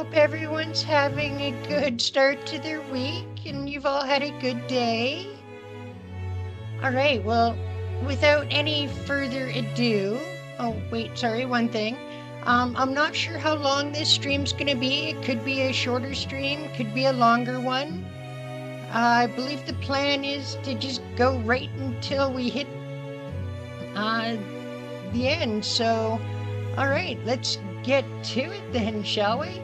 hope everyone's having a good start to their week and you've all had a good day. All right, well, without any further ado, oh, wait, sorry, one thing. I'm not sure how long this stream's gonna be. It could be a shorter stream, could be a longer one. I believe the plan is to just go right until we hit the end. So, all right, let's get to it then, shall we?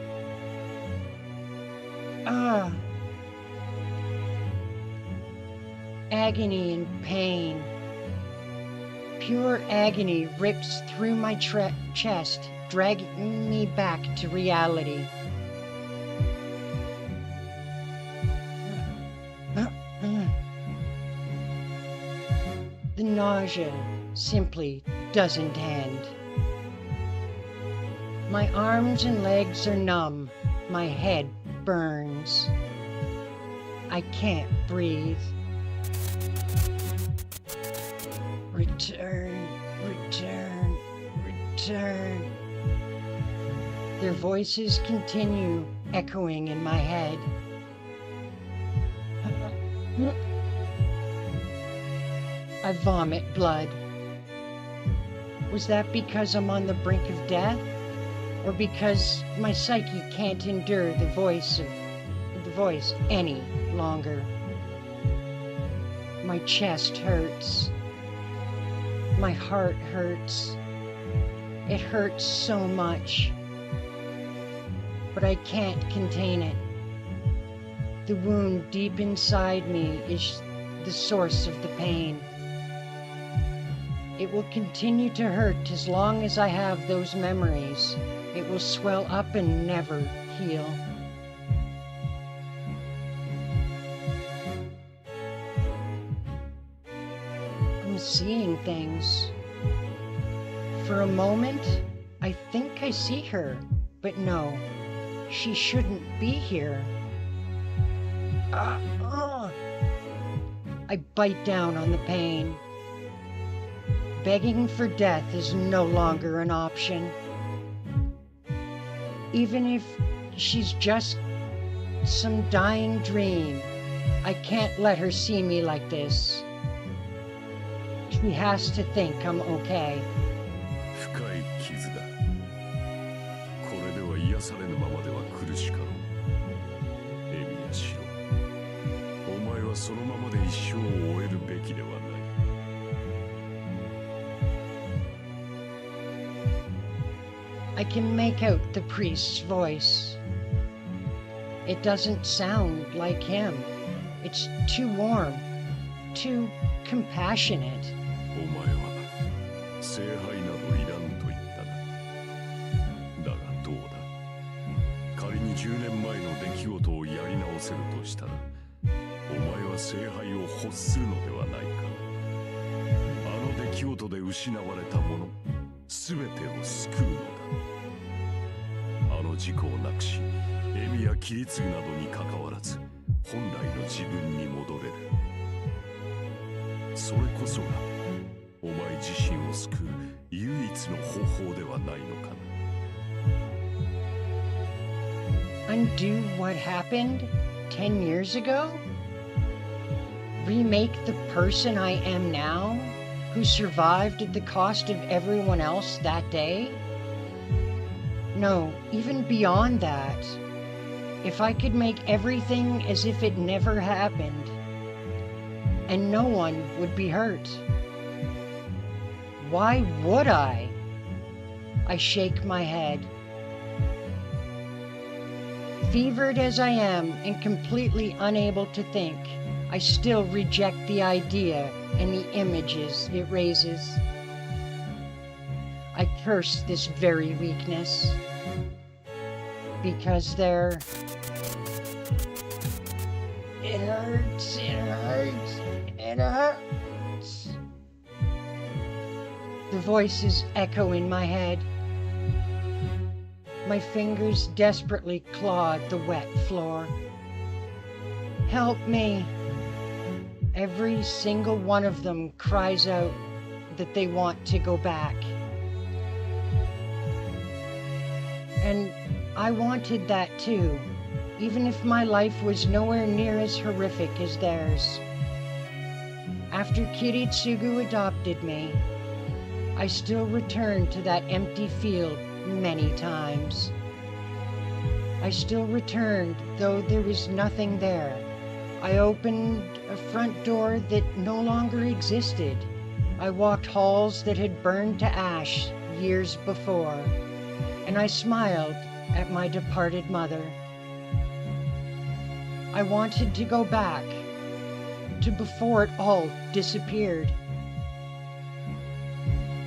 Agony and pain. Pure agony rips through my chest, dragging me back to reality. The nausea simply doesn't end. My arms and legs are numb. My head burns. I can't breathe. Return, return, return. Their voices continue echoing in my head. I vomit blood. Was that because I'm on the brink of death? Or because my psyche can't endure the voice any longer? My chest hurts. My heart hurts. It hurts so much. But I can't contain it. The wound deep inside me is the source of the pain. It will continue to hurt as long as I have those memories. It will swell up and never heal. I'm seeing things. For a moment, I think I see her, but no, she shouldn't be here. I bite down on the pain. Begging for death is no longer an option. Even if she's just some dying dream, I can't let her see me like this. She has to think I'm okay. 深い傷だ。これでは癒されぬままでは苦しかろう。エミヤシロ、お前はそのままで一生を終えるべきではない。I can make out the priest's voice. It doesn't sound like him. It's too warm, too compassionate. お前は聖杯などいらんと言ったな。だがどうだ。仮に10年前の出来事をやり直せるとしたら、お前は聖杯を欲するのではないか。あの出来事で失われたもの、すべてを救うのだ。あの事故をなくし、エミやキリツグなどにかかわらず、本来の自分に戻れる。それこそが、お前自身を救う唯一の方法ではないのかな。Undo what happened 10 years ago? Remake the person I am now, who survived at the cost of everyone else that day? No, even beyond that. If I could make everything as if it never happened, and no one would be hurt. Why would I? I shake my head. Fevered as I am and completely unable to think, I still reject the idea and the images it raises. I curse this very weakness. Because they're... It hurts, it hurts, it hurts. The voices echo in my head. My fingers desperately clawed the wet floor. Help me. Every single one of them cries out that they want to go back. And I wanted that too, even if my life was nowhere near as horrific as theirs. After Kiritsugu adopted me, I still returned to that empty field many times. I still returned, though there was nothing there. I opened a front door that no longer existed. I walked halls that had burned to ash years before, and I smiled at my departed mother. I wanted to go back to before it all disappeared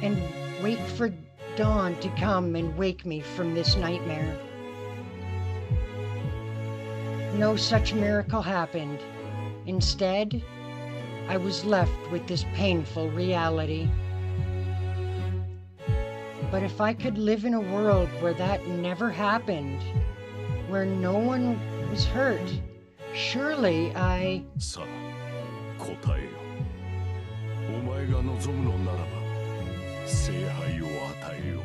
and wait for dawn to come and wake me from this nightmare. No such miracle happened. Instead, I was left with this painful reality. But if I could live in a world where that never happened, where no one was hurt, surely I... さあ、答えよ。お前が望むのならば、聖杯を与えよう。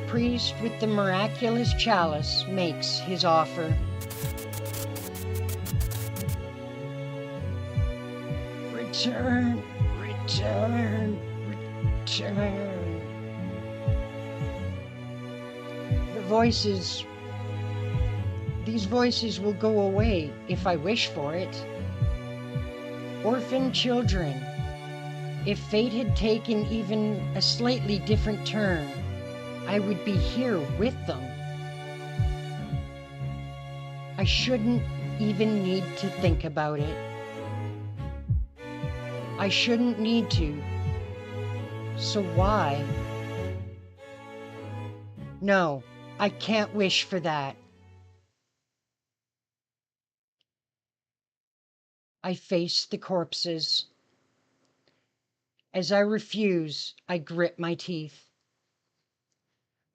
The priest with the miraculous chalice makes his offer. Return, return, return. These voices will go away if I wish for it. Orphan children, if fate had taken even a slightly different turn, I would be here with them. I shouldn't even need to think about it. I shouldn't need to. So why? No, I can't wish for that. I face the corpses. As I refuse, I grit my teeth.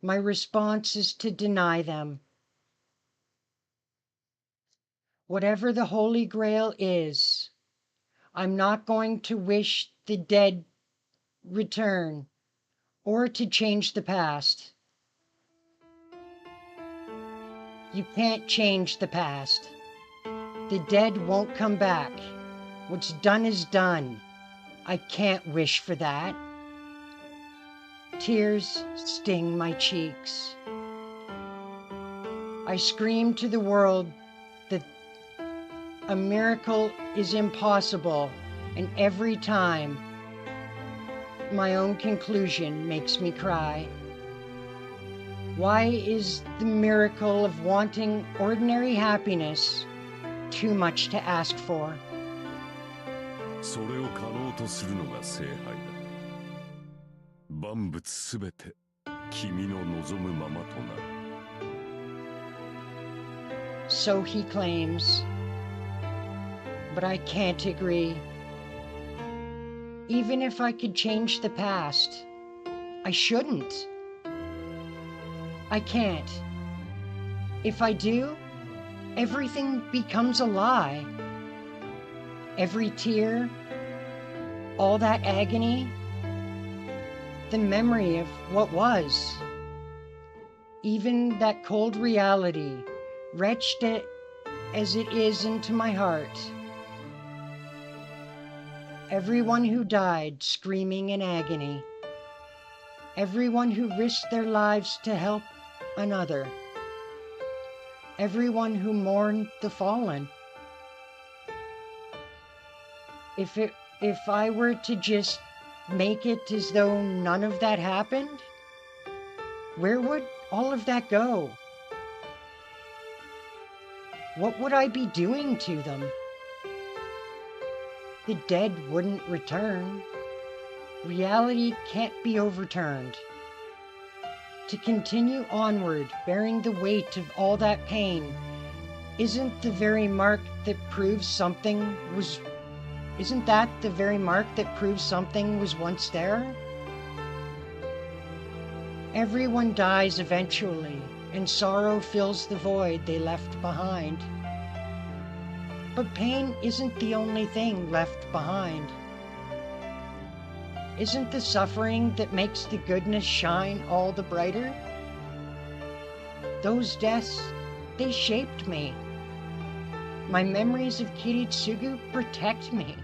My response is to deny them. Whatever the Holy Grail is, I'm not going to wish the dead return or to change the past. You can't change the past. The dead won't come back. What's done is done. I can't wish for that. Tears sting my cheeks. I scream to the world that a miracle is impossible, and every time my own conclusion makes me cry. Why is the miracle of wanting ordinary happiness too much to ask for? それを可能とするのが聖杯だ。万物すべて君の望むままとなる。So he claims, but I can't agree. Even if I could change the past, I shouldn't. I can't. If I do, everything becomes a lie. Every tear, all that agony, the memory of what was, even that cold reality, retched as it is into my heart. Everyone who died screaming in agony, everyone who risked their lives to help another, everyone who mourned the fallen. If I were to just make it as though none of that happened, where would all of that go? What would I be doing to them? The dead wouldn't return. Reality can't be overturned. To continue onward, bearing the weight of all that pain, isn't the very mark that proves something was Isn't that the very mark that proves something was once there? Everyone dies eventually, and sorrow fills the void they left behind. But pain isn't the only thing left behind. Isn't the suffering that makes the goodness shine all the brighter? Those deaths, they shaped me. My memories of Kiritsugu protect me.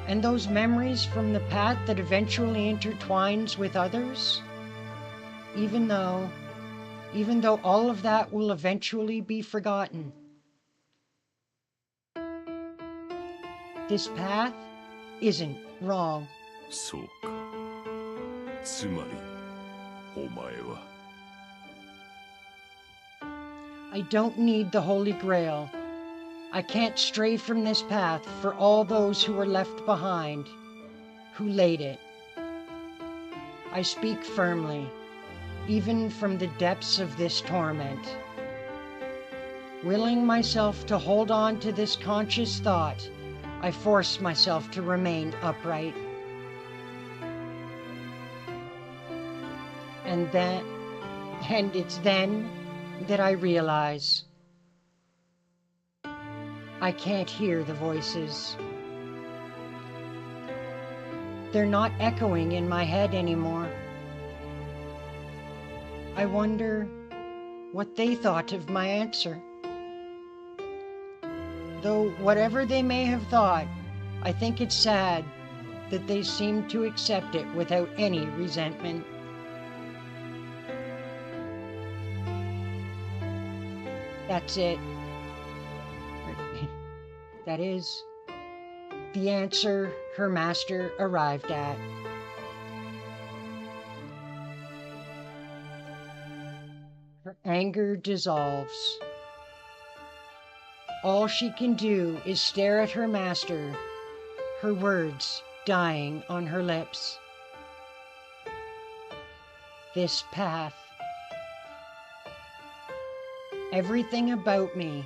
And those memories from the path that eventually intertwines with others, even though all of that will eventually be forgotten. This path isn't wrong. そうか。つまり、お前は。I don't need the Holy Grail. I can't stray from this path for all those who were left behind, who laid it. I speak firmly, even from the depths of this torment. Willing myself to hold on to this conscious thought, I force myself to remain upright. And it's then that I realize I can't hear the voices. They're not echoing in my head anymore. I wonder what they thought of my answer. Though whatever they may have thought, I think it's sad that they seem to accept it without any resentment. That's it. That is the answer her master arrived at. Her anger dissolves. All she can do is stare at her master, her words dying on her lips. This path. Everything about me,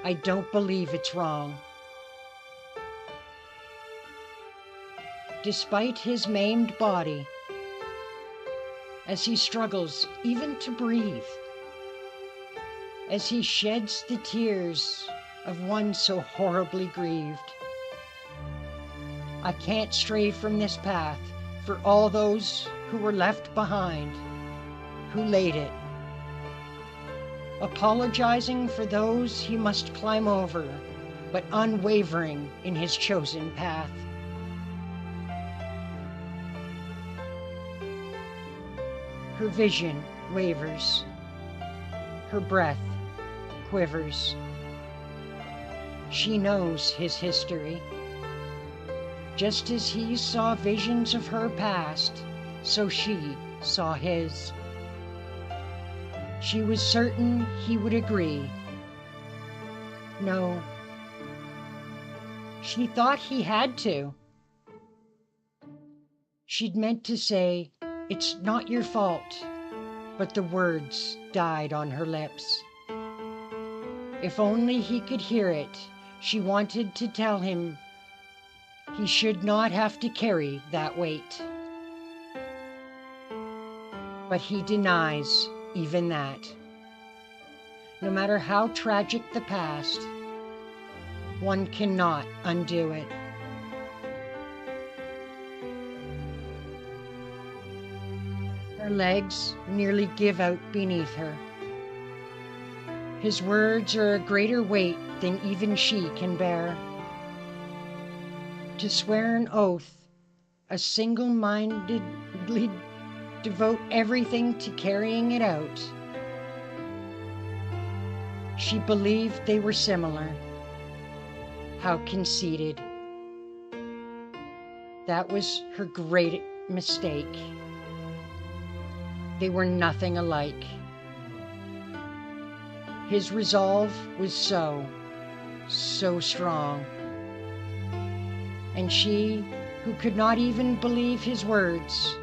I don't believe it's wrong. Despite his maimed body, as he struggles even to breathe, as he sheds the tears of one so horribly grieved, I can't stray from this path for all those who were left behind, who laid it. Apologizing for those he must climb over, but unwavering in his chosen path. Her vision wavers. Her breath quivers. She knows his history. Just as he saw visions of her past, so she saw his. She was certain he would agree. No. She thought he had to. She'd meant to say, "It's not your fault," but the words died on her lips. If only he could hear it, she wanted to tell him he should not have to carry that weight. But he denies even that. No matter how tragic the past, one cannot undo it. Her legs nearly give out beneath her. His words are a greater weight than even she can bear. To swear an oath, a single-mindedly devote everything to carrying it out. She believed they were similar. How conceited. That was her great mistake. They were nothing alike. His resolve was so strong. And she, who could not even believe his words,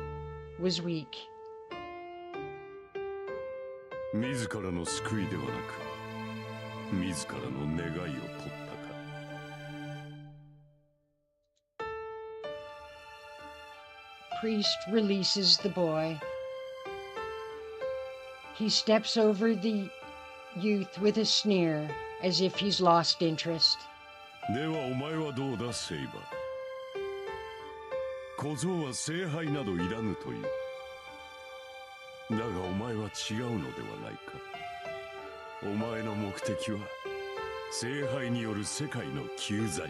was weak. 自らの救いではなく、自らの願いを取ったか。Priest releases the boy. He steps over the youth with a sneer, as if he's lost interest. ではお前はどうだ、セイバー。小僧は聖杯などいらぬという。だがお前は違うのではないか。お前の目的は聖杯による世界の救済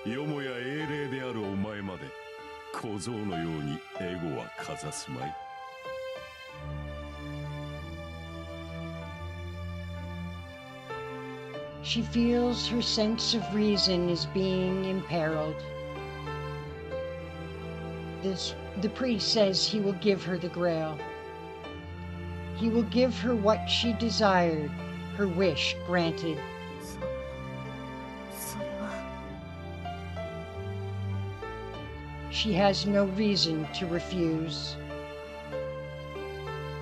だ。よもや英霊であるお前まで小僧のようにエゴはかざすまい。She feels her sense of reason is being imperiled. The priest says he will give her the grail. He will give her what she desired, her wish granted. それは She has no reason to refuse.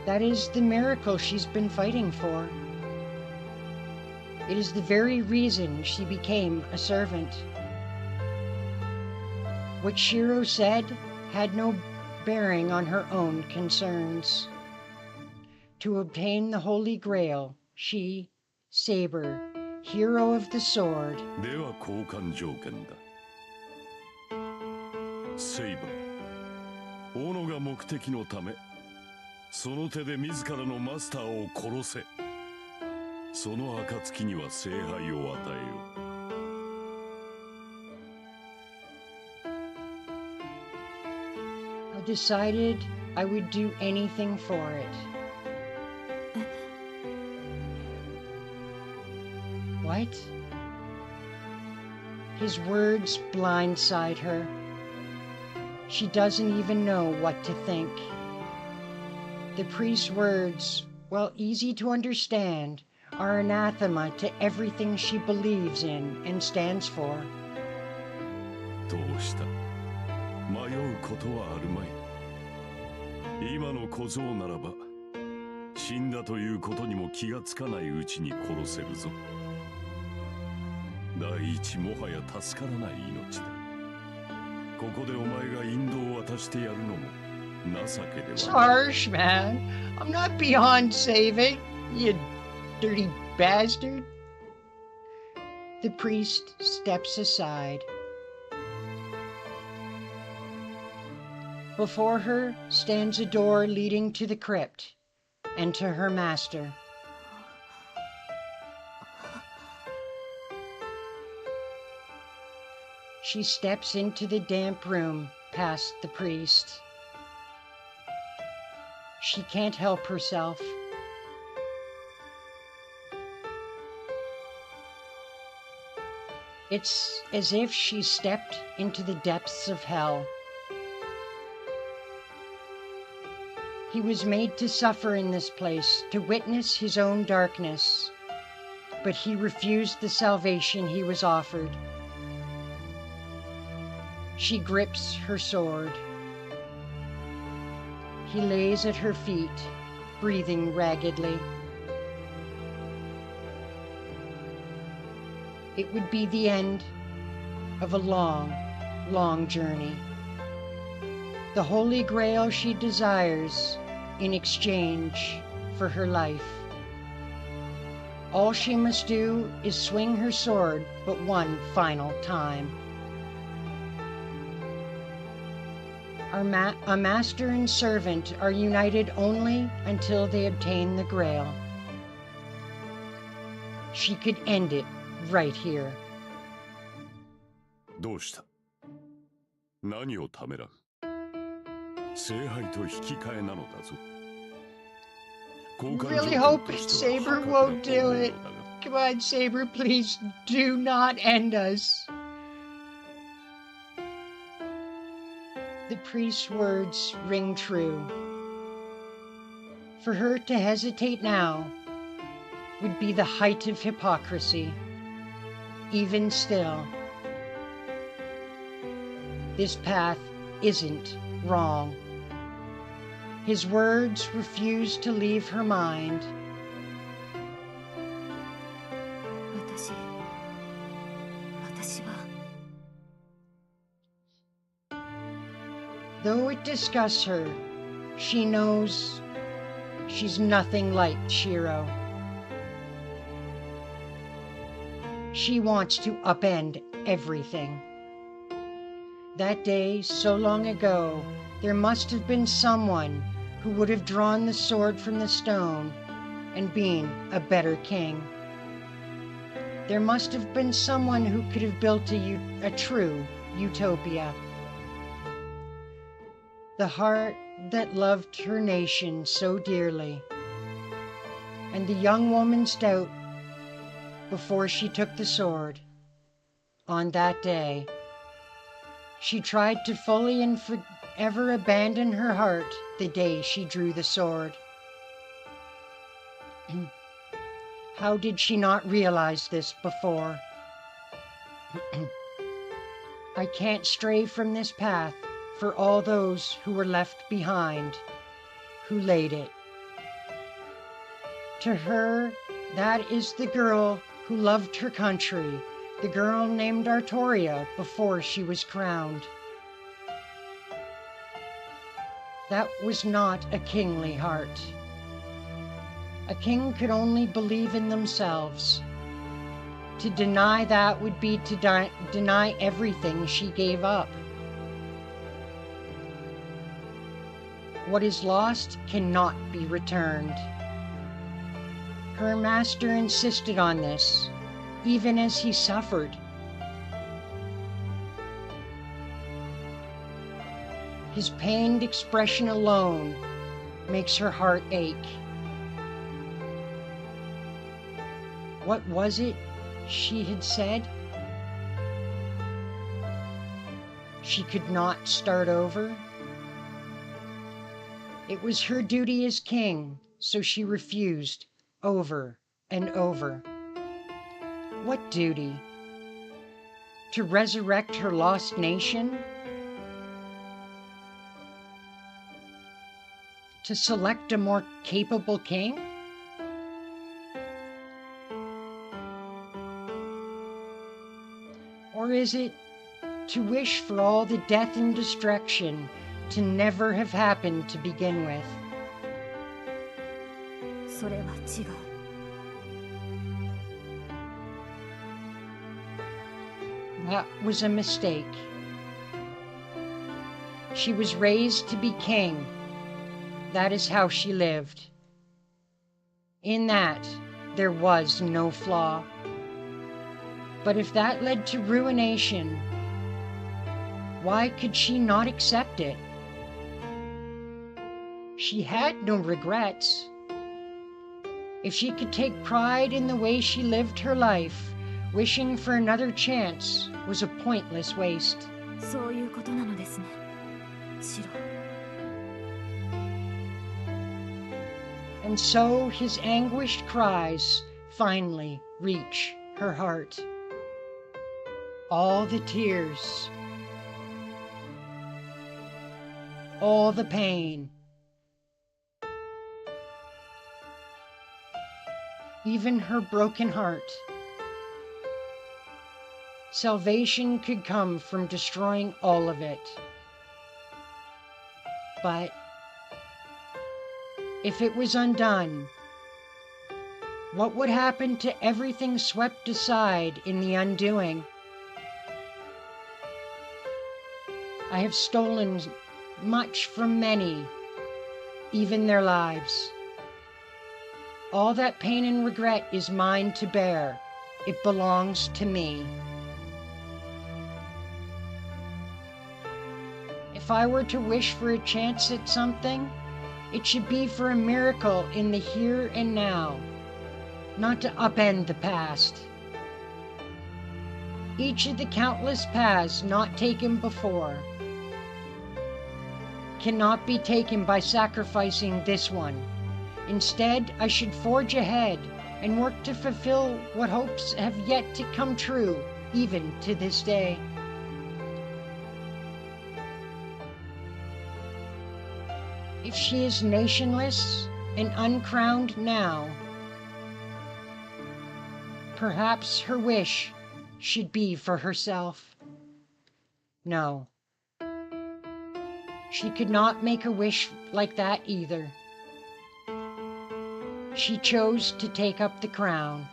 That is the miracle she's been fighting for. It is the very reason she became a servant. What Shiro said had no bearing on her own concerns. To obtain the Holy Grail, she, Saber, hero of the sword. では交換条件だ。セイバー、斧が目的のため、その手で自らのマスターを殺せ。その暁には聖杯を与えよう。I decided I would do anything for it. What? His words blindside her. She doesn't even know what to think. The priest's words, while easy to understand, are anathema to everything she believes in and stands for. どうした？迷うことはあるまい。今の小僧ならば、死んだということにも気がつかないうちに殺せるぞ。第一、もはや助からない命だ。ここでお前が引導を渡してやるのも情けではない。It's harsh, man. I'm not beyond saving, you dirty bastard. The priest steps aside. Before her stands a door leading to the crypt and to her master. She steps into the damp room past the priest. She can't help herself. It's as if she stepped into the depths of hell. He was made to suffer in this place, to witness his own darkness, but he refused the salvation he was offered. She grips her sword. He lays at her feet, breathing raggedly. It would be the end of a long, long journey. The Holy Grail she desires in exchange for her life. All she must do is swing her sword but one final time. A master and servant are united only until they obtain the Grail. She could end it right here. どうした？何をためらう？聖杯と引き換えなのだぞ。 Really hope Saber won't do it. Come on, Saber, please do not end us. The priest's words ring true. For her to hesitate now would be the height of hypocrisy. Even still, this path isn't wrong. His words refuse to leave her mind. 私は Though it disgusts her, she knows she's nothing like Shiro. She wants to upend everything. That day, so long ago, there must have been someone who would have drawn the sword from the stone and been a better king. There must have been someone who could have built a true utopia. The heart that loved her nation so dearly, and the young woman's doubt before she took the sword. On that day, she tried to fully and forever abandon her heart the day she drew the sword. How did she not realize this before? I can't stray from this path for all those who were left behind, who laid it. To her, that is the girl who loved her country, the girl named Artoria before she was crowned. That was not a kingly heart. A king could only believe in themselves. To deny that would be to deny everything she gave up. What is lost cannot be returned. Her master insisted on this, even as he suffered. His pained expression alone makes her heart ache. What was it she had said? She could not start over. It was her duty as king, so she refused over and over. What duty? To resurrect her lost nation? To select a more capable king? Or is it to wish for all the death and destruction to never have happened to begin with? それは違う。That was a mistake. She was raised to be king. That is how she lived. In that, there was no flaw. But if that led to ruination, why could she not accept it? She had no regrets. If she could take pride in the way she lived her life, wishing for another chance was a pointless waste. そういうことなのですね、シロ。And so his anguished cries finally reach her heart. All the tears, all the pain, even her broken heart. Salvation could come from destroying all of it. But if it was undone, what would happen to everything swept aside in the undoing? I have stolen much from many, even their lives. All that pain and regret is mine to bear. It belongs to me. If I were to wish for a chance at something, it should be for a miracle in the here and now, not to upend the past. Each of the countless paths not taken before cannot be taken by sacrificing this one. Instead, I should forge ahead and work to fulfill what hopes have yet to come true, even to this day. If she is nationless and uncrowned now, perhaps her wish should be for herself. No. She could not make a wish like that either. She chose to take up the crown.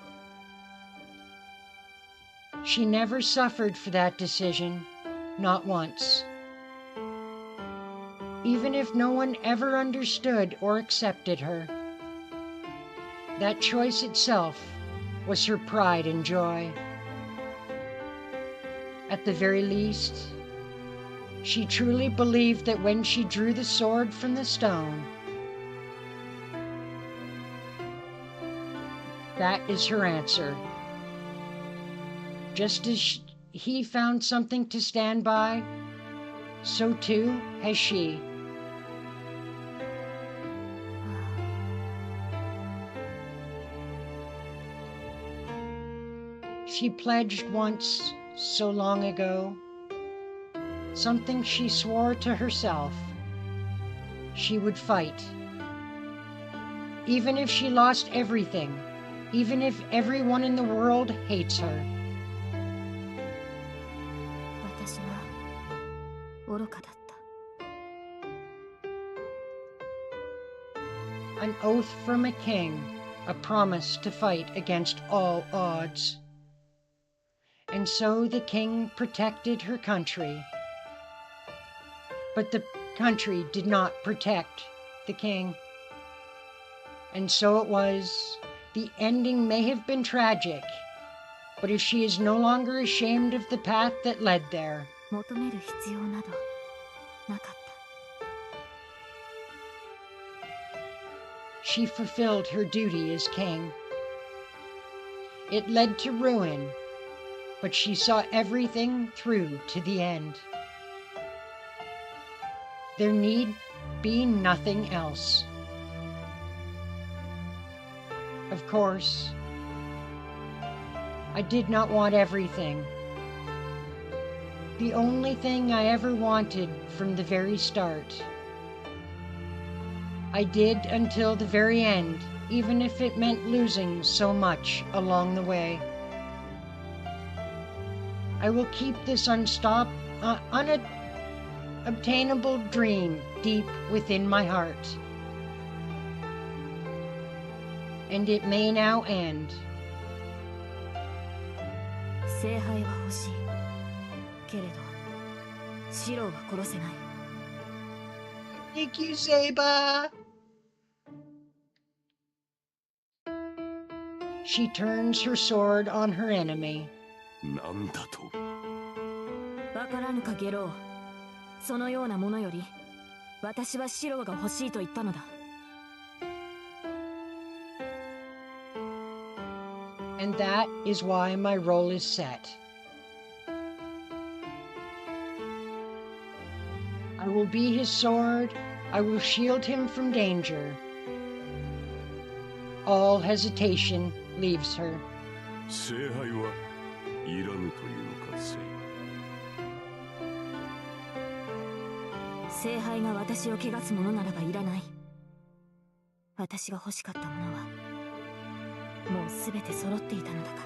She never suffered for that decision, not once. Even if no one ever understood or accepted her, that choice itself was her pride and joy. At the very least, she truly believed that when she drew the sword from the stone, that is her answer. Just as he found something to stand by, so too has she. She pledged once, so long ago, something she swore to herself. She would fight. Even if she lost everything, even if everyone in the world hates her. 私は愚かだった。 An oath from a king, a promise to fight against all odds. And so the king protected her country. But the country did not protect the king. And so it was. The ending may have been tragic, but if she is no longer ashamed of the path that led there, 求める必要などなかった。 she fulfilled her duty as king. It led to ruin, but she saw everything through to the end. There need be nothing else. Of course, I did not want everything. The only thing I ever wanted from the very start. I did until the very end, even if it meant losing so much along the way. I will keep this unobtainable dream deep within my heart. And it may now end. 聖杯は欲しい。けれど、シローは殺せない。 Thank you, Zeba. She turns her sword on her enemy. なんだと。わからぬかゲロー。そのようなものより、私はシローが欲しいと言ったのだ。 And that is why my role is set. I will be his sword. I will shield him from danger. All hesitation leaves her. 聖杯はいらぬというのか、聖。聖杯が私を汚すものならばいらない。私が欲しかったものはもうすべて揃っていたのだから。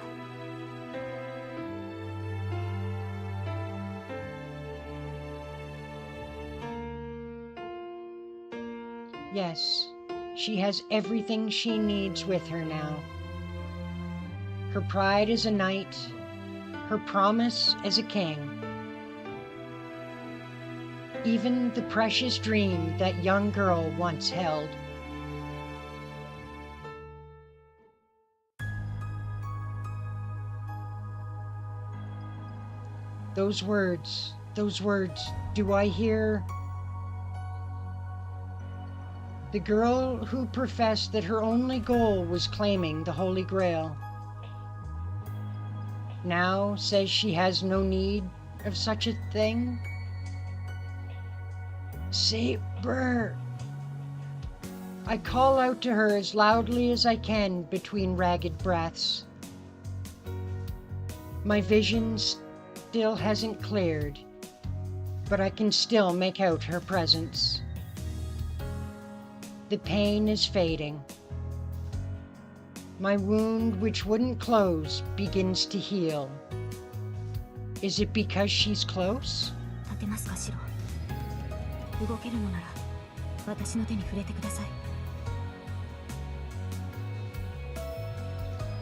Yes, she has everything she needs with her now. Her pride as a knight, her promise as a king. Even the precious dream that young girl once held. Those words, do I hear? The girl who professed that her only goal was claiming the Holy Grail now says she has no need of such a thing? Saber! I call out to her as loudly as I can between ragged breaths. My vision still hasn't cleared, but I can still make out her presence. The pain is fading. My wound, which wouldn't close, begins to heal. Is it because she's close? 立てますか、シロ。動けるのなら私の手に触れてください。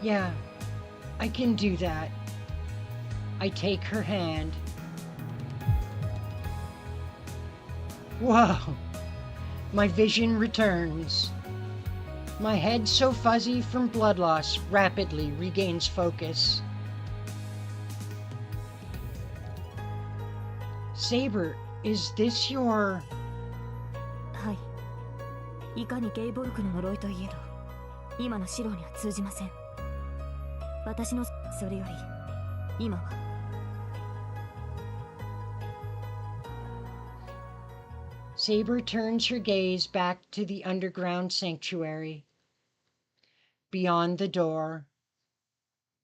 Yeah, I can do that. I take her hand. Whoa! My vision returns. My head so fuzzy from blood loss rapidly regains focus. Saber, is this your... はい。いかにゲイボルクの呪いといえど、今のシローには通じません。私のそれより今は。Saber turns her gaze back to the underground sanctuary. Beyond the door,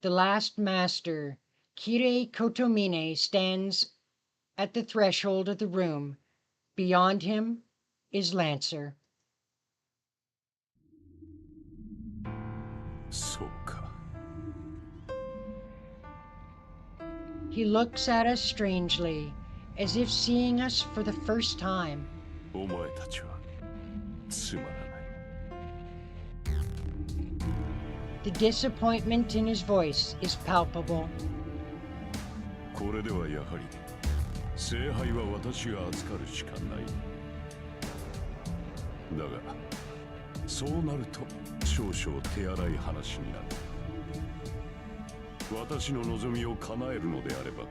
the last master, Kirei Kotomine, stands at the threshold of the room. Beyond him is Lancer. そうか。 He looks at us strangely, as if seeing us for the first time. お前たちはつまらない。 The disappointment in his voice is palpable. これではやはり聖杯は私が預かるしかない。だがそうなると少々手荒い話になる。私の望みを叶えるのであれば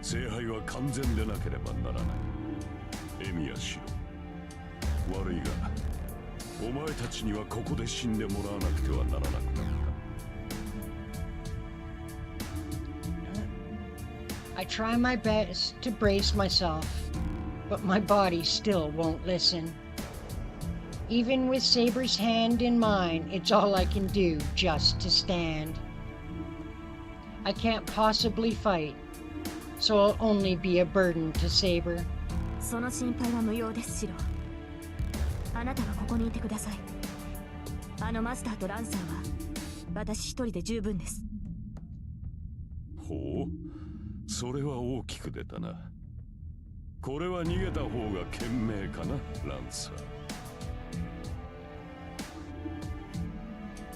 聖杯は完全でなければならない。エミヤシロ、悪いがお前たちにはここで死んでもらわなくてはならなくなった。 I try my best to brace myself, but my body still won't listen. Even with Saber's hand in mine, it's all I can do just to stand. I can't possibly fight, so I'll only be a burden to Saber. その心配は無用です、シロー。あなたはここにいてください。あのマスターとランサーは私一人で十分です。ほう、それは大きく出たな。これは逃げた方が賢明かな、ランサー。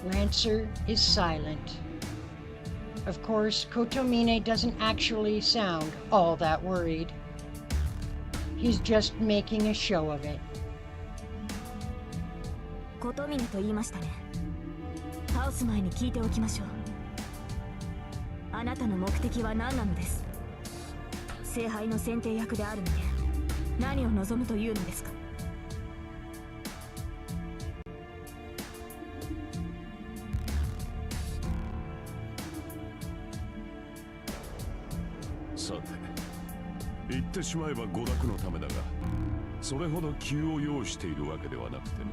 Lancer is silent. Of course, Kotomine doesn't actually sound all that worried. He's just making a show of it. コトミネと言いましたね。倒す前に聞いておきましょう。あなたの目的は何なのです。聖杯の選定役であるので何を望むというのですか。さて、言ってしまえば娯楽のためだが、それほど急を要しているわけではなくてね。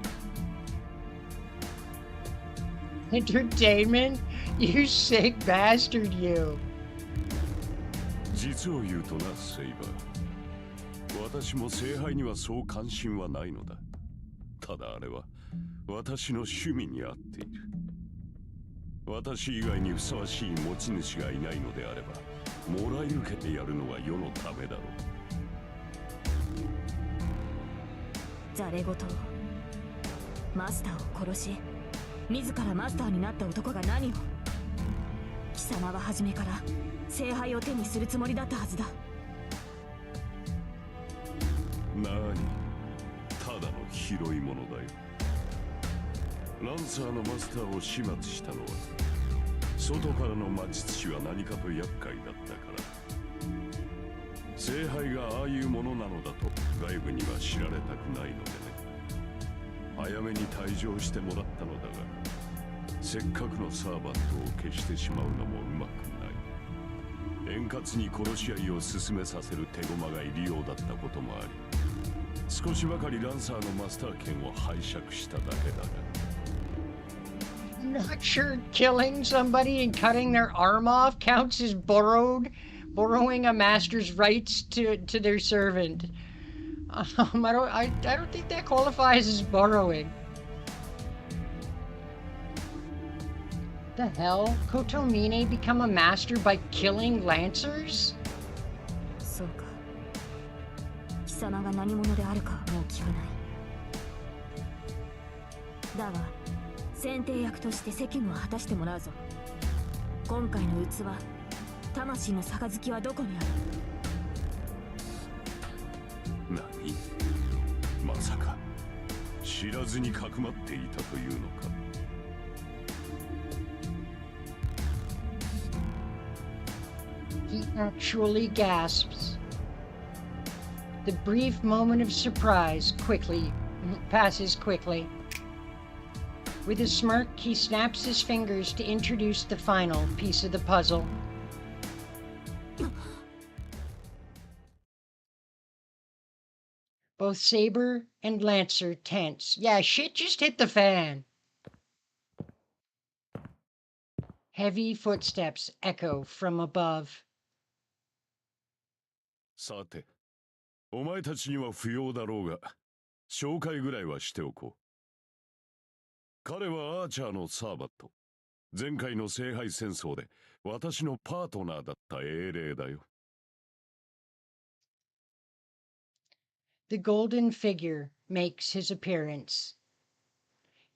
Entertainment? You sick bastard, you. 実を言うとな、セイバー。私も聖杯にはそう関心はないのだ。ただあれは私の趣味に合っている。私以外にふさわしい持ち主がいないのであれば、もらい受けてやるのは世のためだろう。ザレ言をマスターを殺し自らマスターになった男が何を。貴様は初めから聖杯を手にするつもりだったはずだ。なに、ただの拾い物だよ。ランサーのマスターを始末したのは外からの魔術師は何かと厄介だったから。聖杯がああいうものなのだと外部には知られたくないのでね。早めに退場してもらったのだが、せっかくのサーバントを消してしまうのもうまくない。円滑に殺し合いを進めさせる手駒が入りようだったこともあり、少しばかりランサーのマスター権を拝借しただけだが。 Not sure killing somebody and cutting their arm off counts as borrowing a master's rights to their servant. I don't think that qualifies as borrowing. The hell? Kotomine become a master by killing Lancers? そうか。貴様が何者であるかはもう聞かない。だが選定役として責務を果たしてもらうぞ。今回の器、魂の杯はどこにある。何、知らずにかくまっていたというのか。He actually gasps. The brief moment of surprise passes quickly. With a smirk, he snaps his fingers to introduce the final piece of the puzzle. Both Saber and Lancer tense. Yeah, shit just hit the fan. Heavy footsteps echo from above. さて、お前たちには不要だろうが、紹介ぐらいはしておこう。彼はアーチャーのサーバット。前回の聖杯戦争で私のパートナーだった英霊だよ。The golden figure makes his appearance.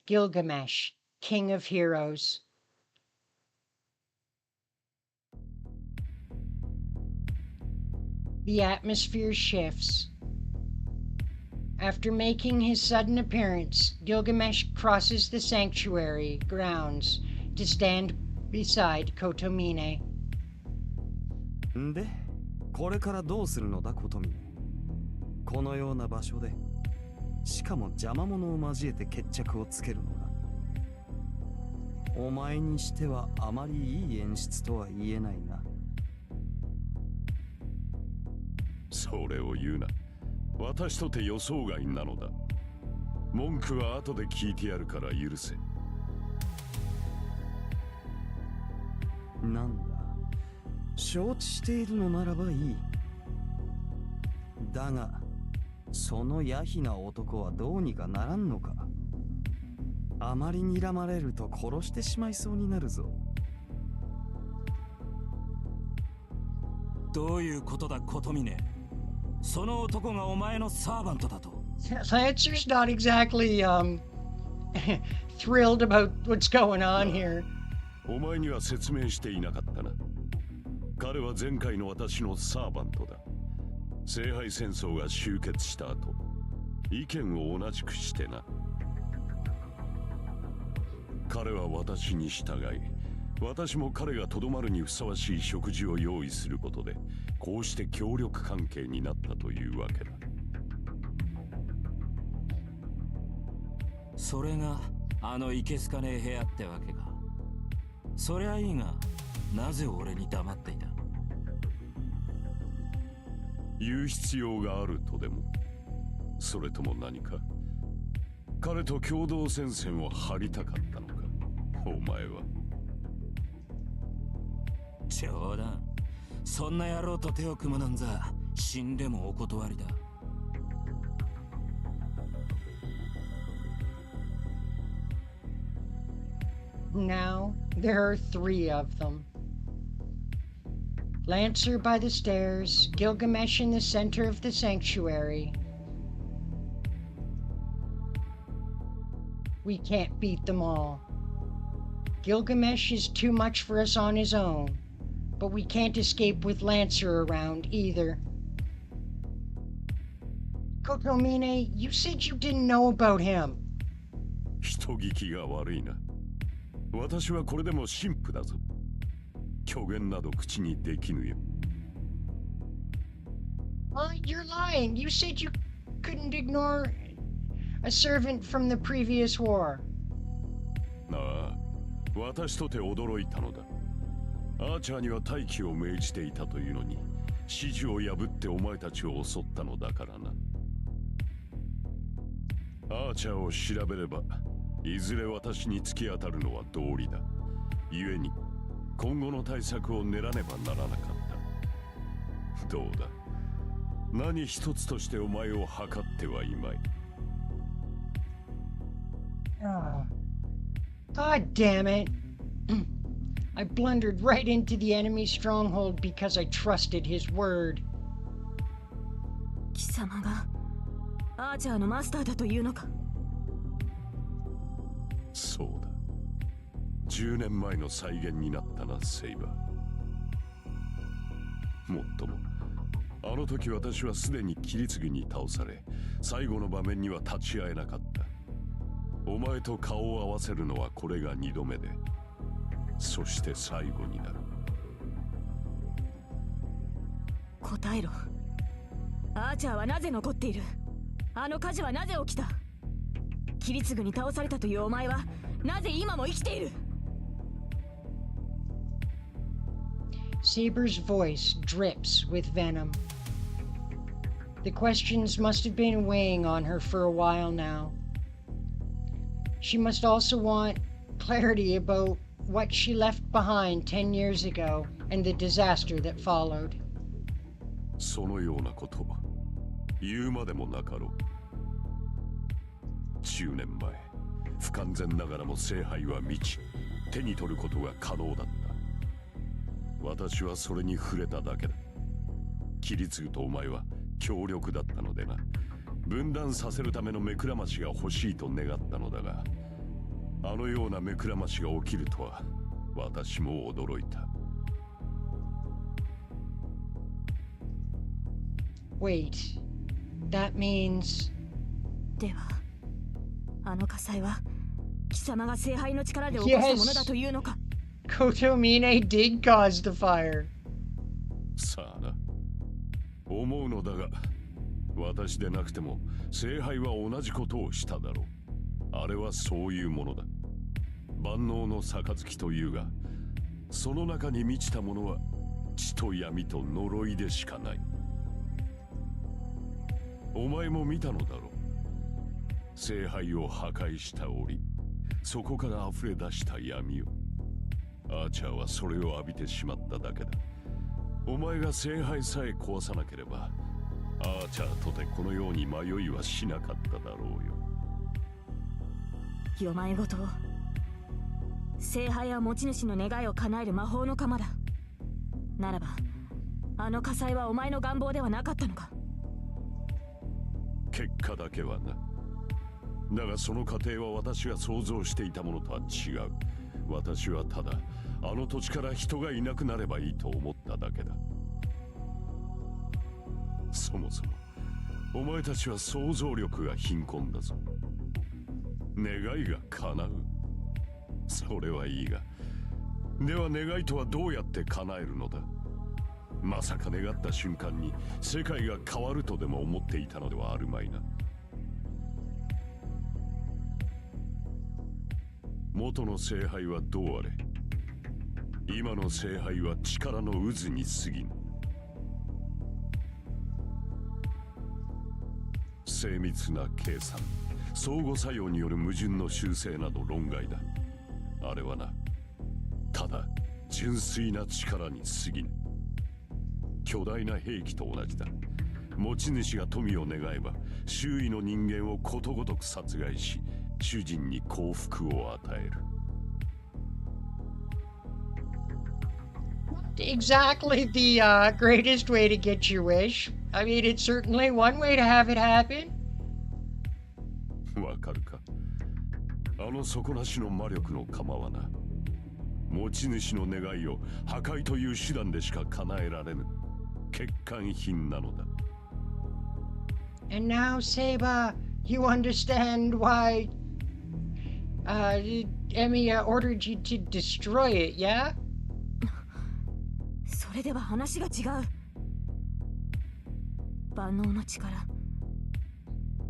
Gilgamesh, king of heroes. The atmosphere shifts. After making his sudden appearance, Gilgamesh crosses the sanctuary grounds to stand beside Kotomine. んで、これからどうするのだ、琴峰。このような場所で、しかも邪魔者を交えて決着をつけるのか。お前にしてはあまりいい演出とは言えないな。それを言うな。私とて予想外なのだ。文句は後で聞いてやるから許せ。なんだ、承知しているのならばいい。だが、そのヤヒな男はどうにかならんのか。あまり睨まれると殺してしまいそうになるぞ。どういうことだ、琴峰。その男がお前のサーバントだと。Lancer's not exactly thrilled about what's going on here. お前には説明していなかったな。彼は前回の私のサーバントだ。聖杯戦争が終結した後、意見を同じくしてな。彼は私に従い、私も彼がとどまるにふさわしい食事を用意することで、こうして協力関係になったというわけだ。それがあのいけすかねえ部屋ってわけか。そりゃいいが、なぜ俺に黙っていた。言う必要があるとでも、それとも何か彼と共同戦線を張りたかったのか、お前は。冗談。そんな野郎と手を組むなんざ死んでもお断りだ。Now there are 3 of them. Lancer by the stairs, Gilgamesh in the center of the sanctuary. We can't beat them all. Gilgamesh is too much for us on his own, but we can't escape with Lancer around either. Kotomine, you said you didn't know about him. 人聞きが悪いな。私はこれでも神父だぞ。虚言など口にできぬよ。You're lying. You said you couldn't ignore a servant from the previous war. ああ、私とて驚いたのだ。アーチャーには待機を命じていたというのに、指示を破ってお前たちを襲ったのだからな。アーチャーを調べれば、いずれ私に突き当たるのは道理だ。故に、今後の対策を練らねばならなかった。どうだ、何一つとしてお前を測ってはいまい。God damn it. I blundered right into the enemy's stronghold because I trusted his word. 貴様がアーチャーのマスターだというのか。そうだ。10年前の再現になったな、セイバー。もっとも、あの時私はすでにキリツグに倒され、最後の場面には立ち会えなかった。お前と顔を合わせるのはこれが2度目で、そして最後になる。答えろ。アーチャーはなぜ残っている？あの火事はなぜ起きた？キリツグに倒されたというお前はなぜ今も生きている？ Saber's voice drips with venom. The questions must have been weighing on her for a while now. She must also want clarity about what she left behind 10 years ago and the disaster that followed. そのようなこと言うまでもなかろう。10年前、不完全ながらも聖杯は満ち、手に取ることが可能だった。私はそれに触れただけだ。キリツグとお前は強力だったのでな。分断させるための目くらましが欲しいと願ったのだが、あのような目くらましが起きるとは私も驚いた。Wait, that means... では、あの火災は貴様が聖杯の力で起こしたものだというのか？ Kotomine did cause the fire. さあな、思うのだが、私でなくても聖杯は同じことをしただろう。あれはそういうものだ。万能の杯というが、その中に満ちたものは血と闇と呪いでしかない。お前も見たのだろう。聖杯を破壊した折、そこから溢れ出した闇を。アーチャーはそれを浴びてしまっただけだ。お前が聖杯さえ壊さなければ、アーチャーとてこのように迷いはしなかっただろうよ。よまいごと。聖杯は持ち主の願いを叶える魔法の鎌だ。ならば、あの火災はお前の願望ではなかったのか？結果だけはな。だがその過程は私が想像していたものとは違う。私はただあの土地から人がいなくなればいいと思っただけだ。そもそもお前たちは想像力が貧困だぞ。願いが叶う、それはいいが、では願いとはどうやって叶えるのだ？まさか願った瞬間に世界が変わるとでも思っていたのではあるまいな。元の聖杯はどうあれ、今の聖杯は力の渦に過ぎぬ。精密な計算、相互作用による矛盾の修正など論外だ。あれはな、ただ純粋な力に過ぎぬ。巨大な兵器と同じだ。持ち主が富を願えば周囲の人間をことごとく殺害し、主人に幸福を与える。 Exactly the greatest way to get your wish. I mean, it's certainly one way to have it happen. わかるか？あの底なしの魔力の釜はな、持ち主の願いを破壊という手段でしか叶えられぬ欠陥品なのだ。 And now, Seba, you understand why Emiya ordered you to destroy it, yeah? それでは話が違う。万能の力、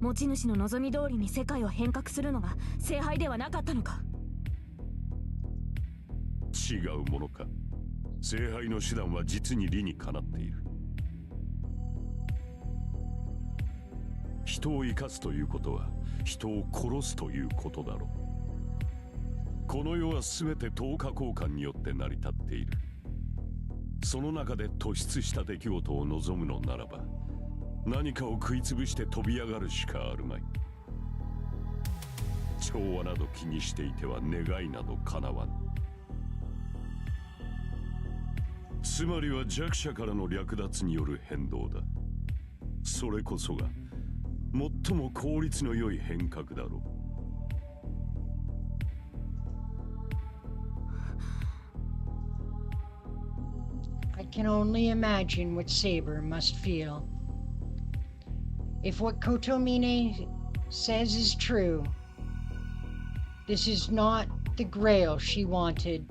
持ち主の望み通りに世界を変革するのが聖杯ではなかったのか？違うものか。聖杯の手段は実に理にかなっている。人を生かすということは人を殺すということだろう。この世は全て等価交換によって成り立っている。その中で突出した出来事を望むのならば、何かを食いつぶして飛び上がるしかあるまい。調和など気にしていては願いなど叶わぬ。つまりは弱者からの略奪による変動だ。それこそが最も効率の良い変革だろう。 I can only imagine what Saber must feel. If what Kotomine says is true, This is not the grail she wanted.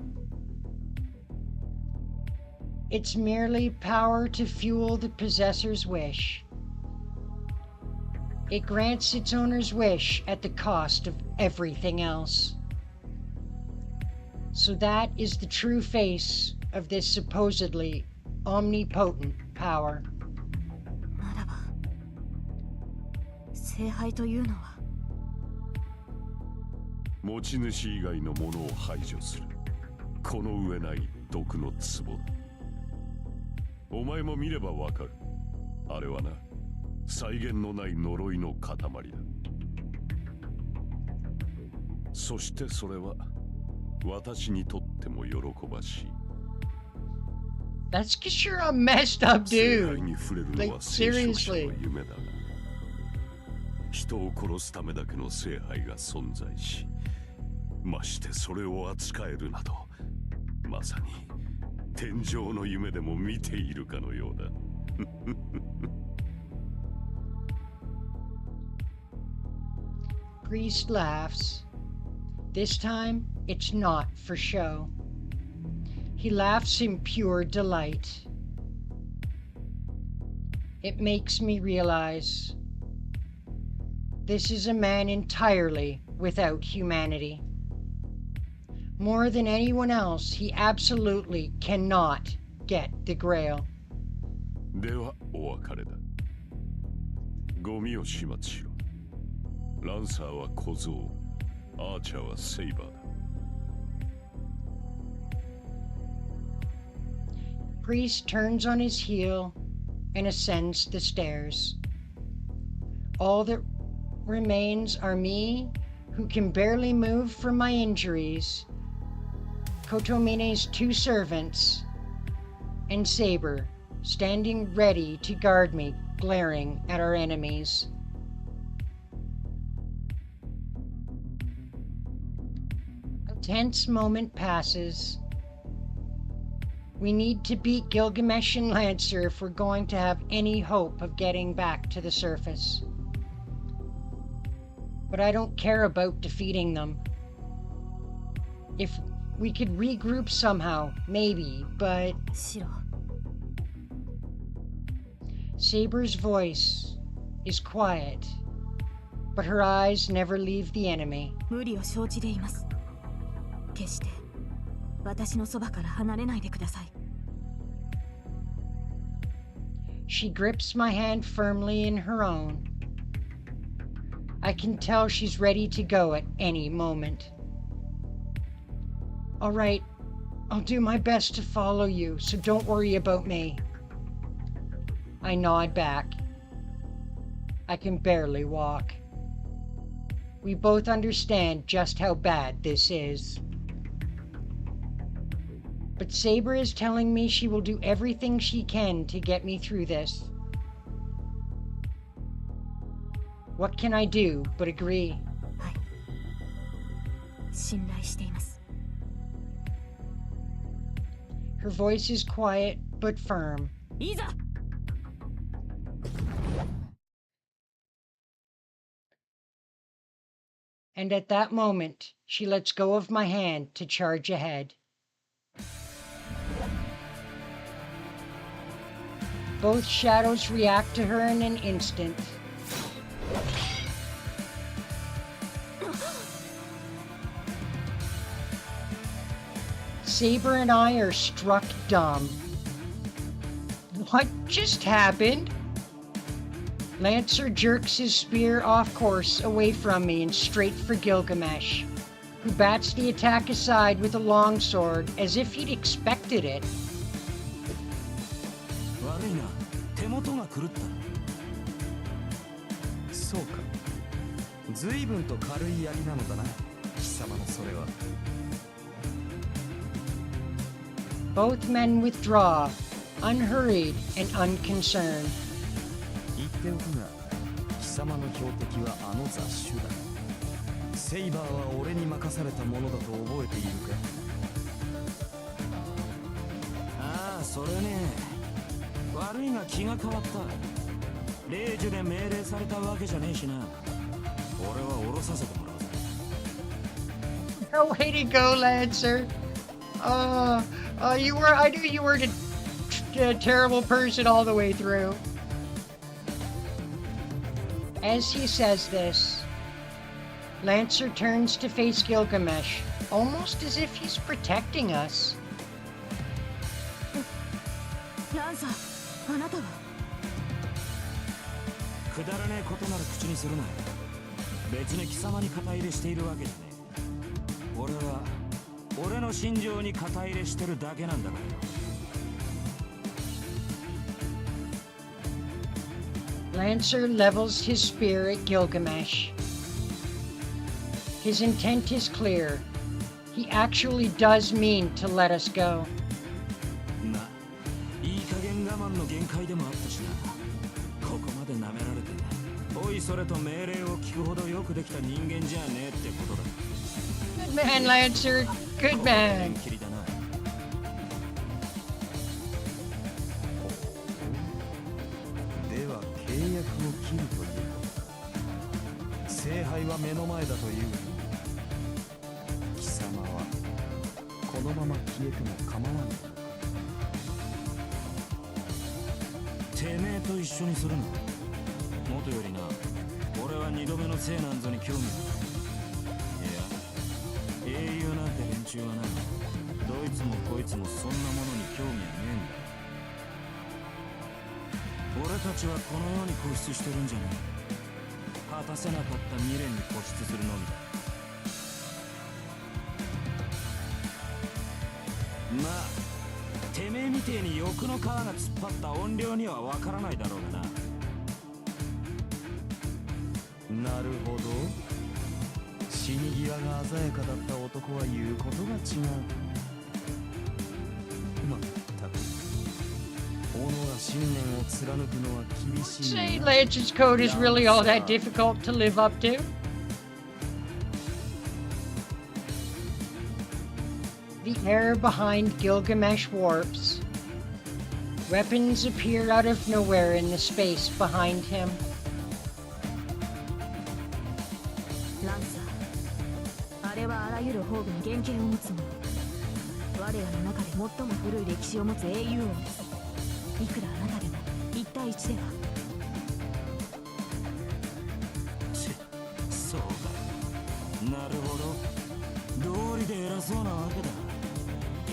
It's merely power to fuel the possessor's wish. It grants its owner's wish at the cost of everything else. So that is the true face of this supposedly omnipotent power. ならば聖杯というのは持ち主以外のものを排除するこの上ない毒の壺だ。お前も見ればわかる。あれはな、際限のない呪いの塊だ。そしてそれは私にとっても喜ばしい。That's because you're a messed up 聖杯 dude. に触れるの Like, は聖職者 seriously. の夢だが、人を殺すためだけの聖杯が存在し、ましてそれを扱えるなど、まさに天上の夢でも見ているかのようだ。Priest laughs. This time, it's not for show. He laughs in pure delight. It makes me realize this is a man entirely without humanity. More than anyone else, he absolutely cannot get the grail. ではお別れだ。ゴミを始末しろ。ランサーは小僧、アーチャーはセイバーだ。Priest turns on his heel and ascends the stairs. All that remains are me, who can barely move from my injuries, Kotomine's two servants, and Saber, standing ready to guard me, glaring at our enemies. A tense moment passes. We need to beat Gilgamesh and Lancer if we're going to have any hope of getting back to the surface. But I don't care about defeating them. If we could regroup somehow, maybe, but シロ Saber's voice is quiet, but her eyes never leave the enemy. 無理を承知でいます。決して私のそばから離れないでください。 She grips my hand firmly in her own. I can tell she's ready to go at any moment. All right, I'll do my best to follow you, so don't worry about me. I nod back. I can barely walk. We both understand just how bad this is. But Saber is telling me she will do everything she can to get me through this. What can I do but agree? はい。信頼しています。 Her voice is quiet but firm. いざ And at that moment, she lets go of my hand to charge ahead. Both shadows react to her in an instant. Saber and I are struck dumb. What just happened? Lancer jerks his spear off course away from me and straight for Gilgamesh, who bats the attack aside with a longsword as if he'd expected it. 悪いな、手元が狂った。そうか。随分と軽い槍なのだな、貴様のそれは。Both men withdraw, unhurried and unconcerned. 言っておくが、貴様の標的はあの雑種だ。セイバーは俺に任されたものだと覚えているか。ああ、それね。悪いが気が変わった。霊樹で命令されたわけじゃねえしな。俺は降ろさせてもらうぜ。Oh, way to go, Lancer. You were, I knew you were a terrible person all the way through. As he says this, Lancer turns to face Gilgamesh, almost as if he's protecting us. ランサー、あなたは。くだらねえことなら口にするな。別に貴様に肩入れしているわけじゃねえ。俺は俺の心情に肩入れしてるだけなんだからよ。Lancer levels his spear at Gilgamesh. His intent is clear. He actually does mean to let us go. な、いい加減我慢の限界でもあったしな。ここまで舐められて、おいそれと命令を聞くほどよくできた人間じゃねえってことだ。Good man, Lancer. Good man. きりだな。では契約を切るという聖杯は目の前だという貴様はこのまま消えても構わないのか。てめえと一緒にするな。もとよりな、俺は二度目の生なんぞに興味ある。いや、英雄なんて連中はな、どいつもこいつもそんなものに興味はねえんだよ。俺たちはこの世に固執してるんじゃねえ。果たせなかった未練に固執するのみだ。まあてめえみてえに欲の皮が突っ張った怨霊にはわからないだろうがな。なるほど。死に際が鮮やかだった男は言うことが違う。まったく己が信念を貫くのは厳しい。 Say Lancer's code is really all that difficult to live up to. The air behind Gilgamesh warps. Weapons appear out of nowhere in the space behind him. ランサー、あれはあらゆる宝具に原型を持つもの。我らの中で最も古い歴史を持つ英雄王です。いくらあなたでも一対一では。そうか。なるほど。道理で偉そうなわけだ。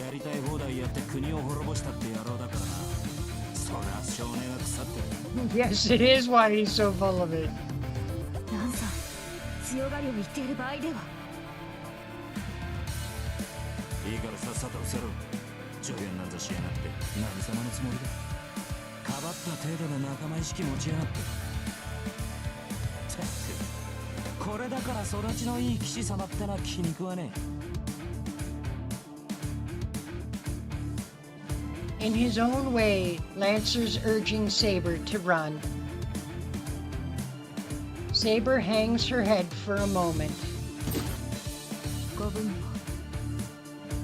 やりたい放題やって国を滅ぼしたって野郎だからな。そりゃ少年が腐ってる。Yes, it is why he's so full of it. ランサー、強がりを言っている場合では。いいからさっさと伏せろ。助言なんざしやがって何様のつもりだ。かばった程度で仲間意識持ちやがって。これだから育ちのいい騎士様ってのは気に食わねえ。In his own way, Lancer's urging Saber to run. Saber hangs her head for a moment. ご分も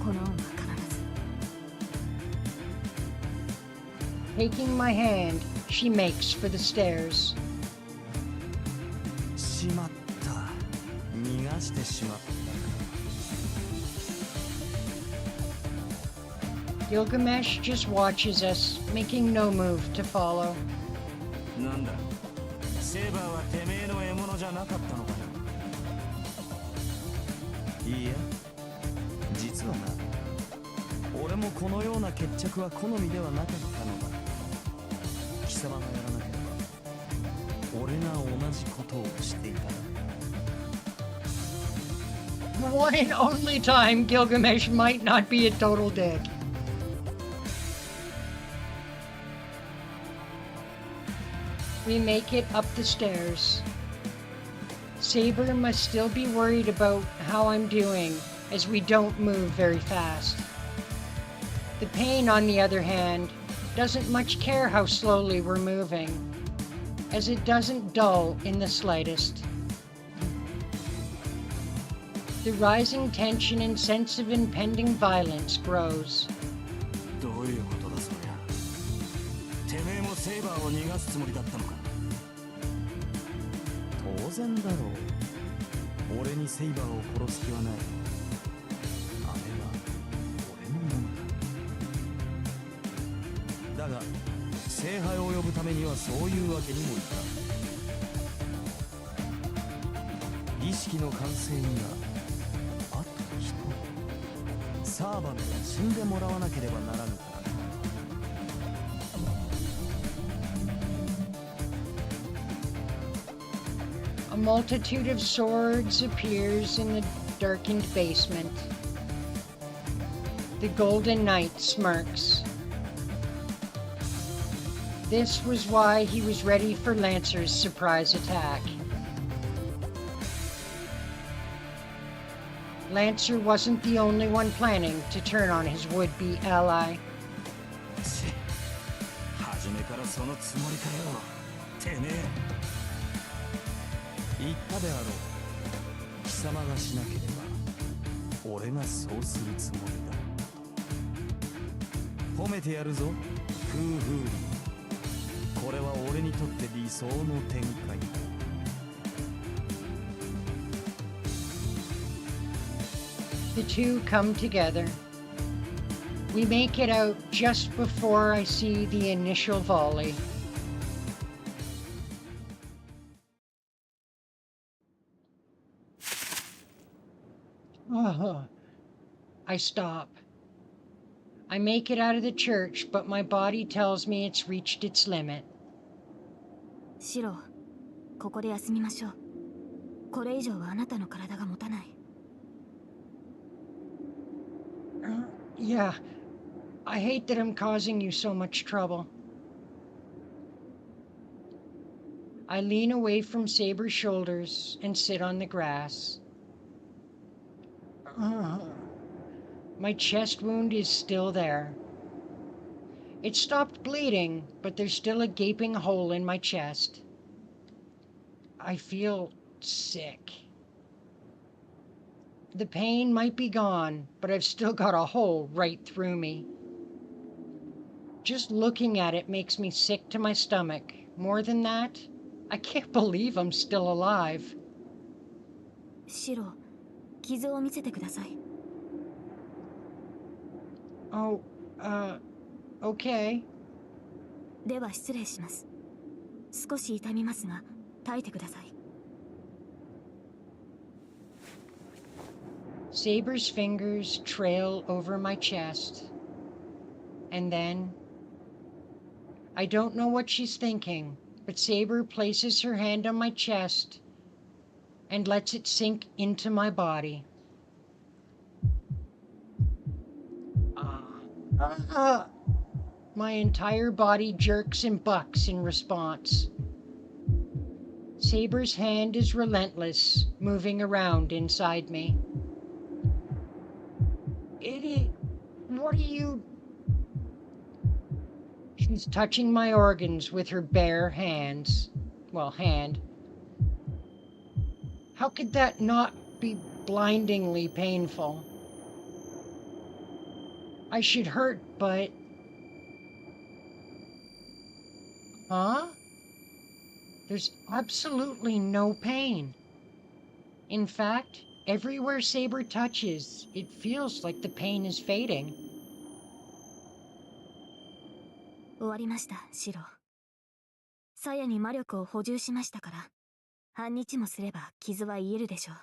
この恩は必ず。 Taking my hand, she makes for the stairs. しまった。逃がしてしまった。 Gilgamesh just watches us, making no move to follow. え。なんだ、セーバーはてめえの獲物じゃなかったのかよ。いや、実はな、俺もこのような決着は好みではなかったのだ。貴様がやらなければ俺が同じことをしていた。 The one and only time Gilgamesh might not be a total dick. We make it up the stairs. Saber must still be worried about how I'm doing, as we don't move very fast. The pain, on the other hand, doesn't much care how slowly we're moving, as it doesn't dull in the slightest. The rising tension and sense of impending violence grows. どういうことだそりゃ。てめえもセーバーを逃がすつもりだったのか。当然だろう。俺にセイバーを殺す気はない。聖杯を呼ぶためにはそういうわけにもいかん。儀式の完成にはあと一人、サーバンが死んでもらわなければならぬからな。A multitude of swords appears in the darkened basement. The Golden Knight smirks. This was why he was ready for Lancer's surprise attack. Lancer wasn't the only one planning to turn on his would-be ally. 初めからそのつもりかよ、てめえ。言ったであろう。貴様がしなければ俺がそうするつもりだ。褒めてやるぞ、フーフーリー。これは俺にとって理想の展開だ。The two come together. We make it out just before I see the initial volley. I stop. I make it out of the church, but my body tells me it's reached its limit. シロ、ここで休みましょう。これ以上はあなたの体が持たない。Yeah, I hate that I'm causing you so much trouble. I lean away from Saber's shoulders and sit on the grass. My chest wound is still there. It stopped bleeding, but there's still a gaping hole in my chest. I feel sick. The pain might be gone, but I've still got a hole right through me. Just looking at it makes me sick to my stomach. More than that, I can't believe I'm still alive. シロ、傷を見せてください。Oh, okay. では失礼します。少し痛みますが、耐えてください。Saber's fingers trail over my chest. And then, I don't know what she's thinking, but Saber places her hand on my chest and lets it sink into my body. My entire body jerks and bucks in response. Saber's hand is relentless, moving around inside me. Idiot, what are you... She's touching my organs with her bare hands. Well, hand. How could that not be blindingly painful? I should hurt, but... Huh? There's absolutely no pain. In fact, everywhere Saber touches, it feels like the pain is fading. 終わりました、シロ。鞘に魔力を補充しましたから、半日もすれば傷は癒えるでしょう。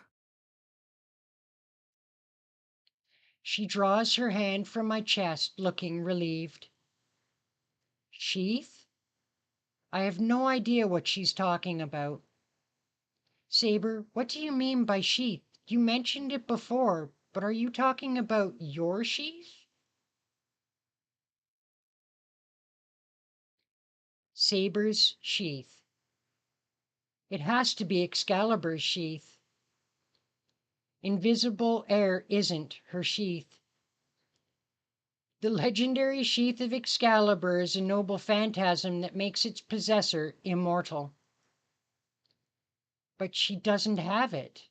She draws her hand from my chest, looking relieved. Sheath? I have no idea what she's talking about. Saber, what do you mean by sheath? You mentioned it before, but are you talking about your sheath? Saber's sheath. It has to be Excalibur's sheath. Invisible air isn't her sheath. The legendary sheath of Excalibur is a noble phantasm that makes its possessor immortal. But she doesn't have it.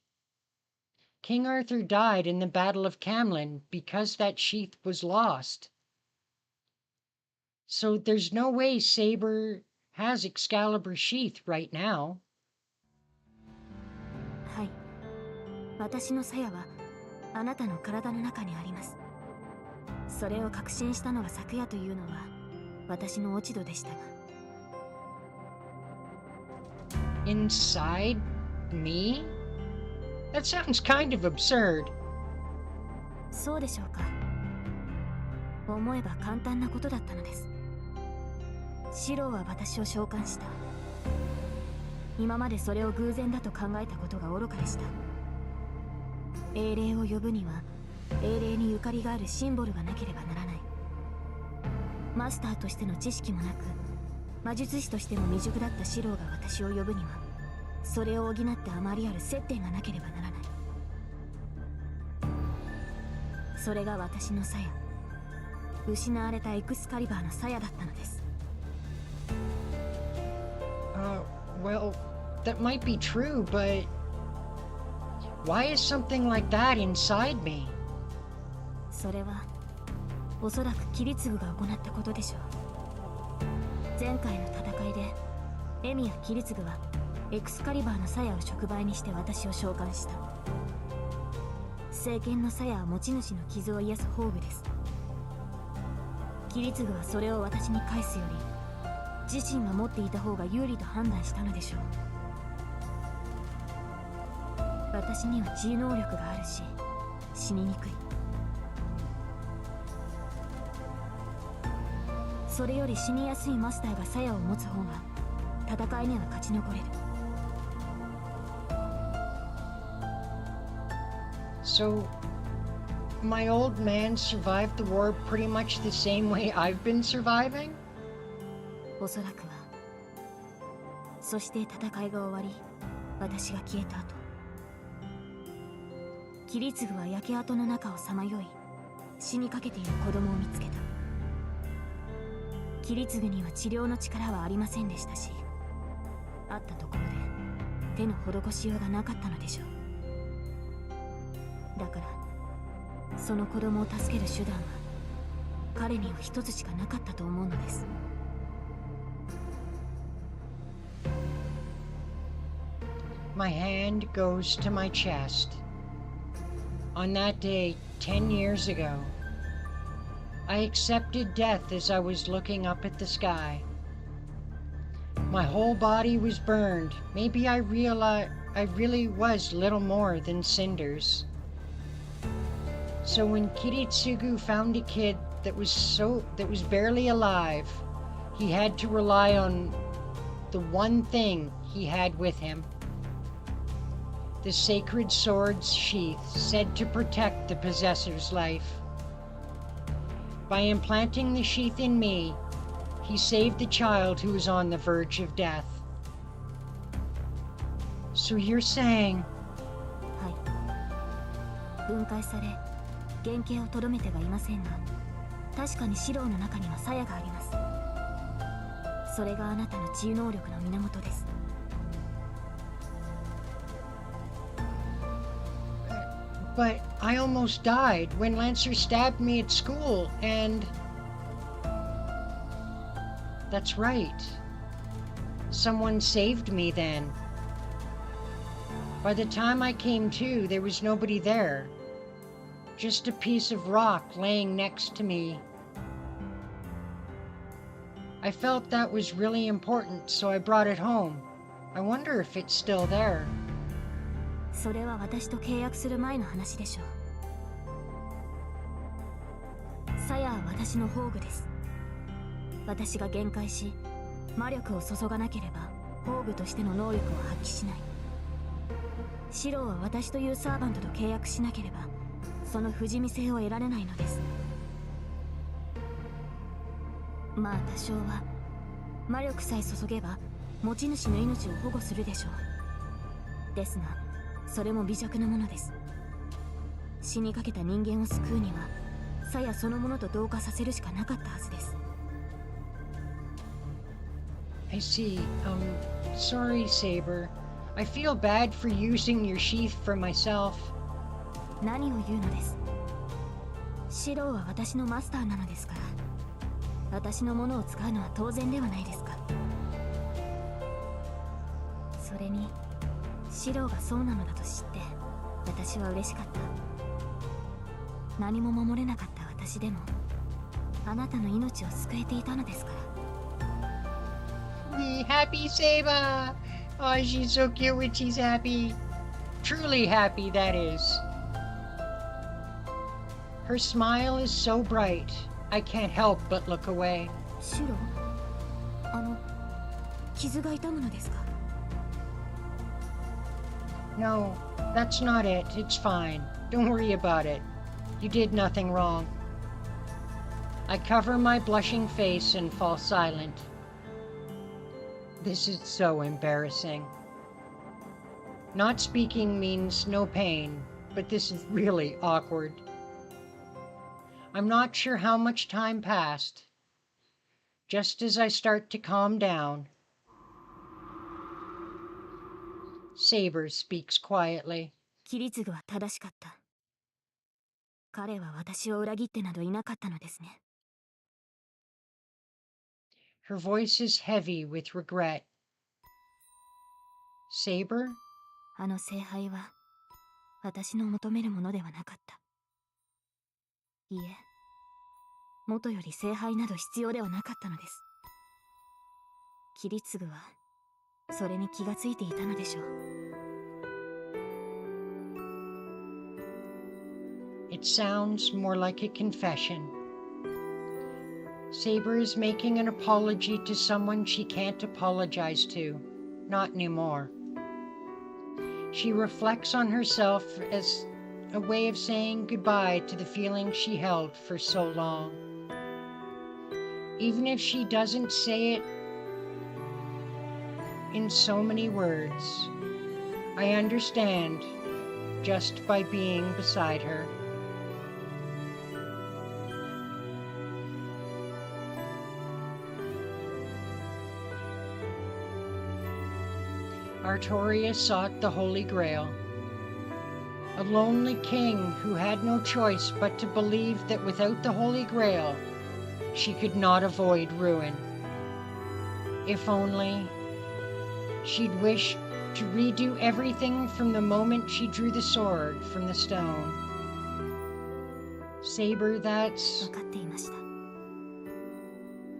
King Arthur died in the Battle of Camlan because that sheath was lost. So there's no way Saber has Excalibur's sheath right now. はい。私の鞘はあなたの体の中にあります。それを確信したのが昨夜というのは私の落ち度でしたが。inside me? That sounds kind of absurd. そうでしょうか。思えば簡単なことだったのです。シローは私を召喚した。今までそれを偶然だと考えたことが愚かでした。英霊を呼ぶには英霊にゆかりがあるシンボルがなければならない。マスターとしての知識もなく魔術師としても未熟だったシローが私を呼ぶにはそれを補ってあまりある接点がなければならない。それが私の鞘、失われたエクスカリバーの鞘だったのです。Well, that might be true, but why is something like that inside me? それはおそらくキリツグが行ったことでしょう。前回の戦いでエミやキリツグはエクスカリバーの鞘を触媒にして私を召喚した。聖剣の鞘は持ち主の傷を癒す宝具です。キリツグはそれを私に返すより自身が持っていた方が有利と判断したのでしょう。私には治癒能力があるし死ににくい。それより死にやすいマスターが鞘を持つ方が戦いには勝ち残れる。So, my old man survived the war pretty much the same way I've been surviving? おそらくは。そして戦いが終わり私が消えた後、キリツグは焼け跡の中をさまよい死にかけている子供を見つけた。キリツグには治療の力はありませんでしたし、あったところで手の施しようがなかったのでしょう。だからその子供を助ける手段は彼には一つしかなかったと思うのです。My hand goes to my chest. On that day, 10 years ago, I accepted death as I was looking up at the sky. My whole body was burned. Maybe I realized I really was little more than cinders. So when Kiritsugu found a kid that was barely alive, he had to rely on the one thing he had with him. The sacred sword's sheath said to protect the possessor's life. By implanting the sheath in me, he saved the child who was on the verge of death. So you're saying... はい。分解され、原型をとどめてはいませんが、確かにシローの中には鞘があります。それがあなたの治癒能力の源です。But I almost died when Lancer stabbed me at school, and... That's right. Someone saved me then. By the time I came to, there was nobody there. Just a piece of rock laying next to me. I felt that was really important, so I brought it home. I wonder if it's still there. それは私と契約する前の話でしょう。鞘は私の宝具です。私が限界し魔力を注がなければ宝具としての能力を発揮しない。シローは私というサーバントと契約しなければその不死身性を得られないのです。まあ多少は魔力さえ注げば持ち主の命を保護するでしょう。ですがそれも微弱なものです。死にかけた人間を救うには鞘そのものと同化させるしかなかったはずです。I see. Sorry, Saber. I feel bad for using your sheath for myself. 何を言うのです。シローは私のマスターなのですから、私のものを使うのは当然ではないですか。それにシローがそうなのだと知って私は嬉しかった。何も守れなかった私でもあなたの命を救えていたのですから。Happy Saber! Oh, she's so cute when she's happy. Truly happy, that is. Her smile is so bright, I can't help but look away. シロ、傷が痛むのですか？ No, that's not it. It's fine. Don't worry about it. You did nothing wrong. I cover my blushing face and fall silent. This is so embarrassing. Not speaking means no pain, but this is really awkward. I'm not sure how much time passed. Just as I start to calm down, Saber speaks quietly. キリツグは正しかった。彼は私を裏切ってなどいなかったのですね。 Her voice is heavy with regret. Saber? あの聖杯は私の求めるものではなかった。いえ、元より聖杯など必要ではなかったのです。キリツグはそれに気がついていたのでしょう。 It sounds more like a confession. Saber is making an apology to someone she can't apologize to. Not anymore. She reflects on herself as a way of saying goodbye to the feelings she held for so long. Even if she doesn't say it in so many words, I understand just by being beside her. Artorias sought the Holy Grail. A lonely king who had no choice but to believe that without the Holy Grail, she could not avoid ruin. If only she'd wish to redo everything from the moment she drew the sword from the stone. Saber, that's... 分かっていまし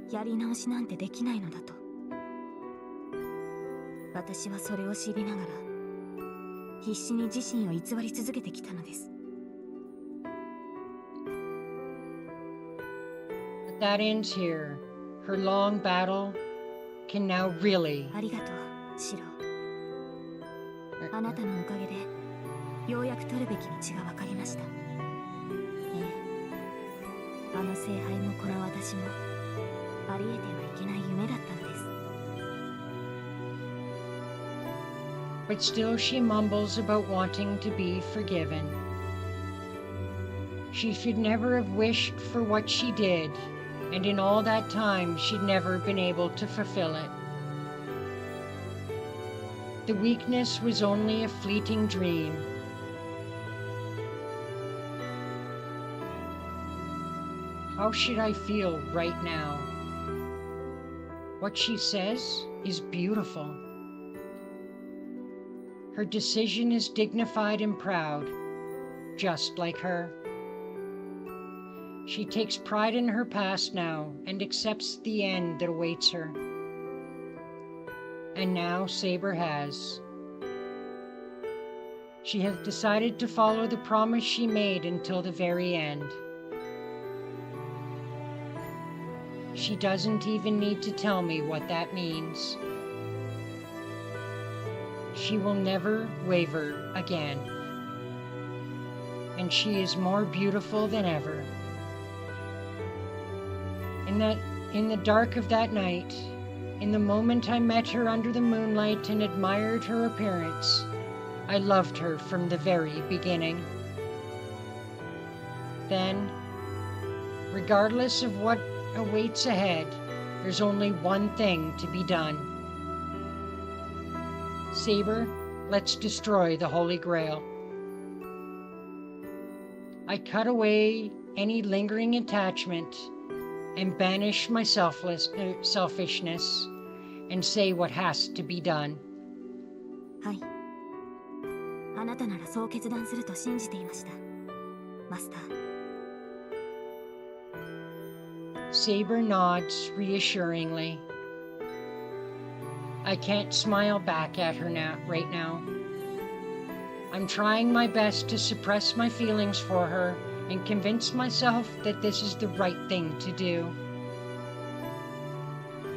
た。やり直しなんてできないのだと。私はそれを知りながら必死に自身を偽り続けてきたのです。 But that ends here. Her long battle can now really... ありがとう、シロ。あなたのおかげでようやく取るべき道が分かりました。ええ、あの聖杯もこの私もありえてはいけない夢だったのです。 But still she mumbles about wanting to be forgiven. She should never have wished for what she did, and in all that time she'd never been able to fulfill it. The weakness was only a fleeting dream. How should I feel right now? What she says is beautiful. Her decision is dignified and proud, just like her. She takes pride in her past now and accepts the end that awaits her. And now Saber has. She has decided to follow the promise she made until the very end. She doesn't even need to tell me what that means. She will never waver again. And she is more beautiful than ever. In the dark of that night, in the moment I met her under the moonlight and admired her appearance, I loved her from the very beginning. Then, regardless of what awaits ahead, there's only one thing to be done. Saber, let's destroy the Holy Grail. I cut away any lingering attachment and banish my selfishness and say what has to be done. はい。あなたならそう決断すると信じていました、マスター。 Saber nods reassuringly. I can't smile back at her right now. I'm trying my best to suppress my feelings for her and convince myself that this is the right thing to do.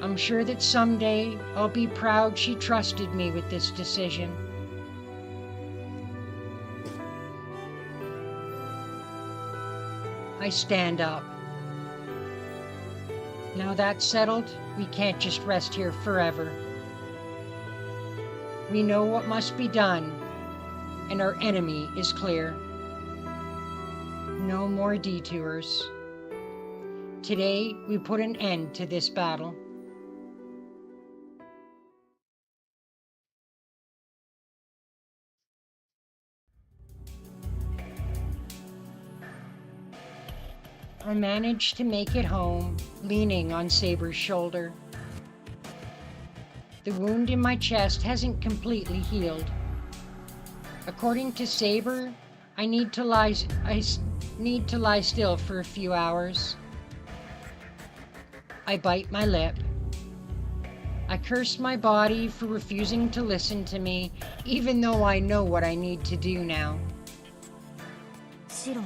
I'm sure that someday I'll be proud she trusted me with this decision. I stand up. Now that's settled, we can't just rest here forever. We know what must be done, and our enemy is clear. No more detours. Today, we put an end to this battle. I managed to make it home, leaning on Saber's shoulder. The wound in my chest hasn't completely healed. According to Saber, I need to lie still for a few hours. I bite my lip. I curse my body for refusing to listen to me, even though I know what I need to do now. シロ、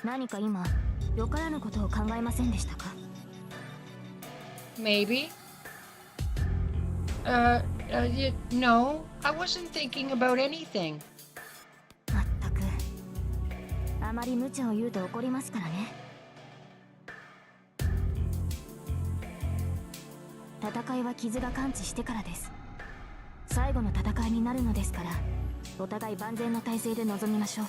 何か今よからぬことを考えませんでしたか？ Maybe. No, I wasn't thinking about anything. まったく、あまり無茶を言うと怒りますからね。戦いは傷が完治してからです。最後の戦いになるのですから、お互い万全の体制で臨みましょう。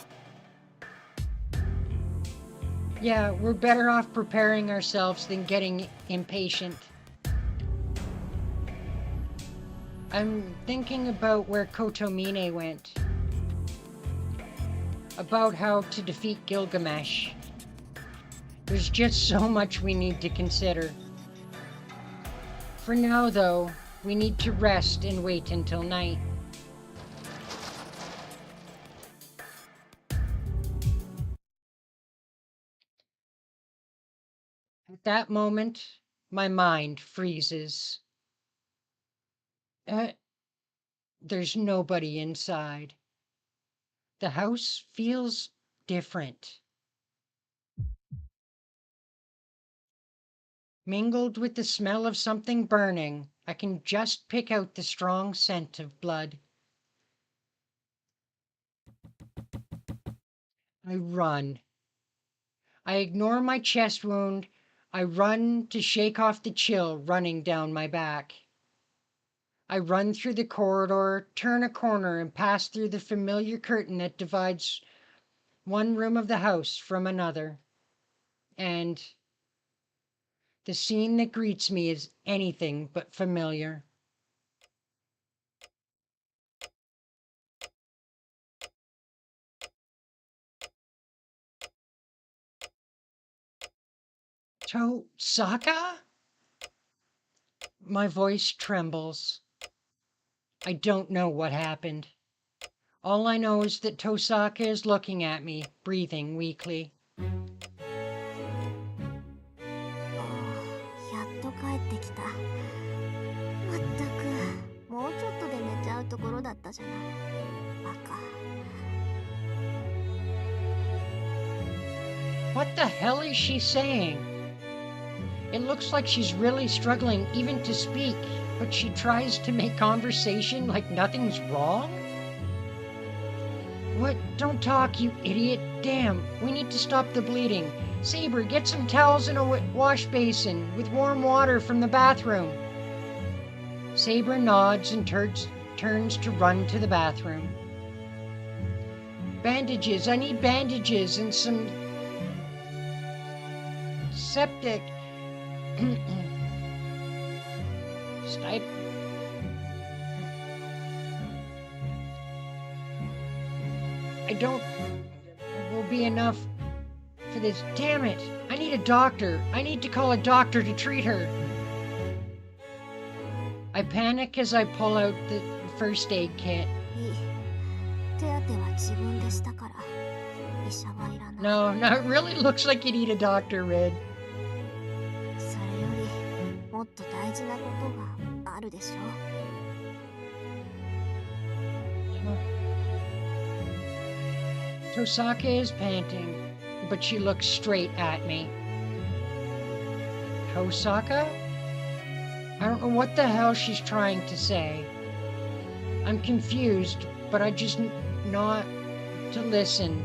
Yeah, we're better off preparing ourselves than getting impatient. I'm thinking about where Kotomine went. About how to defeat Gilgamesh. There's just so much we need to consider. For now, though, we need to rest and wait until night. At that moment, my mind freezes. There's nobody inside. The house feels different. Mingled with the smell of something burning, I can just pick out the strong scent of blood. I run. I ignore my chest wound. I run to shake off the chill running down my back. I run through the corridor, turn a corner, and pass through the familiar curtain that divides one room of the house from another. And the scene that greets me is anything but familiar. Tosaka? My voice trembles. I don't know what happened. All I know is that Tosaka is looking at me, breathing weakly. やっと帰ってきた。まったく、もうちょっとで寝ちゃうところだったじゃない。バカ。What the hell is she saying? It looks like she's really struggling even to speak, but she tries to make conversation like nothing's wrong? What? Don't talk, you idiot. Damn, we need to stop the bleeding. Saber, get some towels in a wash basin with warm water from the bathroom. Saber nods and turns to run to the bathroom. Bandages, I need bandages and some septic. I don't will be enough for this. Damn it. I need a doctor. I need to call a doctor to treat her. I panic as I pull out the first aid kit. いい。手当ては自分でしたから。医者はいらない。 No, it really looks like you need a doctor, Red. それよりもっと大事なことがあるでしょ。Tosaka is panting, but she looks straight at me. Tosaka? I don't know what the hell she's trying to say. I'm confused, but I just not to listen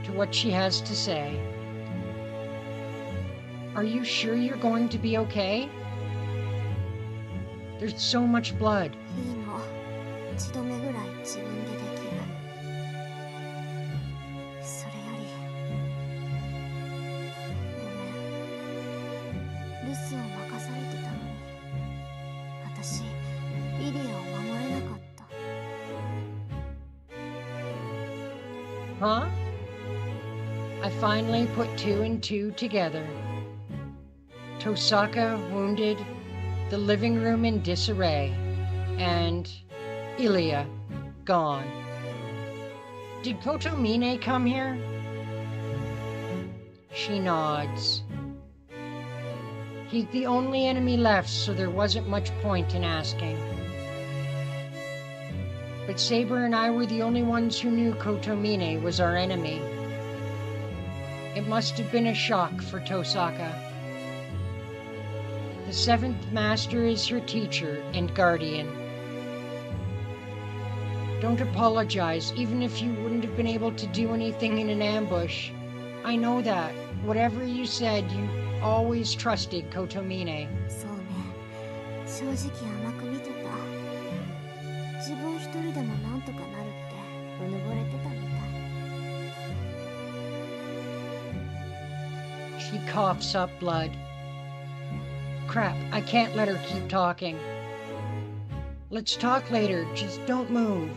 to what she has to say. Are you sure you're going to be okay? There's so much blood. いいの。一度目ぐらい自分でできる。それよりごめん。留守を任されてたのに私リリアを守れなかった。 Huh? I finally put two and two together. Tosaka wounded, the living room in disarray, and Ilya gone. Did Kotomine come here? She nods. He's the only enemy left, so there wasn't much point in asking. But Saber and I were the only ones who knew Kotomine was our enemy. It must have been a shock for Tosaka. The seventh master is her teacher and guardian. Don't apologize, even if you wouldn't have been able to do anything in an ambush. I know that. Whatever you said, you always trusted Kotomine. そうね。正直甘く見てた。自分一人でもなんとかなるってうぬぼれてたみたい。 She coughs up blood. Crap, I can't let her keep talking. Let's talk later, just don't move.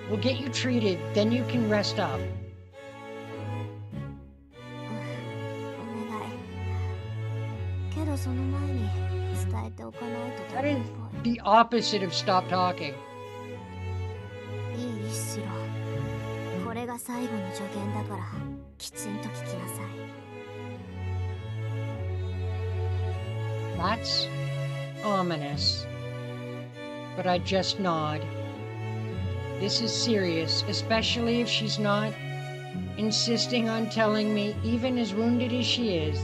We'll get you treated, then you can rest up. お願い。けどその前に伝えておかないとダ That メっ is ぽい。 the opposite of stop talking. いい一しろ。これが最後の助言だからきちんと聞きなさい。 That's ominous. But I just nod. This is serious, especially if she's not insisting on telling me, even as wounded as she is.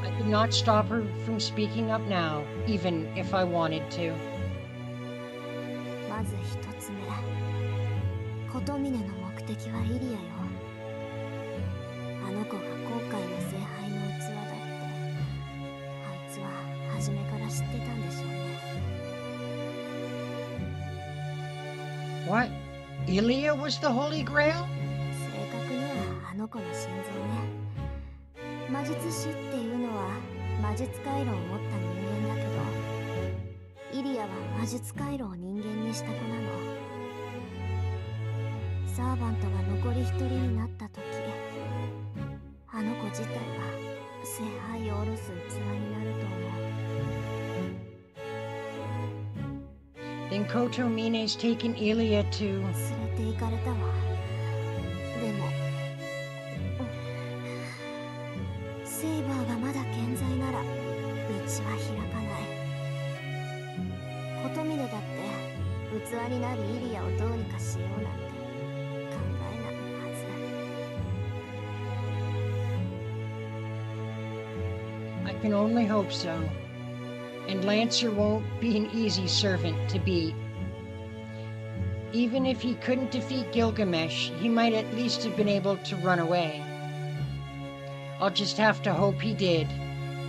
I could not stop her from speaking up now, even if I wanted to. まず一つ目。琴峰の目的はイリアよ。あの子が今回の聖杯の器だって、あいつは初めから知ってたんでしょうね。 What? Ilya was the Holy Grail? 正確にはあの子の心臓ね。魔術師っていうのは魔術回路を持った人間だけど、イリアは魔術回路を人間にした子なの。サーバントが残り一人になった時、あの子自体が聖杯を下ろす器になると思う。 Then Kotomine's taken Ilya to... 連れて行かれたわ。でもセイバーがまだ健在なら道は開かない。琴峰だって器になるイリアをどうにかしようなんて考えないはず。 I can only hope so. And Lancer won't be an easy servant to beat. Even if he couldn't defeat Gilgamesh, he might at least have been able to run away. I'll just have to hope he did.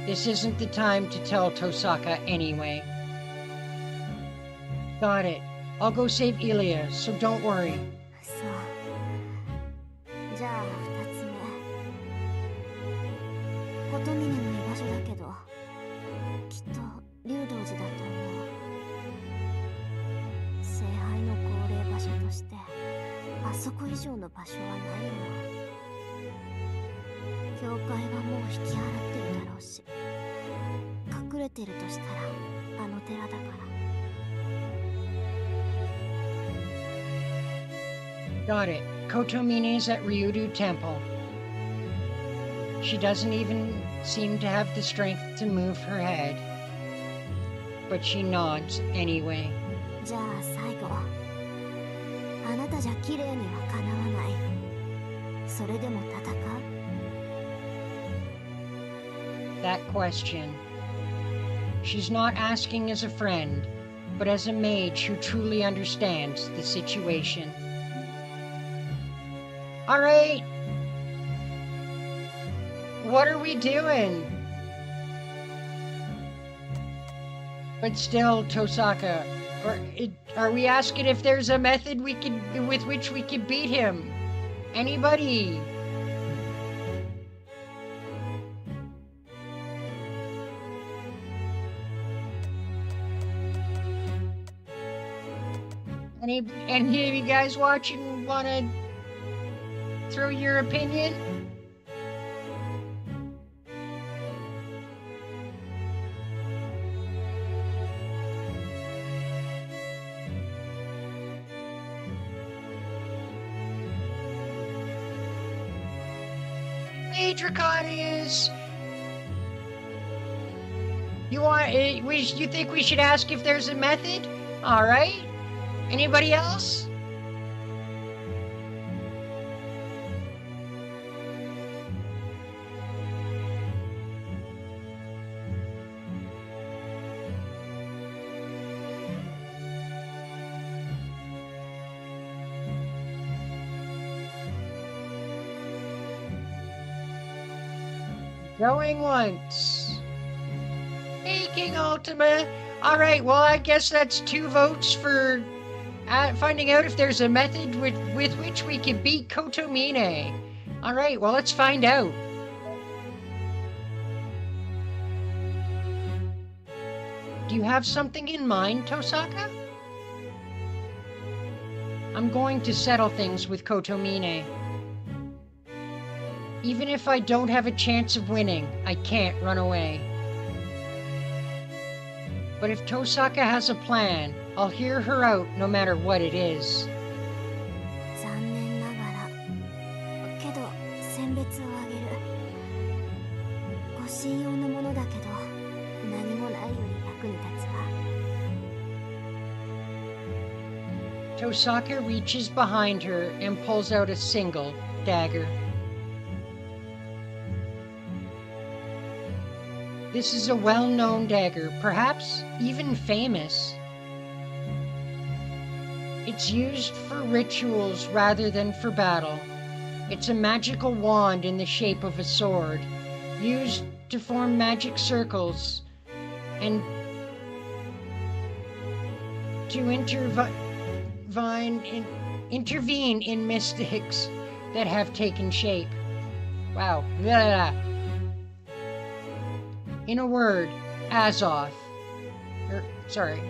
This isn't the time to tell Tosaka anyway. Got it. I'll go save Ilya, so don't worry. そう。じゃあ二つ目。琴峰の居場所だけど、きっと竜道寺だと思う。聖杯の恒例場所として、あそこ以上の場所はないの。教会はもう引き払ってるだろうし、隠れてるとしたらあの寺だから。 Got it. Kotomine's at Ryudu Temple. She doesn't even seem to have the strength to move her head. But she nods anyway. じゃあ最後、あなたじゃ綺麗にはかなわない。それでも戦う？ That question. She's not asking as a friend, but as a mage who truly understands the situation. All right. What are we doing? But still, Tosaka, are we asking if there's a method with which we could beat him? Anybody? Any of you guys watching want to throw your opinion? Hey, Draconius! You think we should ask if there's a method? All right. Anybody else? Going once. Hey, King Ultima. All right, well, I guess that's 2 votes for finding out if there's a method with which we can beat Kotomine. All right, well, let's find out. Do you have something in mind, Tosaka? I'm going to settle things with Kotomine. Even if I don't have a chance of winning, I can't run away. But if Tosaka has a plan, I'll hear her out no matter what it is. 残念ながら。けど、選別をあげる。ご信用のものだけど、何もないより役に立つわ。Tosaka reaches behind her and pulls out a single dagger. This is a well-known dagger, perhaps even famous. It's used for rituals rather than for battle. It's a magical wand in the shape of a sword, used to form magic circles and to intervene in mystics that have taken shape. Wow. Blah, blah, blah. In a word, Azoth.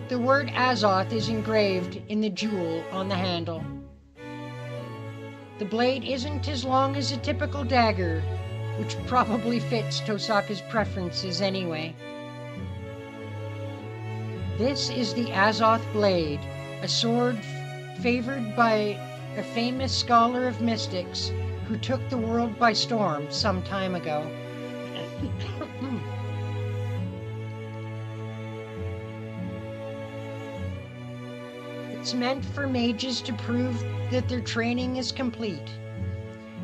The word Azoth is engraved in the jewel on the handle. The blade isn't as long as a typical dagger, which probably fits Tosaka's preferences anyway. This is the Azoth blade, a sword favored by a famous scholar of mystics who took the world by storm some time ago. It's meant for mages to prove that their training is complete.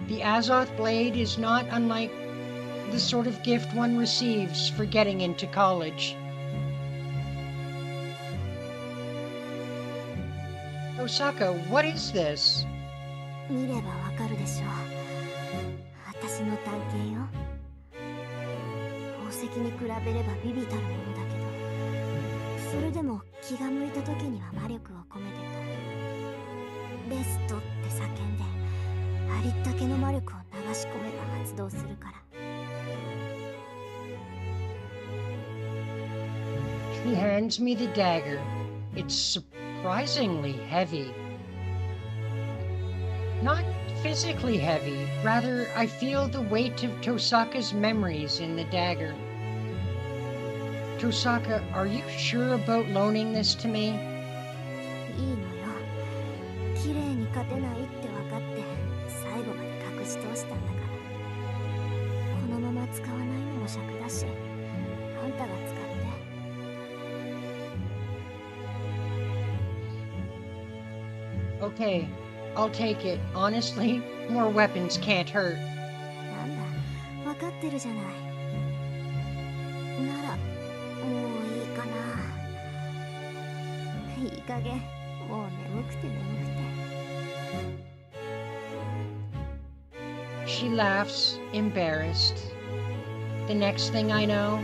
The Azoth blade is not unlike the sort of gift one receives for getting into college. Osaka, what is this? 見ればわかるでしょう。私の探検よ。宝石に比べれば微々たるものだけど、それでも気が向いた時には魔力を込めてと。ベストって叫んで、ありったけの魔力を流し込めば発動するから。He hands me the dagger. It's surprisingly heavy. Not physically heavy, rather I feel the weight of Tosaka's memories in the dagger. Tosaka, are you sure about loaning this to me? いいのよ。綺麗に勝てないって分かって最後まで隠し通したんだから。このまま使わないのも尺だし、あんたが使って。Okay, I'll take it. Honestly, more weapons can't hurt. なんだ、分かってるじゃない。なら、もういいかな。いい加減、もう眠くて眠くて。She laughs, embarrassed. The next thing I know,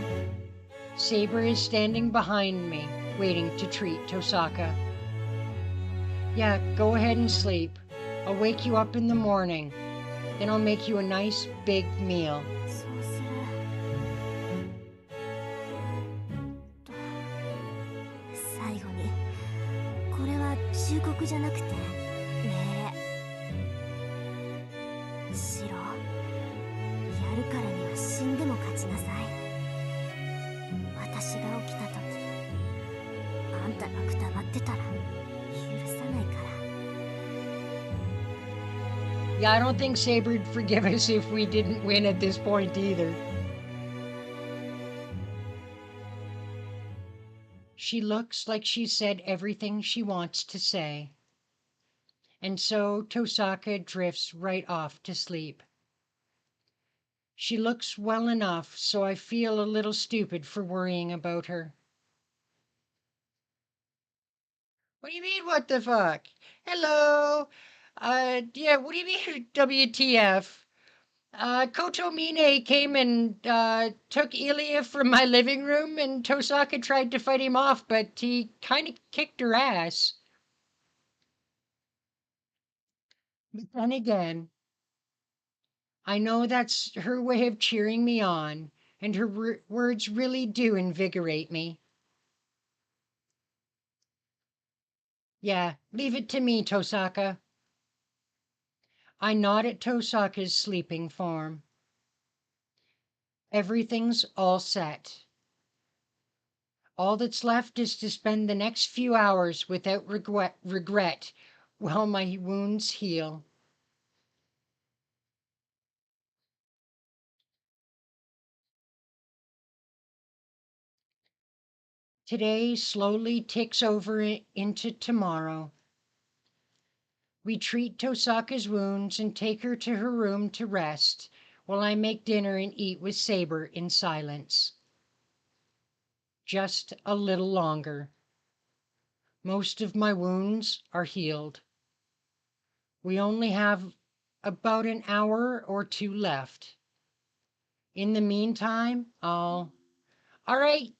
Saber is standing behind me, waiting to treat Tosaka. Yeah, go ahead and sleep. I'll wake you up in the morning. Then I'll make you a nice big meal. そうする。最後に、これは忠告じゃなくて命令。シロ、やるからには死んでも勝ちなさい。私が起きた時、あんたがくたばってたら許さないから。Yeah, I don't think Saber'd forgive us if we didn't win at this point either. She looks like she said everything she wants to say. And so Tosaka drifts right off to sleep. She looks well enough, so I feel a little stupid for worrying about her. What do you mean, what the fuck? Hello? Yeah, what do you mean, WTF? Koto Mine came and took Ilya from my living room, and Tosaka tried to fight him off, but he kind of kicked her ass. But then again, I know that's her way of cheering me on, and her words really do invigorate me. Yeah, leave it to me, Tosaka. I nod at Tosaka's sleeping form. Everything's all set. All that's left is to spend the next few hours without regret while my wounds heal. Today slowly ticks over into tomorrow. We treat Tosaka's wounds and take her to her room to rest while I make dinner and eat with Saber in silence. Just a little longer. Most of my wounds are healed. We only have about an hour or two left. In the meantime, all right,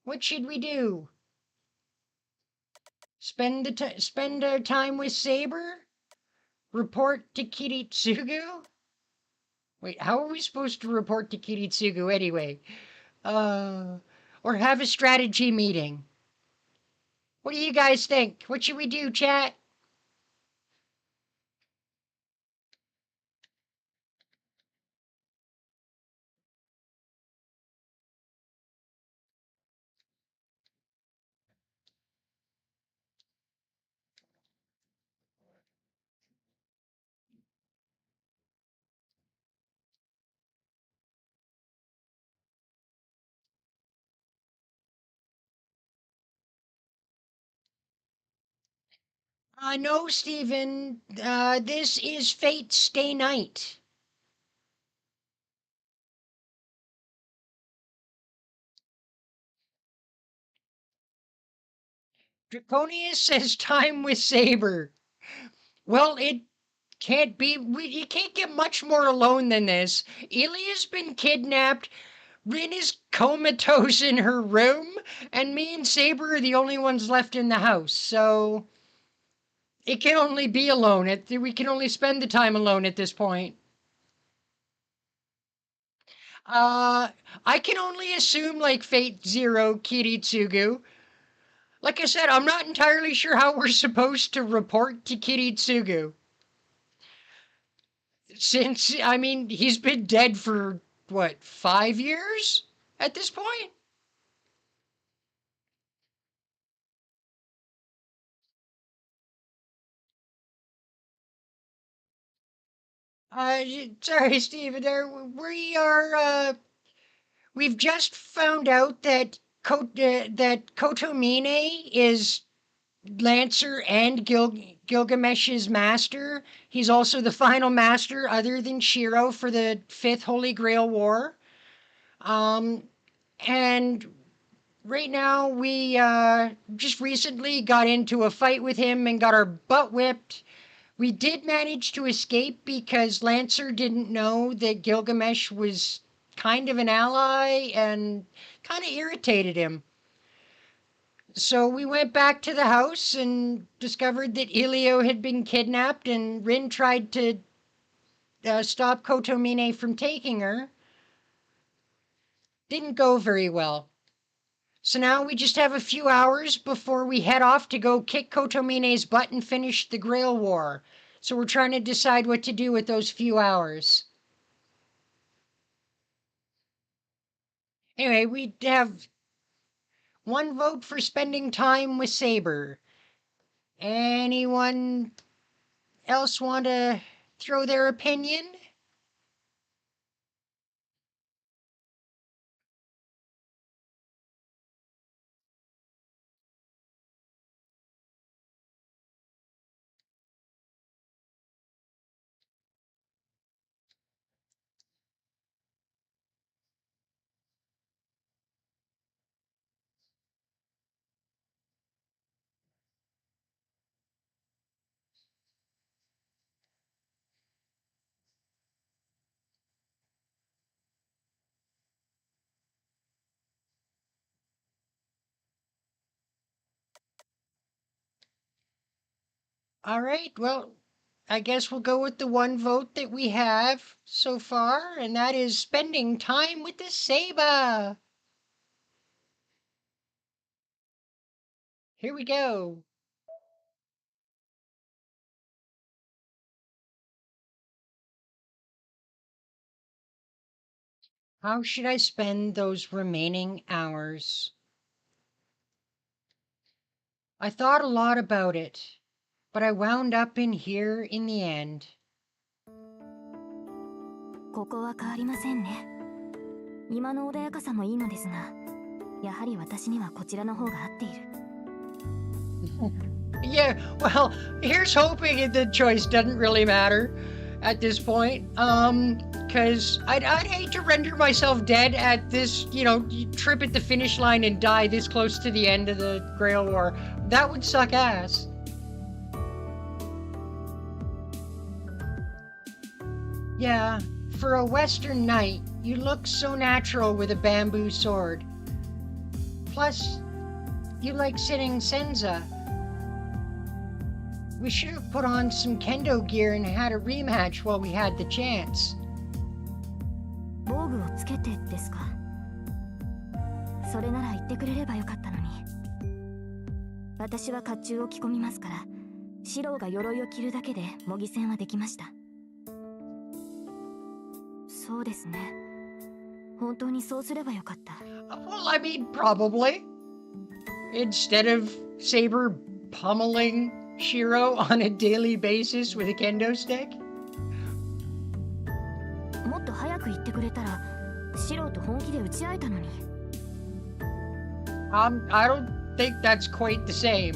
what should we do? Spend our time with Saber? Report to Kiritsugu? Wait, how are we supposed to report to Kiritsugu anyway? Or have a strategy meeting? What do you guys think? What should we do, chat? No, Stephen. This is Fate's Stay Night. Draconius says time with Saber. Well, it can't be. You can't get much more alone than this. Ilya's been kidnapped. Rin is comatose in her room, and me and Saber are the only ones left in the house. So it can only be alone. We can only spend the time alone at this point. I can only assume like Fate Zero Kiritsugu. Like I said, I'm not entirely sure how we're supposed to report to Kiritsugu. Since, I mean, he's been dead for, what, 5 years at this point? Sorry, Steve, we are, we've just found out that that Kotomine is Lancer and Gilgamesh's master. He's also the final master, other than Shiro, for the Fifth Holy Grail War. And right now, we just recently got into a fight with him and got our butt whipped. We did manage to escape because Lancer didn't know that Gilgamesh was kind of an ally and kind of irritated him. So we went back to the house and discovered that Ilio had been kidnapped, and Rin tried to stop Kotomine from taking her. Didn't go very well. So now we just have a few hours before we head off to go kick Kotomine's butt and finish the Grail War. So we're trying to decide what to do with those few hours. Anyway, we have one vote for spending time with Saber. Anyone else want to throw their opinion? All right, well, I guess we'll go with the one vote that we have so far, and that is spending time with the Saber. Here we go. How should I spend those remaining hours? I thought a lot about it, but I wound up in here in the end. ここは変わりませんね。今の穏やかさもいいのですが、やはり私にはこちらの方が合っている。Yeah, well, here's hoping that the choice doesn't really matter at this point. Because I'd hate to render myself dead at this, trip at the finish line and die this close to the end of the Grail War. That would suck ass. Yeah, for a Western knight, you look so natural with a bamboo sword. Plus, you like sitting Senza. We should have put on some kendo gear and had a rematch while we had the chance. 防具をつけてですか。それなら言ってくれればよかったのに。私は甲冑を着込みますから、四郎が鎧を着るだけで模擬戦はできました。そうですね。本当にそうすればよかった。Well, I mean, probably. Instead of Saber pummeling Shiro on a daily basis with a kendo stick? もっと早く言ってくれたら、四郎と本気で打ち合えたのに。I don't think that's quite the same,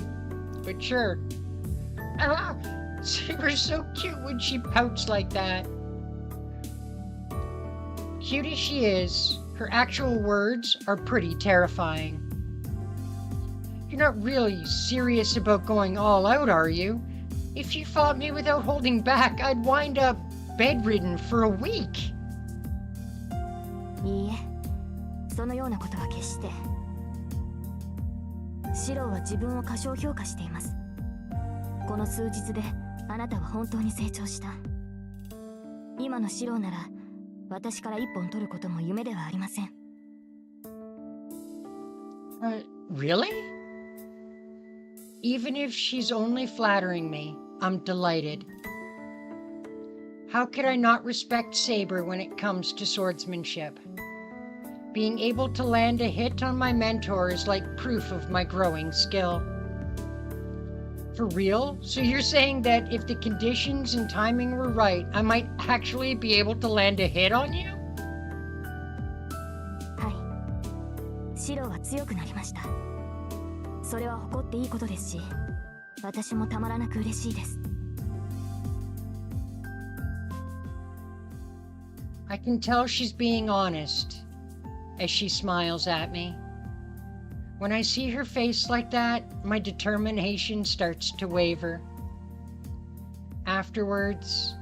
but sure. Ah, Saber's so cute when she pouts like that. Cute as she is, her actual words are pretty terrifying. You're not really serious about going all out, are you? If you fought me without holding back, I'd wind up bedridden for a week. いいえ、そのようなことは決して。四郎は自分を過小評価しています。この数日であなたは本当に成長した。今の四郎なら私から一本取ることも夢ではありません。Really? Even if she's only flattering me, I'm delighted. How could I not respect Saber when it comes to swordsmanship? Being able to land a hit on my mentor is like proof of my growing skill. For real? So you're saying that if the conditions and timing were right, I might actually be able to land a hit on you? はい。四郎は強くなりました。それは誇っていいことですし、私もたまらなく嬉しいです。I can tell she's being honest as she smiles at me. When I see her face like that, my determination starts to waver. Afterwards,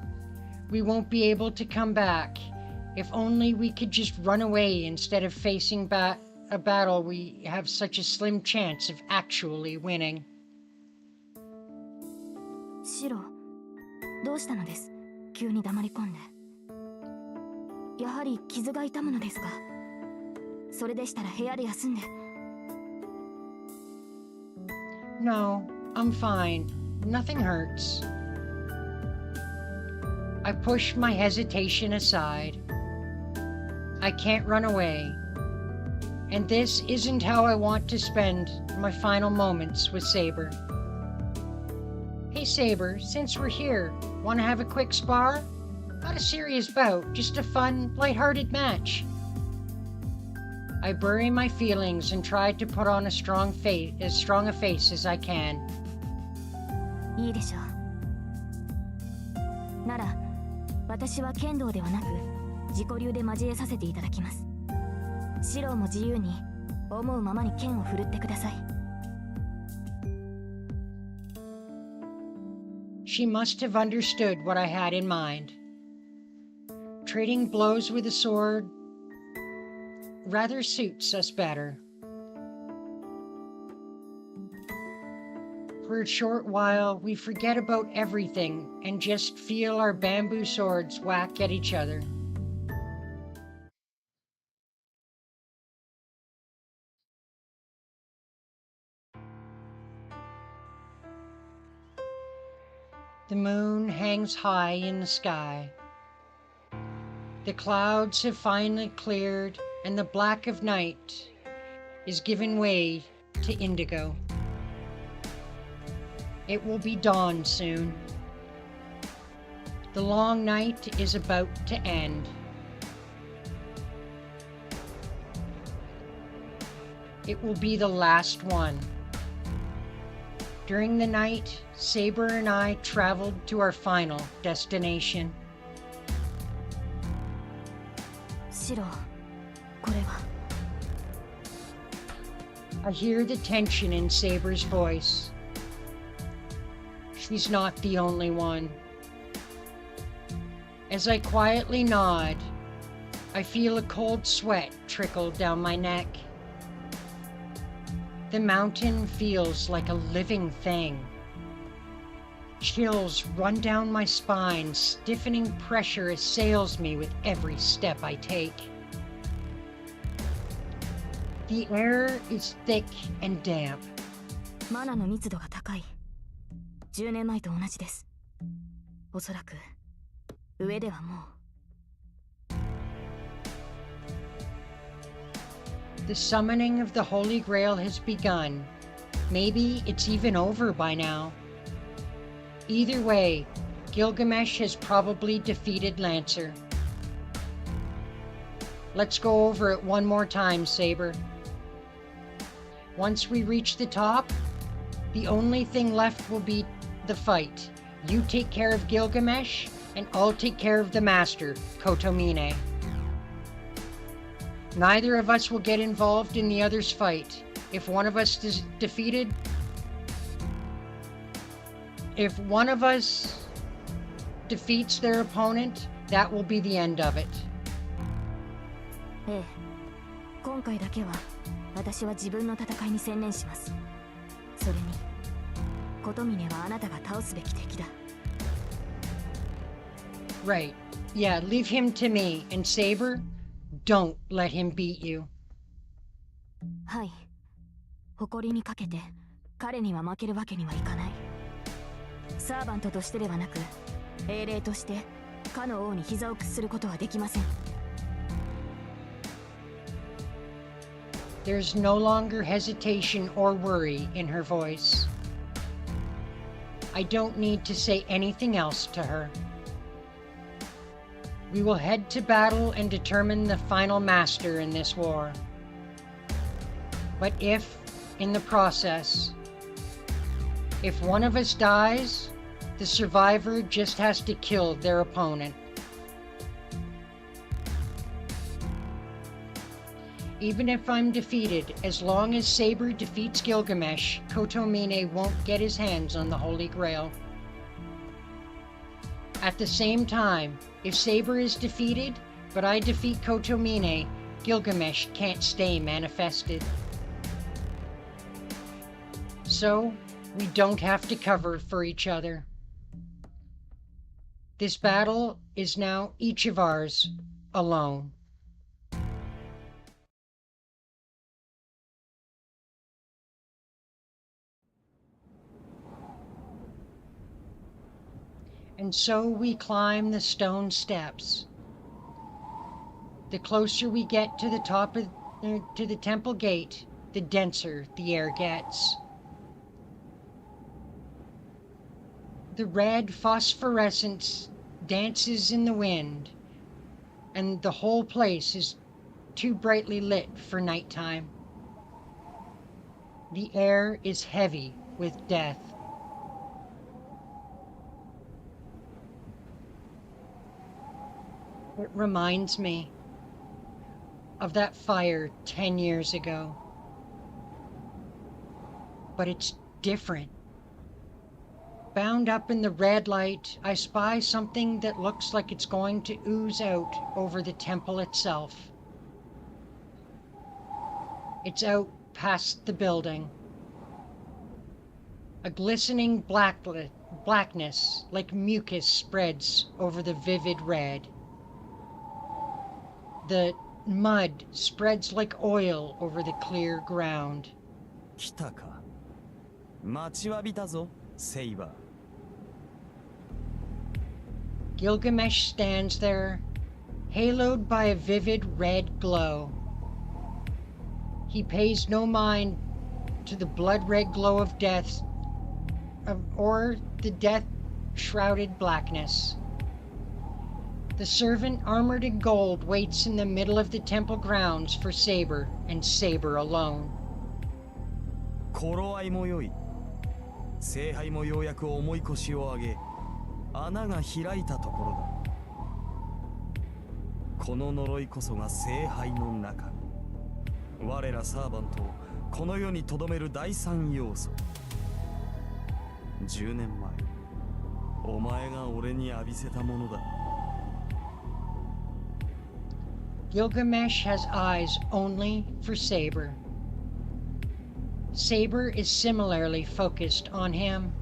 we won't be able to come back. If only we could just run away instead of facing a battle we have such a slim chance of actually winning. シロ、どうしたのです？急に黙り込んで。やはり傷が痛むのですか？それでしたら部屋で休んで。No, I'm fine. Nothing hurts. I push my hesitation aside. I can't run away. And this isn't how I want to spend my final moments with Saber. Hey Saber, since we're here, want to have a quick spar? Not a serious bout, just a fun, lighthearted match. I bury my feelings and try to put on as strong a face as I can. いいでしょう。なら、私は剣道ではなく自己流で交えさせていただきます。シロも自由に思うままに剣を振るってください。She must have understood what I had in mind. Trading blows with a sword rather suits us better. For a short while, we forget about everything and just feel our bamboo swords whack at each other. The moon hangs high in the sky. The clouds have finally cleared, and the black of night is giving way to indigo. It will be dawn soon. The long night is about to end. It will be the last one. During the night, Saber and I traveled to our final destination. シロ、これは。I hear the tension in Saber's voice. She's not the only one. As I quietly nod, I feel a cold sweat trickle down my neck. The mountain feels like a living thing. Chills run down my spine, stiffening pressure assails me with every step I take. The air is thick and damp. マナの密度が高い。10年前と同じです。おそらく上ではもう。The summoning of the Holy Grail has begun. Maybe it's even over by now. Either way, Gilgamesh has probably defeated Lancer. Let's go over it one more time, Saber. Once we reach the top, the only thing left will be the fight. You take care of Gilgamesh, and I'll take care of the Master, Kotomine. Neither of us will get involved in the other's fight. If one of us is defeated, if one of us defeats their opponent, that will be the end of it. ええ、今回だけは私は自分の戦いに専念します。それに、琴峰はあなたが倒すべき敵だ。Right. Yeah, leave him to me. And Saber, don't let him beat you. はい。誇りにかけて彼には負けるわけにはいかない。サーバントとしてではなく、英霊としてかの王に膝を屈することはできません。There's no longer hesitation or worry in her voice. I don't need to say anything else to her. We will head to battle and determine the final master in this war. But if, in the process, If one of us dies, the survivor just has to kill their opponent. Even if I'm defeated, as long as Saber defeats Gilgamesh, Kotomine won't get his hands on the Holy Grail. At the same time, if Saber is defeated, but I defeat Kotomine, Gilgamesh can't stay manifested. So, we don't have to cover for each other. This battle is now each of ours, alone. And so we climb the stone steps. The closer we get to the top of to the temple gate, the denser the air gets. The red phosphorescence dances in the wind, and the whole place is too brightly lit for nighttime. The air is heavy with death. It reminds me of that fire 10 years ago. But it's different. Bound up in the red light, I spy something that looks like it's going to ooze out over the temple itself. It's out past the building. A glistening blackness like mucus spreads over the vivid red. The mud spreads like oil over the clear ground. 来たか。待ちわびたぞ、セイバー。Gilgamesh stands there, haloed by a vivid red glow. He pays no mind to the blood-red glow of death, or the death-shrouded blackness. The servant armored in gold waits in the middle of the temple grounds for Saber, and Saber alone. 頃合いも良い。聖杯もようやく重い腰を上げ、穴が開いたところだ。この呪いこそが聖杯の中。我らサーバントをこの世に留める第三要素。10年前、お前が俺に浴びせたものだ。Gilgamesh has eyes only for Saber. Saber is similarly focused on him.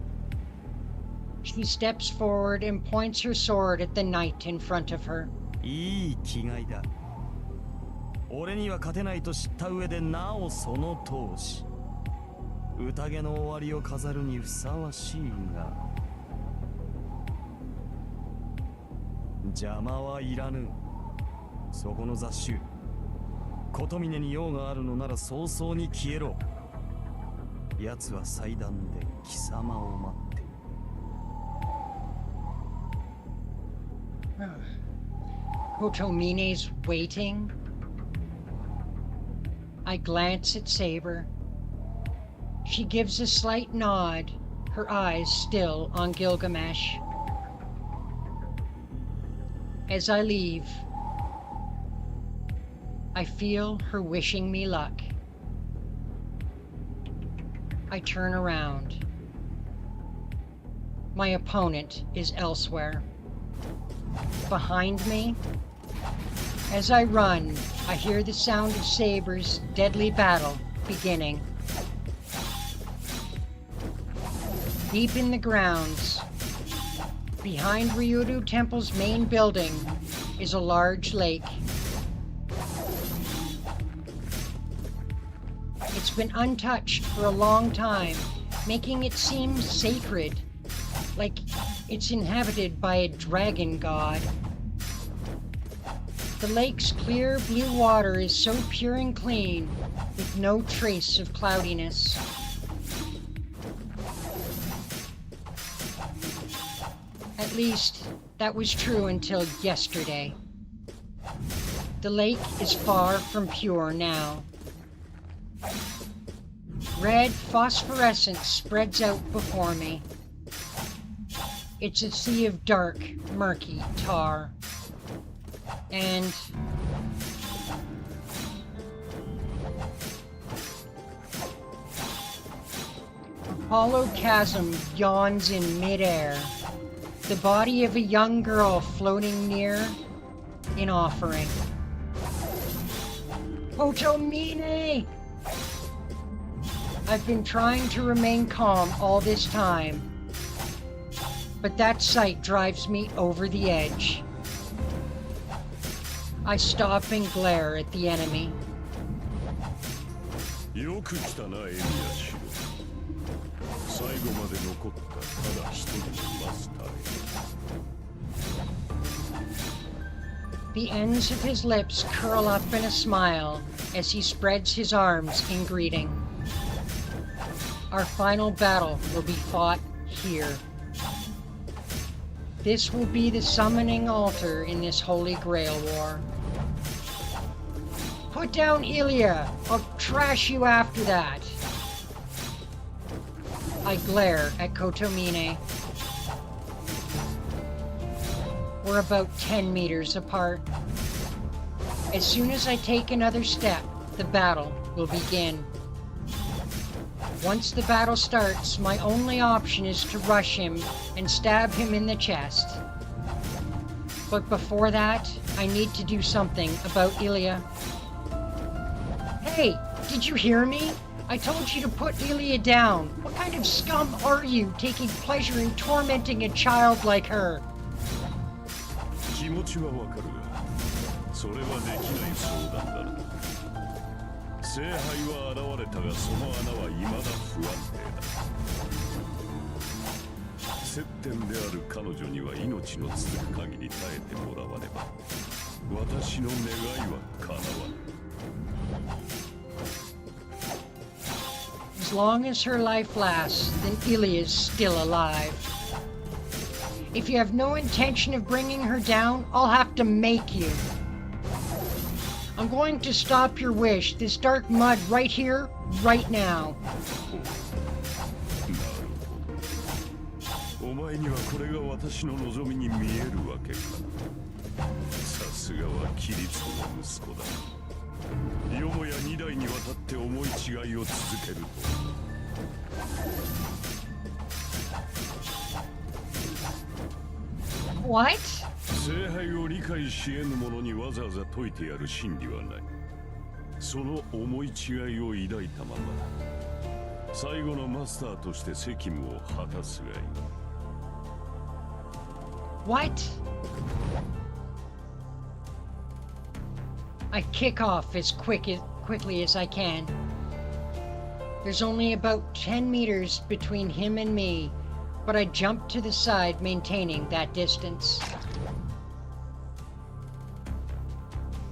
She steps forward and points her sword at the knight in front of her. いい気概だ。俺には勝てないと知った上でなおその闘志。宴の終わりを飾るにふさわしいが。邪魔はいらぬ。そこの雑種。琴峰に用があるのなら早々に消えろ。奴は祭壇で貴様を待っている。Kotomine's waiting. I glance at Saber. She gives a slight nod, her eyes still on Gilgamesh. As I leave, I feel her wishing me luck. I turn around. My opponent is elsewhere. Behind me, as I run, I hear the sound of Saber's deadly battle beginning. Deep in the grounds, behind Ryudo Temple's main building, is a large lake. It's been untouched for a long time, making it seem sacred, like it's inhabited by a dragon god. The lake's clear blue water is so pure and clean, with no trace of cloudiness. At least, that was true until yesterday. The lake is far from pure now. red phosphorescence spreads out before me. It's a sea of dark, murky tar. And a hollow chasm yawns in midair. The body of a young girl floating near in offering. Kotomine! I've been trying to remain calm all this time, but that sight drives me over the edge. I stop and glare at the enemy. よく来たなエリアシロ。最後まで残ったただ一人のマスター。 The ends of his lips curl up in a smile as he spreads his arms in greeting. Our final battle will be fought here. This will be the summoning altar in this holy grail war. Put down Ilya! I'll trash you after that! I glare at Kotomine. We're about 10 meters apart. As soon as I take another step, the battle will begin. Once the battle starts, my only option is to rush him and stab him in the chest. But before that, I need to do something about Ilya. Hey, did you hear me? I told you to put Ilya down. What kind of scum are you, taking pleasure in tormenting a child like her? 気持ちはわかるが、それはできない相談だな。聖杯は現れたが、その穴は未だ不安定だ。接点である彼女には命の続く限り耐えてもらわねば、私の願いは叶わぬ。 As long as her life lasts, then Ilya's still alive. If you have no intention of bringing her down, I'll have to make you. I'm going to stop your wish, this dark mud right here, right now. お前にはこれが私の望みに見えるわけか。さすがは規律の息子だ。よもや2代にわたって思い違いを続けると。 What? 聖杯を理解し得ぬ者にわざわざ解いてやる真理はない。その思い違いを抱いたまま最後のマスターとして責務を果たすがいい。 What? I kick off as quickly as I can. There's only about 10 meters between him and me, but I jump to the side, maintaining that distance.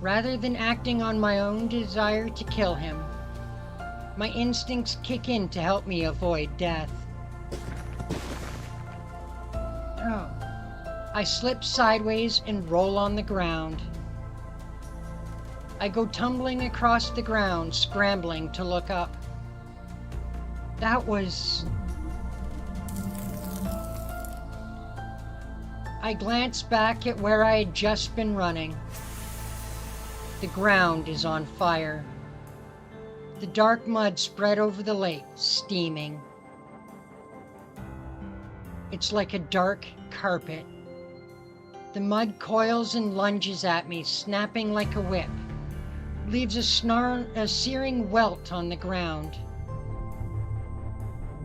Rather than acting on my own desire to kill him, my instincts kick in to help me avoid death. Oh. I slip sideways and roll on the ground. I go tumbling across the ground, scrambling to look up. That was... I glance back at where I had just been running. The ground is on fire. The dark mud spread over the lake, steaming. It's like a dark carpet. The mud coils and lunges at me, snapping like a whip. Leaves a searing welt on the ground.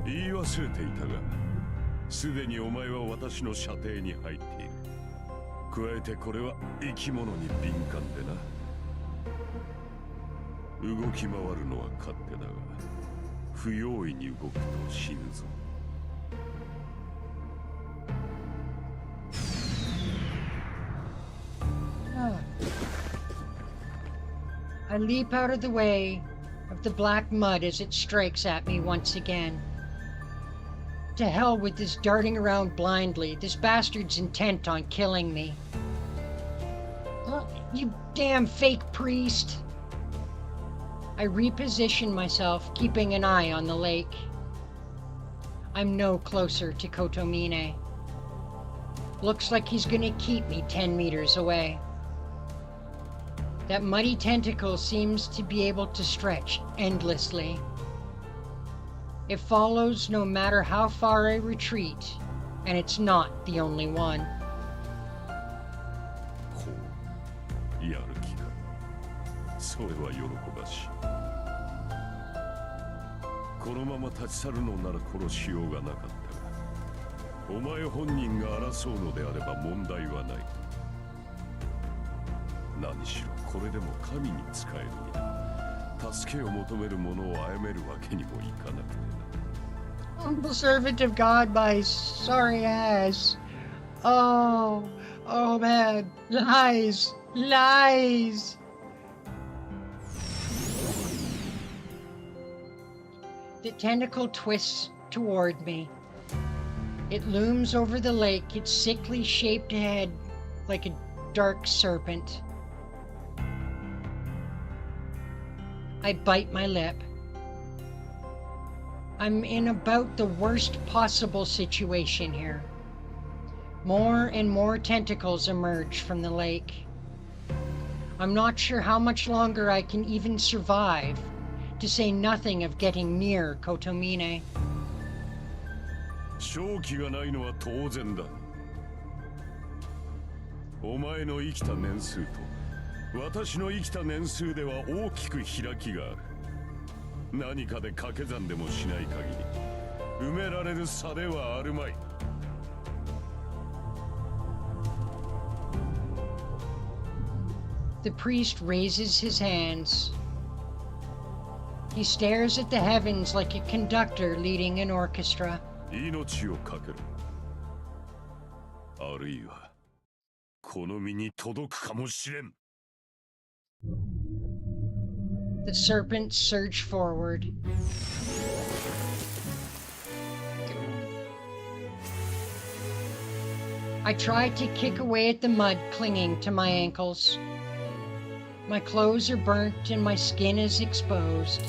言い忘れていたが、すでにお前は私の射程に入っている。加えてこれは生き物に敏感でな。動き回るのは勝手だが、不用意に動くと死ぬぞ。 I leap out of the way of the black mud as it strikes at me once again. To hell with this darting around blindly. This bastard's intent on killing me. Oh, you damn fake priest. I reposition myself, keeping an eye on the lake. I'm no closer to Kotomine. Looks like he's gonna keep me 10 meters away. That muddy tentacle seems to be able to stretch endlessly. It follows no matter how far I retreat, and it's not the only one. ほう、やる気か。それは喜ばしい。このまま立ち去るのなら殺しようがなかったが、お前本人が争うのであれば問題はない。何しろこれでも神に仕える身だ。助けを求める者を殺めるわけにもいかなくてな。Humble servant of God, my sorry ass. Oh man. Lies. The tentacle twists toward me. It looms over the lake, its sickly shaped head like a dark serpent. I bite my lip. I'm in about the worst possible situation here. More and more tentacles emerge from the lake. I'm not sure how much longer I can even survive, to say nothing of getting near Kotomine. 勝機がないのは当然だ。お前の生きた年数と私の生きた年数では大きく開きがある。何かで掛け算でもしない限り埋められる差ではあるまい。The priest raises his hands. He stares at the heavens like a conductor leading an orchestra. 命をかけろ。あるいはこの身に届くかもしれん。The serpents surge forward. I try to kick away at the mud clinging to my ankles. My clothes are burnt and my skin is exposed.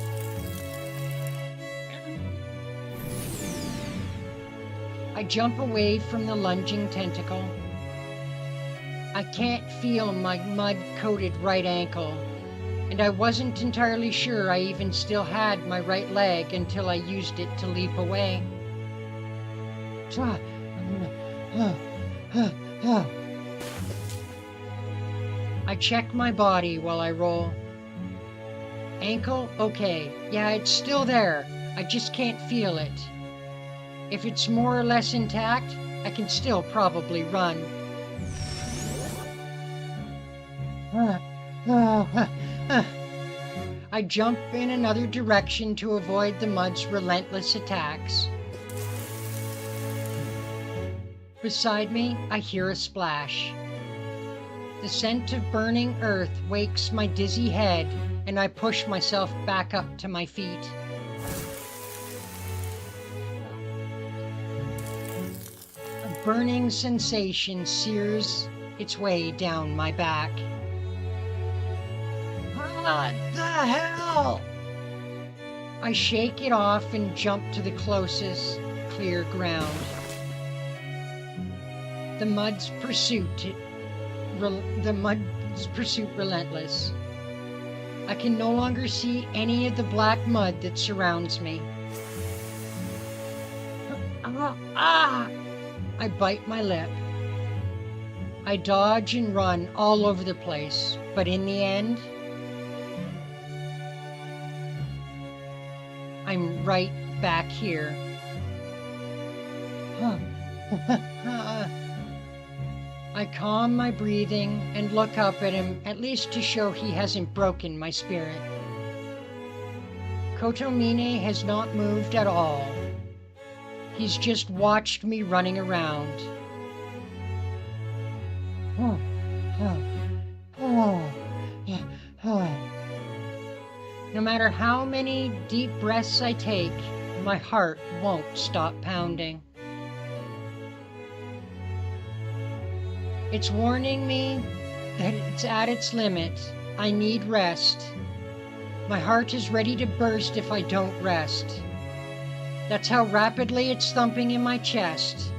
I jump away from the lunging tentacle. I can't feel my mud-coated right ankle, and I wasn't entirely sure I even still had my right leg until I used it to leap away. I check my body while I roll. Ankle, okay. Yeah, it's still there. I just can't feel it. If it's more or less intact, I can still probably run. I jump in another direction to avoid the mud's relentless attacks. Beside me, I hear a splash. The scent of burning earth wakes my dizzy head, and I push myself back up to my feet. A burning sensation sears its way down my back. What the hell? I shake it off and jump to the closest clear ground. The mud's pursuit relentless. I can no longer see any of the black mud that surrounds me. I bite my lip. I dodge and run all over the place, but in the end, I'm right back here. I calm my breathing and look up at him, at least to show he hasn't broken my spirit. Kotomine has not moved at all. He's just watched me running around. No matter how many deep breaths I take, my heart won't stop pounding. It's warning me that it's at its limit. I need rest. My heart is ready to burst if I don't rest. That's how rapidly it's thumping in my chest.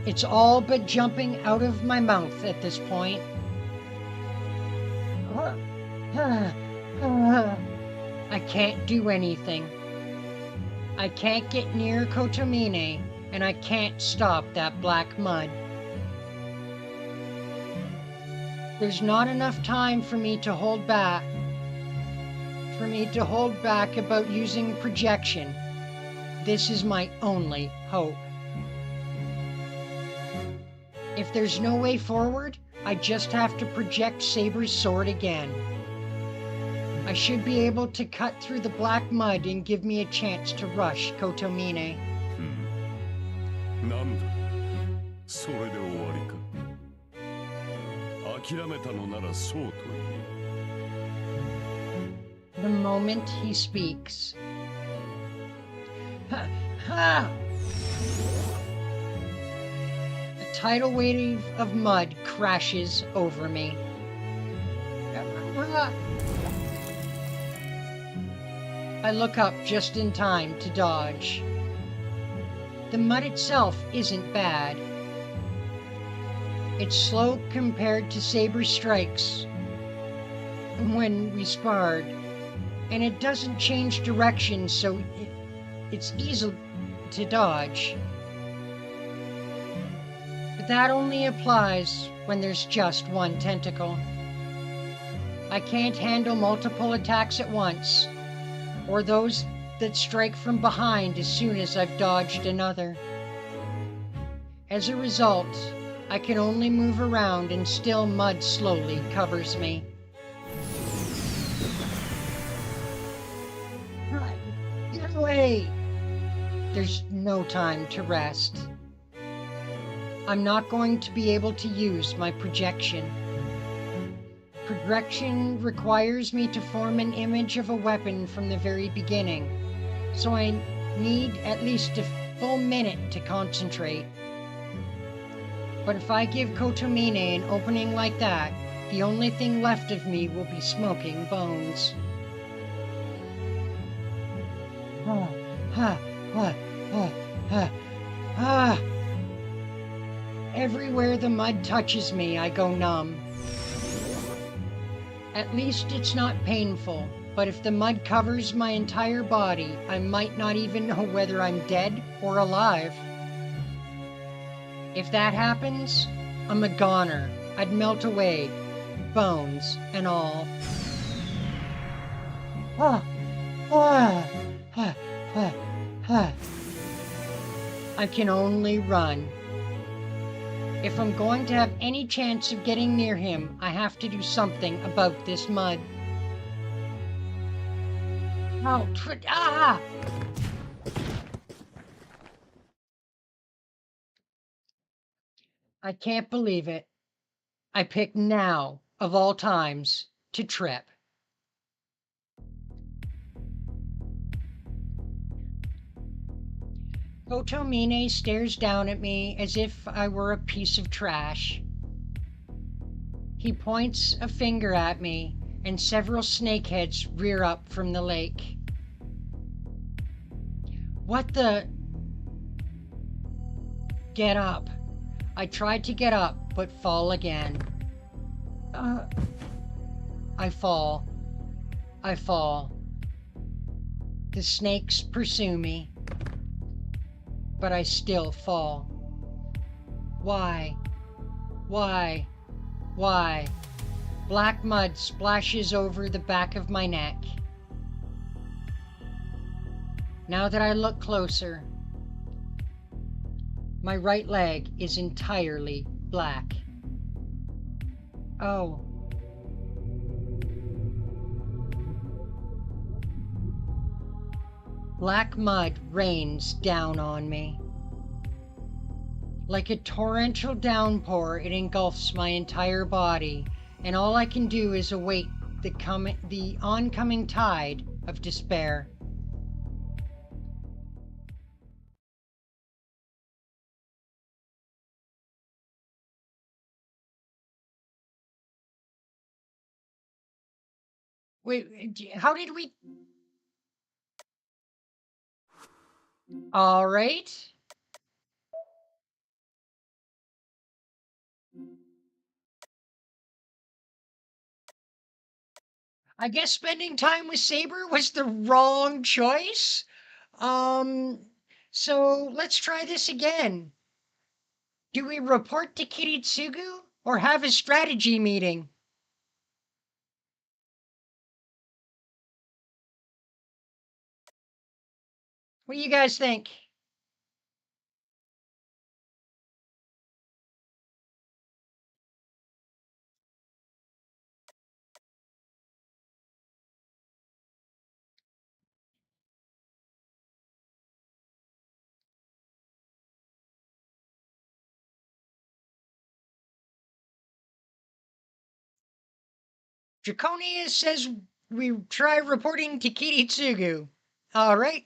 It's all but jumping out of my mouth at this point. I can't do anything. I can't get near Kotomine, and I can't stop that black mud. There's not enough time for me to hold back. About using projection. This is my only hope. If there's no way forward, I just have to project Saber's sword again. I should be able to cut through the black mud and give me a chance to rush Kotomine. なんだ、それで終わりか。諦めたのならそうと言え。The moment he speaks. Ha! Ha! A tidal wave of mud crashes over me. I look up just in time to dodge. The mud itself isn't bad. It's slow compared to Saber's strikes when we sparred, and it doesn't change direction, so it's easy to dodge. But that only applies when there's just one tentacle. I can't handle multiple attacks at once, or those that strike from behind as soon as I've dodged another. As a result, I can only move around and still mud slowly covers me. Get away! There's no time to rest. I'm not going to be able to use my projection. Projection requires me to form an image of a weapon from the very beginning, so I need at least a full minute to concentrate. But if I give Kotomine an opening like that, the only thing left of me will be smoking bones. Everywhere the mud touches me, I go numb. At least it's not painful, but if the mud covers my entire body, I might not even know whether I'm dead or alive. If that happens, I'm a goner. I'd melt away, bones and all. I can only run. If I'm going to have any chance of getting near him, I have to do something about this mud. I can't believe it. I picked now, of all times, to trip. Kotomine stares down at me as if I were a piece of trash. He points a finger at me, and several snakeheads rear up from the lake. What the? Get up. I tried to get up, but fall again. I fall. I fall. The snakes pursue me, but I still fall. Why? Why? Why? Black mud splashes over the back of my neck. Now that I look closer, my right leg is entirely black. Oh. Black mud rains down on me. Like a torrential downpour, it engulfs my entire body, and all I can do is await the oncoming tide of despair. Wait, how did we... All right. I guess spending time with Saber was the wrong choice. So let's try this again. Do we report to Kiritsugu or have a strategy meeting? What do you guys think? Draconia says we try reporting to Kiritsugu. All right.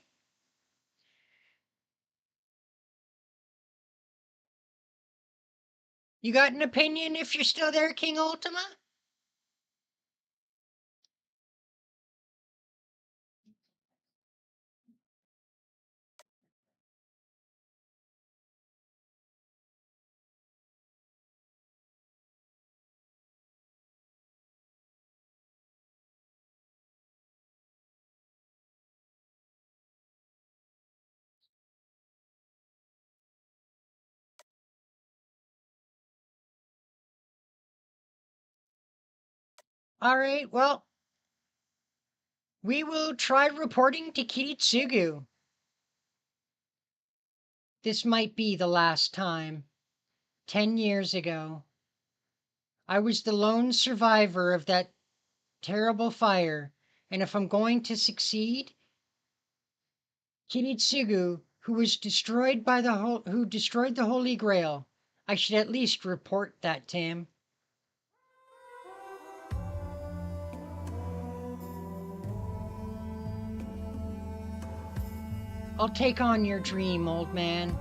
You got an opinion if you're still there, King Ultima? All right, well, we will try reporting to Kiritsugu. This might be the last time. 10 years ago, I was the lone survivor of that terrible fire, and if I'm going to succeed, Kiritsugu, who destroyed the Holy Grail, I should at least report that to him. I'll take on your dream, old man.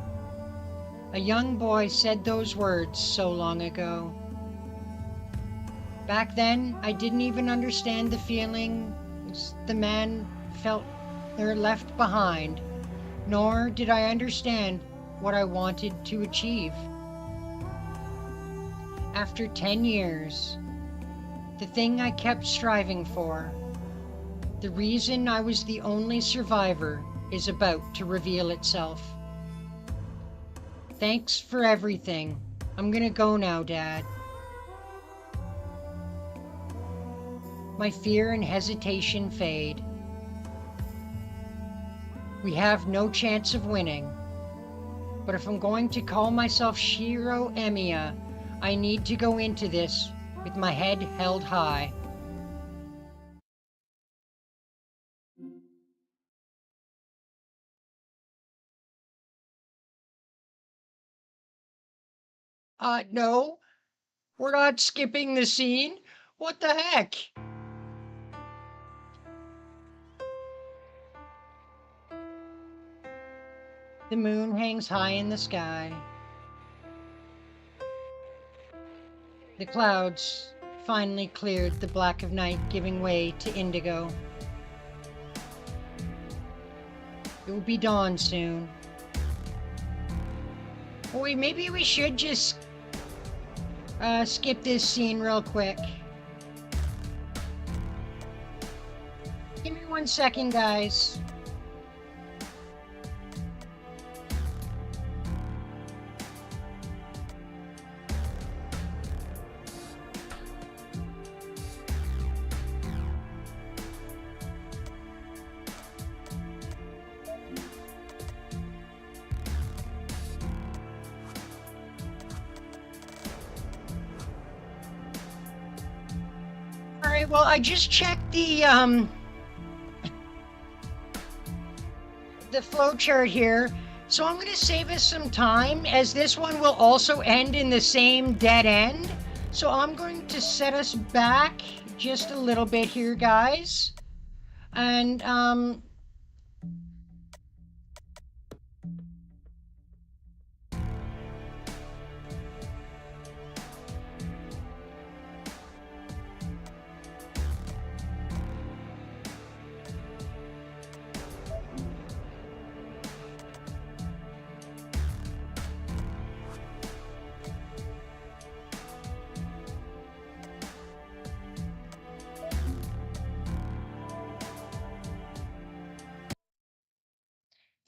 A young boy said those words so long ago. Back then, I didn't even understand the feelings the man felt or left behind, nor did I understand what I wanted to achieve. After 10 years, the thing I kept striving for, the reason I was the only survivor, is about to reveal itself. Thanks for everything. I'm gonna go now, Dad. My fear and hesitation fade. We have no chance of winning. But if I'm going to call myself Shiro Emiya, I need to go into this with my head held high. No, we're not skipping the scene. What the heck? The moon hangs high in the sky. The clouds finally cleared the black of night, giving way to indigo. It will be dawn soon. Oh, wait, maybe we should just skip this scene real quick. Give me 1 second, guys. All right, well, I just checked the flowchart here, so I'm going to save us some time, as this one will also end in the same dead end. So I'm going to set us back just a little bit here, guys. And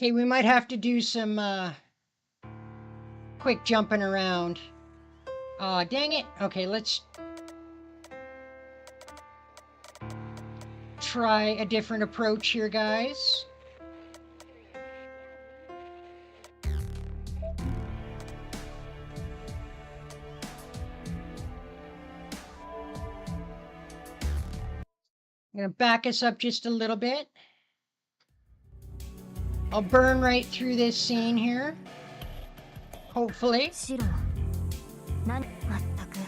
Okay, we might have to do some quick jumping around. Aw, dang it. Okay, let's try a different approach here, guys. I'm going to back us up just a little bit. I'll burn right through this scene here. Hopefully. シロまったく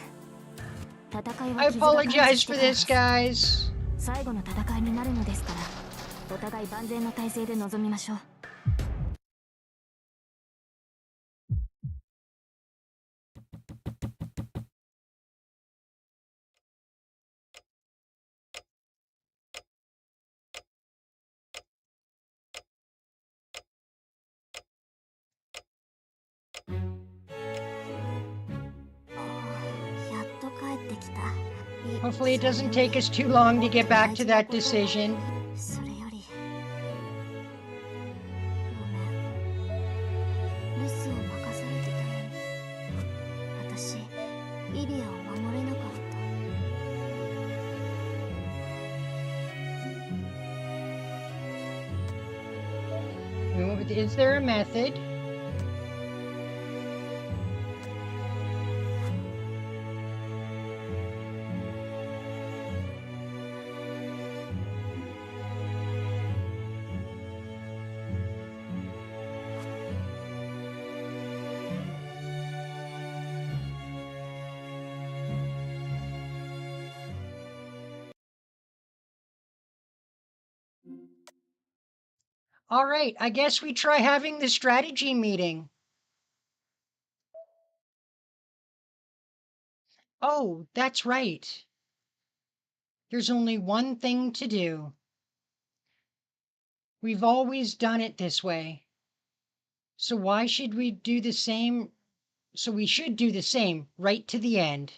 戦い I は傷が完治 apologize して for からで this, す guys. 最後の戦いになるのですからお互い万全の体制で臨みましょう やっと帰ってきた。 Hopefully, it doesn't take us too long to get back to that decision. それよりごめん、留守を任されてたのに私イリアを守れなかった。 Is there a method? All right, I guess we try having the strategy meeting. Oh, that's right. There's only one thing to do. We've always done it this way. So why should we do the same? So we should do the same right to the end.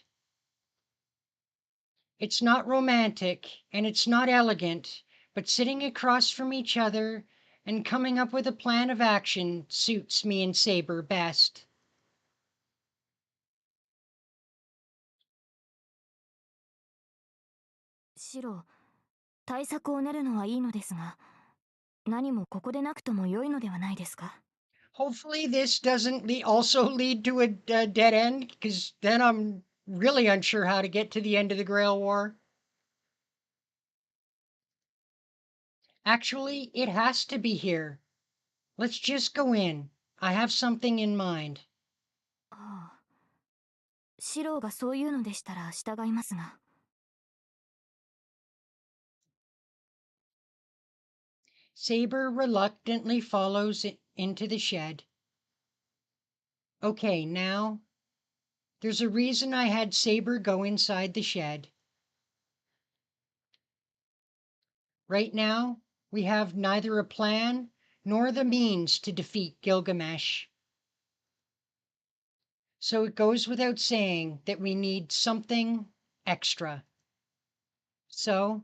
It's not romantic and it's not elegant, but sitting across from each other and coming up with a plan of action suits me and Saber best. シロ対策を練るのはいいのですが何もここでなくとも良いのではないですか Hopefully this doesn't also lead to a dead end, because then I'm really unsure how to get to the end of the Grail War. Actually, it has to be here. Let's just go in. I have something in mind. ああシロがそういうのでしたら従いますが Saber reluctantly follows it into the shed. Okay, now, there's a reason I had Saber go inside the shed. Right now, we have neither a plan nor the means to defeat Gilgamesh. So it goes without saying that we need something extra. So,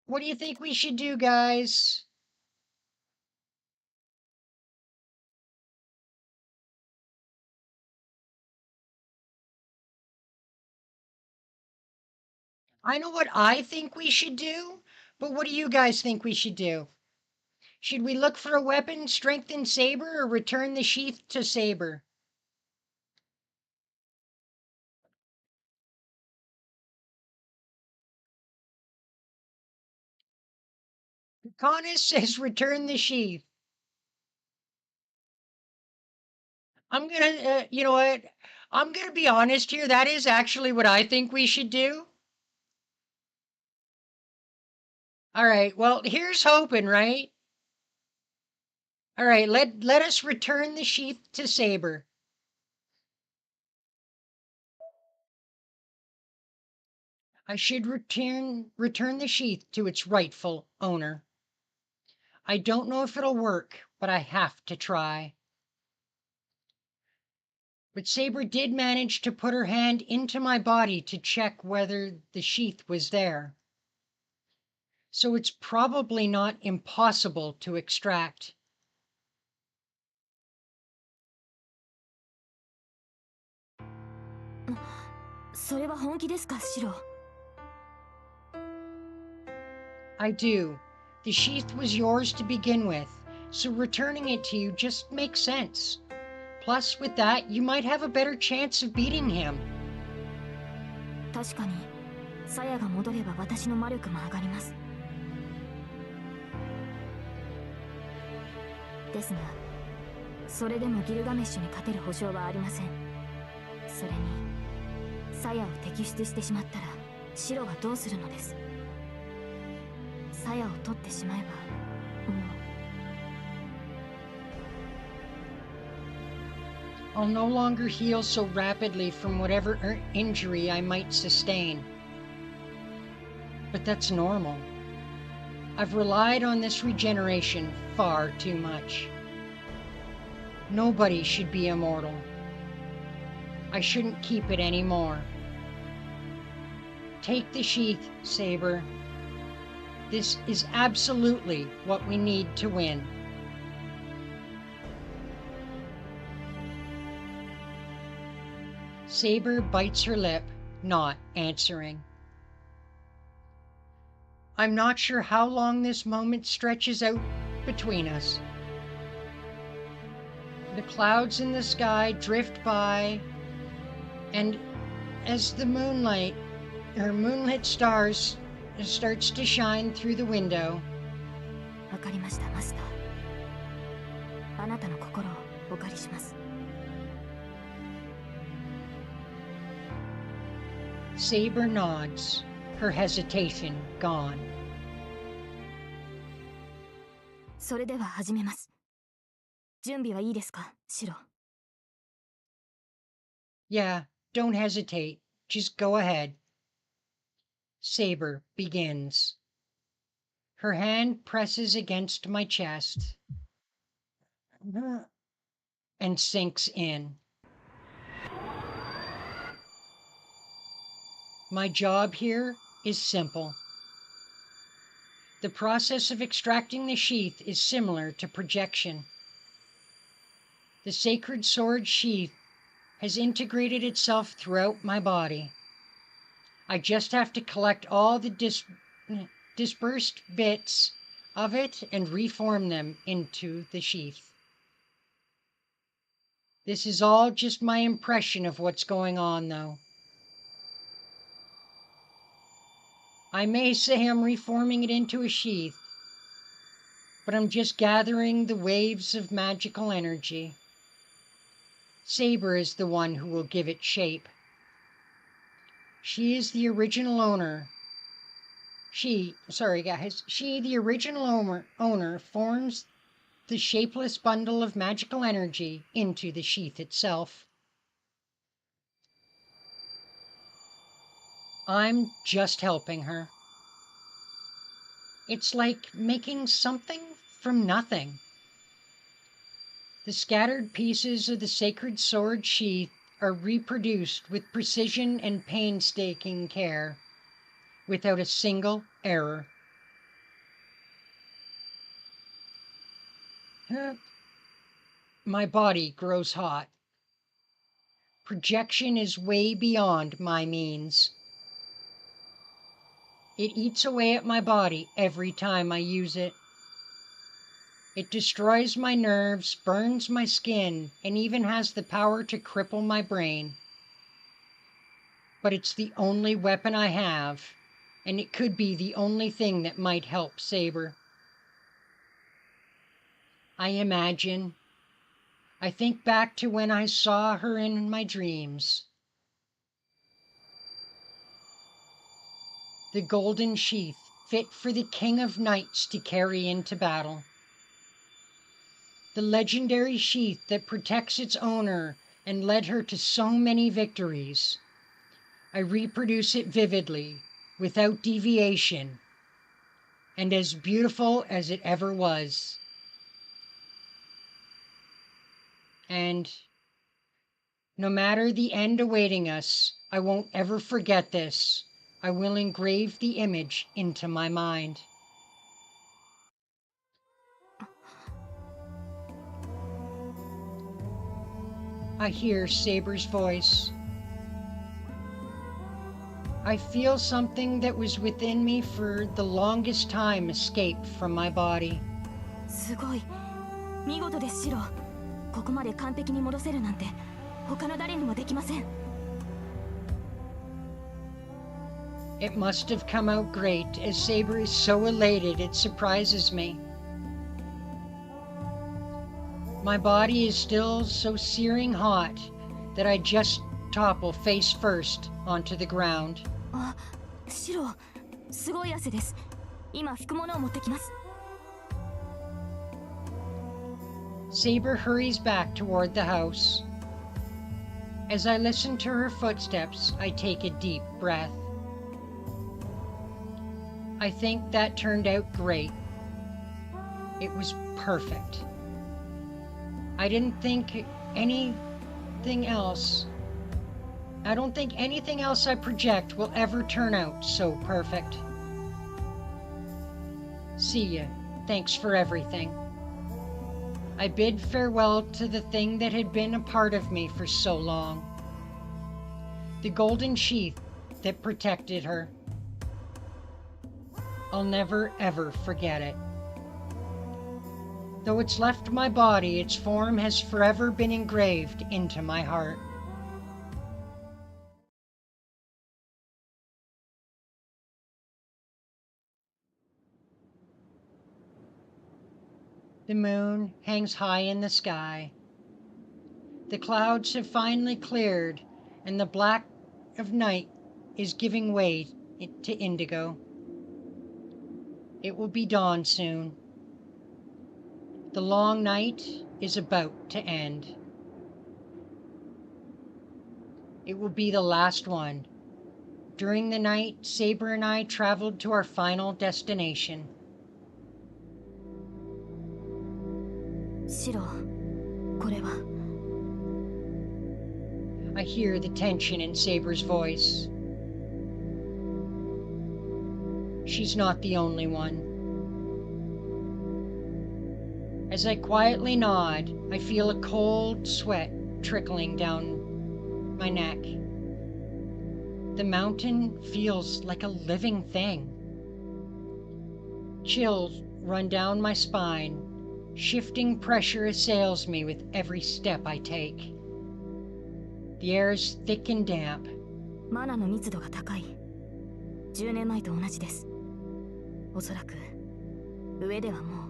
what do you think we should do, guys? I know what I think we should do, but what do you guys think we should do? Should we look for a weapon, strengthen Saber, or return the sheath to Saber? Connus says return the sheath. I'm gonna, you know what? I'm gonna be honest here. That is actually what I think we should do. All right. Well, here's hoping, right? All right. Let us return the sheath to Saber. I should return the sheath to its rightful owner. I don't know if it'll work, but I have to try. But Saber did manage to put her hand into my body to check whether the sheath was there. So it's probably not impossible to extract. I do. The sheath was yours to begin with, so returning it to you just makes sense. Plus, with that, you might have a better chance of beating him. 確かに鞘が戻れば私の魔力も上がります。ですがそれでもギルガメッシュに勝てる保証はありません。それに鞘を摘出してしまったら白はどうするのです。鞘を取ってしまえばもう I'll no longer heal so rapidly from whatever injury I might sustain. But that's normal. I've relied on this regeneration far too much. Nobody should be immortal. I shouldn't keep it anymore. Take the sheath, Saber. This is absolutely what we need to win. Saber bites her lip, not answering. I'm not sure how long this moment stretches out between us. The clouds in the sky drift by, and as the moonlit stars starts to shine through the window. わかりました、マスター。あなたの心をお借りします。Saber nods, her hesitation gone. それでは始めます。準備はいいですか、白。Yeah, don't hesitate. Just go ahead. Saber begins. Her hand presses against my chest and sinks in. My job here is simple. The process of extracting the sheath is similar to projection. The sacred sword sheath has integrated itself throughout my body. I just have to collect all the dispersed bits of it and reform them into the sheath. This is all just my impression of what's going on, though. I may say I'm reforming it into a sheath, but I'm just gathering the waves of magical energy. Saber is the one who will give it shape. She is the original owner. She, the original owner, forms the shapeless bundle of magical energy into the sheath itself. I'm just helping her. It's like making something from nothing. The scattered pieces of the sacred sword sheath are reproduced with precision and painstaking care, without a single error. My body grows hot. Projection is way beyond my means. It eats away at my body every time I use it. It destroys my nerves, burns my skin, and even has the power to cripple my brain. But it's the only weapon I have, and it could be the only thing that might help Saber. I think back to when I saw her in my dreams. The golden sheath, fit for the king of knights to carry into battle. The legendary sheath that protects its owner and led her to so many victories. I reproduce it vividly, without deviation, and as beautiful as it ever was. And No matter the end awaiting us, I won't ever forget this. I will engrave the image into my mind. I hear Saber's voice. I feel something that was within me for the longest time escaped from my body. すごい。見事ですシロ。ここまで完璧に戻せるなんて他の誰にもできません。It must have come out great, as Saber is so elated it surprises me. My body is still so searing hot that I just topple face first onto the ground. あ、シロ、すごい汗です。今拭くものを持ってきます。Saber hurries back toward the house. As I listen to her footsteps, I take a deep breath. I think that turned out great. It was perfect. I don't think anything else I project will ever turn out so perfect. See ya. Thanks for everything. I bid farewell to the thing that had been a part of me for so long. The golden sheath that protected her. I'll never ever forget it. Though it's left my body, its form has forever been engraved into my heart. The moon hangs high in the sky. The clouds have finally cleared, and the black of night is giving way to indigo. It will be dawn soon. The long night is about to end. It will be the last one. During the night, Saber and I traveled to our final destination. シロ、これは。I hear the tension in Saber's voice. She's not the only one. As I quietly nod, I feel a cold sweat trickling down my neck. The mountain feels like a living thing. Chills run down my spine. Shifting pressure assails me with every step I take. The air is thick and damp. マナの密度が高い。10年前と同じです。おそらく上ではもう。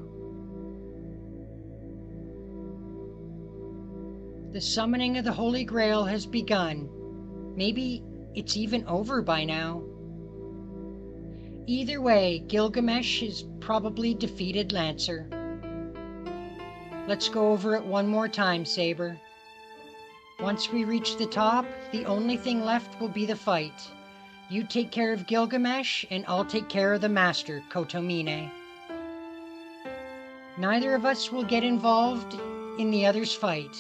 The summoning of the Holy Grail has begun. Maybe it's even over by now. Either way, Gilgamesh is probably defeated Lancer. Let's go over it one more time, Saber. Once we reach the top, the only thing left will be the fight. You take care of Gilgamesh, and I'll take care of the master, Kotomine. Neither of us will get involved in the other's fight.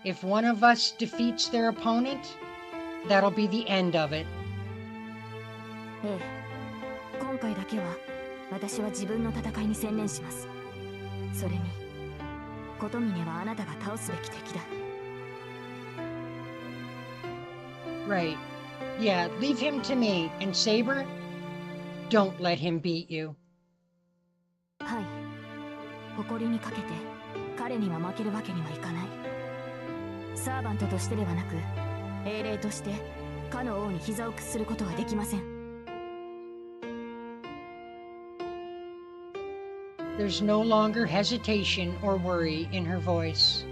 If one of us defeats their opponent, that'll be the end of it. ええ、今回だけは私は自分の戦いに専念します。それに、琴峰はあなたが倒すべき敵だ。Right. Yeah, leave him to me. And Saber, don't let him beat you. はい。誇りにかけて彼には負けるわけにはいかない。サーバントとしてではなく、英霊としてかの王に膝を屈することはできません。There's no longer hesitation or worry in her voice.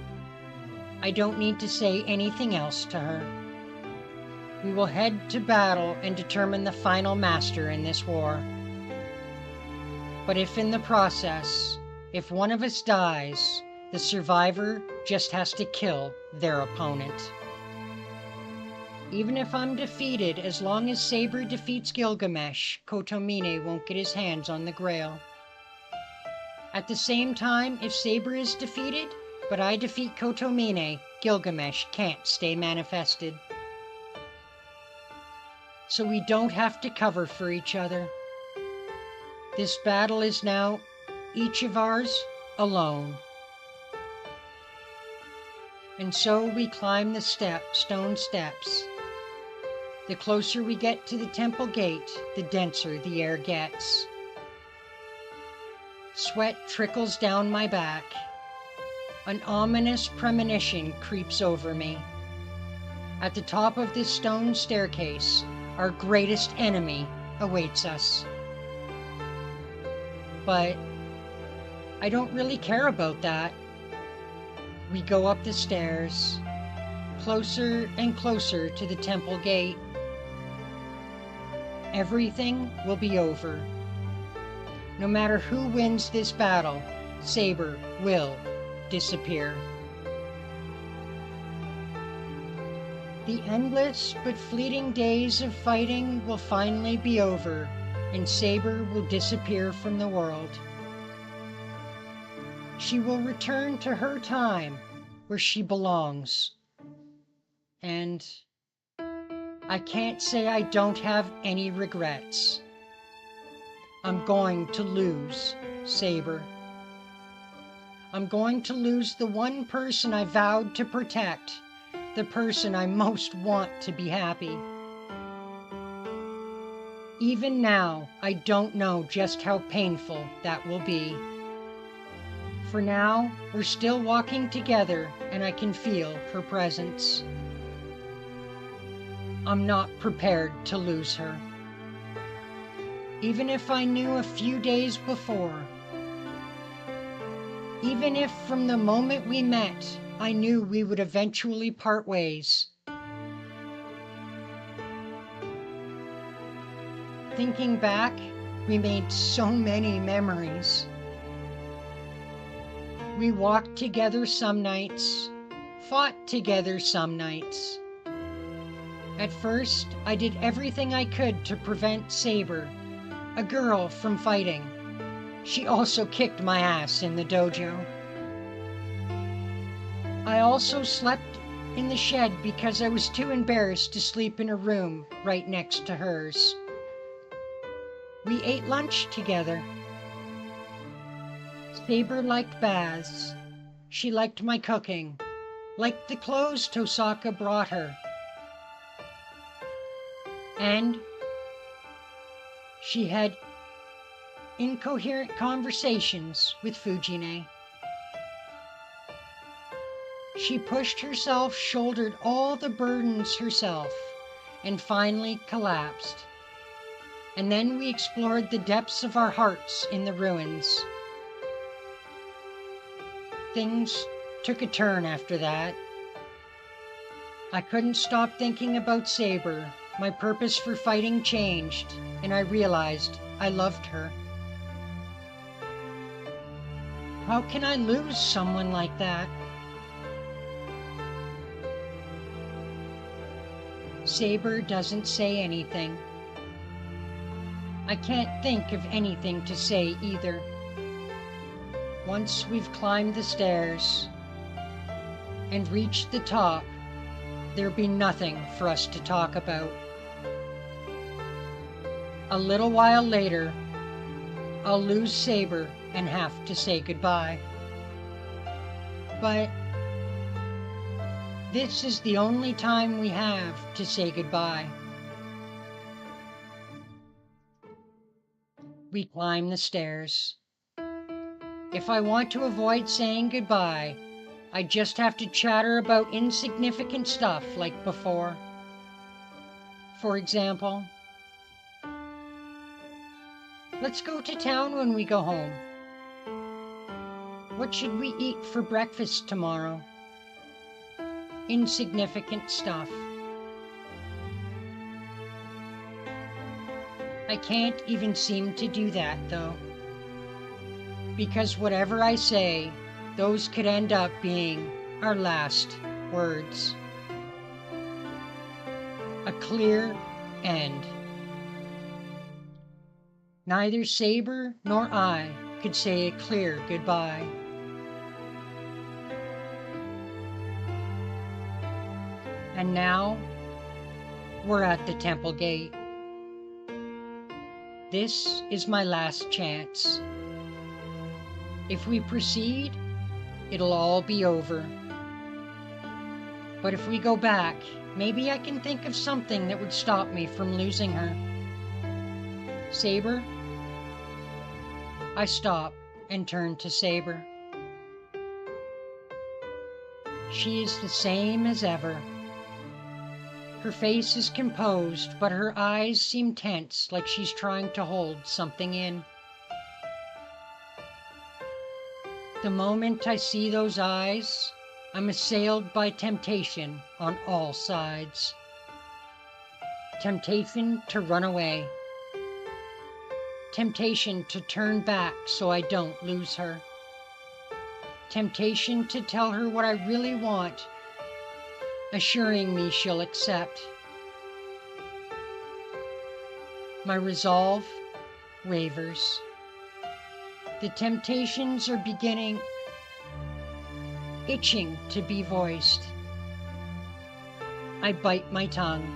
I don't need to say anything else to her. We will head to battle and determine the final master in this war. But if in the process, if one of us dies, the survivor just has to kill their opponent. Even if I'm defeated, as long as Saber defeats Gilgamesh, Kotomine won't get his hands on the grail. At the same time, if Saber is defeated, But I defeat Kotomine, Gilgamesh can't stay manifested. So we don't have to cover for each other. This battle is now each of ours alone. And so we climb the stone steps. The closer we get to the temple gate, the denser the air gets. Sweat trickles down my back. An ominous premonition creeps over me. At the top of this stone staircase, our greatest enemy awaits us. But I don't really care about that. We go up the stairs, closer and closer to the temple gate. Everything will be over. No matter who wins this battle, Saber will disappear. The endless but fleeting days of fighting will finally be over, and Saber will disappear from the world. She will return to her time where she belongs. And I can't say I don't have any regrets. I'm going to lose Saber. I'm going to lose the one person I vowed to protect, the person I most want to be happy. Even now, I don't know just how painful that will be. For now, we're still walking together and I can feel her presence. I'm not prepared to lose her. Even if I knew a few days before, even if from the moment we met, I knew we would eventually part ways. Thinking back, we made so many memories. We walked together some nights, fought together some nights. At first, I did everything I could to prevent Saber, a girl, from fighting. She also kicked my ass in the dojo. I also slept in the shed because I was too embarrassed to sleep in a room right next to hers. We ate lunch together. Saber liked baths. She liked my cooking, liked the clothes Tosaka brought her. And she had incoherent conversations with Fujine. She pushed herself, shouldered all the burdens herself, and finally collapsed. And then we explored the depths of our hearts in the ruins. Things took a turn after that. I couldn't stop thinking about Saber. My purpose for fighting changed, and I realized I loved her. How can I lose someone like that? Saber doesn't say anything. I can't think of anything to say either. Once we've climbed the stairs and reached the top, there'll be nothing for us to talk about. A little while later, I'll lose Saber and have to say goodbye. But this is the only time we have to say goodbye. We climb the stairs. If I want to avoid saying goodbye, I just have to chatter about insignificant stuff like before. For example, let's go to town when we go home. What should we eat for breakfast tomorrow? Insignificant stuff. I can't even seem to do that, though. Because whatever I say, those could end up being our last words. A clear end. Neither Saber nor I could say a clear goodbye. And now, we're at the temple gate. This is my last chance. If we proceed, it'll all be over. But if we go back, maybe I can think of something that would stop me from losing her. Saber? I stop and turn to Saber. She is the same as ever. Her face is composed, but her eyes seem tense, like she's trying to hold something in. The moment I see those eyes, I'm assailed by temptation on all sides. Temptation to run away. Temptation to turn back so I don't lose her. Temptation to tell her what I really want, assuring me she'll accept. My resolve wavers. The temptations are itching to be voiced. I bite my tongue.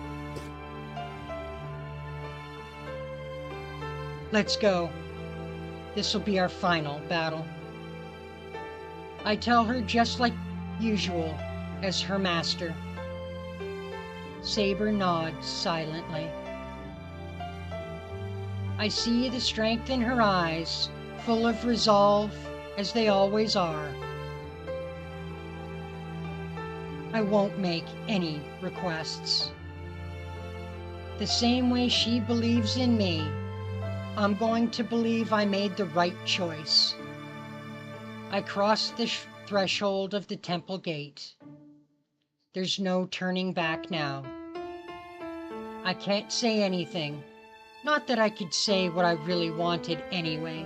Let's go. This'll be our final battle. I tell her just like usual as her master. Saber nods silently. I see the strength in her eyes, full of resolve as they always are. I won't make any requests. The same way she believes in me, I'm going to believe I made the right choice. I cross the threshold of the temple gate. There's no turning back now. I can't say anything. Not that I could say what I really wanted anyway.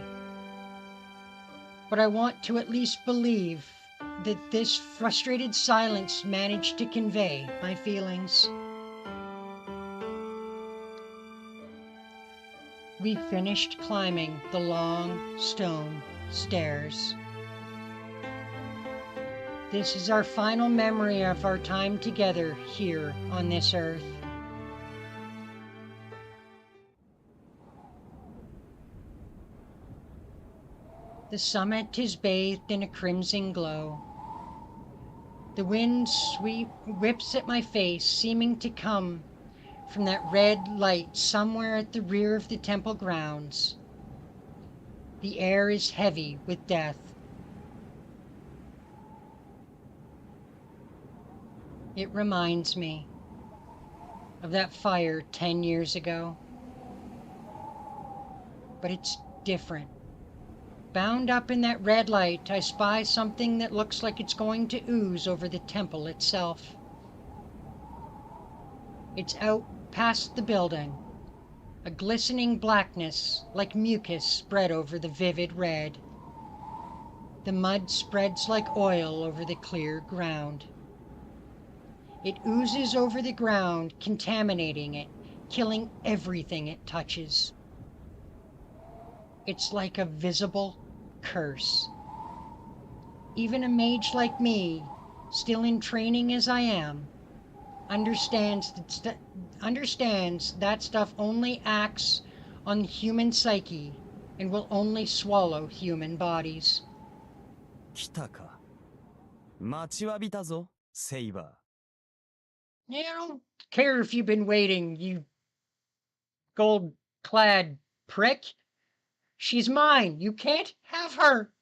But I want to at least believe that this frustrated silence managed to convey my feelings. We finished climbing the long stone stairs. This is our final memory of our time together here on this earth. The summit is bathed in a crimson glow. The wind whips at my face, seeming to come from that red light somewhere at the rear of the temple grounds. The air is heavy with death. It reminds me of that fire 10 years ago. But it's different. Bound up in that red light, I spy something that looks like it's going to ooze over the temple itself. It's out past the building, a glistening blackness like mucus spread over the vivid red. The mud spreads like oil over the clear ground. It oozes over the ground, contaminating it, killing everything it touches. It's like a visible curse. Even a mage like me, still in training as I am, understands that stuff only acts on the human psyche and will only swallow human bodies. 来たか。待ちわびたぞ、セイバ I don't care if you've been waiting, you gold-clad prick. She's mine. You can't have her.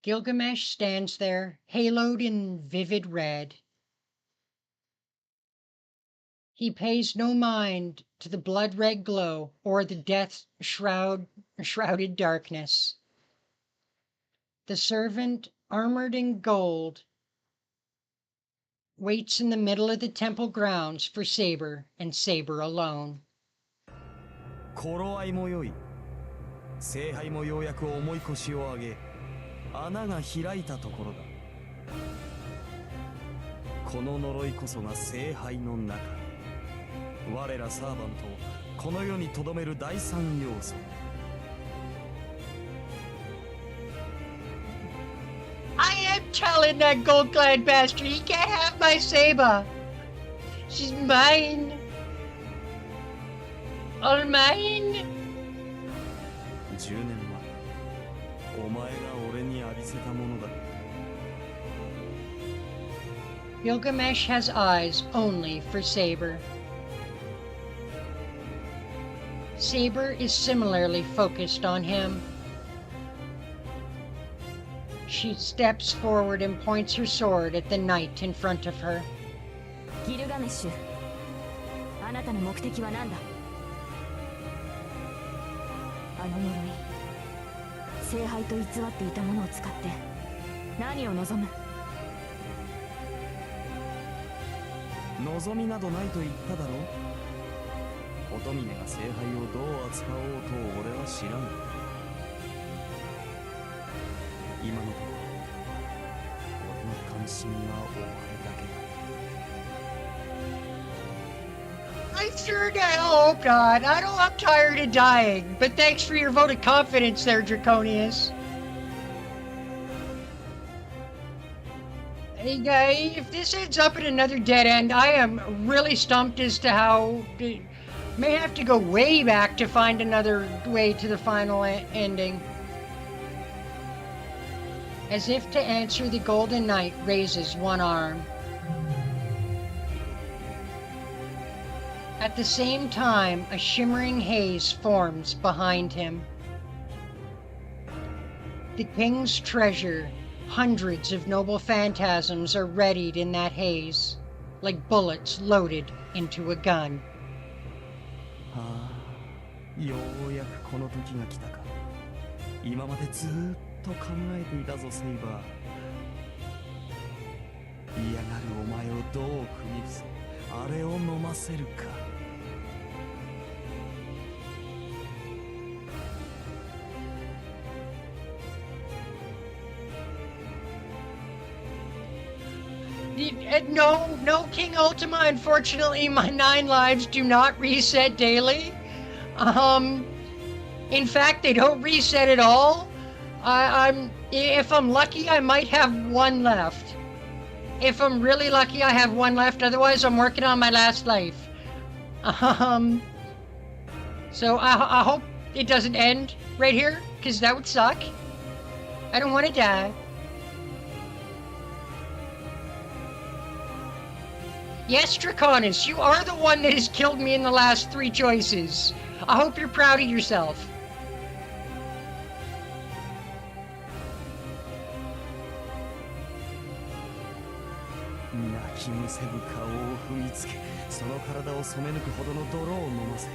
Gilgamesh stands there, haloed in vivid red. He pays no mind to the blood-red glow or the death-shrouded darkness. The servant, armored in gold, waits in the middle of the temple grounds for Saber and Saber alone. 頃合いも良い。聖杯もようやく重い腰を上げ、穴が開いたところだ。この呪いこそが聖杯の中。我らサーバントをこの世に留める第三要素。I I'm telling that gold-clad bastard he can't have my saber. She's mine. All mine. 10年前お前が俺に浴びせたものだ。 Gilgamesh has eyes only for Saber. Saber is similarly focused on him. She steps forward and points her sword at the knight in front of her. ギルガメッシュ、あなたの目的は何だ？あの呪い、聖杯と偽っていたものを使って何を望む？望みなどないと言っただろう。乙女が聖杯をどう扱おうと俺は知らん。今のところ俺の関心がお前だけだ。 I sure the hell hope not. I know I'm tired of dying, but thanks for your vote of confidence there, Draconius. Hey guy, if this ends up in another dead end, I am really stumped as to how... May have to go way back to find another way to the final ending. As if to answer, the Golden Knight raises one arm. At the same time, a shimmering haze forms behind him. The king's treasure, hundreds of noble phantasms are readied in that haze, like bullets loaded into a gun. はあ、ようやくこの時が来たか。今までずーっと考えていたぞ、セイバー。嫌がるお前をどう踏み伏せ、あれを飲ませるか。No, King Ultima. Unfortunately, my 9 lives do not reset daily. In fact, they don't reset at all. If I'm lucky, I might have 1 left. If I'm really lucky, I have 1 left. Otherwise, I'm working on my last life. So I hope it doesn't end right here, because that would suck. I don't want to die. Yes, Draconis, you are the one that has killed me in the last 3 choices. I hope you're proud of yourself.泣きむせぶ顔を踏みつけ、その体を染め抜くほどの泥を飲ませ、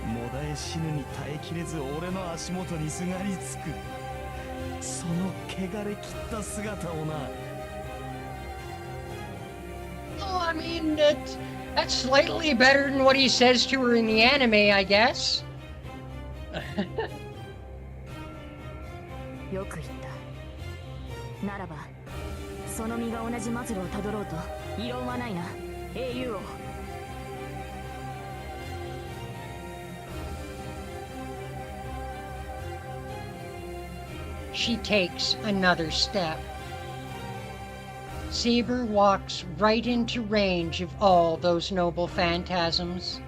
もだえ死ぬに耐えきれず俺の足元にすがりつく。その汚れ切った姿をな。 Oh, I mean, that's slightly better than what he says to her in the anime, I guess. よく言った。ならば、その身が同じ末路をたどろうと異論はないな、英雄王。She takes another step. Saber walks right into range of all those noble phantasms.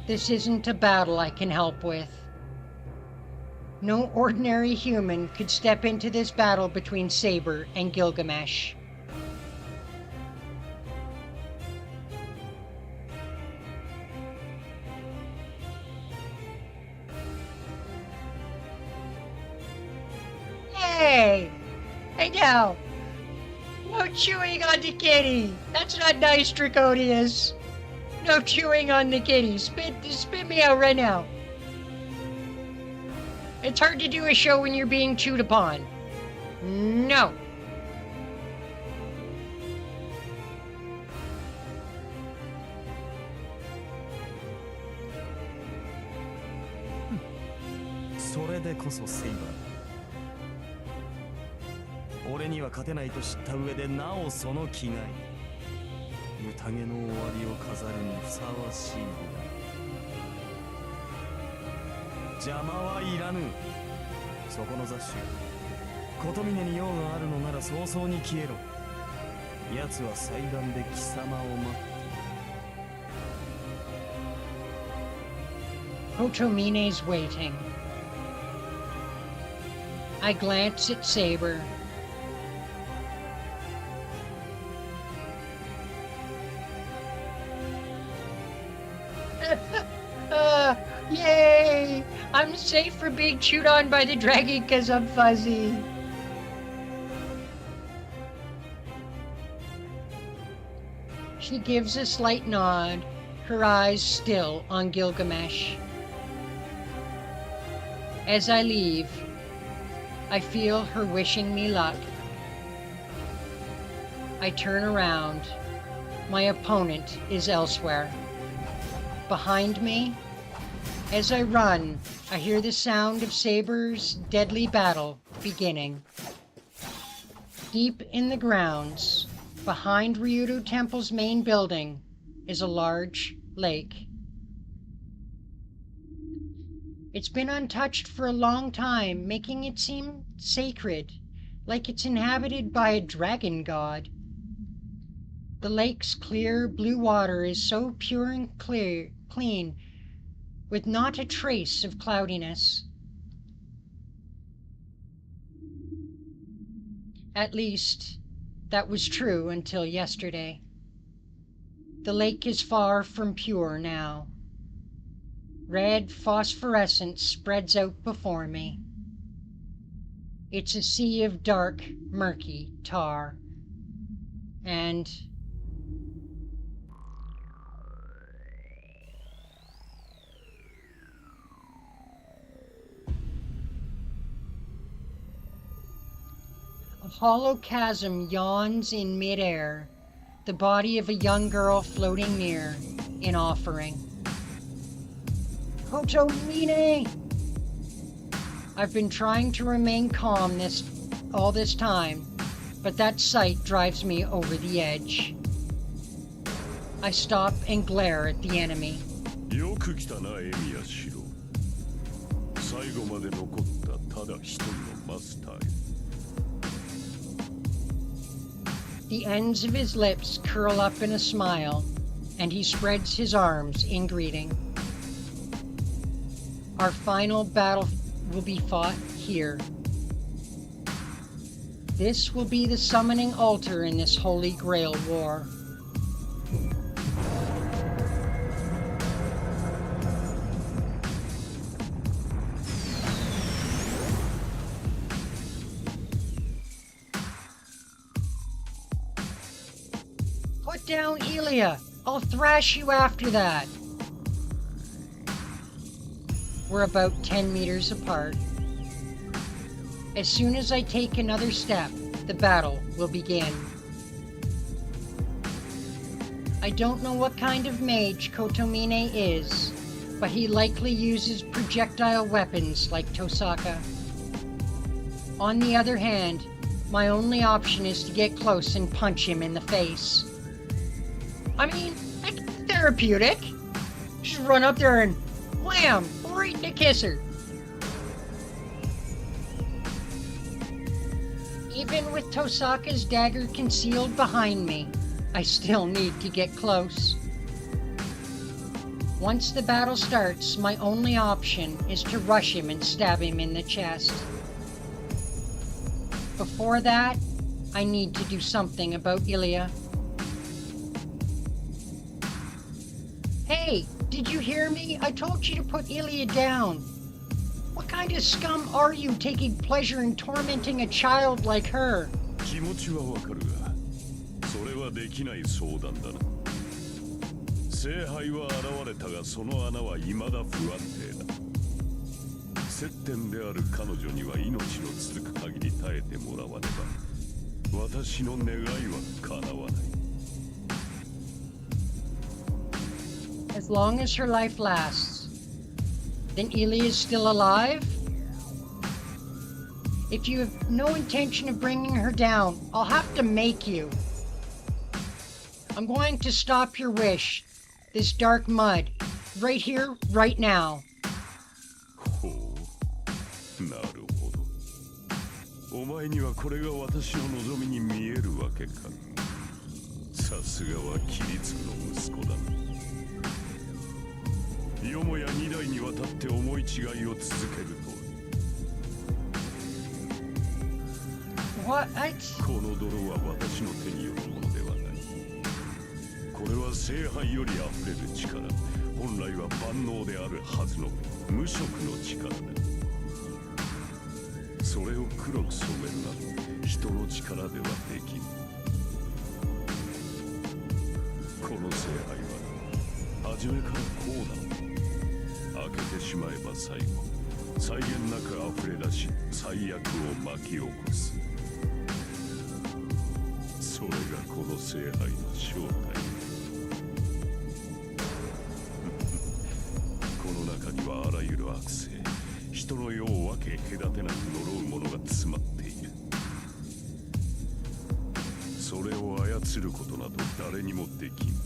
This isn't a battle I can help with. No ordinary human could step into this battle between Saber and Gilgamesh. Hey! Hey now! No chewing on the kitty! That's not nice, Draconius! No chewing on the kitty! Spit me out right now! It's hard to do a show when you're being chewed upon. No! Saber. 俺には勝てないと知った上でなおその気概。宴の終わりを飾るにふさわしいぐらい。邪魔はいらぬ。そこの雑種、琴峰に用があるのなら早々に消えろ。奴は祭壇で貴様を待って。 Kotomine's waiting. I glance at Saber. Yay! I'm safe from being chewed on by the dragon because I'm fuzzy. She gives a slight nod, her eyes still on Gilgamesh. As I leave, I feel her wishing me luck. I turn around. My opponent is elsewhere. Behind me, as I run, I hear the sound of Saber's deadly battle beginning. Deep in the grounds, behind Ryudo Temple's main building, is a large lake. It's been untouched for a long time, making it seem sacred, like it's inhabited by a dragon god. The lake's clear blue water is so pure and clean, with not a trace of cloudiness. At least, that was true until yesterday. The lake is far from pure now. Red phosphorescence spreads out before me. It's a sea of dark, murky tar. And a hollow chasm yawns in midair, the body of a young girl floating near, in offering. Kotomine! I've been trying to remain calm all this time, but that sight drives me over the edge. I stop and glare at the enemy. よく来たな、エミヤシロ。最後まで残ったただ一人のマスターよ。The ends of his lips curl up in a smile, and he spreads his arms in greeting. Our final battle will be fought here. This will be the summoning altar in this holy grail war. Put down Elia. I'll thrash you after that. We're about 10 meters apart. As soon as I take another step, the battle will begin. I don't know what kind of mage Kotomine is, but he likely uses projectile weapons like Tosaka. On the other hand, my only option is to get close and punch him in the face. I mean, that's therapeutic. Just run up there and wham! Right in the kisser. Even with Tosaka's dagger concealed behind me, I still need to get close. Once the battle starts, my only option is to rush him and stab him in the chest. Before that, I need to do something about Ilya. Hey, did you hear me? I told you to put Ilya down. What kind of scum are you taking pleasure in tormenting a child like her? 気持ちはわかるが、それはできない相談だな。聖杯は現れたが、その穴は未だ不安定だ。接点である彼女には命の続く限り耐えてもらわねば、私の願いは叶わない。As long as her life lasts, then Ilya is still alive? If you have no intention of bringing her down, I'll have to make you. I'm going to stop your wish, this dark mud, right here, right now. ほう、なるほど。お前にはこれが私の望みに見えるわけか。さすがは規律の息子だな。よもや2代にわたって思い違いを続けるとは。What? この泥は私の手によるものではない。これは聖杯より溢れる力、本来は万能であるはずの無色の力だ。それを黒く染めるなど人の力ではできん。この聖杯は初めからこうだ。開けてしまえば最後、際限なく溢れ出し最悪を巻き起こす。それがこの聖杯の正体。この中にはあらゆる悪性、人の世を分け隔てなく呪うものが詰まっている。それを操ることなど誰にもできん。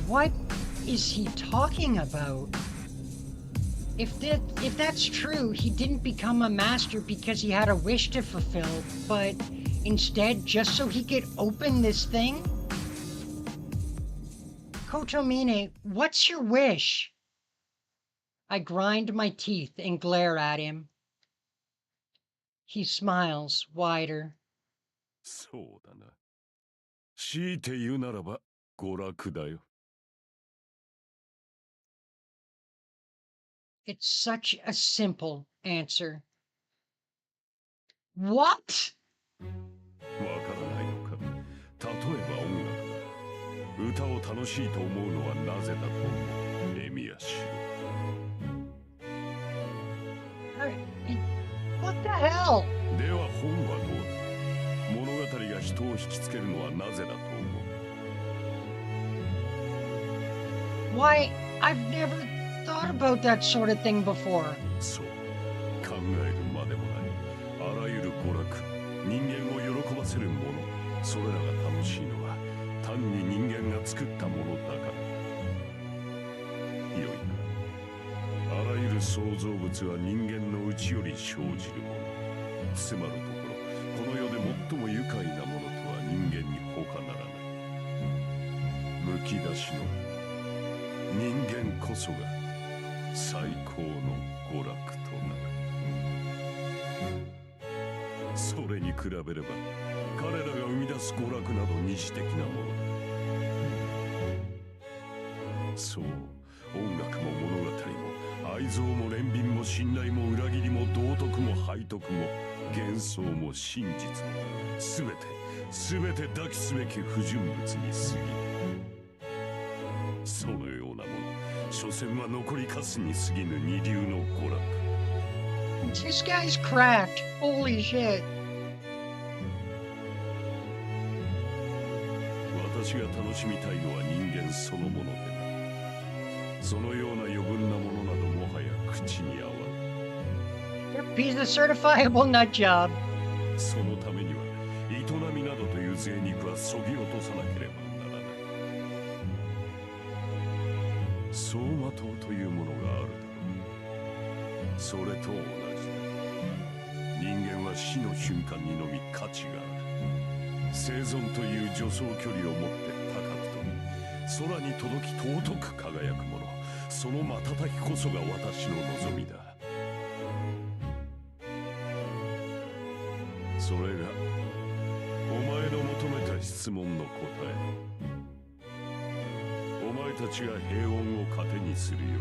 What is he talking about? If that's true, he didn't become a master because he had a wish to fulfill, but instead just so he could open this thing? Kotomine, what's your wish? I grind my teeth and glare at him. He smiles wider. そうだな。強いて言うならば娯楽だよ。It's such a simple answer. What? わからないのか。例えば音楽だ。歌を楽しいと思うのはなぜだと思う。エミヤシロ。What the hell? では本はどうだ。物語が人を引きつけるのはなぜだと思う。 Why, I've never thought about that sort of thing before. そう、考えるまでもない。あらゆる娯楽、人間を喜ばせるもの、それらが楽しいのは単に人間が作ったものだから。よいな。あらゆる創造物は人間の内より生じるもの。つまるところ、この世で最も愉快なものとは人間に他ならない。むき出しの人間こそが最高の娯楽となる。それに比べれば彼らが生み出す娯楽など二次的なものだ。そう、音楽も物語も愛憎も憐憫も信頼も裏切りも道徳も背徳も幻想も真実も全て抱きすべき不純物に過ぎる。そのようなもの、所詮は残りかすに過ぎぬ二流の娯楽。This guy's cracked. Holy shit. 私が楽しみたいのは人間そのものでな。そのような余分なものなどもはや口に合わん。 He's a certifiable nut job. そのためには営みなどという贅肉はそぎ落とさなければならない。走馬灯というものがあるだろう。それと同じだ。人間は死の瞬間にのみ価値がある。生存という助走距離を持って高く飛び、空に届き尊く輝くもの、その瞬きこそが私の望みだ。それがお前の求めた質問の答え。お前たちが平穏を糧にするように、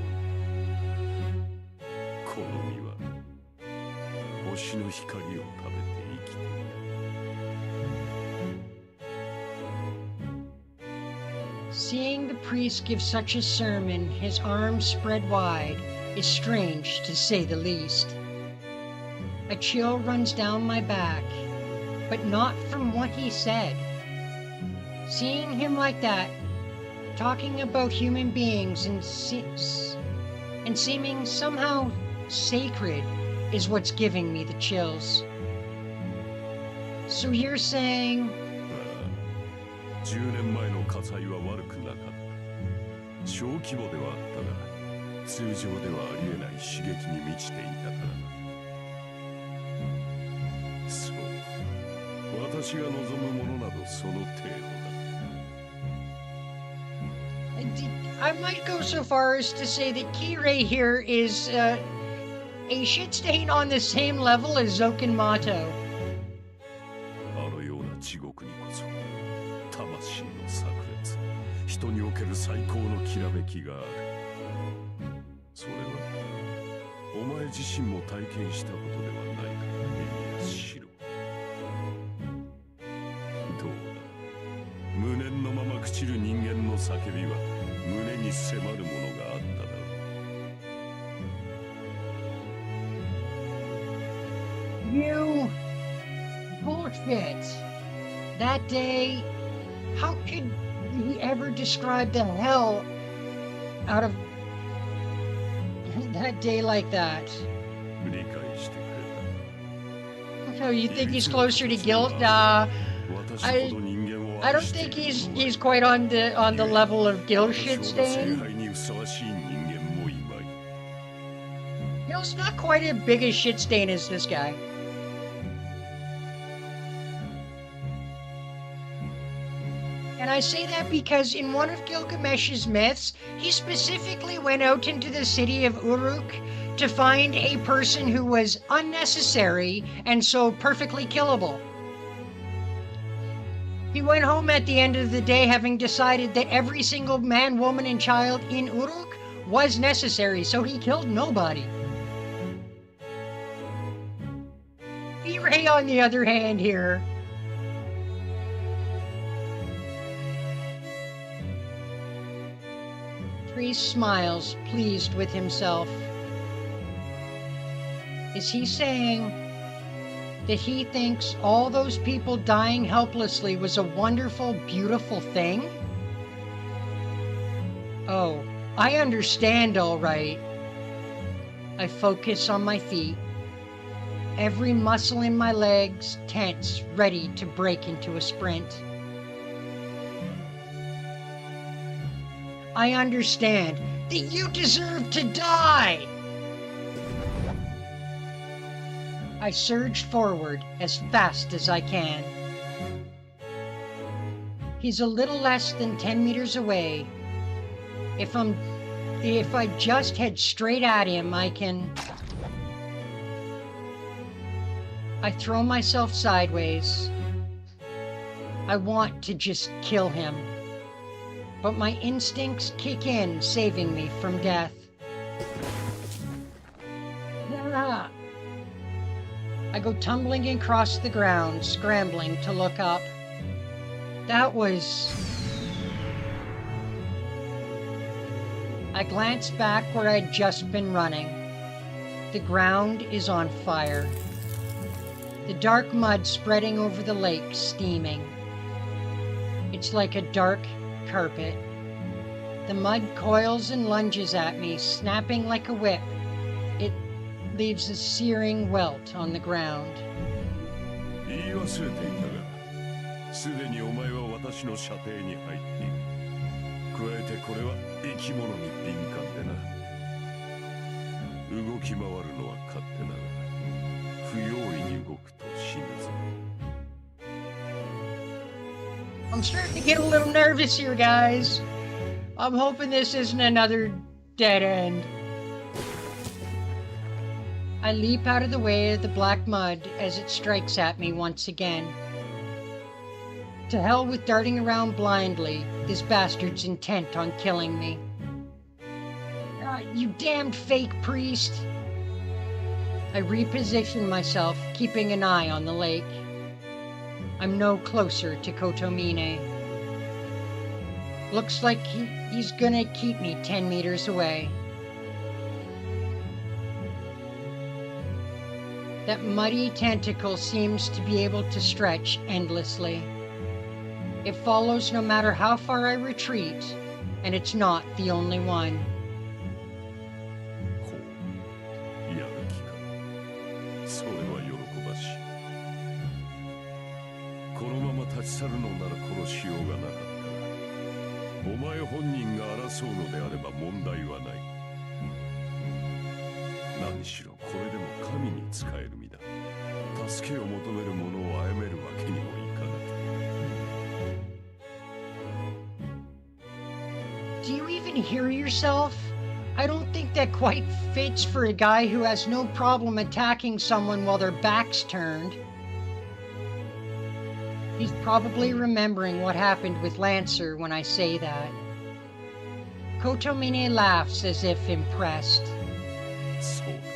この身は星の光を食べて生きている。Seeing the priest give such a sermon, his arms spread wide, is strange to say the least. A chill runs down my back, but not from what he said. Seeing him like that, talking about human beings and seeming somehow sacred is what's giving me the chills. So you're saying... 10年前の火災は悪くなかった。小規模ではあったが、通常ではありえない刺激に満ちていたからな。そう、私が望むものなどその程度だ。I might go so far as to say that Kirei here is a shit stain on the same level as Zokenmato. あのような地獄にこそ魂の炸裂、人における最高のきらめきがある。それはお前自身も体験したことではないか、エミヤシロ。どうだ、無念のまま朽ちる人間の叫びは胸に迫るものがあっただろう。You bullshit. That day, how could he ever describe the hell out of that day like that? 理解してくれた。 So you think he's closer to guilt? I don't think he's quite on the level of guilt shit stain. Gil's not quite as big a shit stain as this guy. And I say that because in one of Gilgamesh's myths, he specifically went out into the city of Uruk to find a person who was unnecessary and so perfectly killable. He went home at the end of the day having decided that every single man, woman, and child in Uruk was necessary, so he killed nobody. Ray, on the other hand, here. Priest smiles, pleased with himself. Is he saying that he thinks all those people dying helplessly was a wonderful, beautiful thing? Oh, I understand, all right. I focus on my feet. Every muscle in my legs tense, ready to break into a sprint. I understand that you deserve to die! I surge forward as fast as I can. He's a little less than 10 meters away. If I just head straight at him, I throw myself sideways. I want to just kill him. But my instincts kick in, saving me from death. Ah. I go tumbling across the ground, scrambling to look up. That was... I glance back where I'd just been running. The ground is on fire. The dark mud spreading over the lake, steaming. It's like a dark carpet. The mud coils and lunges at me, snapping like a whip. It leaves a searing welt on the ground. 言い忘れていたが、すでにお前は私の射程に入っている。加えてこれは生き物に敏感でな。動き回るのは勝手ながら、不用意に動くと死ぬぞ。I'm starting to get a little nervous here, guys. I'm hoping this isn't another dead end. I leap out of the way of the black mud as it strikes at me once again. To hell with darting around blindly. This bastard's intent on killing me. You damned fake priest. I reposition myself, keeping an eye on the lake. I'm no closer to Kotomine. Looks like he's gonna keep me 10 meters away. That muddy tentacle seems to be able to stretch endlessly. It follows no matter how far I retreat, and it's not the only one. ほう、やる気か。それは喜ばしい。このまま立ち去るのなら殺しようがなかったが、お前本人が争うのであれば問題はない。何しろこれでも神に仕える身だ。助けを求める者を殺めるわけにもいかない。Do you even hear yourself? I don't think that quite fits for a guy who has no problem attacking someone while their back's turned. He's probably remembering what happened with Lancer when I say that. Kotomine laughs as if impressed. そうだった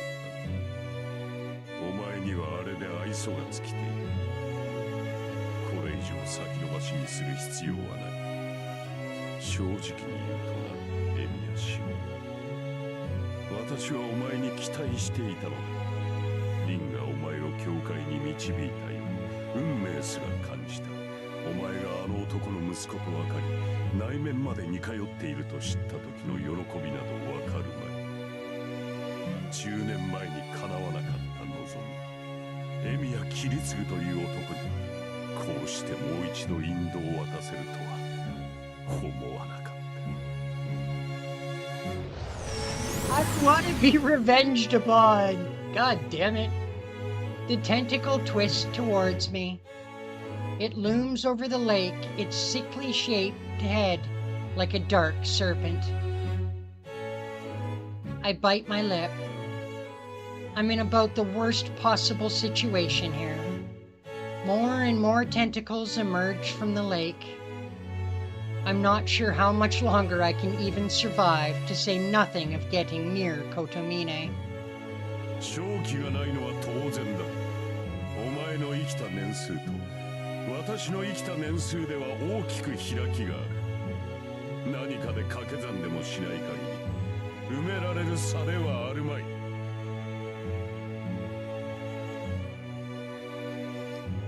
な。お前にはあれで愛想が尽きている。これ以上先延ばしにする必要はない。正直に言うとな、エミヤシモ。私はお前に期待していたのだ。リンがお前を教会に導いたように運命すら感じた。お前があの男の息子と分かり、内面まで似通っていると知った時の喜びなど分かるまい。10年前に叶わなかった望み、エミヤキリツグという男にこうしてもう一度引導を渡せるとは思わなかった。I want to be revenged upon. God damn it. The tentacle twists towards me. It looms over the lake, its sickly shaped head like a dark serpent. I bite my lip. I'm in about the worst possible situation here. More and more tentacles emerge from the lake. I'm not sure how much longer I can even survive, to say nothing of getting near Kotomine. 勝機がないのは当然だ。お前の生きた年数と私の生きた年数では大きく開きがある。何かで掛け算でもしない限り埋められる差ではあるまい。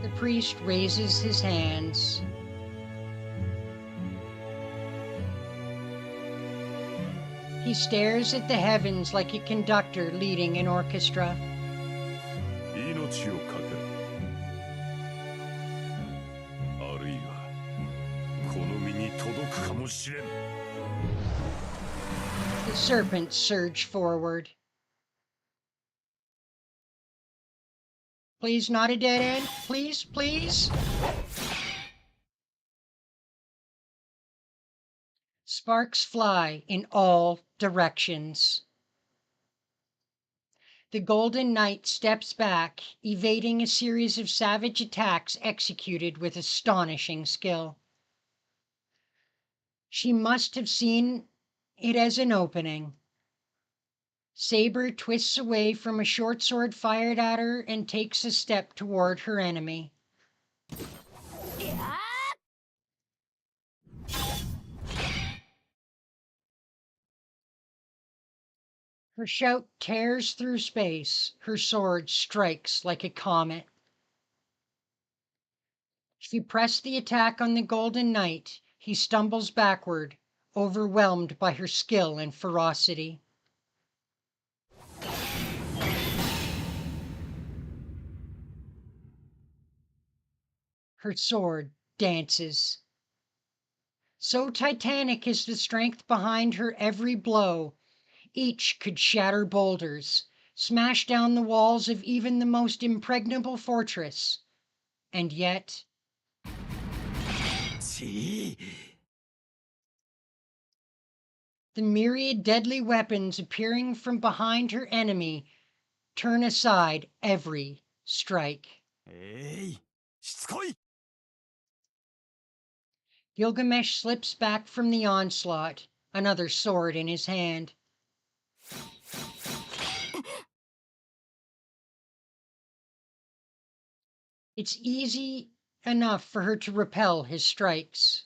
The priest raises his hands. He stares at the heavens like a conductor leading an orchestra. 命をかける。あるいはこの身に届くかもしれん。The serpents surge forward. Please, not a dead end. Please, please. Sparks fly in all directions. The Golden Knight steps back, evading a series of savage attacks executed with astonishing skill. She must have seen it as an opening. Saber twists away from a short sword fired at her and takes a step toward her enemy. Her shout tears through space. Her sword strikes like a comet. She pressed the attack on the Golden Knight. He stumbles backward, overwhelmed by her skill and ferocity. Her sword dances. So titanic is the strength behind her every blow. Each could shatter boulders, smash down the walls of even the most impregnable fortress. And yet, the myriad deadly weapons appearing from behind her enemy turn aside every strike. Gilgamesh slips back from the onslaught, another sword in his hand. It's easy enough for her to repel his strikes,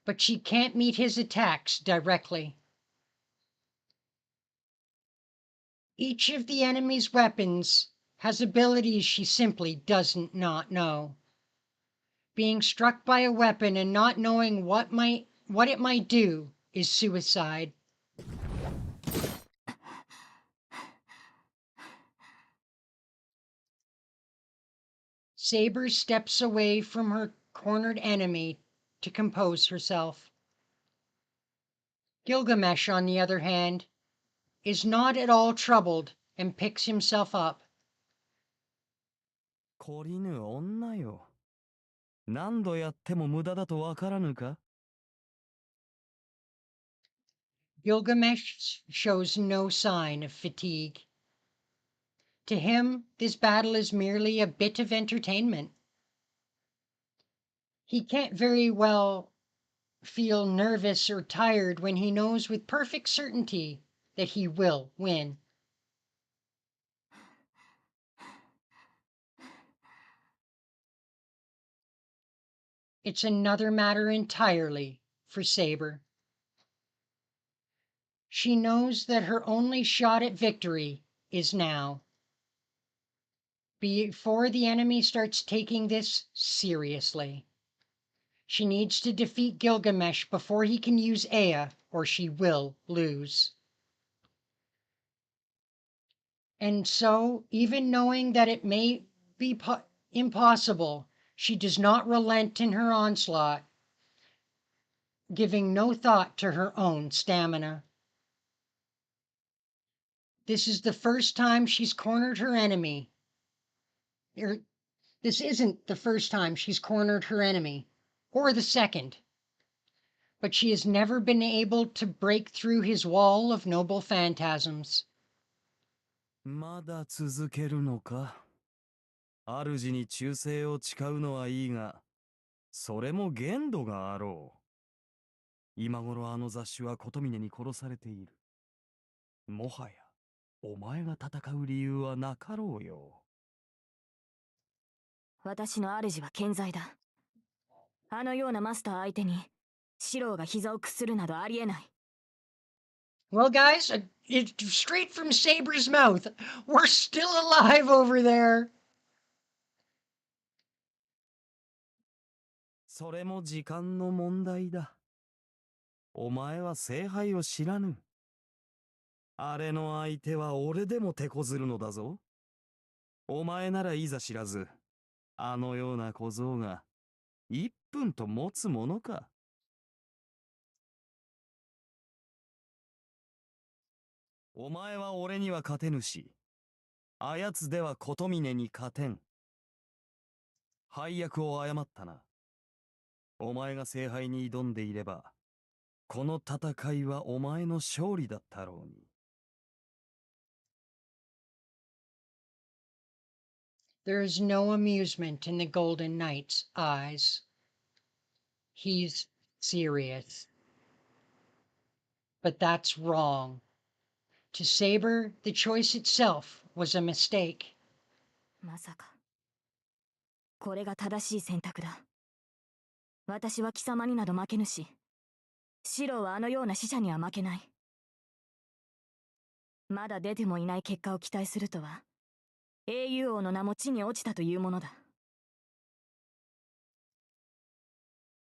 but she can't meet his attacks directly. Each of the enemy's weapons has abilities she simply doesn't not know. Being struck by a weapon and not knowing what it might do is suicide. Saber steps away from her cornered enemy to compose herself. Gilgamesh, on the other hand, is not at all troubled and picks himself up. 懲りぬ女よ。何度やっても無駄だとわからぬか？ Gilgamesh shows no sign of fatigue. To him, this battle is merely a bit of entertainment. He can't very well feel nervous or tired when he knows with perfect certainty that he will win. It's another matter entirely for Saber. She knows that her only shot at victory is now. Before the enemy starts taking this seriously. She needs to defeat Gilgamesh before he can use Ea, or she will lose. And so, even knowing that it may be impossible, she does not relent in her onslaught, giving no thought to her own stamina. This is the first time she's cornered her enemy. This isn't the first time she's cornered her enemy, or the second. But she has never been able to break through his wall of noble phantasms. まだ続けるのか？主に忠誠を誓うのはいいが、それも限度があろう。今頃あの雑種は琴峰に殺されている。もはや、お前が戦う理由はなかろうよ。私の主は健在だ。あのようなマスター相手に四郎が膝を屈するなどありえない。Well, guys, it's straight from Saber's mouth. We're still alive over there. それも時間の問題だ。お前は聖杯を知らぬ。あれの相手は俺でも手こずるのだぞ。お前ならいざ知らず、あのような小僧が1分と持つものか。お前は俺には勝てぬし、あやつでは琴峰に勝てん。配役を誤ったな。お前が聖杯に挑んでいれば、この戦いはお前の勝利だったろうに。There is no amusement in the Golden Knight's eyes. He's serious. But that's wrong. To Saber, the choice itself was a mistake. まさか。これが正しい選択だ。私は貴様になど負けぬし、四郎はあのような死者には負けない。まだ出てもいない結果を期待するとは、英雄王の名も地に落ちたというものだ。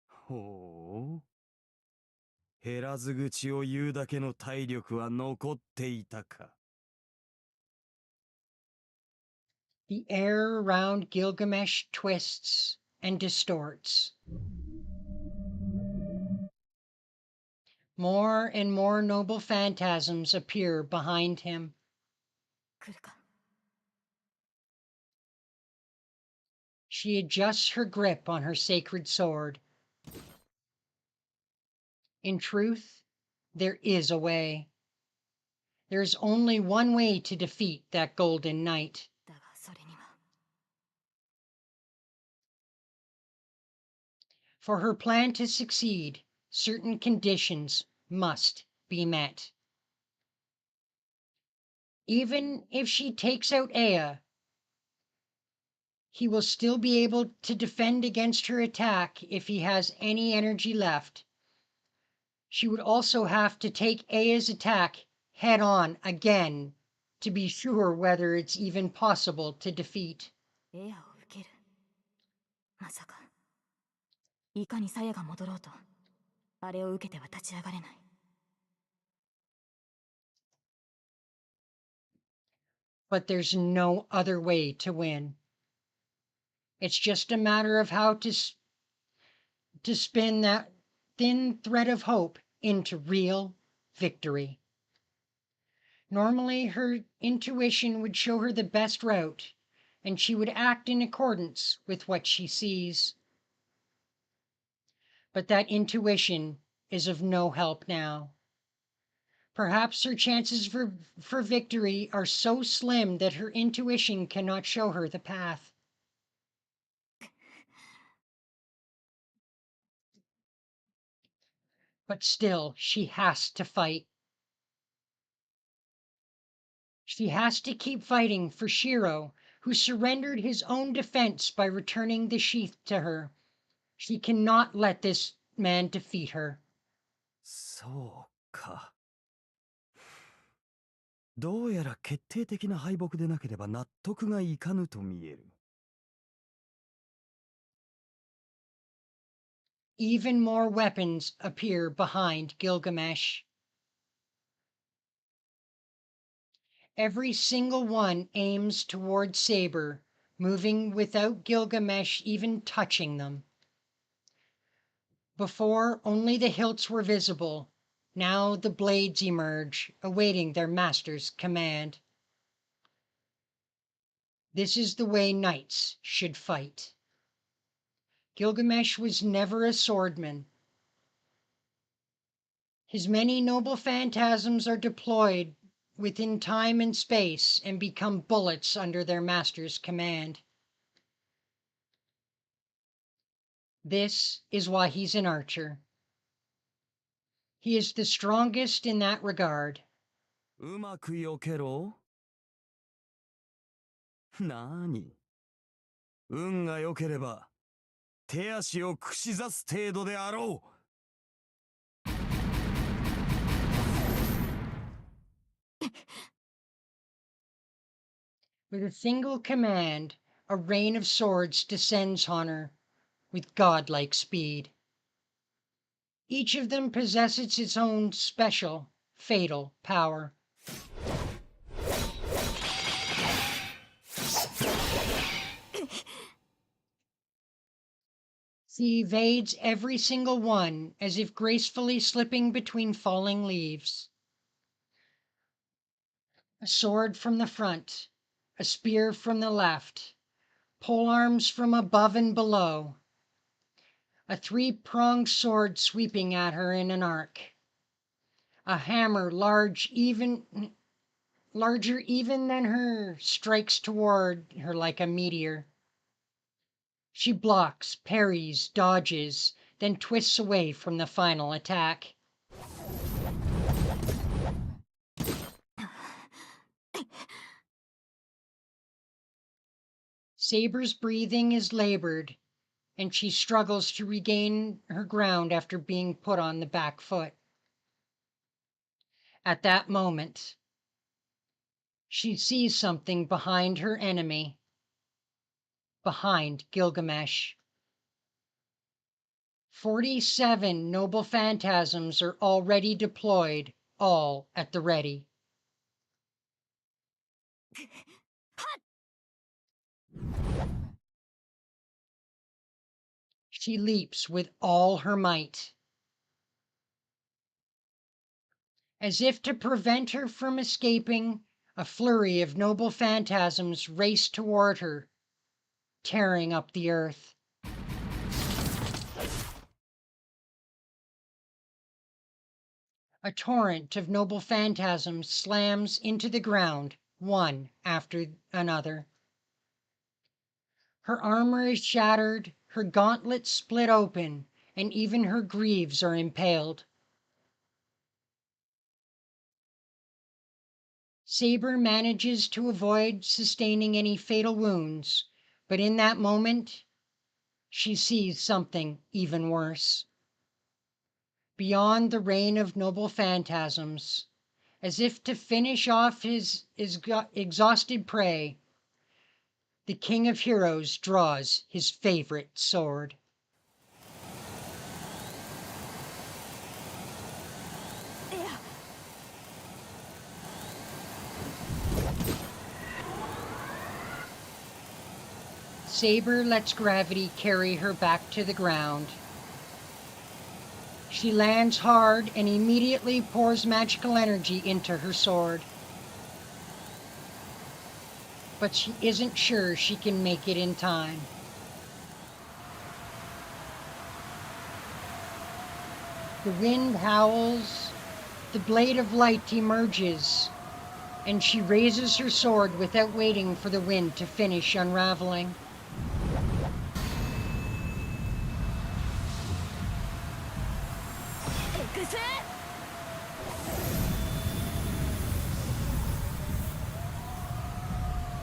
ほう。減らず口を言うだけの体力は残っていたか。The air around Gilgamesh twists and distorts. More and more noble phantasms appear behind him. 来るか。She adjusts her grip on her sacred sword. In truth, there is a way. There is only one way to defeat that Golden Knight. だがそれには。For her plan to succeed, certain conditions must be met. Even if she takes out Ea, he will still be able to defend against her attack if he has any energy left. She would also have to take Ea's attack head on again to be sure whether it's even possible to defeat. エアを受ける。まさか。いかに鞘が戻ろうと、あれを受けては立ち上がれない。But there's no other way to win. It's just a matter of how to spin that thin thread of hope into real victory. Normally, her intuition would show her the best route, and she would act in accordance with what she sees. But that intuition is of no help now. Perhaps her chances for victory are so slim that her intuition cannot show her the path. But still, she has to fight. She has to keep fighting for Shiro, who surrendered his own defense by returning the sheath to her. She cannot let this man defeat her. そうか。どうやら決定的な敗北でなければ納得がいかぬと見える。Even more weapons appear behind Gilgamesh. Every single one aims toward Saber, moving without Gilgamesh even touching them. Before, only the hilts were visible. Now the blades emerge, awaiting their master's command. This is the way knights should fight. Gilgamesh was never a swordman. His many noble phantasms are deployed within time and space and become bullets under their master's command. This is why he's an archer. He is the strongest in that regard. うまく避けろ。なに。運が良ければ手足を串刺す程度であろう。With a single command, a rain of swords descends on her with godlike speed. Each of them possesses its own special, fatal power. She evades every single one as if gracefully slipping between falling leaves. A sword from the front, a spear from the left, polearms from above and below, a three-pronged sword sweeping at her in an arc, a hammer larger even than her strikes toward her like a meteor. She blocks, parries, dodges, then twists away from the final attack. Saber's breathing is labored, and she struggles to regain her ground after being put on the back foot. At that moment, she sees something behind her enemy, behind Gilgamesh. 47 noble phantasms are already deployed, all at the ready. She leaps with all her might. As if to prevent her from escaping, a flurry of noble phantasms race toward her, tearing up the earth. A torrent of noble phantasms slams into the ground, one after another. Her armor is shattered, her gauntlets split open, and even her greaves are impaled. Saber manages to avoid sustaining any fatal wounds, but in that moment, she sees something even worse. Beyond the rain of noble phantasms, as if to finish off his exhausted prey, the King of Heroes draws his favorite sword. Saber lets gravity carry her back to the ground. She lands hard and immediately pours magical energy into her sword. but she isn't sure she can make it in time. The wind howls, the blade of light emerges, and she raises her sword without waiting for the wind to finish unraveling.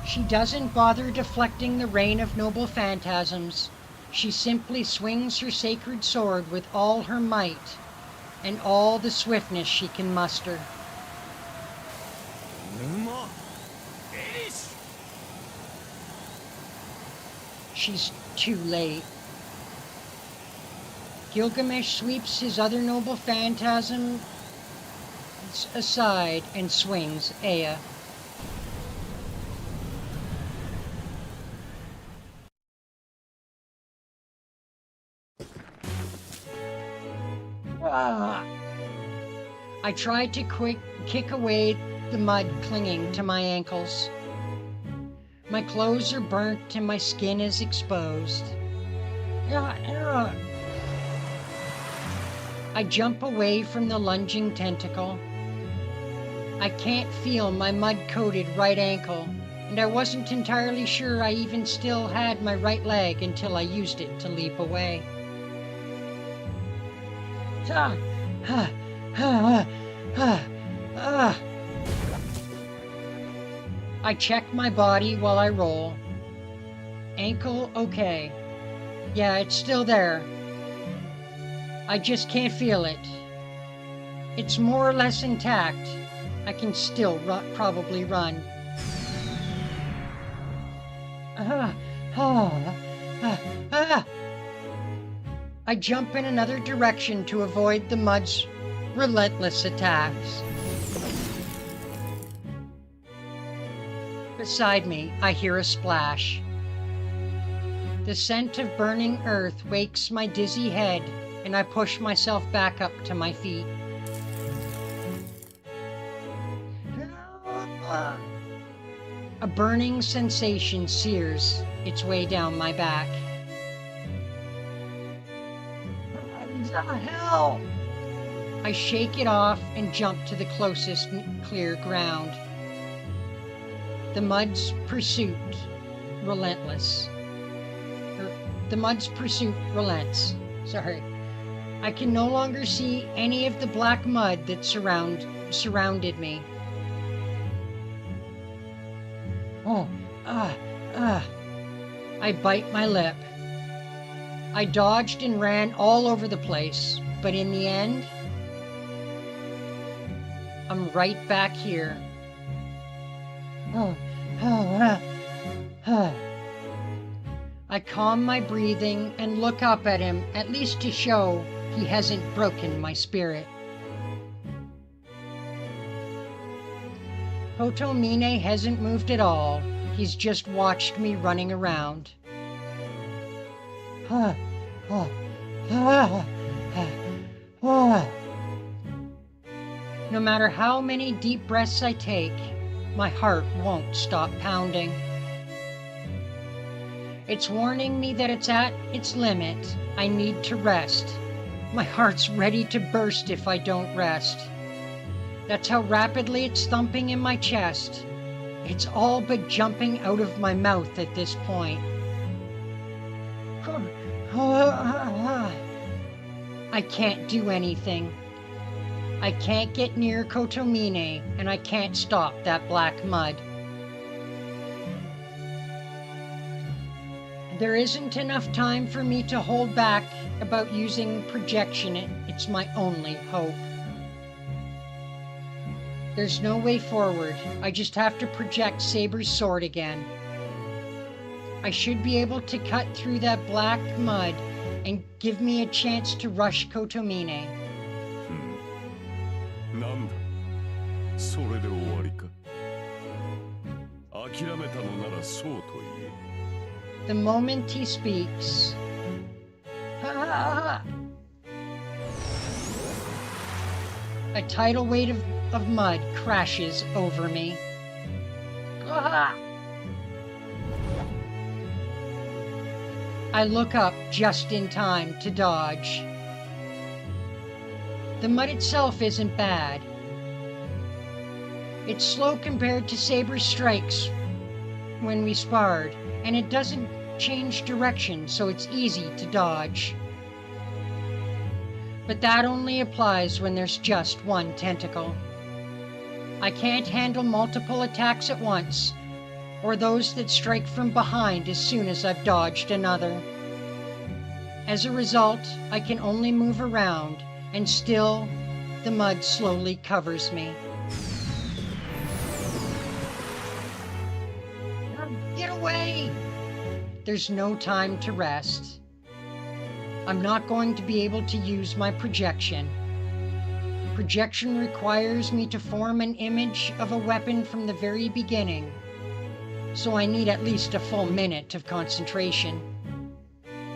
She doesn't bother deflecting the rain of noble phantasms. She simply swings her sacred sword with all her might and all the swiftness she can muster. She's too late. Gilgamesh sweeps his other noble phantasm aside and swings Aya. I tried to kick away the mud clinging to my ankles. My clothes are burnt and my skin is exposed. I jump away from the lunging tentacle. I can't feel my mud-coated right ankle, and I wasn't entirely sure I even still had my right leg until I used it to leap away. I check my body while I roll. Ankle okay. Yeah, it's still there. I just can't feel it. It's more or less intact. I can still probably run. I jump in another direction to avoid the mud's relentless attacks. Beside me, I hear a splash. The scent of burning earth wakes my dizzy head, and I push myself back up to my feet. A burning sensation sears its way down my back. What the hell? I shake it off and jump to the closest clear ground. The mud's pursuit relents. Sorry. I can no longer see any of the black mud that surrounded me. I bite my lip. I dodged and ran all over the place, but in the end, I'm right back here. I calm my breathing and look up at him, at least to show he hasn't broken my spirit. Kotomine hasn't moved at all. He's just watched me running around. No matter how many deep breaths I take, my heart won't stop pounding. It's warning me that it's at its limit. I need to rest. My heart's ready to burst if I don't rest. That's how rapidly it's thumping in my chest. It's all but jumping out of my mouth at this point. I can't do anything. I can't get near Kotomine, and I can't stop that black mud. There isn't enough time for me to hold back about using projection. It's my only hope. There's no way forward. I just have to project Saber's sword again. I should be able to cut through that black mud and give me a chance to rush Kotomine. なんだ、それで終わりか。諦めたのならそうと言え。The moment he speaks, a tidal weight of mud crashes over me. I look up just in time to dodge. The mud itself isn't bad. It's slow compared to Saber's strikes when we sparred, and it doesn't change direction, so it's easy to dodge. But that only applies when there's just one tentacle. I can't handle multiple attacks at once, or those that strike from behind as soon as I've dodged another. As a result, I can only move around, and still, the mud slowly covers me. Get away! There's no time to rest. I'm not going to be able to use my projection. Projection requires me to form an image of a weapon from the very beginning, so I need at least a full minute of concentration.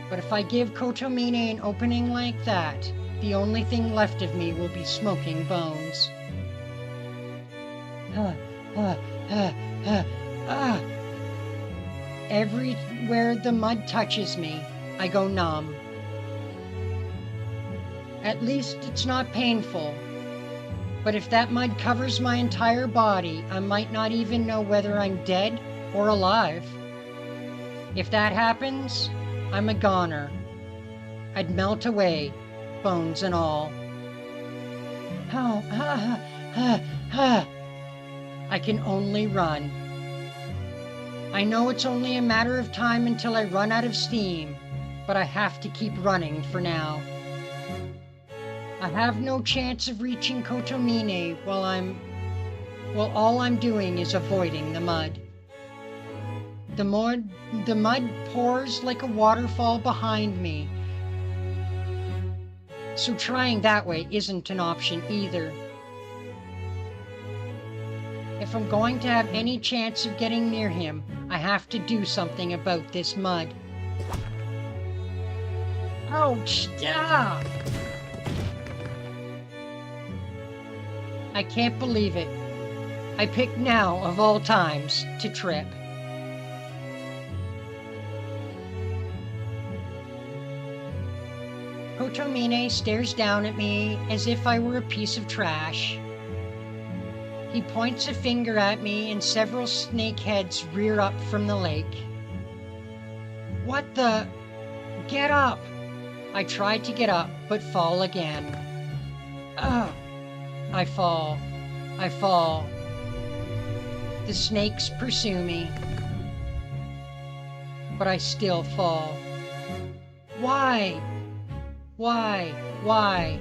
But if I give Kotomine an opening like that, the only thing left of me will be smoking bones. Everywhere the mud touches me, I go numb. At least it's not painful. But if that mud covers my entire body, I might not even know whether I'm dead or alive. If that happens, I'm a goner. I'd melt away, bones and all. I can only run. I know it's only a matter of time until I run out of steam, but I have to keep running for now. I have no chance of reaching Kotomine while all I'm doing is avoiding the mud. The mud pours like a waterfall behind me, so trying that way isn't an option either. If I'm going to have any chance of getting near him, I have to do something about this mud. Ouch! Stop! I can't believe it. I picked now, of all times, to trip. Kotomine stares down at me as if I were a piece of trash. He points a finger at me and several snake heads rear up from the lake. What the? Get up! I try to get up, but fall again. Ugh! I fall. I fall. The snakes pursue me, but I still fall. Why? Why? Why?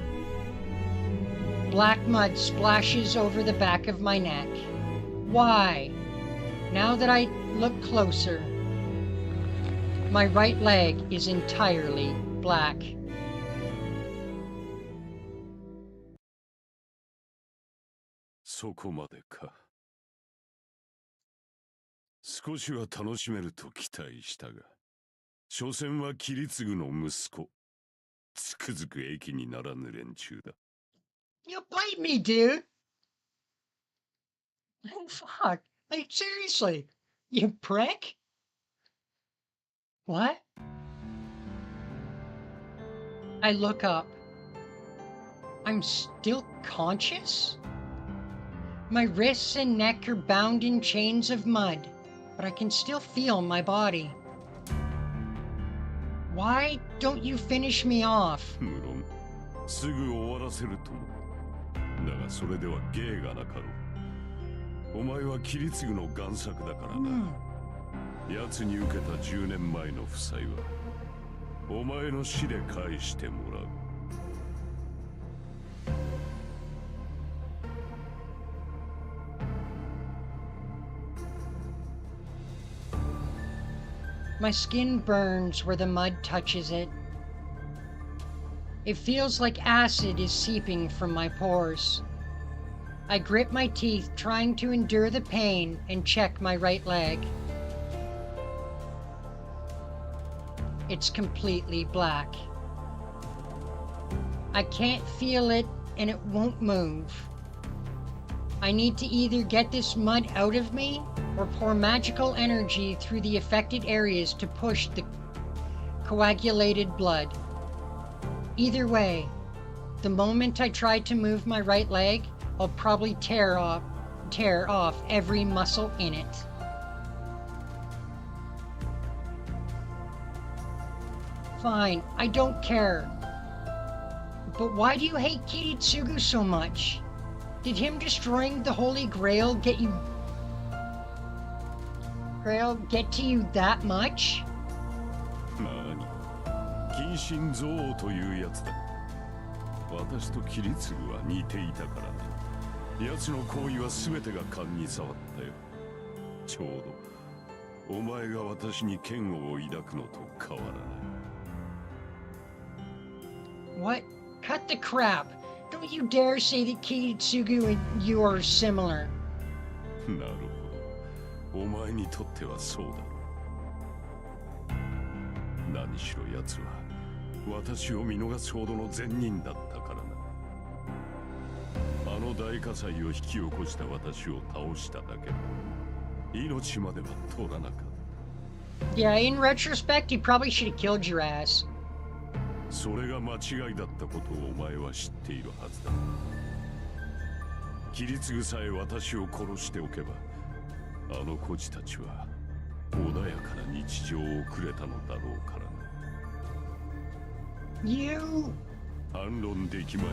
Black mud splashes over the back of my neck. Why? Now that I look closer, my right leg is entirely black. そこまでか。少しは楽しめると期待したが、所詮はキリツグの息子。つくづく益にならぬ連中だ。You bite me, dude! Oh, fuck. Like, seriously? You prick? What? I look up. I'm still conscious? My wrists and neck are bound in chains of mud, but I can still feel my body. Why don't you finish me off? 無論、すぐ終わらせるとも。だがそれでは芸がなかろう。お前はキリツグの贋作だからな。奴に受けた10年前の負債は、お前の死で返してもらう。My skin burns where the mud touches it. It feels like acid is seeping from my pores. I grip my teeth, trying to endure the pain, and check my right leg. It's completely black. I can't feel it, and it won't move. I need to either get this mud out of me or pour magical energy through the affected areas to push the coagulated blood. Either way, the moment I try to move my right leg, I'll probably tear off every muscle in it. Fine, I don't care. But why do you hate Kiritsugu so much? Did him destroying the Holy Grail get to you that much? 何近親憎悪というやつだ。私とキリツグは似ていたからな。奴の行為は全てが勘に触ったよ。ちょうどお前が私に嫌悪を抱くのと変わらない。 What? Cut the crap! Don't you dare say that Kiritsugu and you are similar. なるほど。お前にとってはそうだろう。何しろ奴は私を見逃すほどの善人だったからな。あの大火災を引き起こした私を倒しただけだ。命までは取らなかった。Yeah, in retrospect, he probably should have killed your ass. それが間違いだったことをお前は知っているはずだ。キリツグさえ私を殺しておけば、あの孤児たちは穏やかな日常を送れたのだろうからな。You... 反論できまい。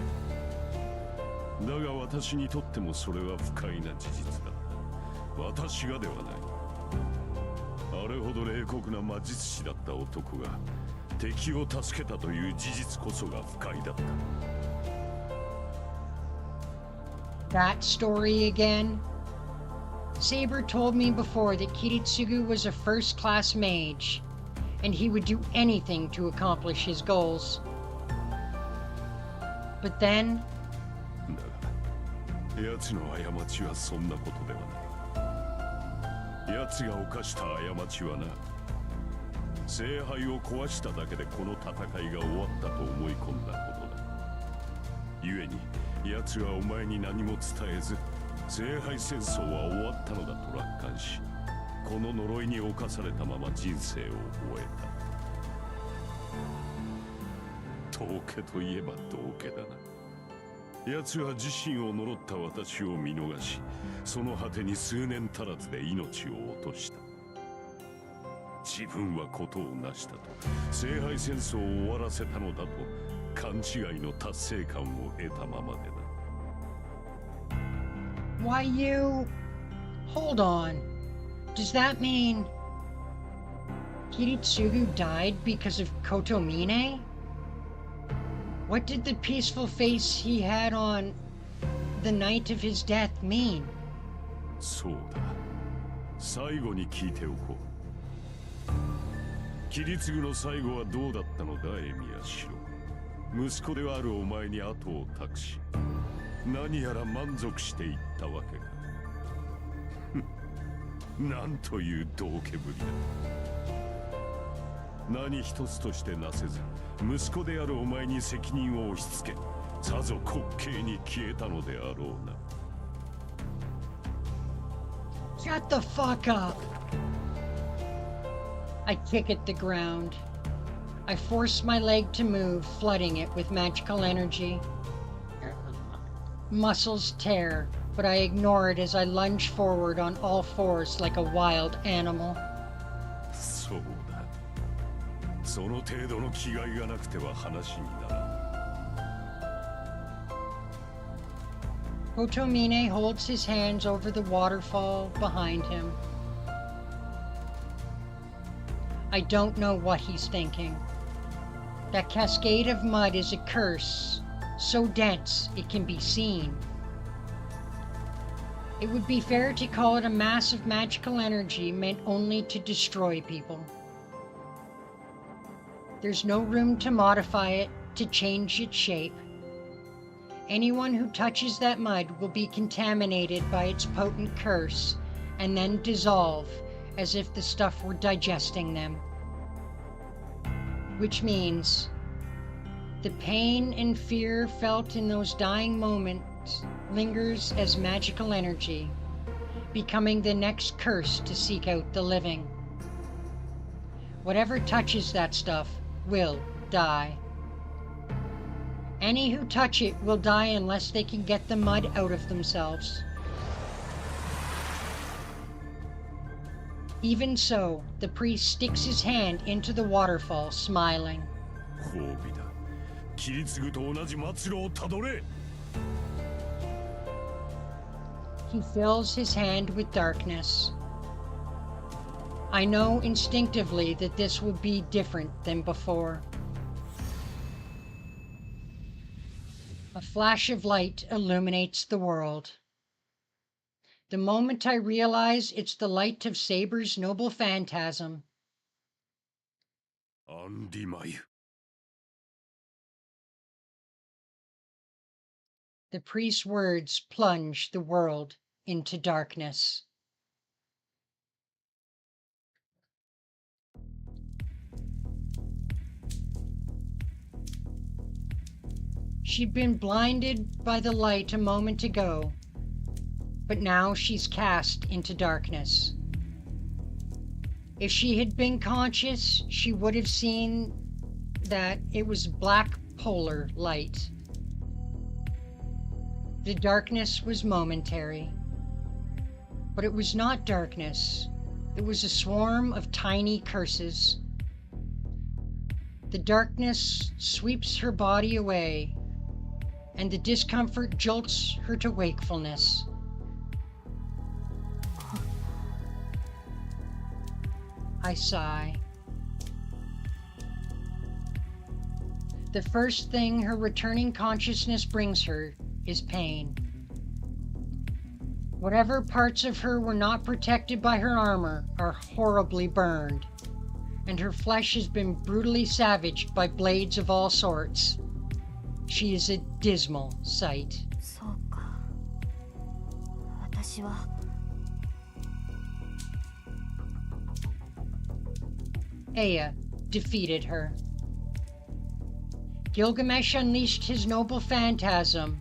だが私にとってもそれは不快な事実だった。私がではない。あれほど冷酷な魔術師だった男が敵を助けたという事実こそが不快だった。 That story again? Saber told me before that Kiritsugu was a first-class mage, and he would do anything to accomplish his goals. But then... だが、奴の過ちはそんなことではない。奴が犯した過ちはな、聖杯を壊しただけでこの戦いが終わったと思い込んだことだ。故に奴はお前に何も伝えず、聖杯戦争は終わったのだと楽観し、この呪いに侵されたまま人生を終えた。道家といえば道家だな。奴は自身を呪った私を見逃し、その果てに数年足らずで命を落とした。自分はことを成したと、聖杯戦争を終わらせたのだと勘違いの達成感を得たままでな。 Why you... Hold on. Does that mean... Kiritsugu died because of Kotomine? What did the peaceful face he had on the night of his death mean? そうだ。最後に聞いておこう。キリツグの最後はどうだったのだ、エミヤシロ。息子であるお前に後を託し、何やら満足していったわけか。なんという道家ぶりだ。何一つとしてなせず、息子であるお前に責任を押し付け、さぞ滑稽に消えたのであろうな。Shut the fuck up! I kick at the ground. I force my leg to move, flooding it with magical energy. Muscles tear, but I ignore it as I lunge forward on all fours like a wild animal. そうだ。その程度の気概がなくては話にならん。 Kotomine holds his hands over the waterfall behind him. I don't know what he's thinking. That cascade of mud is a curse, so dense it can be seen. It would be fair to call it a mass of magical energy meant only to destroy people. There's no room to modify it, to change its shape. Anyone who touches that mud will be contaminated by its potent curse and then dissolve as if the stuff were digesting them. Which means the pain and fear felt in those dying moments lingers as magical energy, becoming the next curse to seek out the living. Whatever touches that stuff will die. Any who touch it will die unless they can get the mud out of themselves. Even so, the priest sticks his hand into the waterfall, smiling. 褒美だ。切り継ぐと同じ末路をたどれ。 He fills his hand with darkness. I know instinctively that this will be different than before. A flash of light illuminates the world. The moment I realize it's the light of Saber's noble phantasm. アンディマユ。 The priest's words plunge the world into darkness. She'd been blinded by the light a moment ago, but now she's cast into darkness. If she had been conscious, she would have seen that it was black polar light. The darkness was momentary, but it was not darkness. It was a swarm of tiny curses. The darkness sweeps her body away, and the discomfort jolts her to wakefulness. I sigh. The first thing her returning consciousness brings her is pain. Whatever parts of her were not protected by her armor are horribly burned, and her flesh has been brutally savaged by blades of all sorts. She is a dismal sight. そうか。私は Aya defeated her. Gilgamesh unleashed his noble phantasm,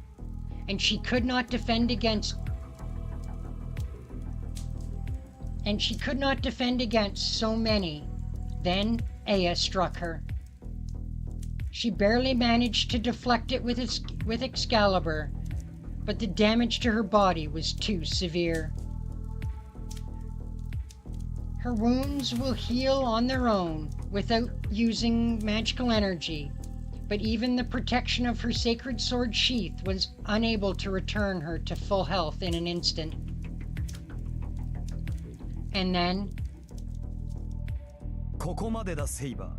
and she could not defend against so many. Then Aya struck her. She barely managed to deflect it with Excalibur, but the damage to her body was too severe. Her wounds will heal on their own without using magical energy, but even the protection of her sacred sword sheath was unable to return her to full health in an instant. And then... ここまでだセイバ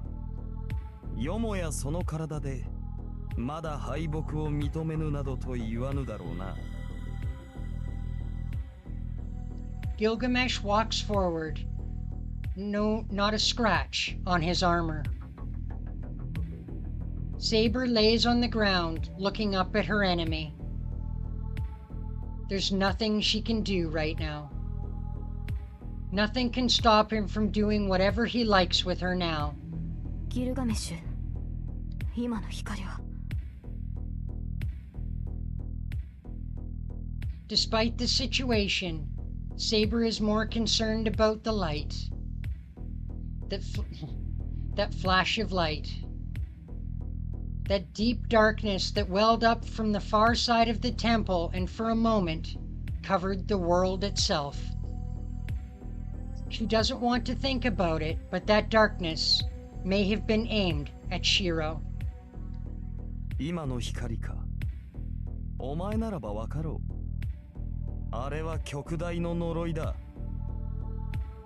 ー。よもやその体でまだ敗北を認めぬなどと言わぬだろうな。Gilgamesh walks forward. No, not a scratch on his armor. Saber lays on the ground, looking up at her enemy. There's nothing she can do right now. Nothing can stop him from doing whatever he likes with her now. ギルガメッシュ、今の光は。 Despite the situation, Saber is more concerned about the light. That flash of light. That deep darkness that welled up from the far side of the temple and for a moment covered the world itself. She doesn't want to think about it, but that darkness may have been aimed at Shiro. 今の光か。お前ならばわかろう。あれは極大の呪いだ。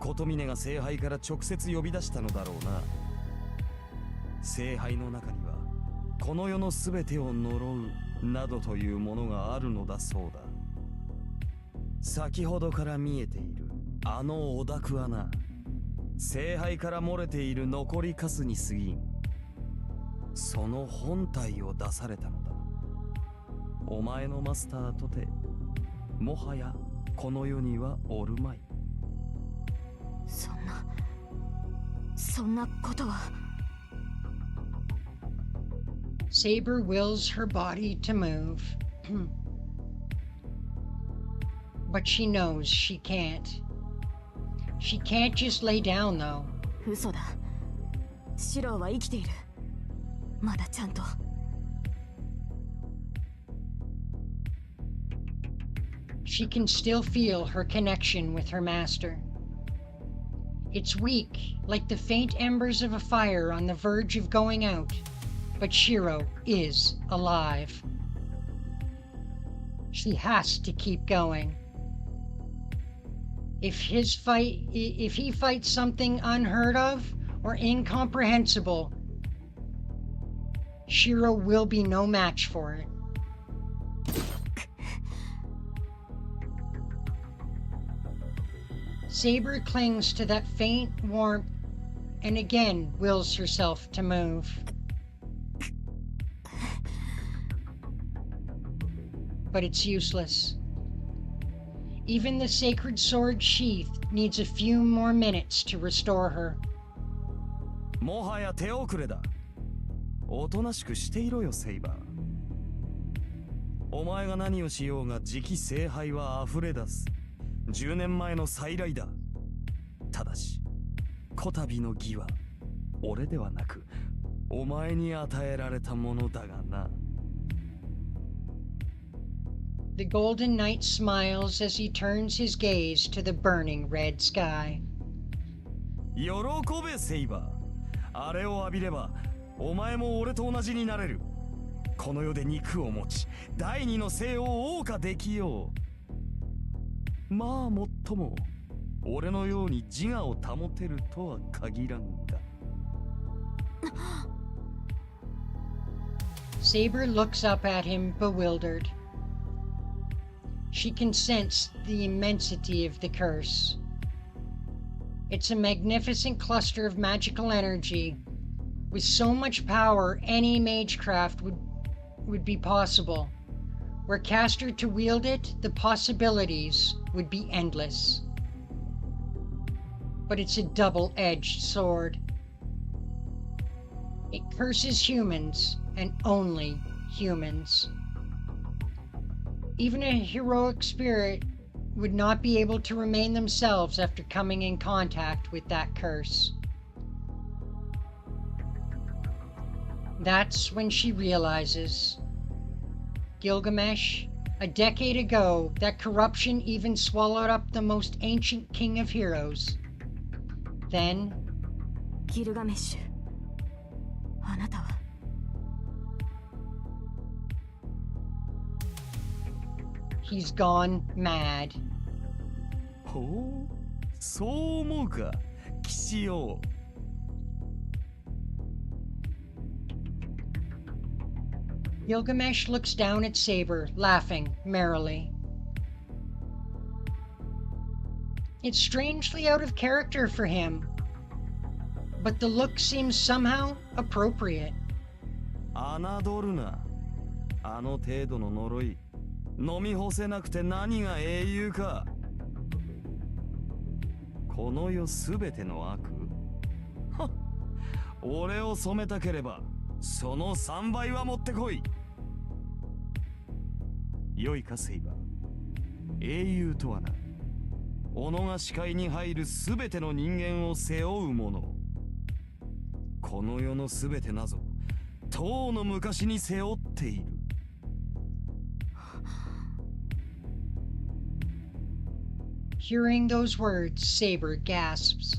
琴峰が聖杯から直接呼び出したのだろうな。聖杯の中にはこの世のすべてを呪うなどというものがあるのだそうだ。先ほどから見えているあのお濁はな、聖杯から漏れている残りカスに過ぎん。その本体を出されたのだ。お前のマスターとてもはやこの世にはおるまい。そんなことは。 Saber wills her body to move. But she knows she can't. She can't just lay down, though. 嘘だ。シローは生きている。まだちゃんと。She can still feel her connection with her master. It's weak, like the faint embers of a fire on the verge of going out, but Shiro is alive. She has to keep going. If he fights something unheard of or incomprehensible, Shiro will be no match for it. Saber clings to that faint warmth and again wills herself to move. But it's useless. Even the sacred sword sheath needs a few more minutes to restore her. もはや手遅れだ。おとなしくしていろよ、セイバー。お前が何をしようが次期聖杯は溢れ出す。10年前の再来だ。ただし、こたびの義は俺ではなくお前に与えられたものだがな。The Golden Knight smiles as he turns his gaze to the burning red sky. 喜べ、セイバー。あれを浴びればお前も俺と同じになれる。この世で肉を持ち第二の生を謳歌できよう。まあもっとも俺のように自我を保てるとは限らんが。Saber looks up at him, bewildered. She can sense the immensity of the curse. It's a magnificent cluster of magical energy. With so much power, any magecraft would be possible. Were Caster to wield it, the possibilities would be endless. But it's a double-edged sword. It curses humans, and only humans. Even a heroic spirit would not be able to remain themselves after coming in contact with that curse. That's when she realizes. Gilgamesh, a decade ago, that corruption even swallowed up the most ancient king of heroes. Then, ギルガメッシュ、あなたは。he's gone mad. ほう、そう思うか、騎士よ。Gilgamesh looks down at Saber, laughing merrily. It's strangely out of character for him, but the look seems somehow appropriate. 侮るな。あの程度の呪い、飲み干せなくて何が英雄か。この世すべての悪？はっ、俺を染めたければその3倍は持ってこい。良いか、セイバー。英雄とはな、己が視界に入るすべての人間を背負うもの。この世のすべてなぞ、とうの昔に背負っている。Hearing those words, Saber gasps.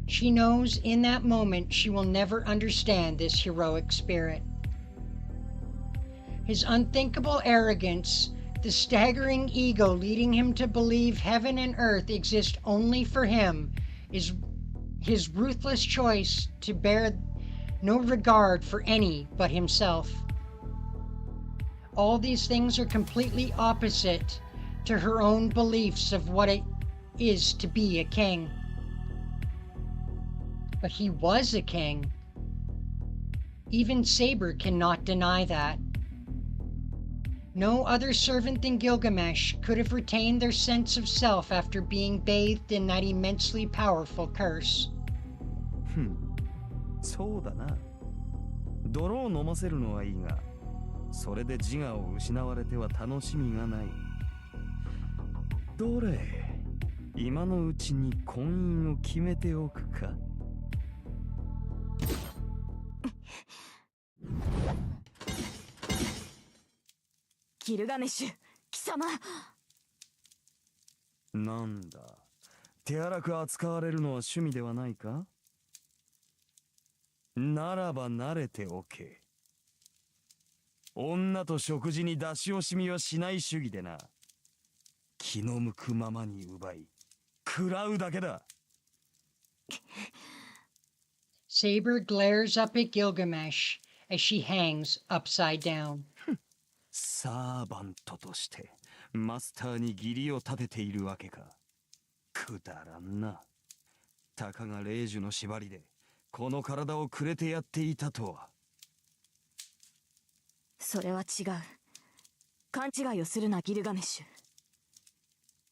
She knows in that moment she will never understand this heroic spirit. His unthinkable arrogance, the staggering ego leading him to believe heaven and earth exist only for him, is his ruthless choice to bear no regard for any but himself. All these things are completely opposite to her own beliefs of what it is to be a king. But he was a king. Even Saber cannot deny that. No other servant than Gilgamesh could have retained their sense of self after being bathed in that immensely powerful curse. そうだな。泥を飲ませるのはいいが、それで自我を失われては楽しみがない。どれ、今のうちに婚姻を決めておくか。ギルガメッシュ貴様。なんだ、手荒く扱われるのは趣味ではないか？ならば慣れておけ。女と食事に出し惜しみはしない主義でな。気の向くままに奪い食らうだけだ。Saber glares up at Gilgamesh as she hangs upside down. サーバントとしてマスターに義理を立てているわけか。くだらんな。たかが霊樹の縛りでこの体をくれてやっていたとは。それは違う。勘違いをするなギルガメッシュ。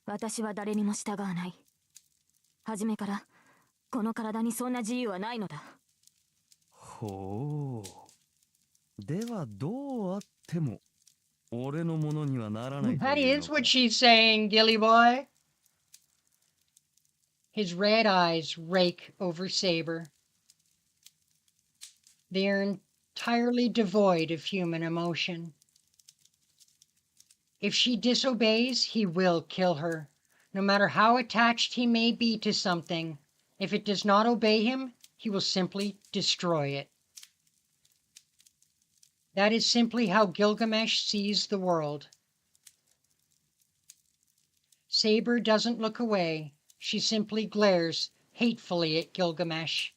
私は誰にも従わない。初めからこの体にそんな自由はないのだ。ほう。ではどうあっても俺のものにはならないというのか。 That is what she's saying, Gilly boy. His red eyes rake over Saber. They are entirely devoid of human emotion. If she disobeys, he will kill her. No matter how attached he may be to something, if it does not obey him, he will simply destroy it. That is simply how Gilgamesh sees the world. Saber doesn't look away. She simply glares hatefully at Gilgamesh.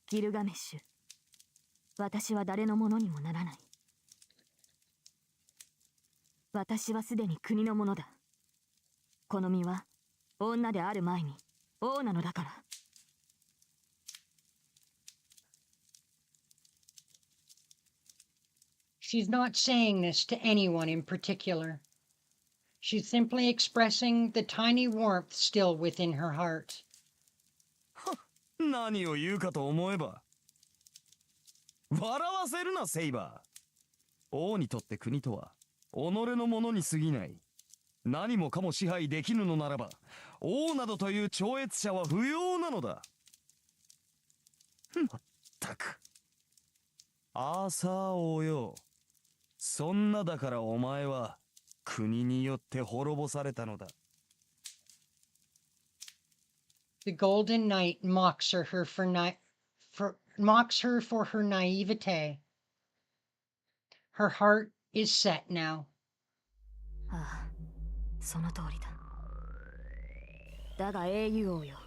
ギルガメッシュ、私は誰のものにもならない。私はすでに国のものだ。この身は女である前に王なのだから。She's not saying this to anyone in particular. She's simply expressing the tiny warmth still within her heart. 何を言うかと思えば。笑わせるなセイバー。王にとって国とは己のものに過ぎない。何もかも支配できぬのならば王などという超越者は不要なのだ。まったく。アーサー王よ、そんなだからお前は国によって滅ぼされたのだ。The Golden Knight mocks her for her naivete. Her heart is set now. ああ、その通りだ。だが英雄王よ、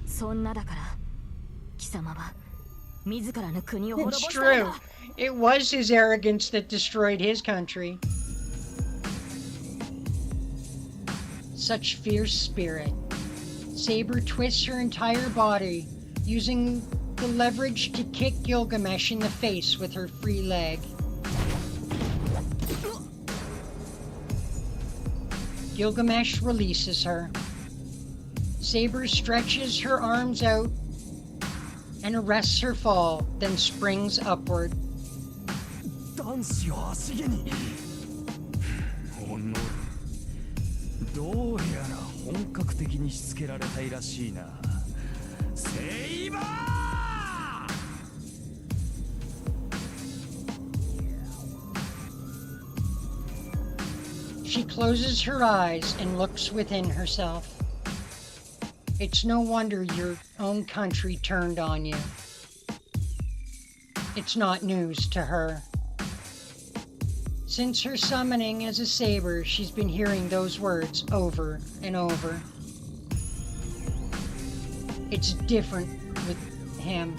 そんなだから貴様は自らの国を滅ぼ It's したの true. だ。 It was his arrogance that destroyed his country. Such fierce spirit. Saber twists her entire body, using the leverage to kick Gilgamesh in the face with her free leg. Gilgamesh releases her. Saber stretches her arms out and arrests her fall, then springs upward. 男子を足毛に。おのどうやら本格的にしつけられたいらしいな。セイバー。 She closes her eyes and looks within herself. It's no wonder your own country turned on you. It's not news to her. Since her summoning as a saber, she's been hearing those words over and over. It's different with him.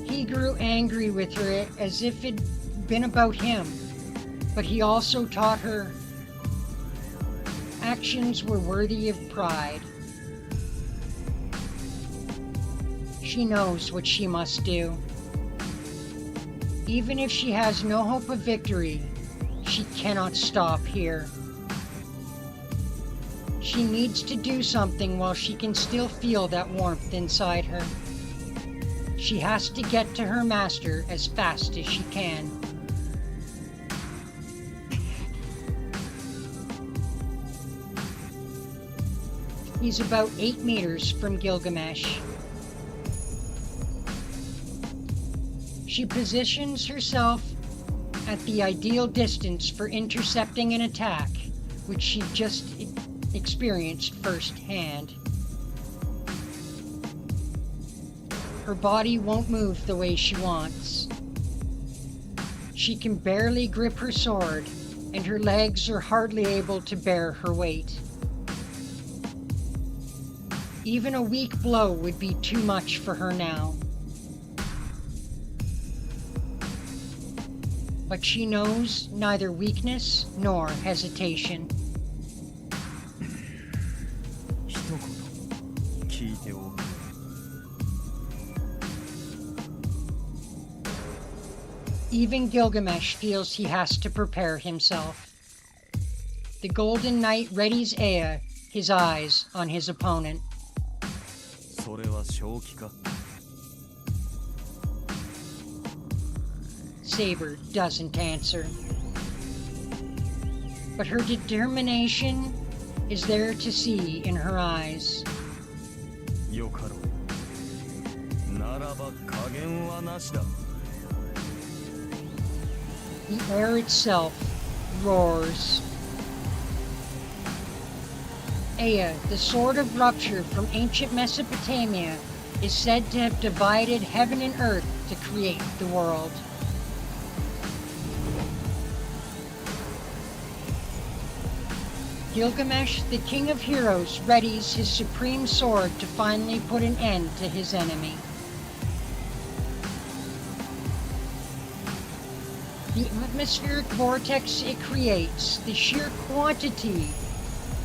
He grew angry with her as if it'd been about him, but he also taught her actions were worthy of pride. She knows what she must do. Even if she has no hope of victory, she cannot stop here. She needs to do something while she can still feel that warmth inside her. She has to get to her master as fast as she can. He's about 8 meters from Gilgamesh. She positions herself at the ideal distance for intercepting an attack, which she just experienced firsthand. Her body won't move the way she wants. She can barely grip her sword, and her legs are hardly able to bear her weight. Even a weak blow would be too much for her now. But she knows neither weakness nor hesitation. 一言聞いておく。 Even Gilgamesh feels he has to prepare himself. The Golden Knight readies Ea, his eyes on his opponent. それは正気か? Saber doesn't answer. But her determination is there to see in her eyes. よかろう。ならば加減はなしだ。 The air itself roars. Ea, the sword of rupture from ancient Mesopotamia, is said to have divided heaven and earth to create the world. Gilgamesh, the king of heroes, readies his supreme sword to finally put an end to his enemy. The atmospheric vortex it creates, the sheer quantity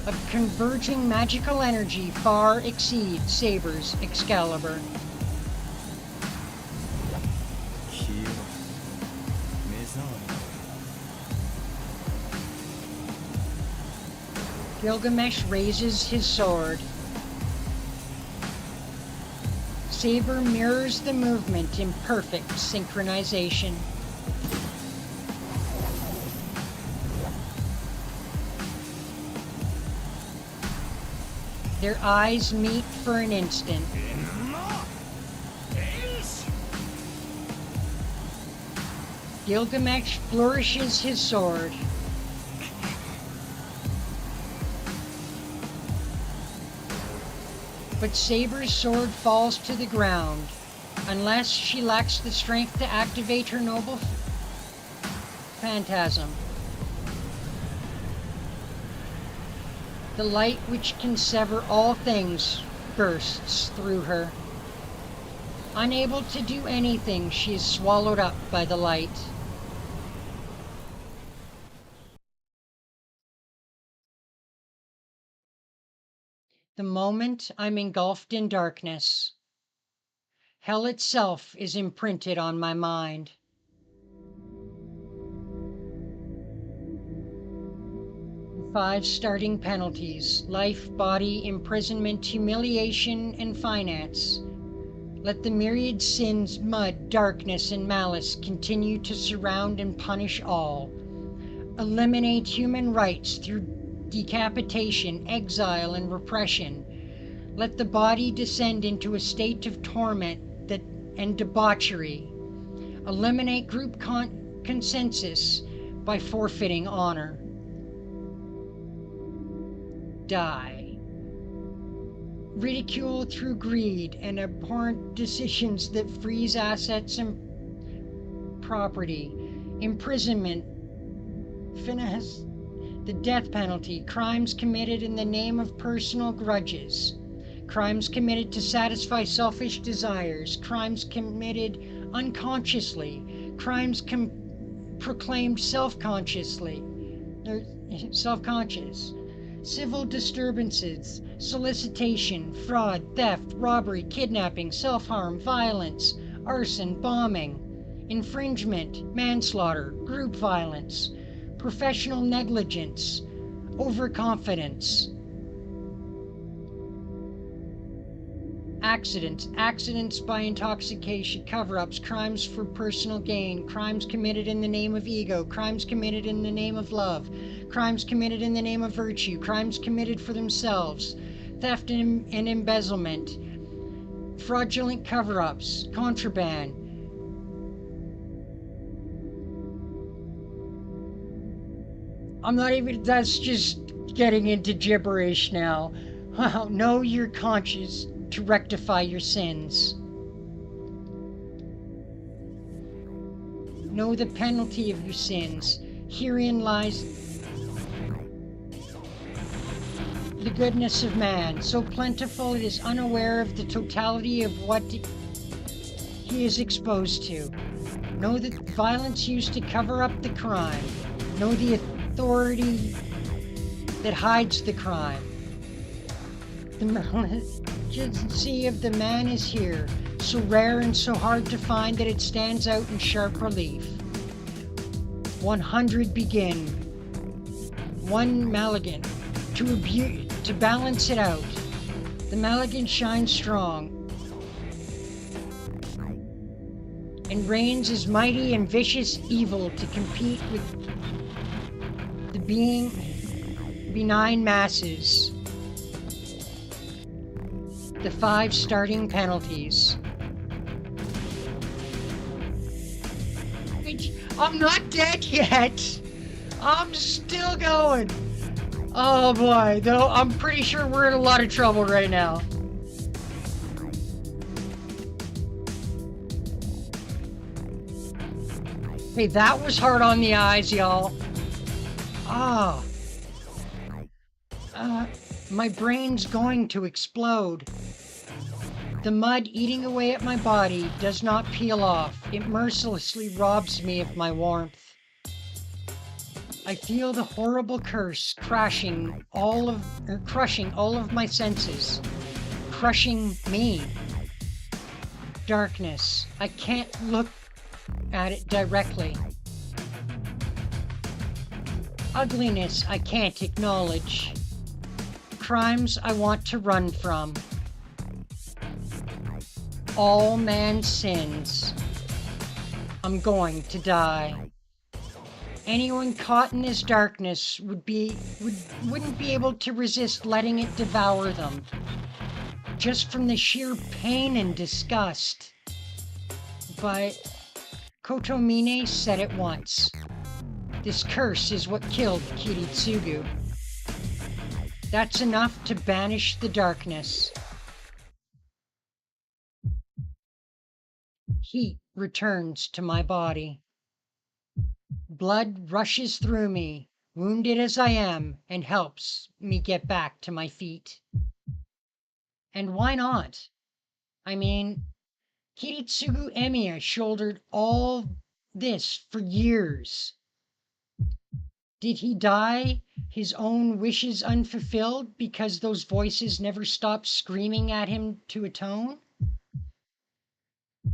of converging magical energy far exceeds Saber's Excalibur. 消えろ。目障り。 Gilgamesh raises his sword. Saber mirrors the movement in perfect synchronization. Their eyes meet for an instant. Gilgamesh flourishes his sword. But Saber's sword falls to the ground, unless she lacks the strength to activate her noble phantasm. The light which can sever all things bursts through her. Unable to do anything, she is swallowed up by the light. The moment I'm engulfed in darkness, hell itself is imprinted on my mind. The 5 starting penalties: life, body, imprisonment, humiliation, and finance. Let the myriad sins, mud, darkness, and malice continue to surround and punish all. Eliminate human rights through decapitation, exile, and repression. Let the body descend into a state of torment and debauchery. Eliminate group consensus by forfeiting honor. Die. Ridicule through greed and abhorrent decisions that freeze assets and property. Imprisonment. Finesse. The death penalty. Crimes committed in the name of personal grudges. Crimes committed to satisfy selfish desires. Crimes committed unconsciously. Crimes proclaimed self-consciously. Self-conscious. Civil disturbances, solicitation, fraud, theft, robbery, kidnapping, self-harm, violence, arson, bombing, infringement, manslaughter, group violence, professional negligence, overconfidence. Accidents by intoxication, cover-ups, crimes for personal gain, crimes committed in the name of ego, crimes committed in the name of love, crimes committed in the name of virtue, crimes committed for themselves, theft and embezzlement, fraudulent cover-ups, contraband, I'm not even, that's just getting into gibberish now. Wow, know your conscience to rectify your sins. Know the penalty of your sins. Herein lies the goodness of man, so plentiful it is unaware of the totality of what he is exposed to. Know the violence used to cover up the crime. Know the authority that hides the crime. The malignancy of the man is here, so rare and so hard to find that it stands out in sharp relief. 100 begin. One Maligan. To balance it out. The Maligan shines strong and reigns as mighty and vicious evil to compete with the benign masses. The 5 starting penalties. I'm not dead yet. I'm still going. Oh boy, though I'm pretty sure we're in a lot of trouble right now. Hey, that was hard on the eyes, y'all. Ah. My brain's going to explode. The mud eating away at my body does not peel off. It mercilessly robs me of my warmth. I feel the horrible curse crushing all of my senses. Crushing me. Darkness. I can't look at it directly. Ugliness I can't acknowledge. Crimes I want to run from. All man's sins. I'm going to die. Anyone caught in this darkness wouldn't be able to resist letting it devour them. Just from the sheer pain and disgust. But Kotomine said it once. This curse is what killed Kiritsugu. That's enough to banish the darkness. Heat returns to my body. Blood rushes through me, wounded as I am, and helps me get back to my feet. And why not? I mean, Kiritsugu Emiya shouldered all this for years. Did he die his own wishes unfulfilled because those voices never stopped screaming at him to atone?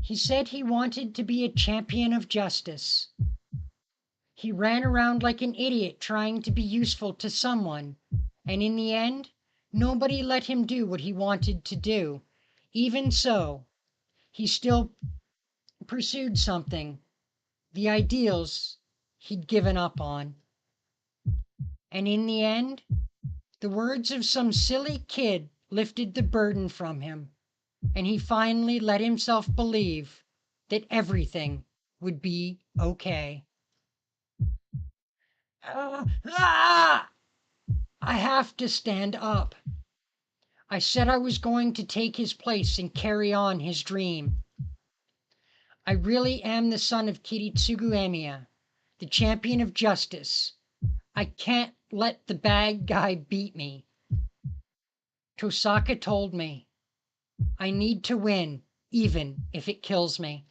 He said he wanted to be a champion of justice. He ran around like an idiot trying to be useful to someone, and in the end, nobody let him do what he wanted to do. Even so, he still pursued something, the ideals he'd given up on. And in the end, the words of some silly kid lifted the burden from him, and he finally let himself believe that everything would be okay. I have to stand up. I said I was going to take his place and carry on his dream. I really am the son of Kiritsugu Emiya, the champion of justice. I can't let the bad guy beat me. Tosaka told me, I need to win, even if it kills me.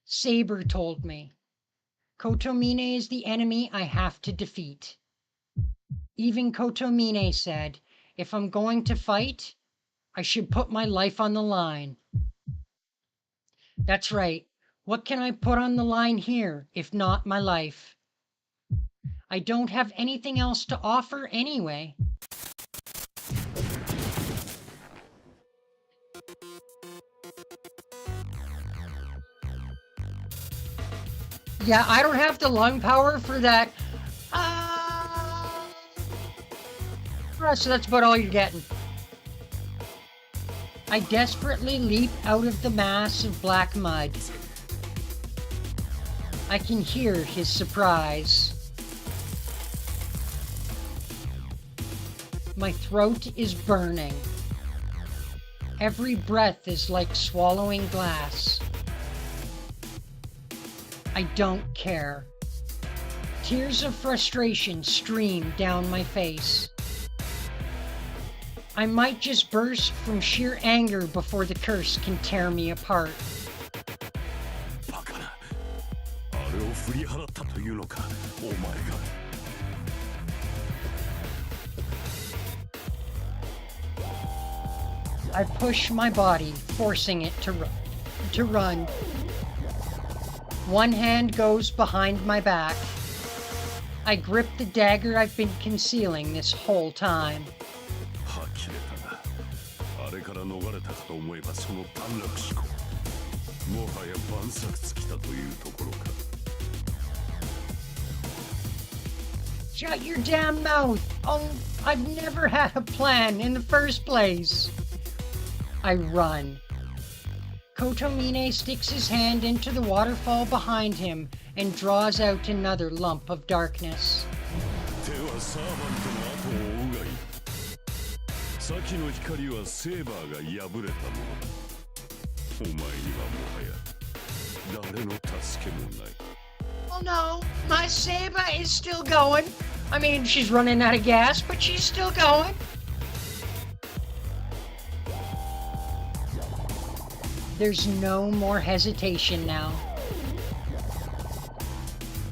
Saber told me, Kotomine is the enemy I have to defeat. Even Kotomine said, if I'm going to fight, I should put my life on the line. That's right. What can I put on the line here, if not my life? I don't have anything else to offer anyway. Yeah, I don't have the lung power for that. So that's about all you're getting. I desperately leap out of the mass of black mud. I can hear his surprise. My throat is burning. Every breath is like swallowing glass. I don't care. Tears of frustration stream down my face. I might just burst from sheer anger before the curse can tear me apart. バカな。あれを振り払ったというのか、お前が。I push my body, forcing it to run. One hand goes behind my back. I grip the dagger I've been concealing this whole time. 呆れたな。あれから逃れたかと思えばその短絡思考。もはや万策尽きたというところか。Shut your damn mouth! Oh, I've never had a plan in the first place. I run. Kotomine sticks his hand into the waterfall behind him and draws out another lump of darkness. 手はサーバントの後を追うがいい。先の光はセーバーが破れたものだ。お前にはもはや誰の助けもない。Oh no, my saber is still going. I mean, she's running out of gas, but she's still going. There's no more hesitation now.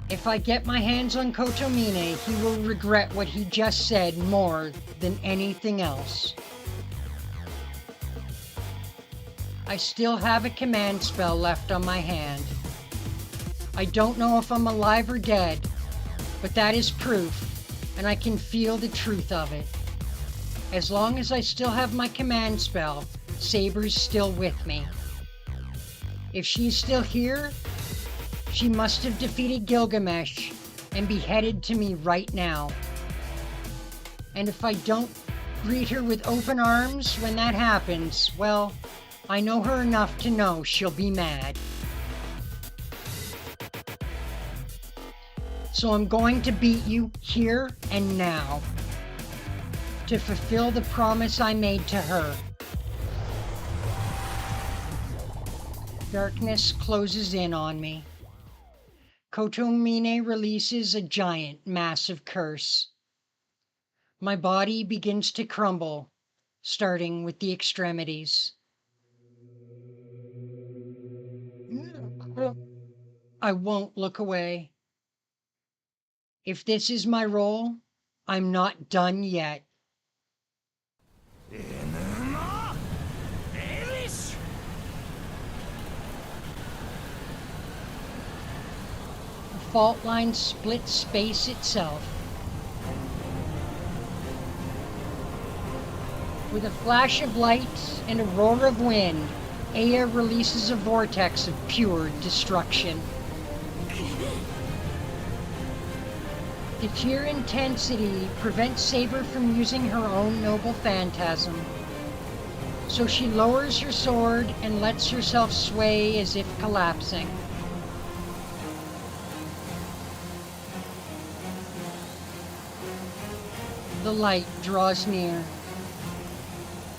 If I get my hands on Kotomine, he will regret what he just said more than anything else. I still have a command spell left on my hand. I don't know if I'm alive or dead, but that is proof, and I can feel the truth of it. As long as I still have my command spell, Saber's still with me. If she's still here, she must have defeated Gilgamesh and be headed to me right now. And if I don't greet her with open arms when that happens, well, I know her enough to know she'll be mad. So I'm going to beat you here and now to fulfill the promise I made to her. Darkness closes in on me. Kotomine releases a giant, massive curse. My body begins to crumble, starting with the extremities. I won't look away. If this is my role, I'm not done yet. The fault line splits space itself. With a flash of light and a roar of wind, Aya releases a vortex of pure destruction. The sheer intensity prevents Saber from using her own noble phantasm. So she lowers her sword and lets herself sway as if collapsing. The light draws near.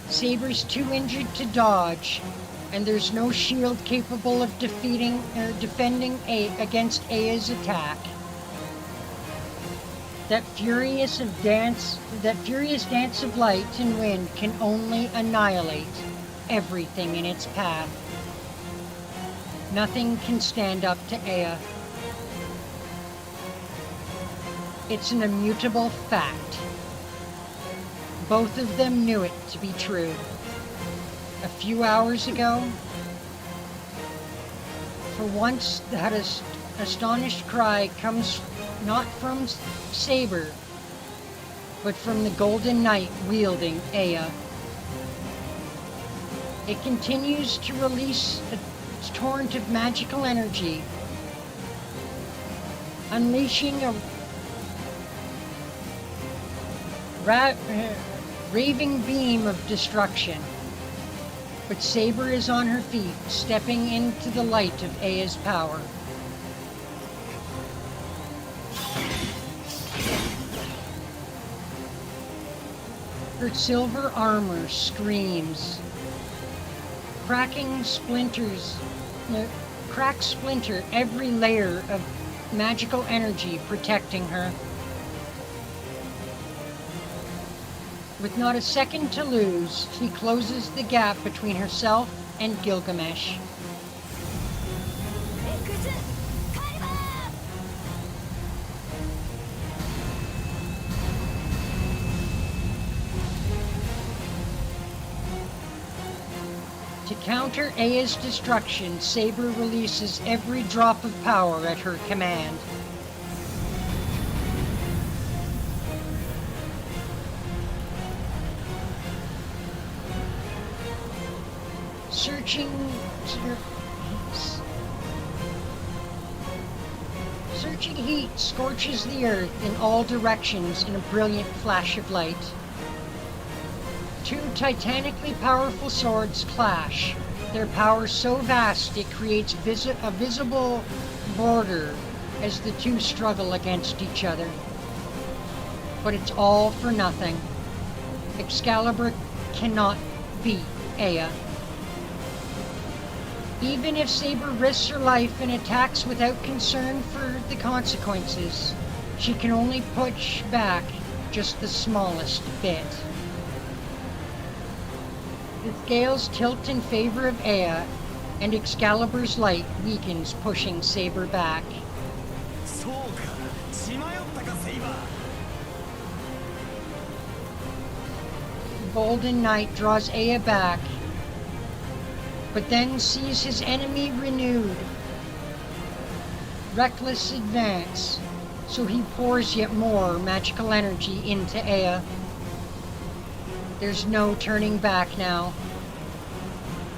Saber's too injured to dodge, and there's no shield capable of defending against Aya's attack. That furious dance of light and wind can only annihilate everything in its path. Nothing can stand up to Aya. It's an immutable fact. Both of them knew it to be true. A few hours ago, for once that astonished cry comes not from Saber, but from the Golden Knight wielding Aya. It continues to release a torrent of magical energy, unleashing a raving beam of destruction. But Saber is on her feet, stepping into the light of Aya's power. Her silver armor screams. Cracks splinter every layer of magical energy protecting her. With not a second to lose, she closes the gap between herself and Gilgamesh. To counter Aya's destruction, Saber releases every drop of power at her command. Searching heat scorches the earth in all directions in a brilliant flash of light. Two titanically powerful swords clash, their power so vast it creates a visible border as the two struggle against each other. But it's all for nothing. Excalibur cannot beat Aya. Even if Saber risks her life and attacks without concern for the consequences, she can only push back just the smallest bit. The scales tilt in favor of Aya, and Excalibur's light weakens, pushing Saber back. The Golden Knight draws Aya back, but then sees his enemy renewed. Reckless advance, so he pours yet more magical energy into Aya. There's no turning back now.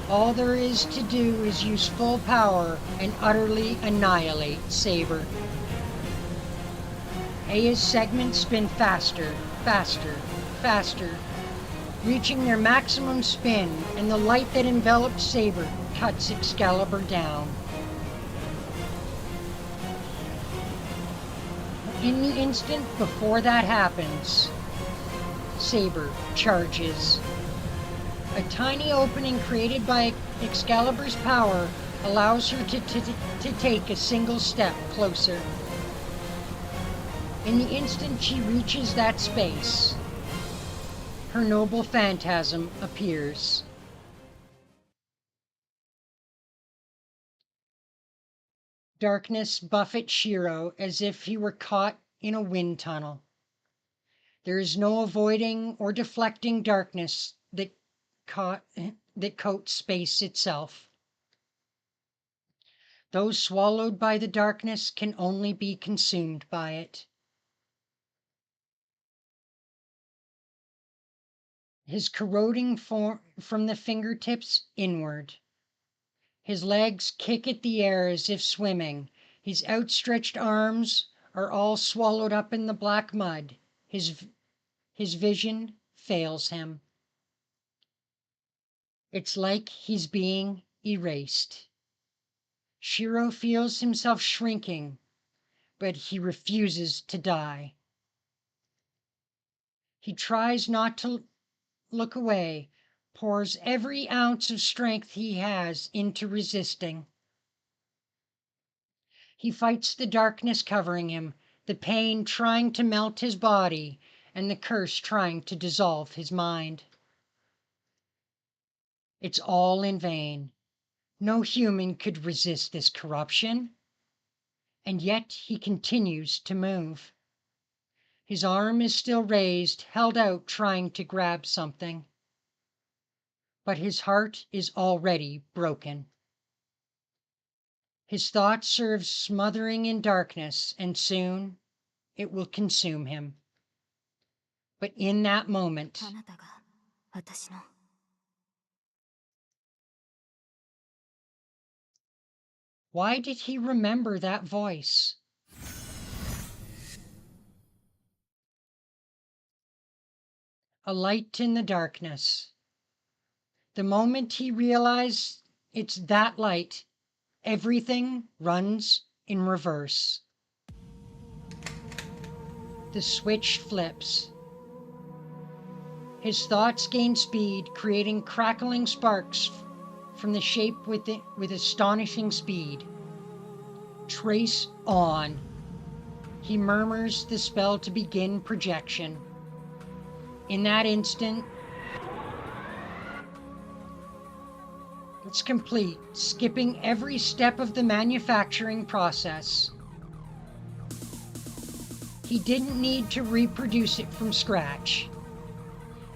All there is to do is use full power and utterly annihilate Saber. Aya's segments spin faster, faster, faster, reaching their maximum spin, and the light that envelops Saber cuts Excalibur down. In the instant before that happens, Saber charges. A tiny opening created by Excalibur's power allows her to take a single step closer. In the instant she reaches that space, her noble phantasm appears. Darkness buffets Shiro as if he were caught in a wind tunnel. There is no avoiding or deflecting darkness that coats space itself. Those swallowed by the darkness can only be consumed by it. His corroding form from the fingertips inward. His legs kick at the air as if swimming. His outstretched arms are all swallowed up in the black mud. His vision fails him. It's like he's being erased. Shiro feels himself shrinking, but he refuses to die. He tries not to look away, pours every ounce of strength he has into resisting. He fights the darkness covering him, the pain trying to melt his body, and the curse trying to dissolve his mind. It's all in vain. No human could resist this corruption. And yet he continues to move. His arm is still raised, held out, trying to grab something. But his heart is already broken. His thought serves smothering in darkness, and soon it will consume him. But in that moment, why did he remember that voice? A light in the darkness. The moment he realized it's that light, everything runs in reverse. The switch flips. His thoughts gain speed, creating crackling sparks from the shape with astonishing speed. Trace on. He murmurs the spell to begin projection. In that instant, it's complete, skipping every step of the manufacturing process. He didn't need to reproduce it from scratch.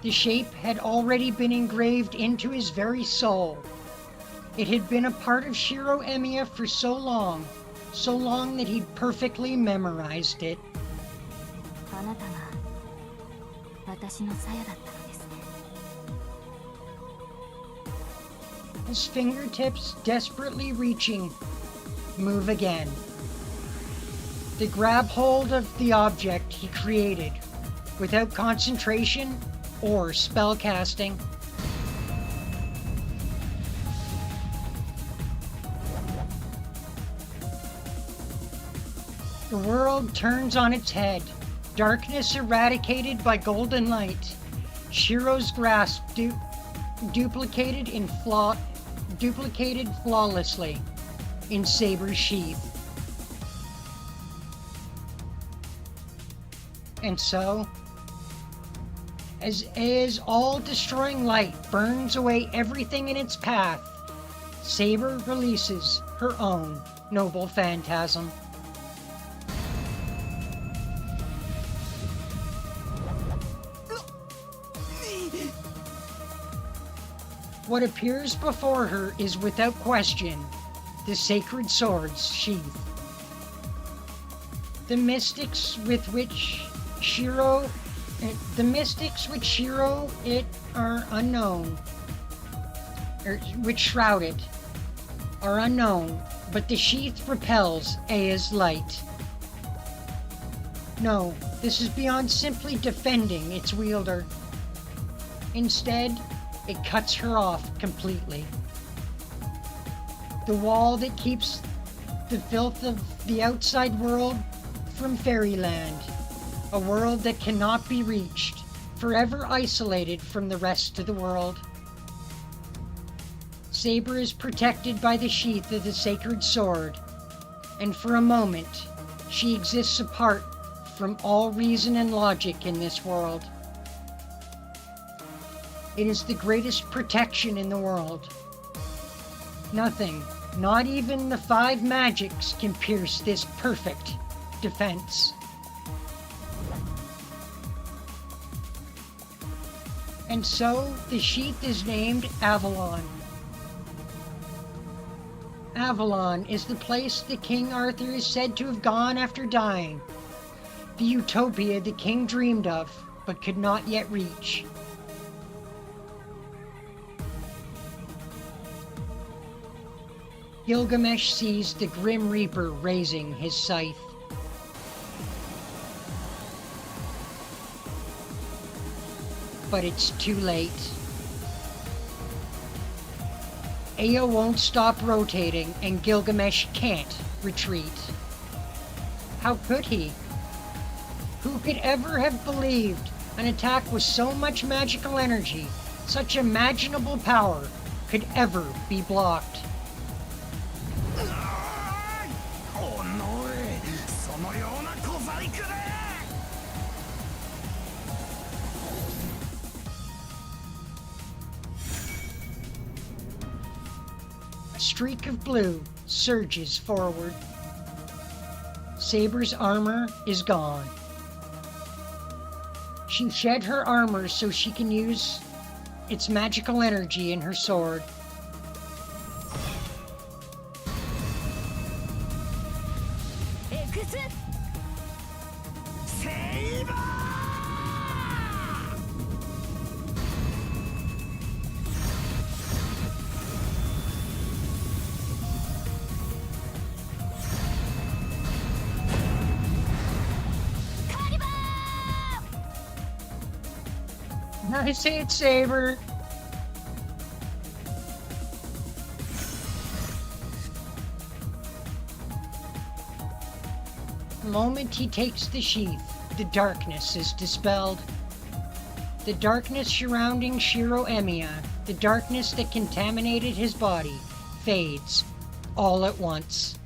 The shape had already been engraved into his very soul. It had been a part of Shiro Emiya for so long that he'd perfectly memorized it. あなたが私の鞘だったのですね。 His fingertips desperately reaching, move again. They grab hold of the object he created without concentration or spell casting. The world turns on its head, darkness eradicated by golden light. Shiro's grasp duplicated flawlessly in Saber's sheath. And so, as Aya's all-destroying light burns away everything in its path, Saber releases her own noble phantasm. What appears before her is without question the sacred sword's sheath. The mystics with which Shiro it are unknown, or which shroud it are unknown, but the sheath repels Aya's light. No, this is beyond simply defending its wielder. Instead, it cuts her off completely. The wall that keeps the filth of the outside world from fairyland, a world that cannot be reached, forever isolated from the rest of the world. Saber is protected by the sheath of the sacred sword, and for a moment, she exists apart from all reason and logic in this world. It is the greatest protection in the world. Nothing, not even the 5 magics, can pierce this perfect defense. And so, the sheath is named Avalon. Avalon is the place that King Arthur is said to have gone after dying. The utopia the king dreamed of, but could not yet reach. Gilgamesh sees the Grim Reaper raising his scythe. But it's too late. Aya won't stop rotating, and Gilgamesh can't retreat. How could he? Who could ever have believed an attack with so much magical energy, such imaginable power, could ever be blocked? A streak of blue surges forward. Saber's armor is gone. She shed her armor so she can use its magical energy in her sword. I say it, Saber. The moment he takes the sheath, the darkness is dispelled. The darkness surrounding Shiro Emiya, the darkness that contaminated his body, fades all at once.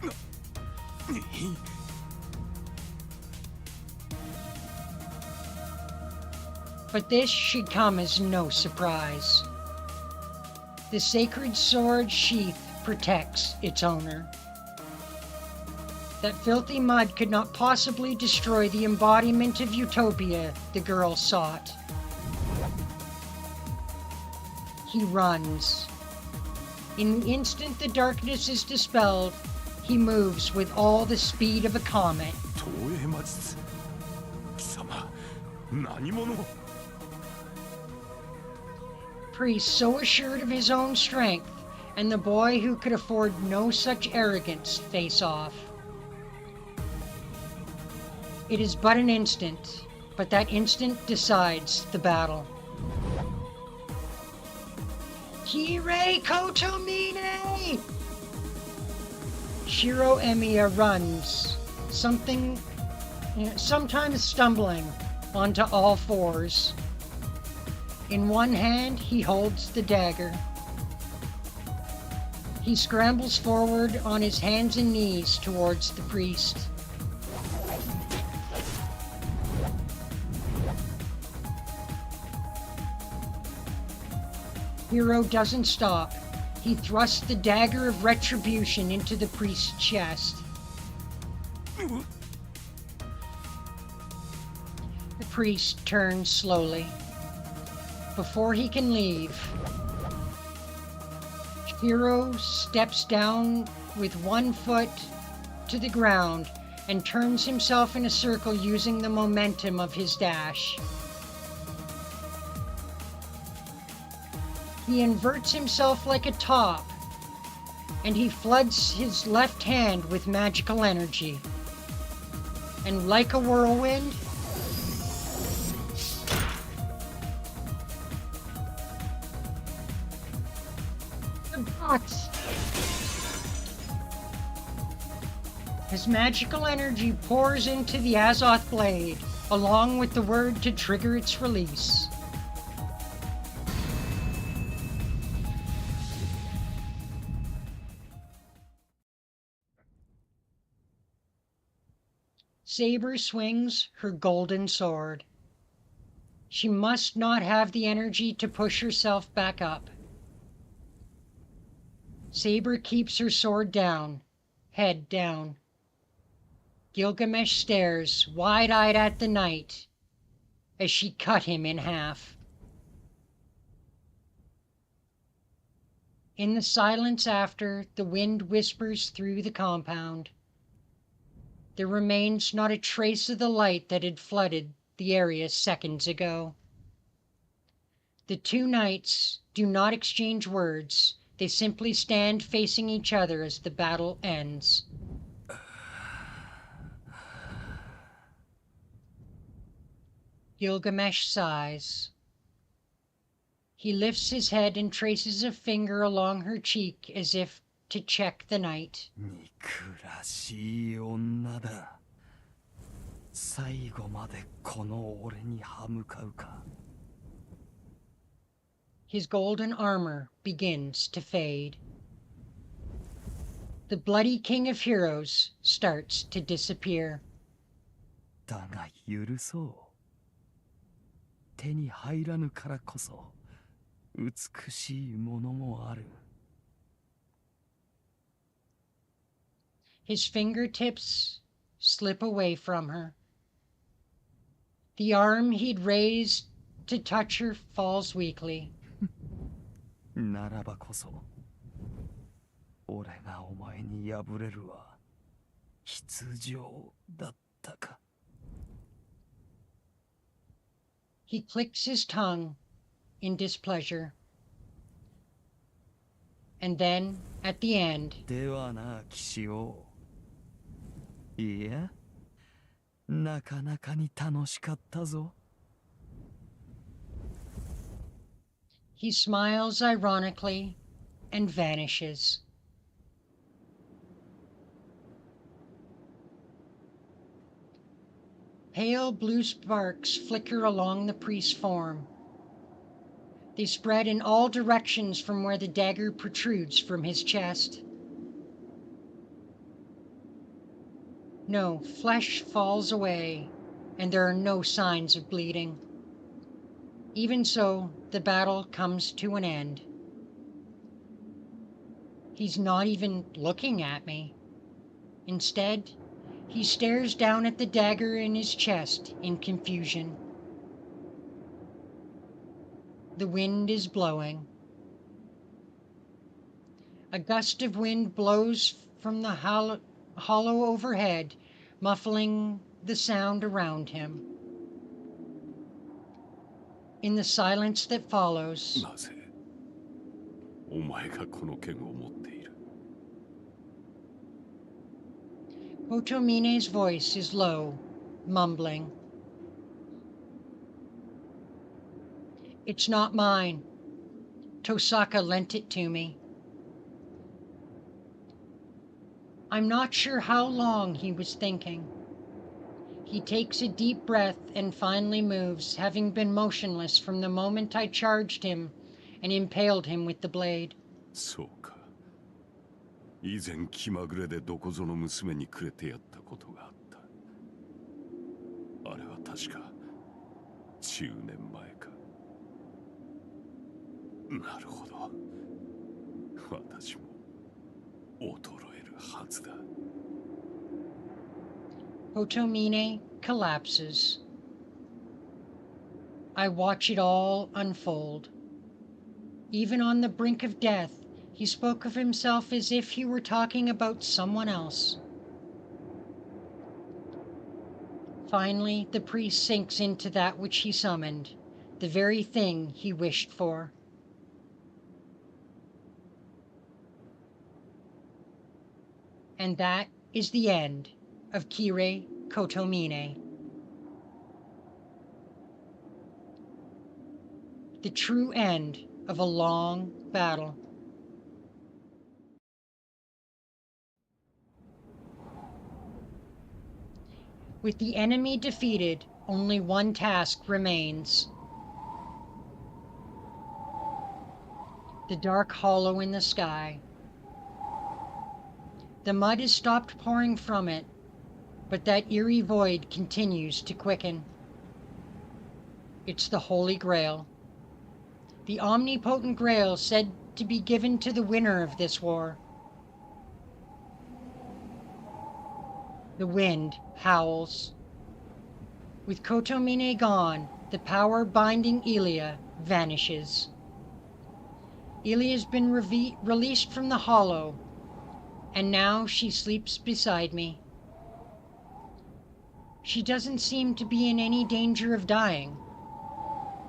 But this should come as no surprise. The sacred sword sheath protects its owner. That filthy mud could not possibly destroy the embodiment of utopia the girl sought. He runs. In the instant the darkness is dispelled, he moves with all the speed of a comet. 東映魔術貴様何者 Priest so assured of his own strength, and the boy who could afford no such arrogance face off. It is but an instant, but that instant decides the battle. Kirei Kotomine! Shiro Emiya runs, sometimes stumbling onto all fours. In one hand, he holds the dagger. He scrambles forward on his hands and knees towards the priest. Hiro doesn't stop. He thrusts the dagger of retribution into the priest's chest. The priest turns slowly. Before he can leave, Hiro steps down with one foot to the ground and turns himself in a circle using the momentum of his dash. He inverts himself like a top, and he floods his left hand with magical energy. And like a whirlwind, the box. His magical energy pours into the Azoth blade, along with the word to trigger its release. Saber swings her golden sword. She must not have the energy to push herself back up. Saber keeps her sword down, head down. Gilgamesh stares wide-eyed at the knight as she cut him in half. In the silence after, the wind whispers through the compound. There remains not a trace of the light that had flooded the area seconds ago. The two knights do not exchange words. They simply stand facing each other as the battle ends. Gilgamesh sighs. He lifts his head and traces a finger along her cheek as if to check the knight. 憎らしい女だ。最後までこの俺に歯向かうか。His golden armor begins to fade. The bloody king of heroes starts to disappear. だが許そう。手に入らぬからこそ美しいものもある。His fingertips slip away from her. The arm he'd raised to touch her falls weakly. ならばこそ俺がお前に敗れるは必要だったか。He clicks his tongue in displeasure. And then, at the end, ではな、騎士王。いや、なかなかに楽しかったぞ。he smiles ironically and vanishes. Pale blue sparks flicker along the priest's form, They spread in all directions from where the dagger protrudes from his chest. No, flesh falls away, and there are no signs of bleeding. Even so, the battle comes to an end. He's not even looking at me. Instead, he stares down at the dagger in his chest in confusion. The wind is blowing. A gust of wind blows from the hollow overhead, muffling the sound around him. In the silence that follows, なぜお前がこの剣を持っている？ Otomine's voice is low, mumbling. It's not mine. Tosaka lent it to me. I'm not sure how long he was thinking. He takes a deep breath and finally moves, having been motionless from the moment I charged him and impaled him with the blade. そうか。以前気まぐれでどこぞの娘にくれてやったことがあった。あれは確か10年前か。なるほど。私も衰えるはずだ。Otomine collapses. I watch it all unfold. Even on the brink of death, he spoke of himself as if he were talking about someone else. Finally, the priest sinks into that which he summoned, the very thing he wished for. And that is the end of Kirei Kotomine. The true end of a long battle. With the enemy defeated, only one task remains. The dark hollow in the sky. The mud has stopped pouring from it, but that eerie void continues to quicken. It's the Holy Grail. The omnipotent Grail said to be given to the winner of this war. The wind howls. With Kotomine gone, the power binding Ilia vanishes. Ilia's been released from the hollow, and now she sleeps beside me. She doesn't seem to be in any danger of dying.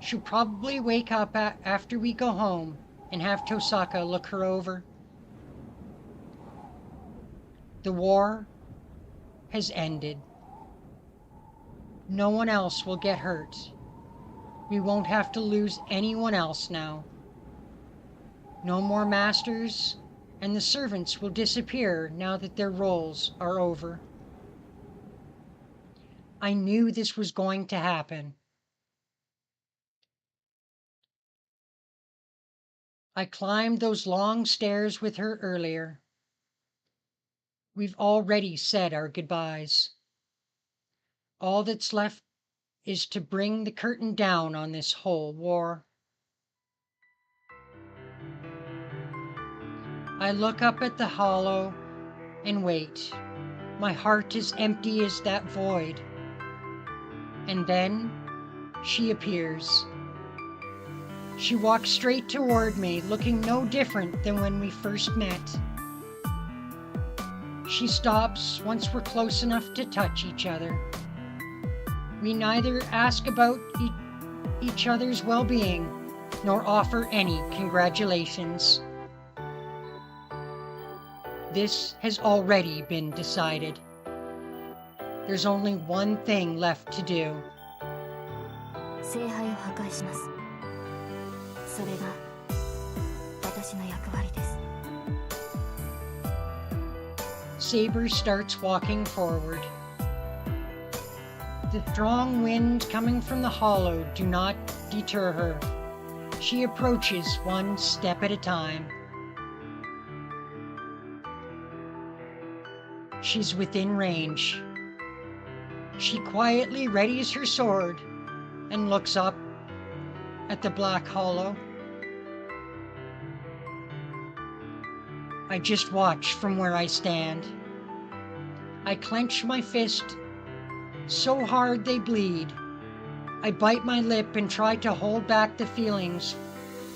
She'll probably wake up after we go home and have Tosaka look her over. The war has ended. No one else will get hurt. We won't have to lose anyone else now. No more masters, and the servants will disappear now that their roles are over. I knew this was going to happen. I climbed those long stairs with her earlier. We've already said our goodbyes. All that's left is to bring the curtain down on this whole war. I look up at the hollow and wait. My heart is empty as that void. And then she appears. She walks straight toward me, looking no different than when we first met. She stops once we're close enough to touch each other. We neither ask about each other's well-being nor offer any congratulations. This has already been decided. There's only one thing left to do. 聖杯を破壊します。それが私の役割です。 Saber starts walking forward. The strong winds coming from the hollow do not deter her. She approaches one step at a time. She's within range. She quietly readies her sword and looks up at the black hollow. I just watch from where I stand. I clench my fist so hard they bleed. I bite my lip and try to hold back the feelings,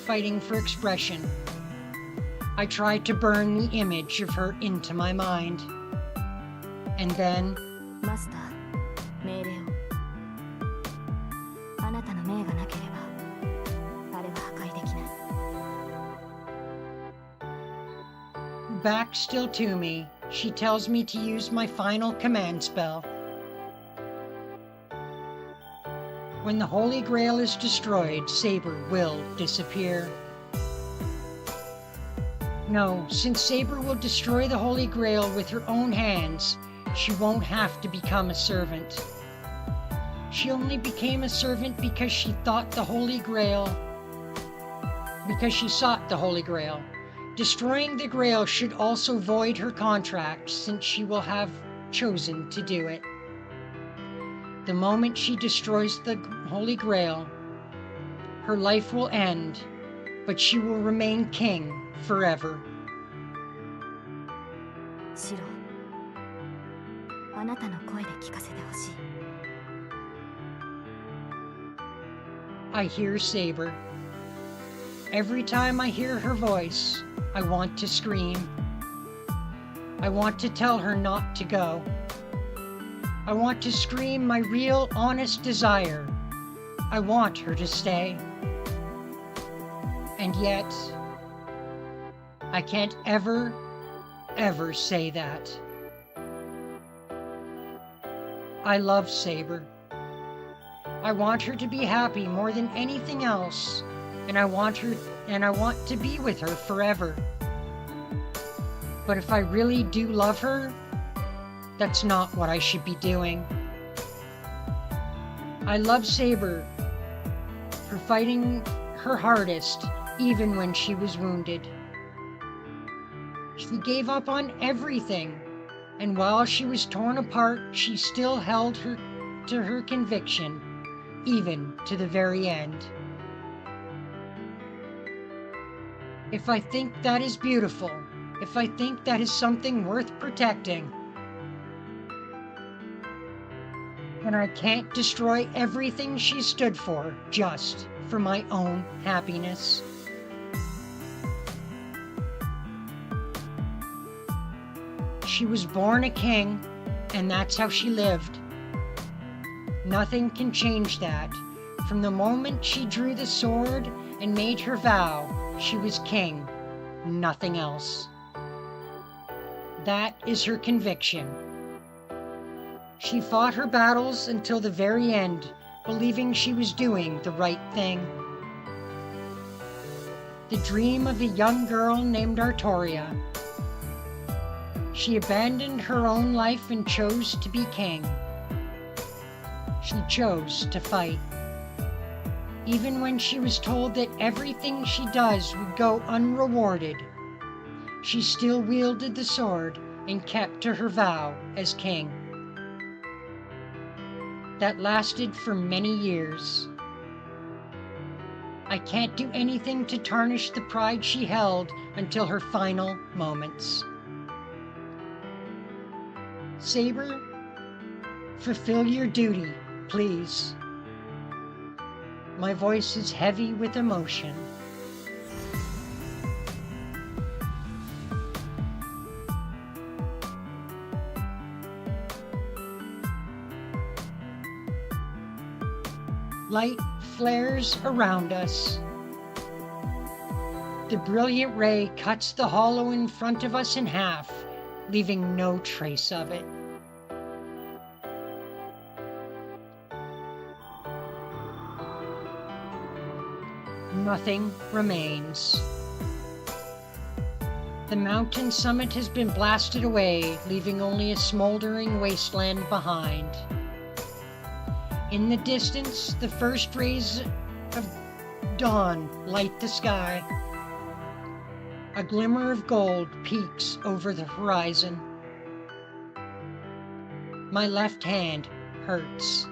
fighting for expression. I try to burn the image of her into my mind. And then, マスター、命令を。あなたの命がなければ、あれは破壊できない。back still to me, she tells me to use my final command spell. When the Holy Grail is destroyed, Saber will disappear. No, since Saber will destroy the Holy Grail with her own hands, she won't have to become a servant. She only became a servant because she thought the Holy Grail, because she sought the Holy Grail. Destroying the Grail should also void her contract, since she will have chosen to do it. The moment she destroys the Holy Grail, her life will end, but she will remain king forever. シロ、あなたの声で聞かせてほしい。I hear Saber. Every time I hear her voice, I want to scream. I want to tell her not to go. I want to scream my real, honest desire. I want her to stay. And yet, I can't ever say that. I love Saber. I want her to be happy more than anything else, and I want to be with her forever. But if I really do love her, that's not what I should be doing. I love Saber for fighting her hardest, even when she was wounded. She gave up on everything, and while she was torn apart, she still held to her conviction, even to the very end. If I think that is beautiful, if I think that is something worth protecting, then I can't destroy everything she stood for just for my own happiness. She was born a king, and that's how she lived. Nothing can change that. From the moment she drew the sword and made her vow, she was king, nothing else. That is her conviction. She fought her battles until the very end, believing she was doing the right thing. The dream of a young girl named Artoria. She abandoned her own life and chose to be king. She chose to fight. Even when she was told that everything she does would go unrewarded, she still wielded the sword and kept to her vow as king. That lasted for many years. I can't do anything to tarnish the pride she held until her final moments. Saber, fulfill your duty, please. My voice is heavy with emotion. Light flares around us. The brilliant ray cuts the hollow in front of us in half, leaving no trace of it. Nothing remains. The mountain summit has been blasted away, leaving only a smoldering wasteland behind. In the distance, the first rays of Dawn light the sky. A glimmer of gold peeks over the horizon. My left hand hurts.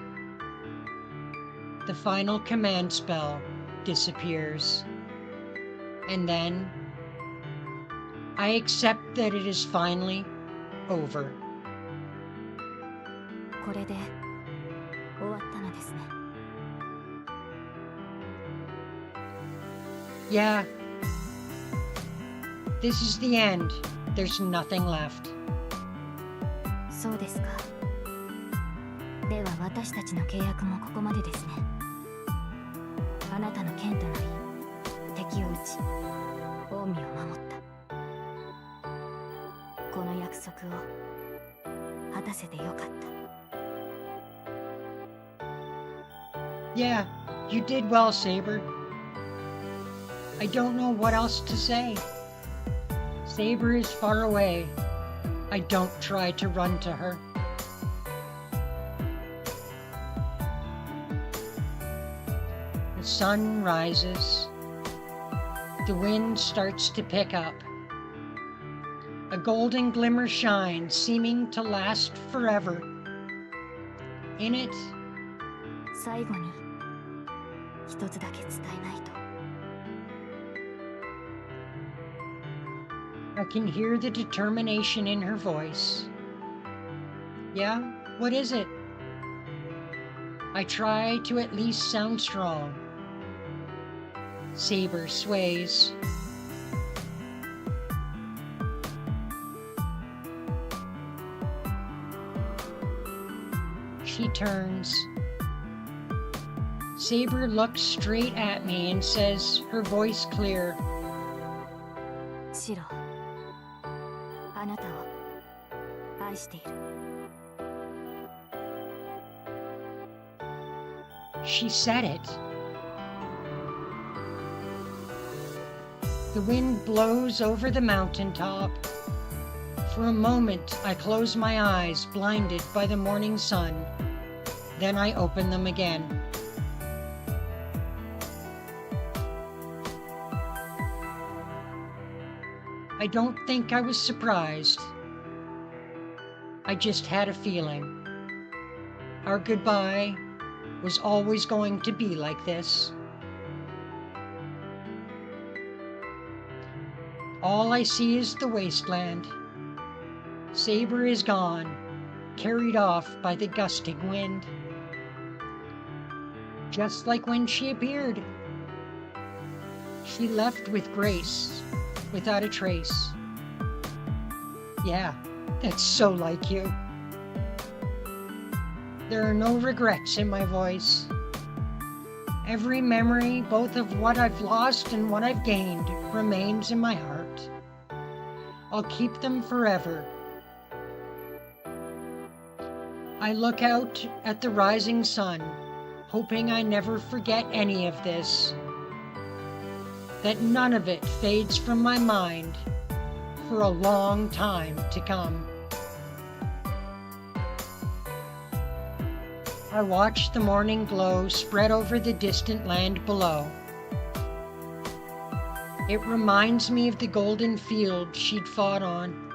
The final command spell disappears. And then I accept that it is finally over. これで終わったのですね。 Yeah. This is the end. There's nothing left. そうですか。では私たちの契約もここまでですね。あなたの剣となり、敵を撃ち、近江を守った。この約束を果たせてよかった。 Yeah, you did well, Saber. I don't know what else to say. Saber is far away. I don't try to run to her. The sun rises. The wind starts to pick up. A golden glimmer shines, seeming to last forever. In it, 最後に一つだけ伝えないと。 I can hear the determination in her voice. Yeah, what is it? I try to at least sound strong. Saber sways. She turns. Saber looks straight at me and says, her voice clear, シロ、あなたを愛している。 She said it. The wind blows over the mountaintop. For a moment, I close my eyes, blinded by the morning sun. Then I open them again. I don't think I was surprised. I just had a feeling. Our goodbye was always going to be like this. All I see is the wasteland. Saber is gone, carried off by the gusting wind. Just like when she appeared. She left with grace, without a trace. Yeah, that's so like you. There are no regrets in my voice. Every memory, both of what I've lost and what I've gained, remains in my heart. I'll keep them forever. I look out at the rising sun, hoping I never forget any of this, that none of it fades from my mind for a long time to come. I watch the morning glow spread over the distant land below. It reminds me of the golden field she'd fought on.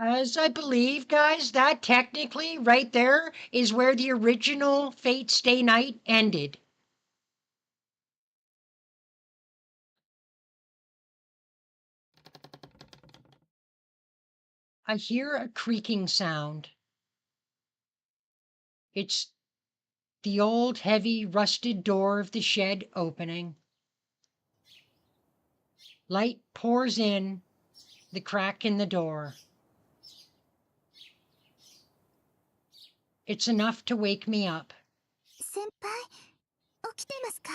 As I believe, guys, that technically right there is where the original Fate Stay Night ended. I hear a creaking sound. It's the old, heavy, rusted door of the shed opening. Light pours in the crack in the door. It's enough to wake me up. 先輩、起きてますか？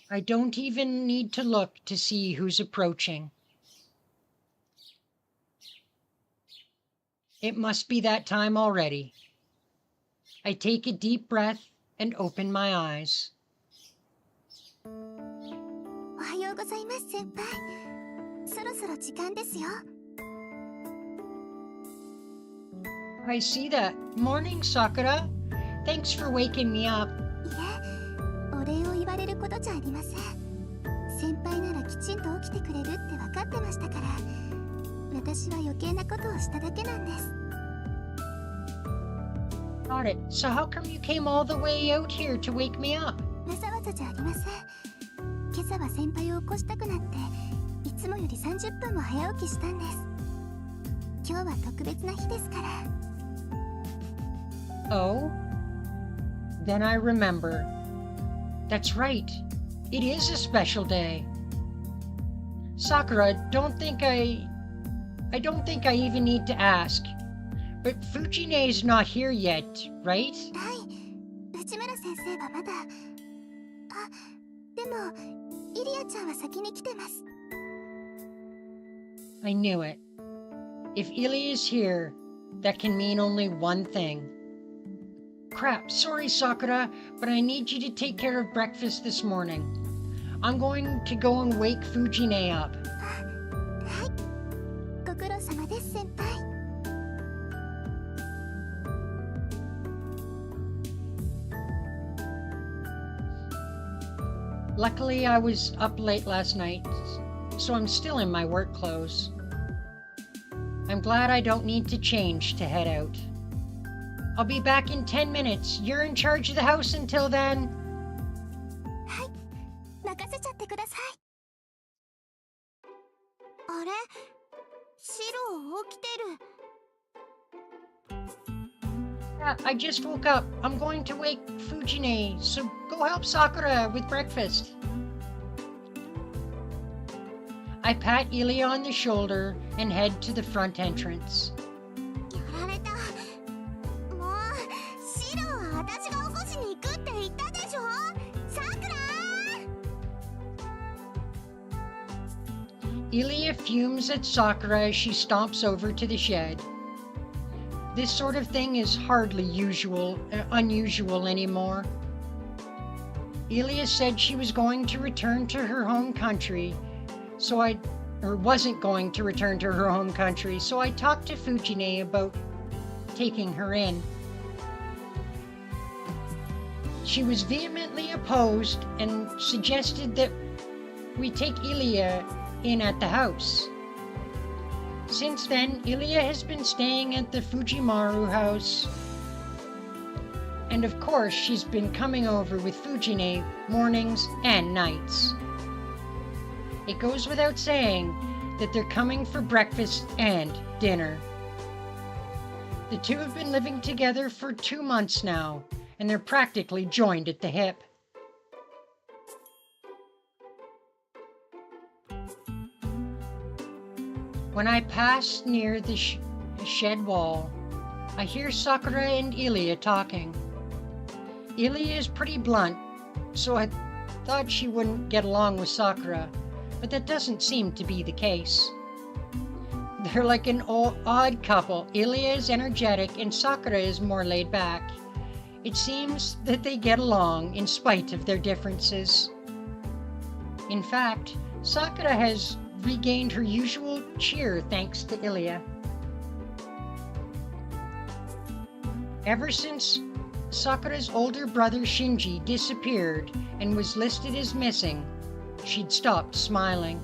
I don't even need to look to see who's approaching. It must be that time already. I take a deep breath and open my eyes. おはようございます先輩。そろそろ時間ですよ。 I see that. Morning, Sakura. Thanks for waking me up. いえ、お礼を言われることじゃありません。先輩ならきちんと起きてくれるって分かってましたから、私は余計なことをしただけなんです。 Got it. So how come you came all the way out here to wake me up? わざわざじゃありません。今朝は先輩を起こしたくなって、いつもより30分も早起きしたんです。今日は特別な日ですから。 Oh? Then I remember. That's right. It is a special day. Sakura, don't think I even need to ask. But Fujine's not here yet, right? はい、内村先生はまだ。あ、でもイリアちゃんは先に来てます。 I knew it. If Ilya is here, that can mean only one thing. Crap, sorry Sakura, but I need you to take care of breakfast this morning. I'm going to go and wake Fujine up. はい、ご苦労様です先輩。 Luckily, I was up late last night, so I'm still in my work clothes. I'm glad I don't need to change to head out. I'll be back in 10 minutes. You're in charge of the house until then. はい、任せちゃってください。あれ、シロ起きてる。 Yeah, I just woke up. I'm going to wake Fujine, so go help Sakura with breakfast. I pat Ilya on the shoulder and head to the front entrance. やられた。もう、シロは私が起こしに行くって言ったでしょ。さくら。 Ilya fumes at Sakura as she stomps over to the shed. This sort of thing is hardly unusual anymore. Ilya said she was going to return to her home country, wasn't going to return to her home country, so I talked to Fujine about taking her in. She was vehemently opposed and suggested that we take Ilya in at the house. Since then, Ilya has been staying at the Fujimaru house. And of course, she's been coming over with Fujine mornings and nights. It goes without saying that they're coming for breakfast and dinner. The two have been living together for 2 months now, and they're practically joined at the hip. When I pass near the shed wall, I hear Sakura and Ilya talking. Ilya is pretty blunt, so I thought she wouldn't get along with Sakura, but that doesn't seem to be the case. They're like an odd couple. Ilya is energetic and Sakura is more laid back. It seems that they get along in spite of their differences. In fact, Sakura has regained her usual cheer thanks to Ilya. Ever since Sakura's older brother Shinji disappeared and was listed as missing, she'd stopped smiling.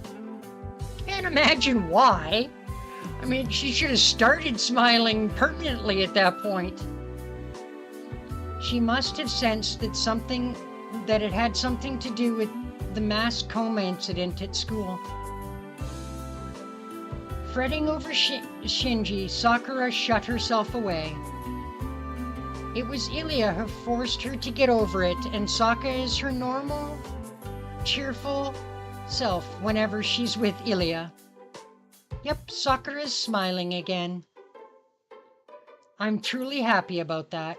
Can't imagine why. I mean, she should have started smiling permanently at that point. She must have sensed that it had something to do with the mass coma incident at school. Fretting over Shinji, Sakura shut herself away. It was Ilya who forced her to get over it, and Saka is her normal, cheerful self whenever she's with Ilya. Yep, Sakura's smiling again. I'm truly happy about that.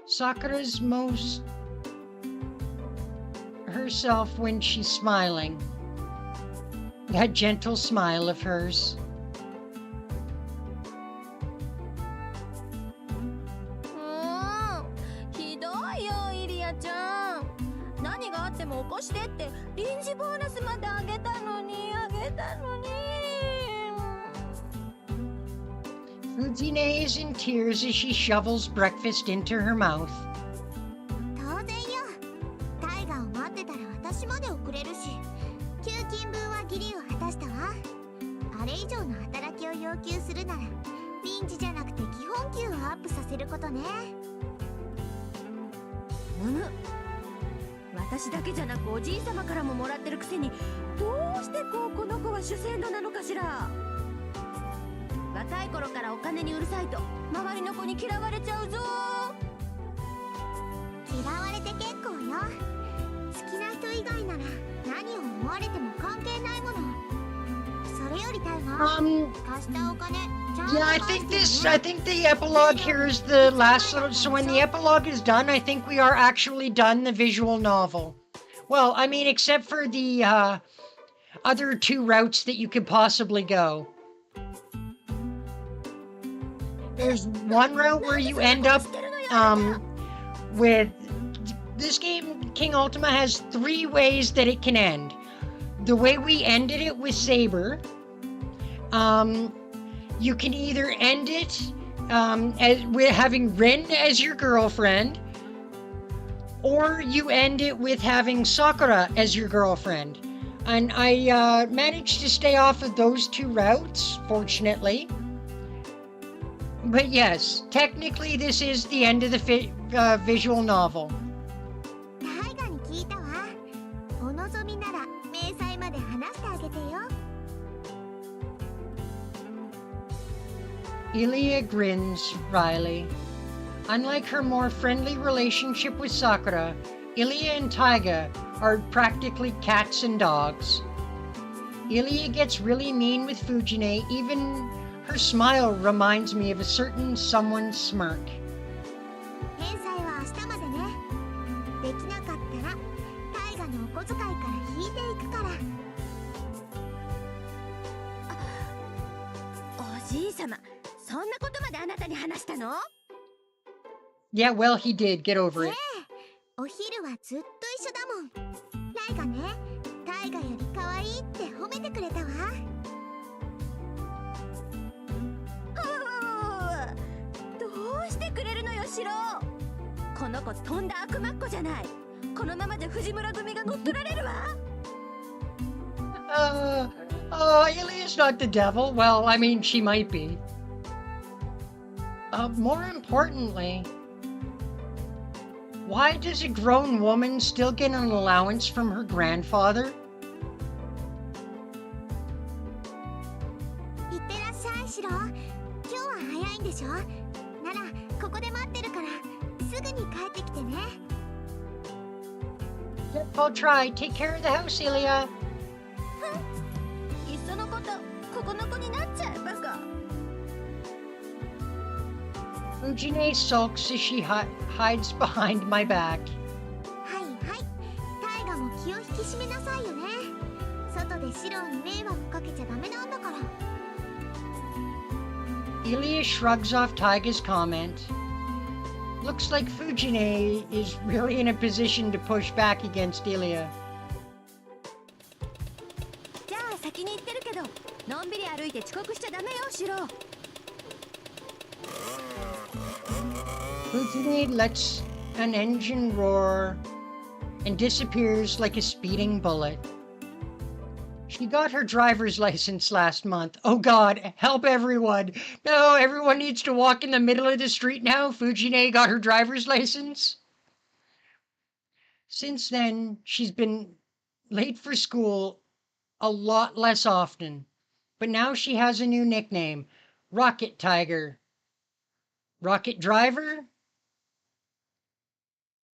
Sakura's most herself when she's smiling. That gentle smile of hers. も起こしてって臨時ボーナスまであげたのに。Fujine is in tears as she shovels breakfast into her mouth. 当然よ。タイガを待ってたら私まで遅れるし、給金分は義理を果たしたわ。あれ以上の働きを要求するなら臨時じゃなくて基本給をアップさせることね。私だけじゃなくおじい様からももらってるくせに、どうしてこの子は主戦度なのかしら。若い頃からお金にうるさいと周りの子に嫌われちゃうぞ。嫌われて結構よ。好きな人以外なら何を思われても関係ないもの。それよりタイガ貸したお金ちゃんと Yeah, I 返 think してね。 I think the epilogue here is the last. So when the epilogue is done, I think we are actually done the visual novel. Well, I mean, except for the other two routes that you could possibly go. There's one route where you end up with this game. King Ultima has 3 ways that it can end. The way we ended it with Saber. You can either end it with having Rin as your girlfriend, or you end it with having Sakura as your girlfriend. And I managed to stay off of those 2 routes, fortunately. But yes, technically this is the end of the visual novel. タイガに聞いたわ。お望みなら明細まで話してあげてよ。Ilya grins wryly. Unlike her more friendly relationship with Sakura, Ilya and Taiga are practically cats and dogs. Ilya gets really mean with Fujine, even her smile reminds me of a certain someone's smirk. 返済は明日までね。できなかったらタイガのお小遣いから引いていくから。おじい様、そんなことまであなたに話したの？ Yeah, well, he did. Get over it. お昼はずっと一緒だもん。タイガね、タイガより可愛いって褒めてくれたわ。どうしてくれるのよ、シロ。この子とんだ悪魔っ子じゃない。このままじゃ藤村組が乗っ取られるわ。Ilya's not the devil. Well, I mean, she might be. More importantly, why does a grown woman still get an allowance from her grandfather? いってらっしゃい、シロ。今日は早いんでしょ？ならここで待ってるからすぐに帰ってきてね。Yep, I'll try. Take care of the house, Ilya. いっそのことここの子になっちゃえバカ。Fujine sulks as she hides behind my back. はいはい。タイガも気を引き締めなさいよね。外でシロに迷惑かけちゃダメなんだから。Ilya shrugs off Taiga's comment. Looks like Fujine is really in a position to push back against Ilya. じゃあ先に行ってるけど、のんびり歩いて遅刻しちゃダメよ、シロ。Fujine lets an engine roar and disappears like a speeding bullet. She got her driver's license last month. Oh God, help everyone. No, everyone needs to walk in the middle of the street now. Fujine got her driver's license. Since then, she's been late for school a lot less often. But now she has a new nickname, Rocket Tiger. Rocket Driver?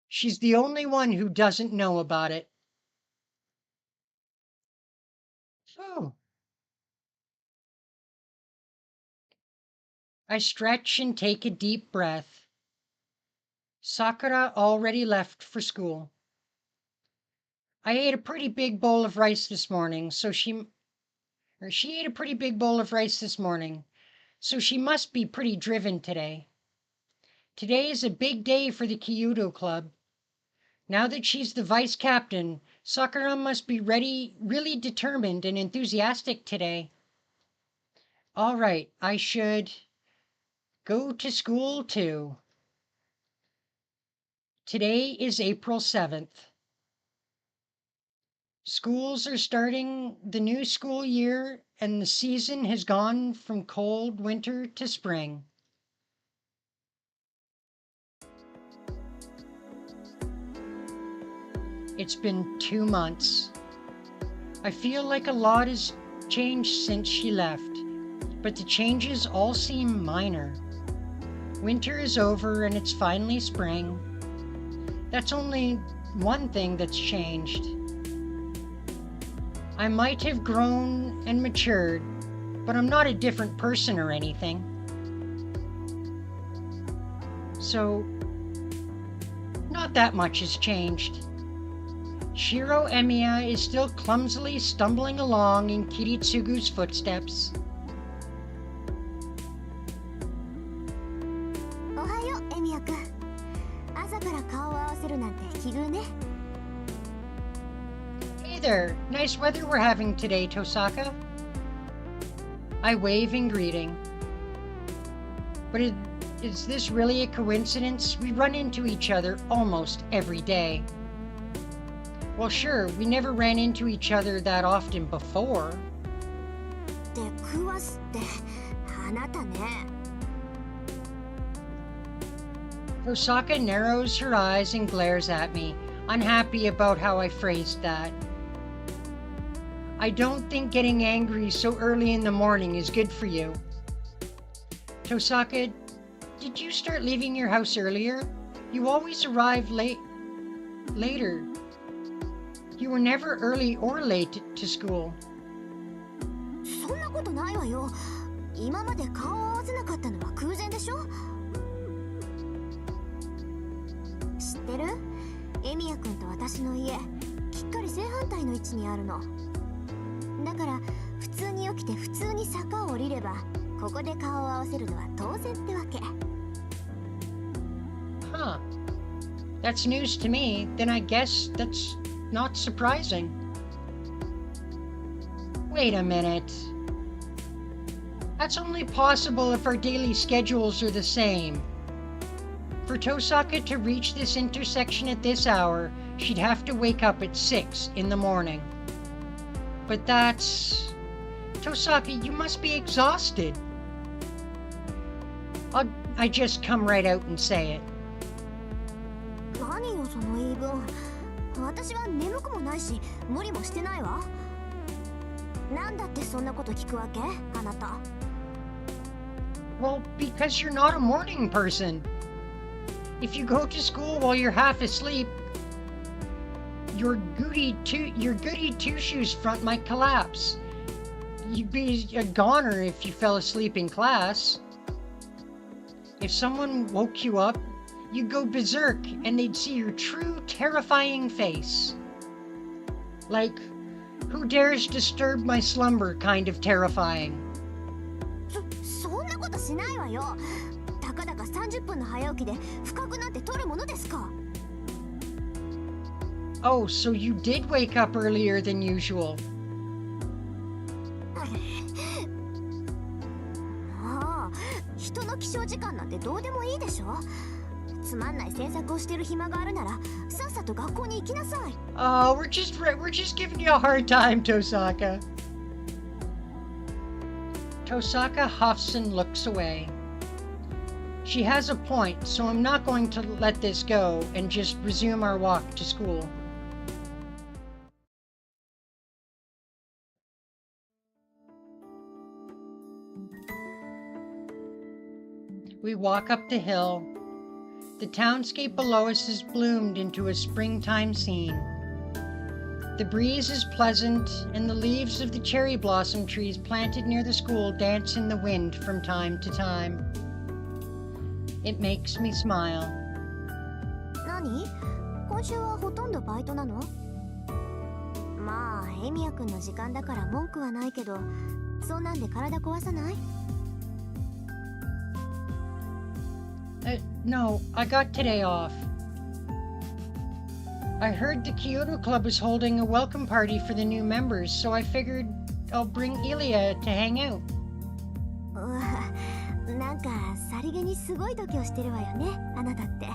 She's the only one who doesn't know about it. Oh. I stretch and take a deep breath. Sakura already left for school. I ate a pretty big bowl of rice this morning, she ate a pretty big bowl of rice this morning, so she must be pretty driven today. Today is a big day for the Kyoto Club. Now that she's the vice captain, Sakura must be really determined and enthusiastic today. All right, I should go to school too. Today is April 7th. Schools are starting the new school year, and the season has gone from cold winter to spring. It's been 2 months. I feel like a lot has changed since she left, but the changes all seem minor. Winter is over and it's finally spring. That's only one thing that's changed. I might have grown and matured, but I'm not a different person or anything. So, not that much has changed. Shiro Emiya is still clumsily stumbling along in Kiritsugu's footsteps. おはよう、エミヤくん。朝から顔を合わせるなんて奇遇ね。 Hey there, nice weather we're having today, Tosaka. I wave in greeting. But is this really a coincidence? We run into each other almost every day. Well, sure, we never ran into each other that often before. 出くわすってあなたね。 Tosaka narrows her eyes and glares at me, unhappy about how I phrased that. I don't think getting angry so early in the morning is good for you. Tosaka, did you start leaving your house earlier? You always arrive later. You were never early or late to school. そんなことないわよ。今まで顔を合わせなかったのは偶然でしょ。知ってる？エミヤくんと私の家、きっかり正反対の位置にあるの。だから普通に起きて普通に坂を降りれば、ここで顔を合わせるのは当然ってわけ。Huh. That's news to me. Then I guess that's not surprising. Wait a minute. That's only possible if our daily schedules are the same. For Tosaka to reach this intersection at this hour, she'd have to wake up at 6 in the morning. But that's... Tosaka, you must be exhausted. I just come right out and say it. 何よその言い分。私は眠くもないし無理もしてないわ。なんだってそんなこと聞くわけ？あなた。Well, because you're not a morning person. If you go to school while you're half asleep, your goody two-shoes front might collapse. You'd be a goner if you fell asleep in class. If someone woke you up, you'd go berserk and they'd see your true terrifying face. Like, who dares disturb my slumber kind of terrifying. そんなことしないわよ。たかだか30分の早起きで深くなんて取るものですか。 Oh, so you did wake up earlier than usual. ああ、人の起床時間なんてどうでもいいでしょ。つまんない詮索をしてる暇があるならさっさと学校に行きなさい。We're just giving you a hard time, Tosaka. Tosaka huffs and looks away. She has a point, so I'm not going to let this go and just resume our walk to school. We walk up the hill. The townscape below us has bloomed into a springtime scene. The breeze is pleasant, and the leaves of the cherry blossom trees planted near the school dance in the wind from time to time. It makes me smile. 何？今週はほとんどバイトなの？まあ、エミヤくんの時間だから文句はないけど、そんなんで体壊さない？ No, I got today off. I heard the Kyoto Club is holding a welcome party for the new members, so I figured I'll bring Ilya to hang out. なんかさりげにすごい度胸してるわよね、あなたって。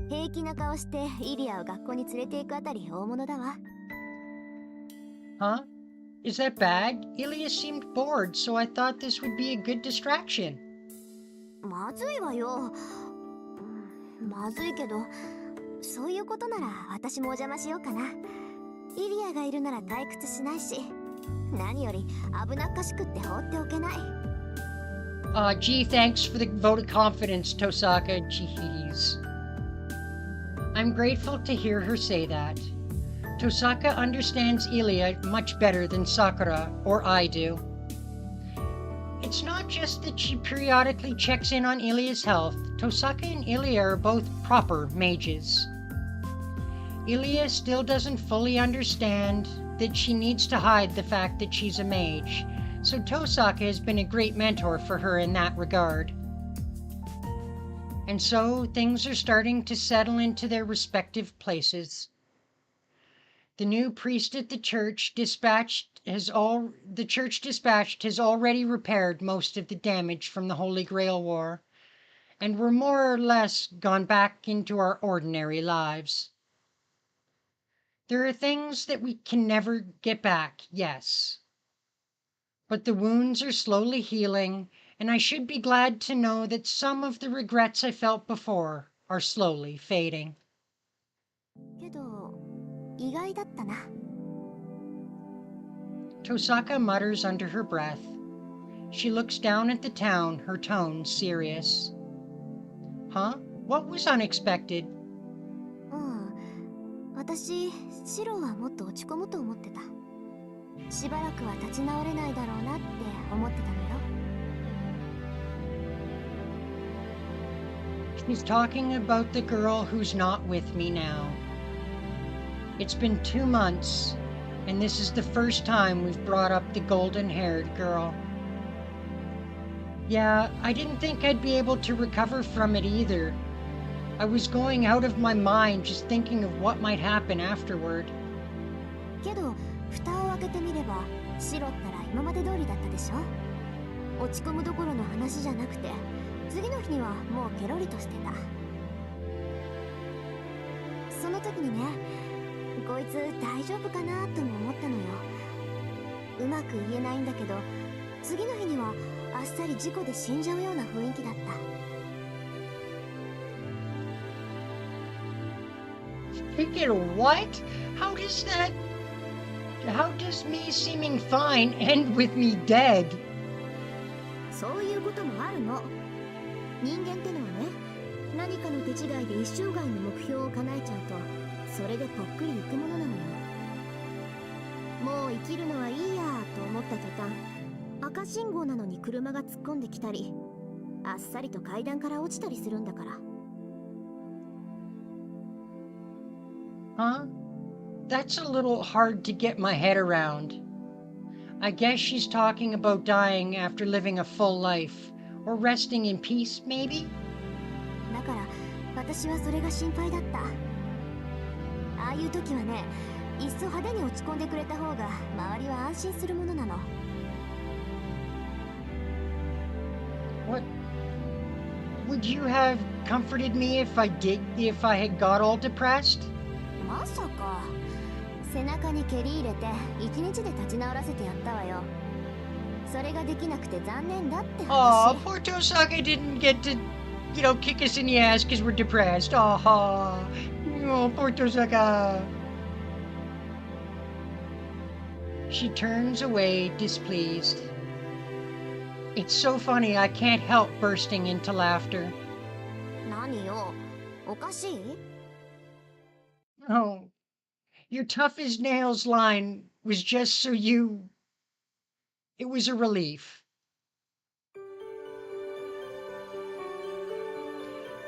平気な顔してイリアを学校に連れて行くあたり大物だわ。Huh? Is that bad? Ilya seemed bored, so I thought this would be a good distraction. まずいわよ。まずいけど、そういうことなら私もお邪魔しようかな。イリアがいるなら退屈しないし、何より危なっかしくって放っておけない。Gee, thanks for the vote of confidence, Tosaka. Jeez. I'm grateful to hear her say that. Tosaka understands Ilya much better than Sakura or I do. It's not just that she periodically checks in on Ilya's health. Tosaka and Ilya are both proper mages. Ilya still doesn't fully understand that she needs to hide the fact that she's a mage, so Tosaka has been a great mentor for her in that regard. And so things are starting to settle into their respective places. The new priest at the church dispatched has already repaired most of the damage from the Holy Grail War, and we're more or less gone back into our ordinary lives. There are things that we can never get back, yes. But the wounds are slowly healing, and I should be glad to know that some of the regrets I felt before are slowly fading. けど、意外だったな。Tosaka mutters under her breath. She looks down at the town, her tone serious. Huh? What was unexpected? 私、シロはもっと落ち込むと思ってた。しばらくは立ち直れないだろうなって思ってたのよ。She's talking about the girl who's not with me now. It's been 2 months, and this is the first time we've brought up the golden-haired girl. Yeah, I didn't think I'd be able to recover from it either. I was going out of my mind just thinking of what might happen afterward. けど、蓋を開けてみれば、シロったら今まで通りだったでしょ。落ち込むどころの話じゃなくて、次の日にはもうケロリとしてた。その時にね、こいつ大丈夫かなとも思ったのよ。うまく言えないんだけど、次の日にはあっさり事故で死んじゃうような雰囲気だった。Freaking what? How does me seeming fine end with me dead? そういうこともあるの。人間ってのはね、何かの手違いで一生涯の目標を叶えちゃうと、それでぽっくりいくものなのよ。もう生きるのはいいやと思った途端、赤信号なのに車が突っ込んできたり、あっさりと階段から落ちたりするんだから。Huh? That's a little hard to get my head around. I guess she's talking about dying after living a full life, or resting in peace, maybe? だから、私はそれが心配だった。ああいう時はね、いっそ派手に落ち込んでくれた方が周りは安心するものなの。What? Would you have comforted me if I had got all depressed? まさか。背中に蹴り入れて一日で立ち直らせてやったわよ。それができなくて残念だって話。Oh, poor Tosaka didn't get to, kick us in the ass because we're depressed. Oh, poor Tosaka. She turns away, displeased. It's so funny, I can't help bursting into laughter. 何よ、おかしい？ Oh, your tough as nails line was just so you... It was a relief.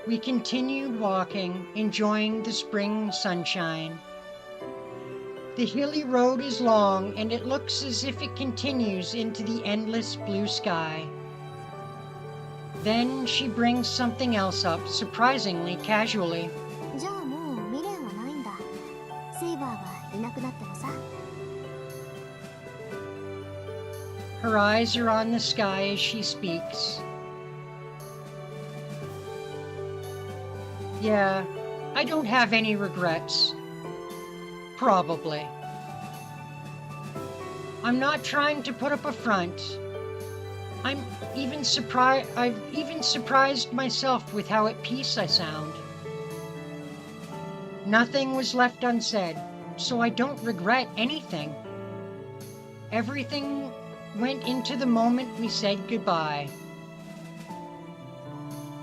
We continued walking, enjoying the spring sunshine. The hilly road is long, and it looks as if it continues into the endless blue sky. Then she brings something else up, surprisingly casually. じゃあもう未練はないんだ。Her eyes are on the sky as she speaks. Yeah, I don't have any regrets. Probably. I'm not trying to put up a front. I've even surprised myself with how at peace I sound. Nothing was left unsaid, so I don't regret anything. Everything went into the moment we said goodbye.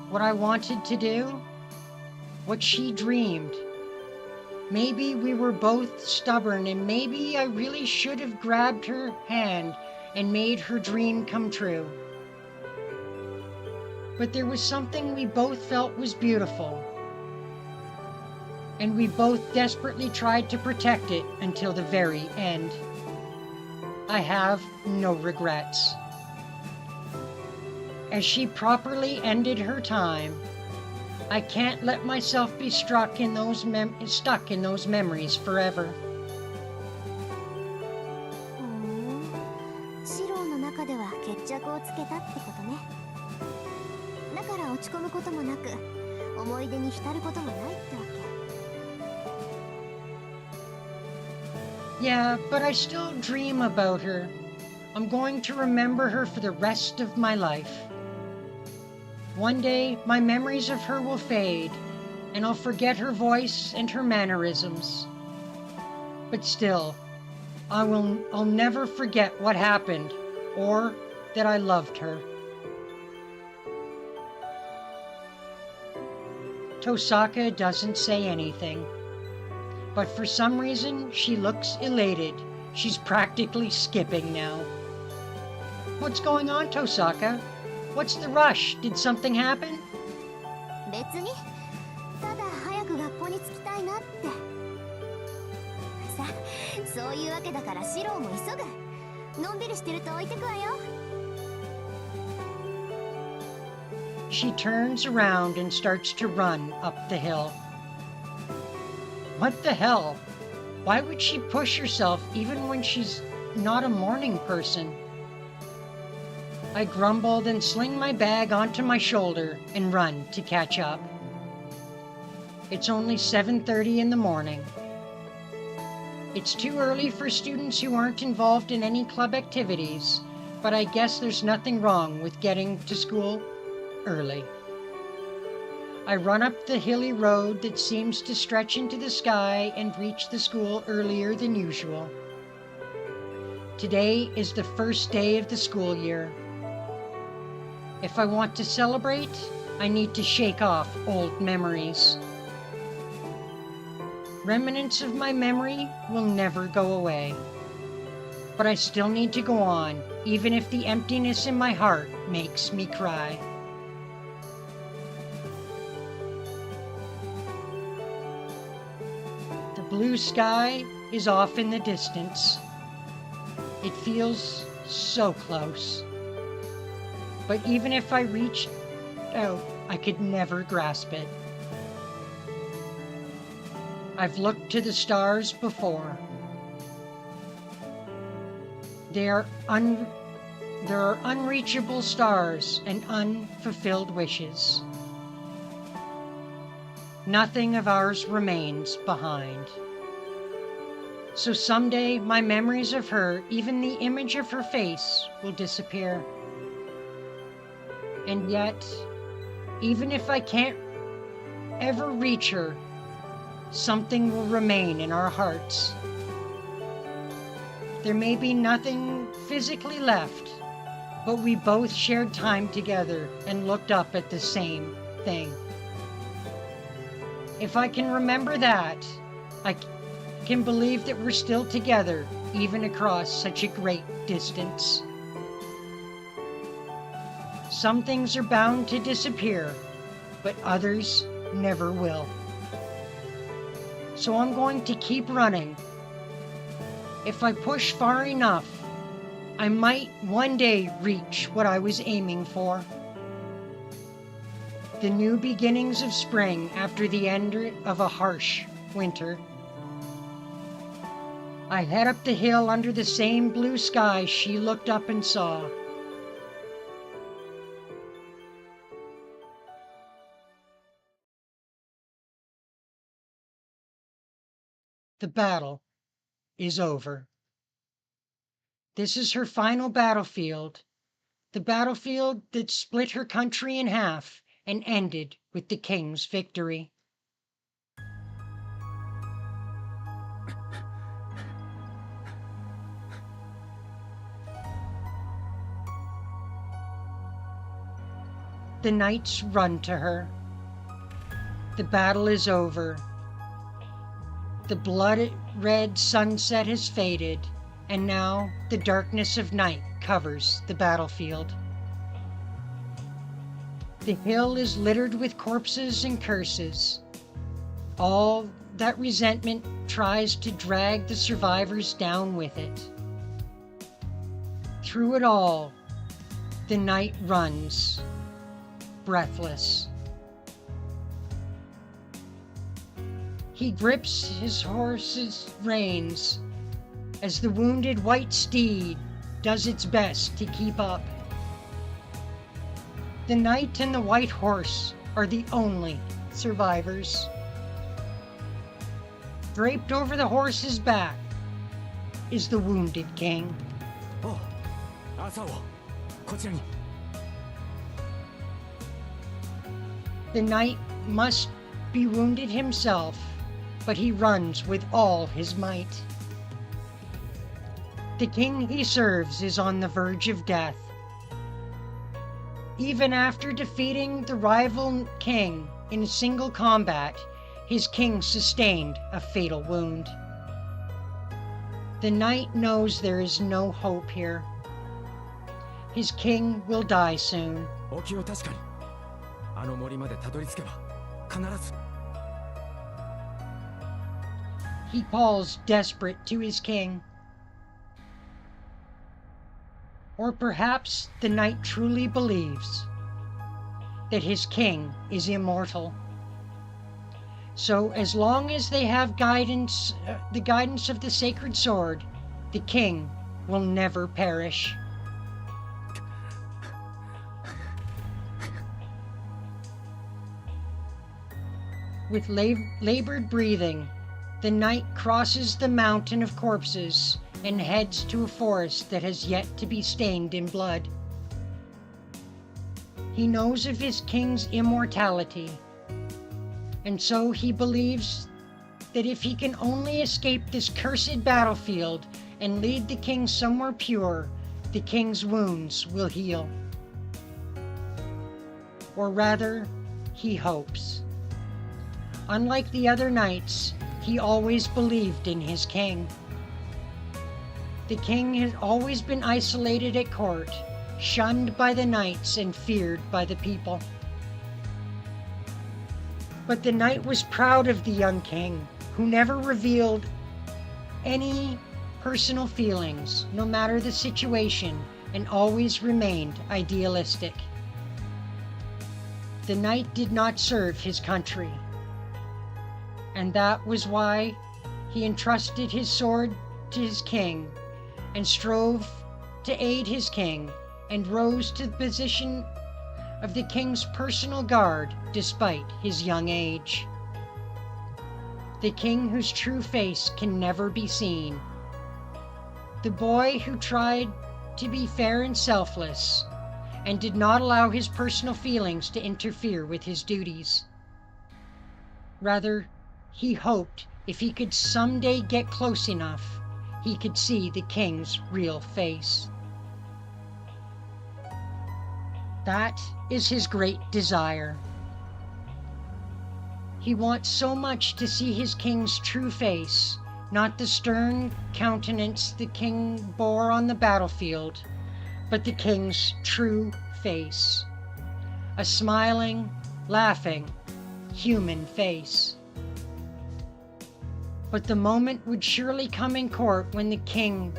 What I wanted to do, what she dreamed. Maybe we were both stubborn, and maybe I really should have grabbed her hand and made her dream come true. But there was something we both felt was beautiful, and we both desperately tried to protect it until the very end. I have no regrets. As she properly ended her time, I can't let myself be stuck in those memories forever. ふん、シローの中では決着をつけたってことね。だから落ち込むこともなく、思い出に浸ることもないってわけ。 Yeah, but I still dream about her. I'm going to remember her for the rest of my life. One day, my memories of her will fade, and I'll forget her voice and her mannerisms. But still, I'll never forget what happened, or that I loved her. Tosaka doesn't say anything, but for some reason, she looks elated. She's practically skipping now. What's going on, Tosaka? What's the rush? Did something happen? 別に、ただ早く学校に着きたいなって。さ、そういうわけだからシローも急ぐ。のんびりしてると置いてくわよ。She turns around and starts to run up the hill. What the hell? Why would she push herself even when she's not a morning person? I grumble, then sling my bag onto my shoulder and run to catch up. It's only 7:30 in the morning. It's too early for students who aren't involved in any club activities, but I guess there's nothing wrong with getting to school early. I run up the hilly road that seems to stretch into the sky and reach the school earlier than usual. Today is the first day of the school year. If I want to celebrate, I need to shake off old memories. Remnants of my memory will never go away. But I still need to go on, even if the emptiness in my heart makes me cry. The blue sky is off in the distance. It feels so close. But even if I reached out, I could never grasp it. I've looked to the stars before. There are unreachable stars and unfulfilled wishes. Nothing of ours remains behind. So someday my memories of her, even the image of her face, will disappear. And yet, even if I can't ever reach her, something will remain in our hearts. There may be nothing physically left, but we both shared time together and looked up at the same thing. If I can remember that, I can believe that we're still together, even across such a great distance. Some things are bound to disappear, but others never will. So I'm going to keep running. If I push far enough, I might one day reach what I was aiming for. The new beginnings of spring after the end of a harsh winter. I head up the hill under the same blue sky she looked up and saw. The battle is over. This is her final battlefield, the battlefield that split her country in half and ended with the king's victory. The knights run to her. The battle is over. The blood-red sunset has faded, and now the darkness of night covers the battlefield. The hill is littered with corpses and curses. All that resentment tries to drag the survivors down with it. Through it all, the knight runs, breathless. He grips his horse's reins as the wounded white steed does its best to keep up. The knight and the white horse are the only survivors. Draped over the horse's back is the wounded king. Oh, Asao, こちらに. The knight must be wounded himself, but he runs with all his might. The king he serves is on the verge of death. Even after defeating the rival king in a single combat, his king sustained a fatal wound. The knight knows there is no hope here. His king will die soon. お気を確かに。あの森までたどり着けば必ず。He calls desperate to his king. Or perhaps the knight truly believes that his king is immortal. So as long as they have guidance, the guidance of the sacred sword, the king will never perish. With labored breathing, the knight crosses the mountain of corpses and heads to a forest that has yet to be stained in blood. He knows of his king's immortality, and so he believes that if he can only escape this cursed battlefield and lead the king somewhere pure, the king's wounds will heal. Or rather, he hopes. Unlike the other knights, he always believed in his king. The king had always been isolated at court, shunned by the knights and feared by the people. But the knight was proud of the young king, who never revealed any personal feelings, no matter the situation, and always remained idealistic. The knight did not serve his country, and that was why he entrusted his sword to his king and strove to aid his king and rose to the position of the king's personal guard despite his young age. The king whose true face can never be seen. The boy who tried to be fair and selfless and did not allow his personal feelings to interfere with his duties. Rather, he hoped if he could someday get close enough, he could see the king's real face. That is his great desire. He wants so much to see his king's true face, not the stern countenance the king bore on the battlefield, but the king's true face. A smiling, laughing, human face. But the moment would surely come in court when the king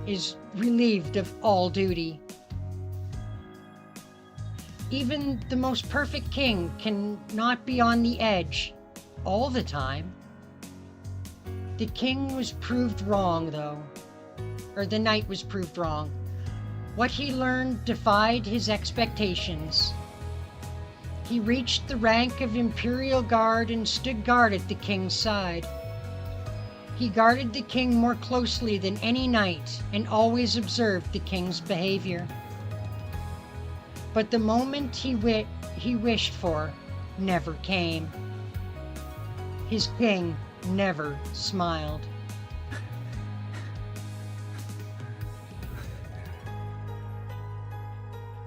is relieved of all duty. Even the most perfect king cannot be on the edge all the time. The king was proved wrong, though. Or the knight was proved wrong. What he learned defied his expectations. He reached the rank of Imperial Guard and stood guard at the king's side. He guarded the king more closely than any knight and always observed the king's behavior. But the moment he wished for never came. His king never smiled.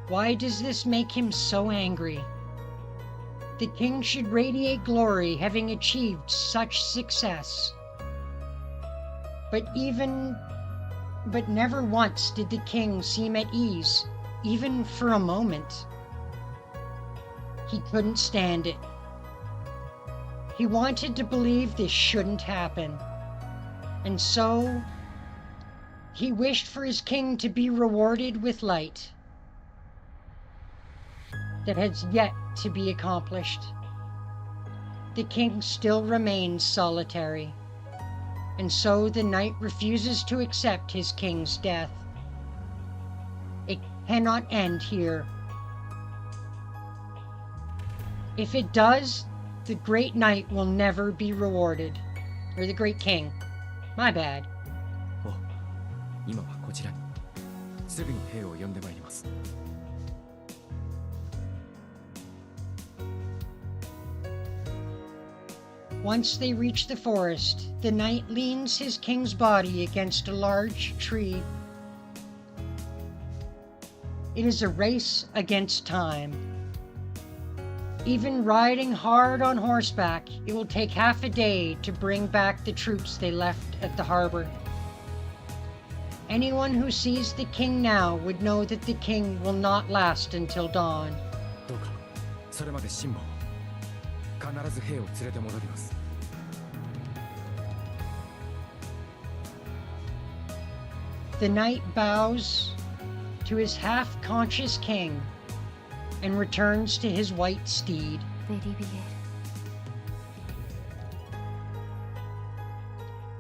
Why does this make him so angry? The king should radiate glory, having achieved such success. But never once did the king seem at ease, even for a moment. He couldn't stand it. He wanted to believe this shouldn't happen. And so, he wished for his king to be rewarded with light that has yet to be accomplished. The king still remains solitary, and so the knight refuses to accept his king's death. It cannot end here. If it does, the great knight will never be rewarded. Or the great king. My bad. お、今はこちらに。すぐに兵を呼んでまいります。Once they reach the forest, the knight leans his king's body against a large tree. It is a race against time. Even riding hard on horseback, it will take half a day to bring back the troops they left at the harbor. Anyone who sees the king now would know that the king will not last until dawn. どうか、それまで辛抱を。必ず兵を連れて戻ります。The knight bows to his half-conscious king and returns to his white steed. ベリビエ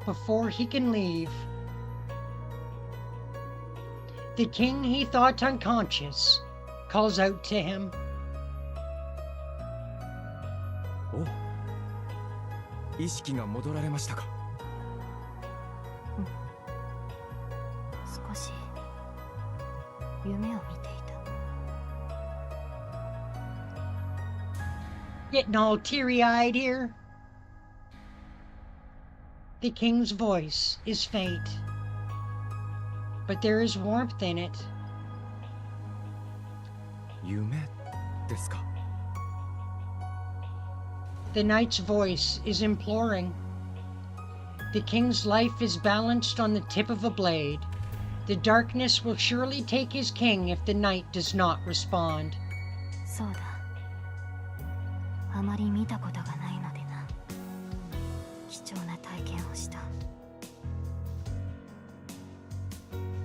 ル。 Before he can leave, the king he thought unconscious calls out to him. お、意識が戻られましたか。少し夢を見ていた。 Getting all teary-eyed here. The king's voice is faint, but there is warmth in it. 夢ですか。 The knight's voice is imploring. The king's life is balanced on the tip of a blade. The darkness will surely take his king if the knight does not respond. そうだ。あまり見たことがないのでな。貴重な体験をした。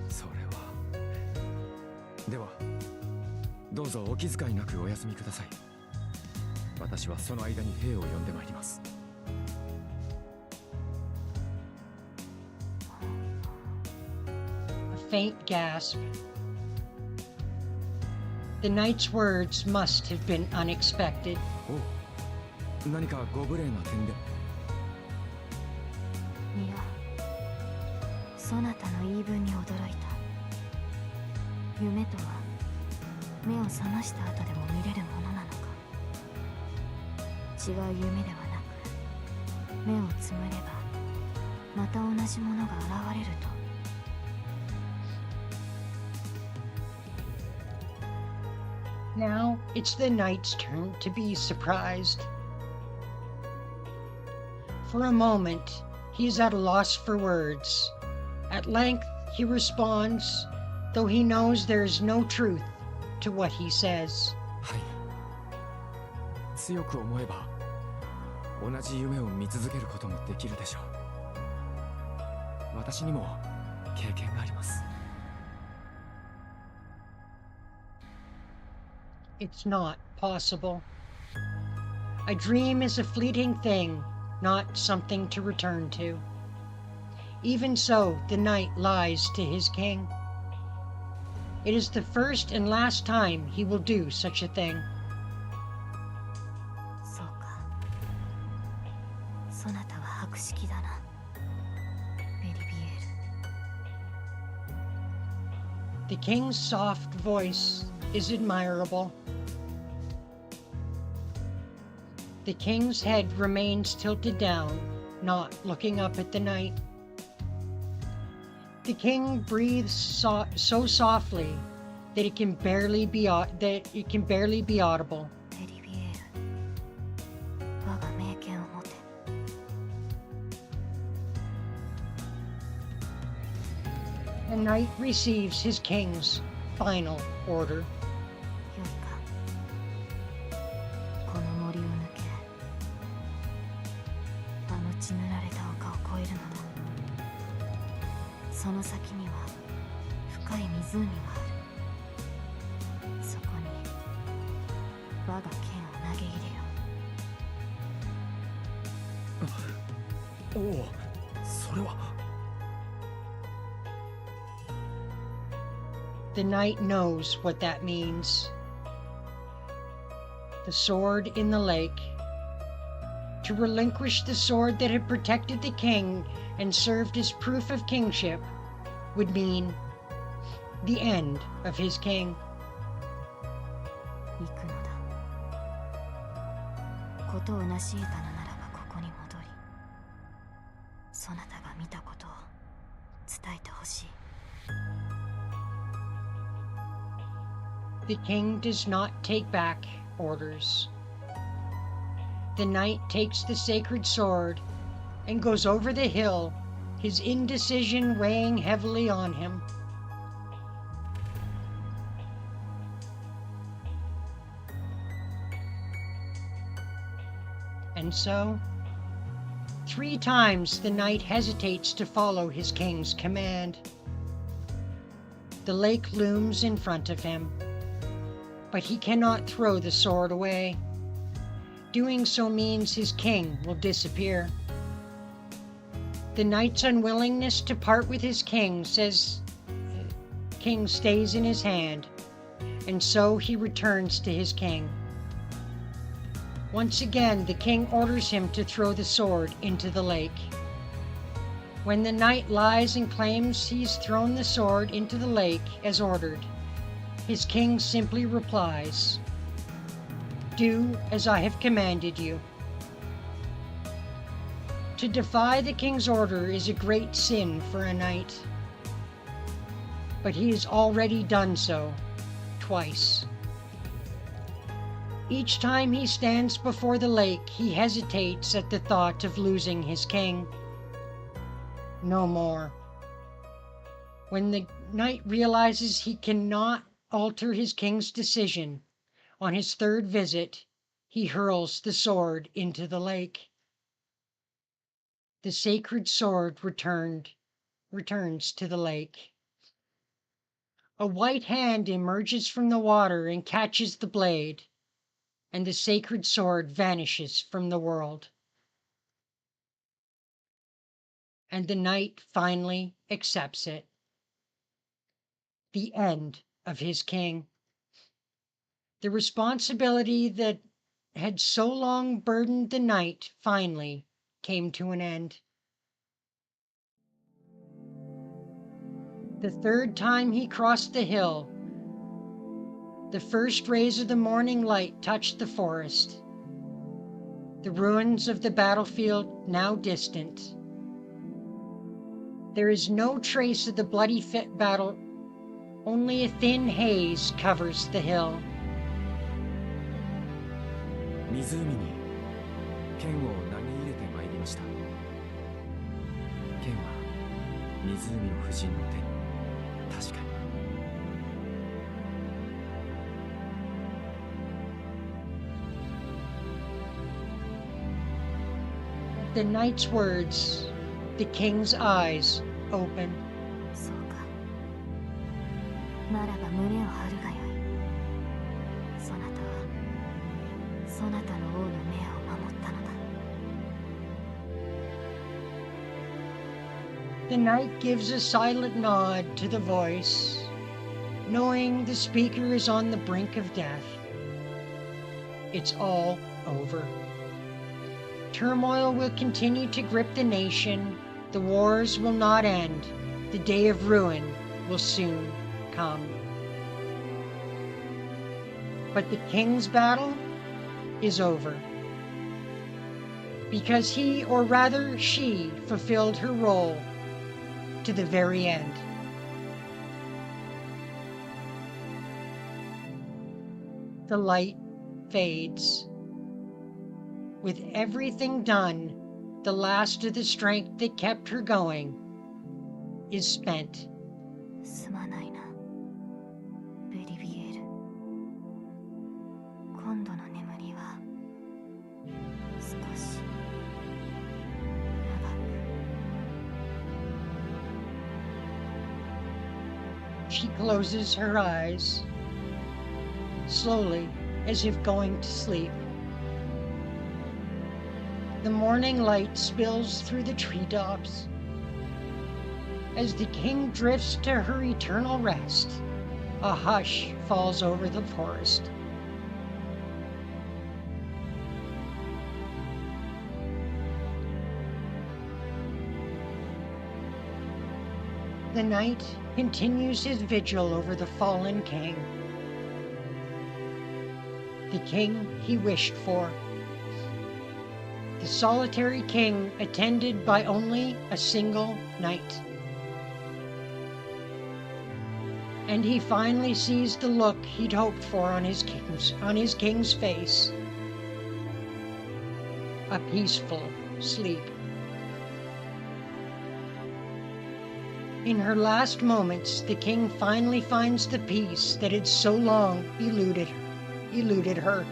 それは。では、どうぞお気遣いなくお休みください。私はその間に兵を呼んでまいります。 A faint gasp. The knight's words must have been unexpected. お、何かご無礼な点で。いや、そなたの言い分に驚いた。夢とは目を覚ました後でも見れるものなのか。違う夢ではなく、目をつむればまた同じものが現れると。 Now it's the knight's turn to be surprised. For a moment, he is at a loss for words. At length, he responds, though he knows there is no truth to what he says. はい。強く思えば、同じ夢を見続けることもできるでしょう。私にも経験があります。 It's not possible. A dream is a fleeting thing, not something to return to. Even so, the knight lies to his king. It is the first and last time he will do such a thing. そうか。そなたは博識だな。ベリビエール。 The king's soft voice is admirable. The king's head remains tilted down, not looking up at the knight. The king breathes so softly that it can barely be audible. ベリビエール。我が名剣を持て。 The knight receives his king's final order. よいか。この森を抜け。あの血塗られた丘を越えるのだ。その先には深い湖がある。そこに我が剣を投げ入れよ。おお、それは。 The knight knows what that means. The sword in the lake. To relinquish the sword that had protected the king and served as proof of kingship would mean the end of his king. 行くのだ。ことを成し得たのならばここに戻り、そなたが見たことを伝えてほしい。 The king does not take back orders. The knight takes the sacred sword and goes over the hill, his indecision weighing heavily on him. And so, 3 times the knight hesitates to follow his king's command. The lake looms in front of him, but he cannot throw the sword away. Doing so means his king will disappear. The knight's unwillingness to part with his king says king stays in his hand, and so he returns to his king. Once again, the king orders him to throw the sword into the lake. When the knight lies and claims he's thrown the sword into the lake as ordered, his king simply replies, "Do as I have commanded you." To defy the king's order is a great sin for a knight, but he has already done so twice. Each time he stands before the lake, he hesitates at the thought of losing his king. No more. When the knight realizes he cannot alter his king's decision, on his 3rd visit, he hurls the sword into the lake. The sacred sword returns to the lake. A white hand emerges from the water and catches the blade, and the sacred sword vanishes from the world. And the knight finally accepts it. The end of his king. The responsibility that had so long burdened the knight finally came to an end. The 3rd time he crossed the hill, the first rays of the morning light touched the forest. The ruins of the battlefield now distant. There is no trace of the bloody battle. Only a thin haze covers the hill. 湖に剣を投げ入れてまいりました。剣は湖の夫人の手に確かに。The knight's words, the king's eyes open. そうか。ならば胸を張るがよい。そなたはそなたの王の命を守ったのだ。The knight gives a silent nod to the voice, knowing the speaker is on the brink of death. It's all over. Turmoil will continue to grip the nation. The wars will not end. The day of ruin will soon come. But the king's battle is over. Because he, or rather she, fulfilled her role to the very end. The light fades. With everything done, the last of the strength that kept her going is spent. すまないなベリビエル。今度の眠りは少し長く。 She closes her eyes, slowly, as if going to sleep. The morning light spills through the treetops. As the king drifts to her eternal rest, a hush falls over the forest. The knight continues his vigil over the fallen king. The king he wished for. The solitary king attended by only a single knight. And he finally sees the look he'd hoped for on his king's face. A peaceful sleep. In her last moments, the king finally finds the peace that had so long eluded her.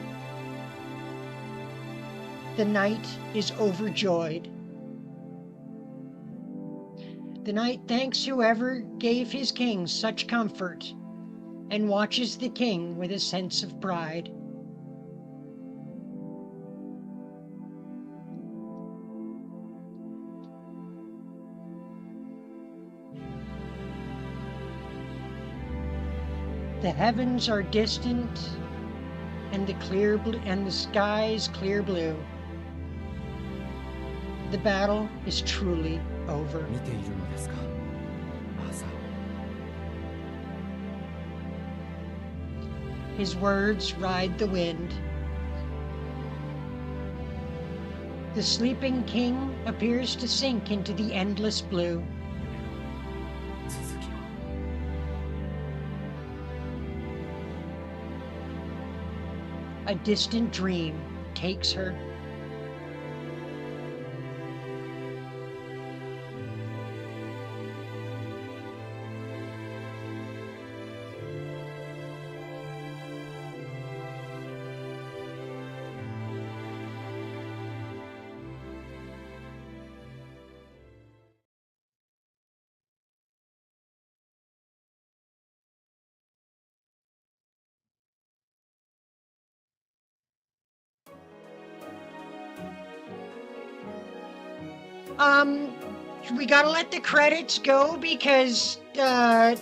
The knight is overjoyed. The knight thanks whoever gave his king such comfort and watches the king with a sense of pride. The heavens are distant and the skies clear blue. The battle is truly over. 見ているのですかアーサー。 His words ride the wind. The sleeping king appears to sink into the endless blue. 続きを。 A distant dream takes her. We gotta let the credits go because I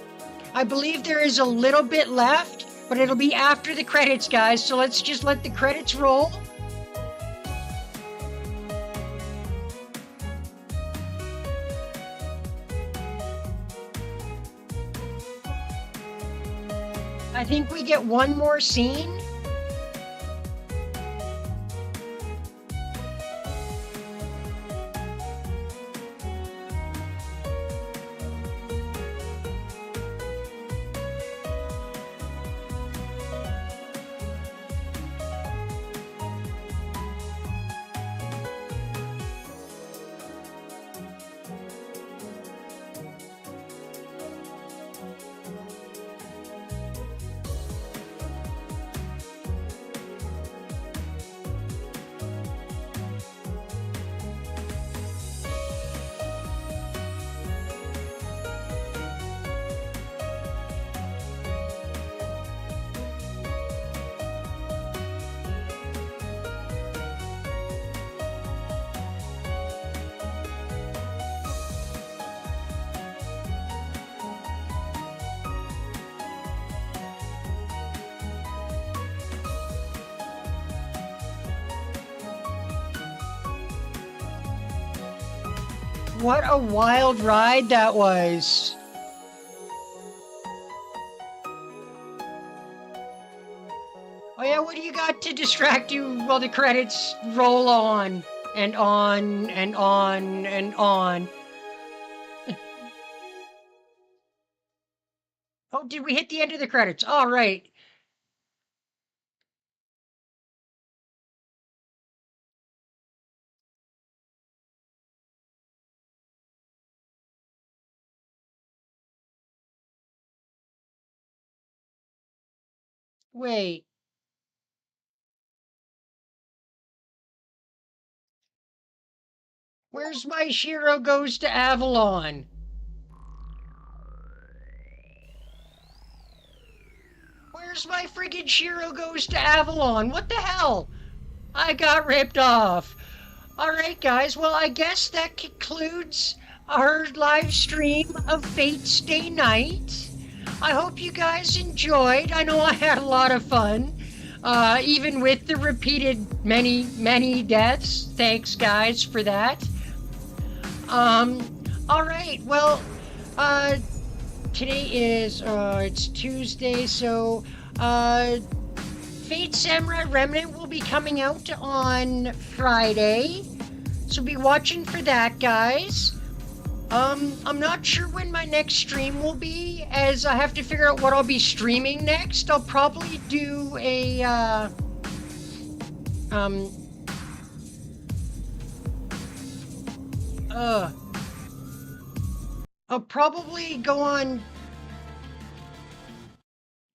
believe there is a little bit left, but it'll be after the credits, guys. So let's just let the credits roll. I think we get one more scene. What a wild ride that was. Oh yeah, what do you got to distract you while the credits roll on and on and on and on? Oh, did we hit the end of the credits? All right. Wait. Where's my Shiro Goes to Avalon? Where's my friggin' Shiro Goes to Avalon? What the hell? I got ripped off. Alright, guys, well, I guess that concludes our live stream of Fate's Day Night. I hope you guys enjoyed. I know I had a lot of fun, even with the repeated many deaths. Thanks, guys, for that. Alright, well, today is, it's Tuesday, so, Fate Samurai Remnant will be coming out on Friday, so be watching for that, guys. I'm not sure when my next stream will be, as I have to figure out what I'll be streaming next. I'll probably do a, I'll probably go on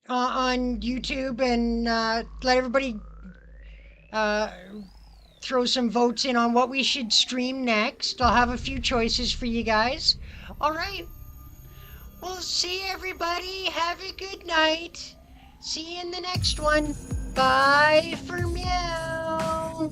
YouTube and let everybody throw some votes in on what we should stream next. I'll have a few choices for you guys. All right. Well, see everybody. Have a good night. See you in the next one. Bye for meow.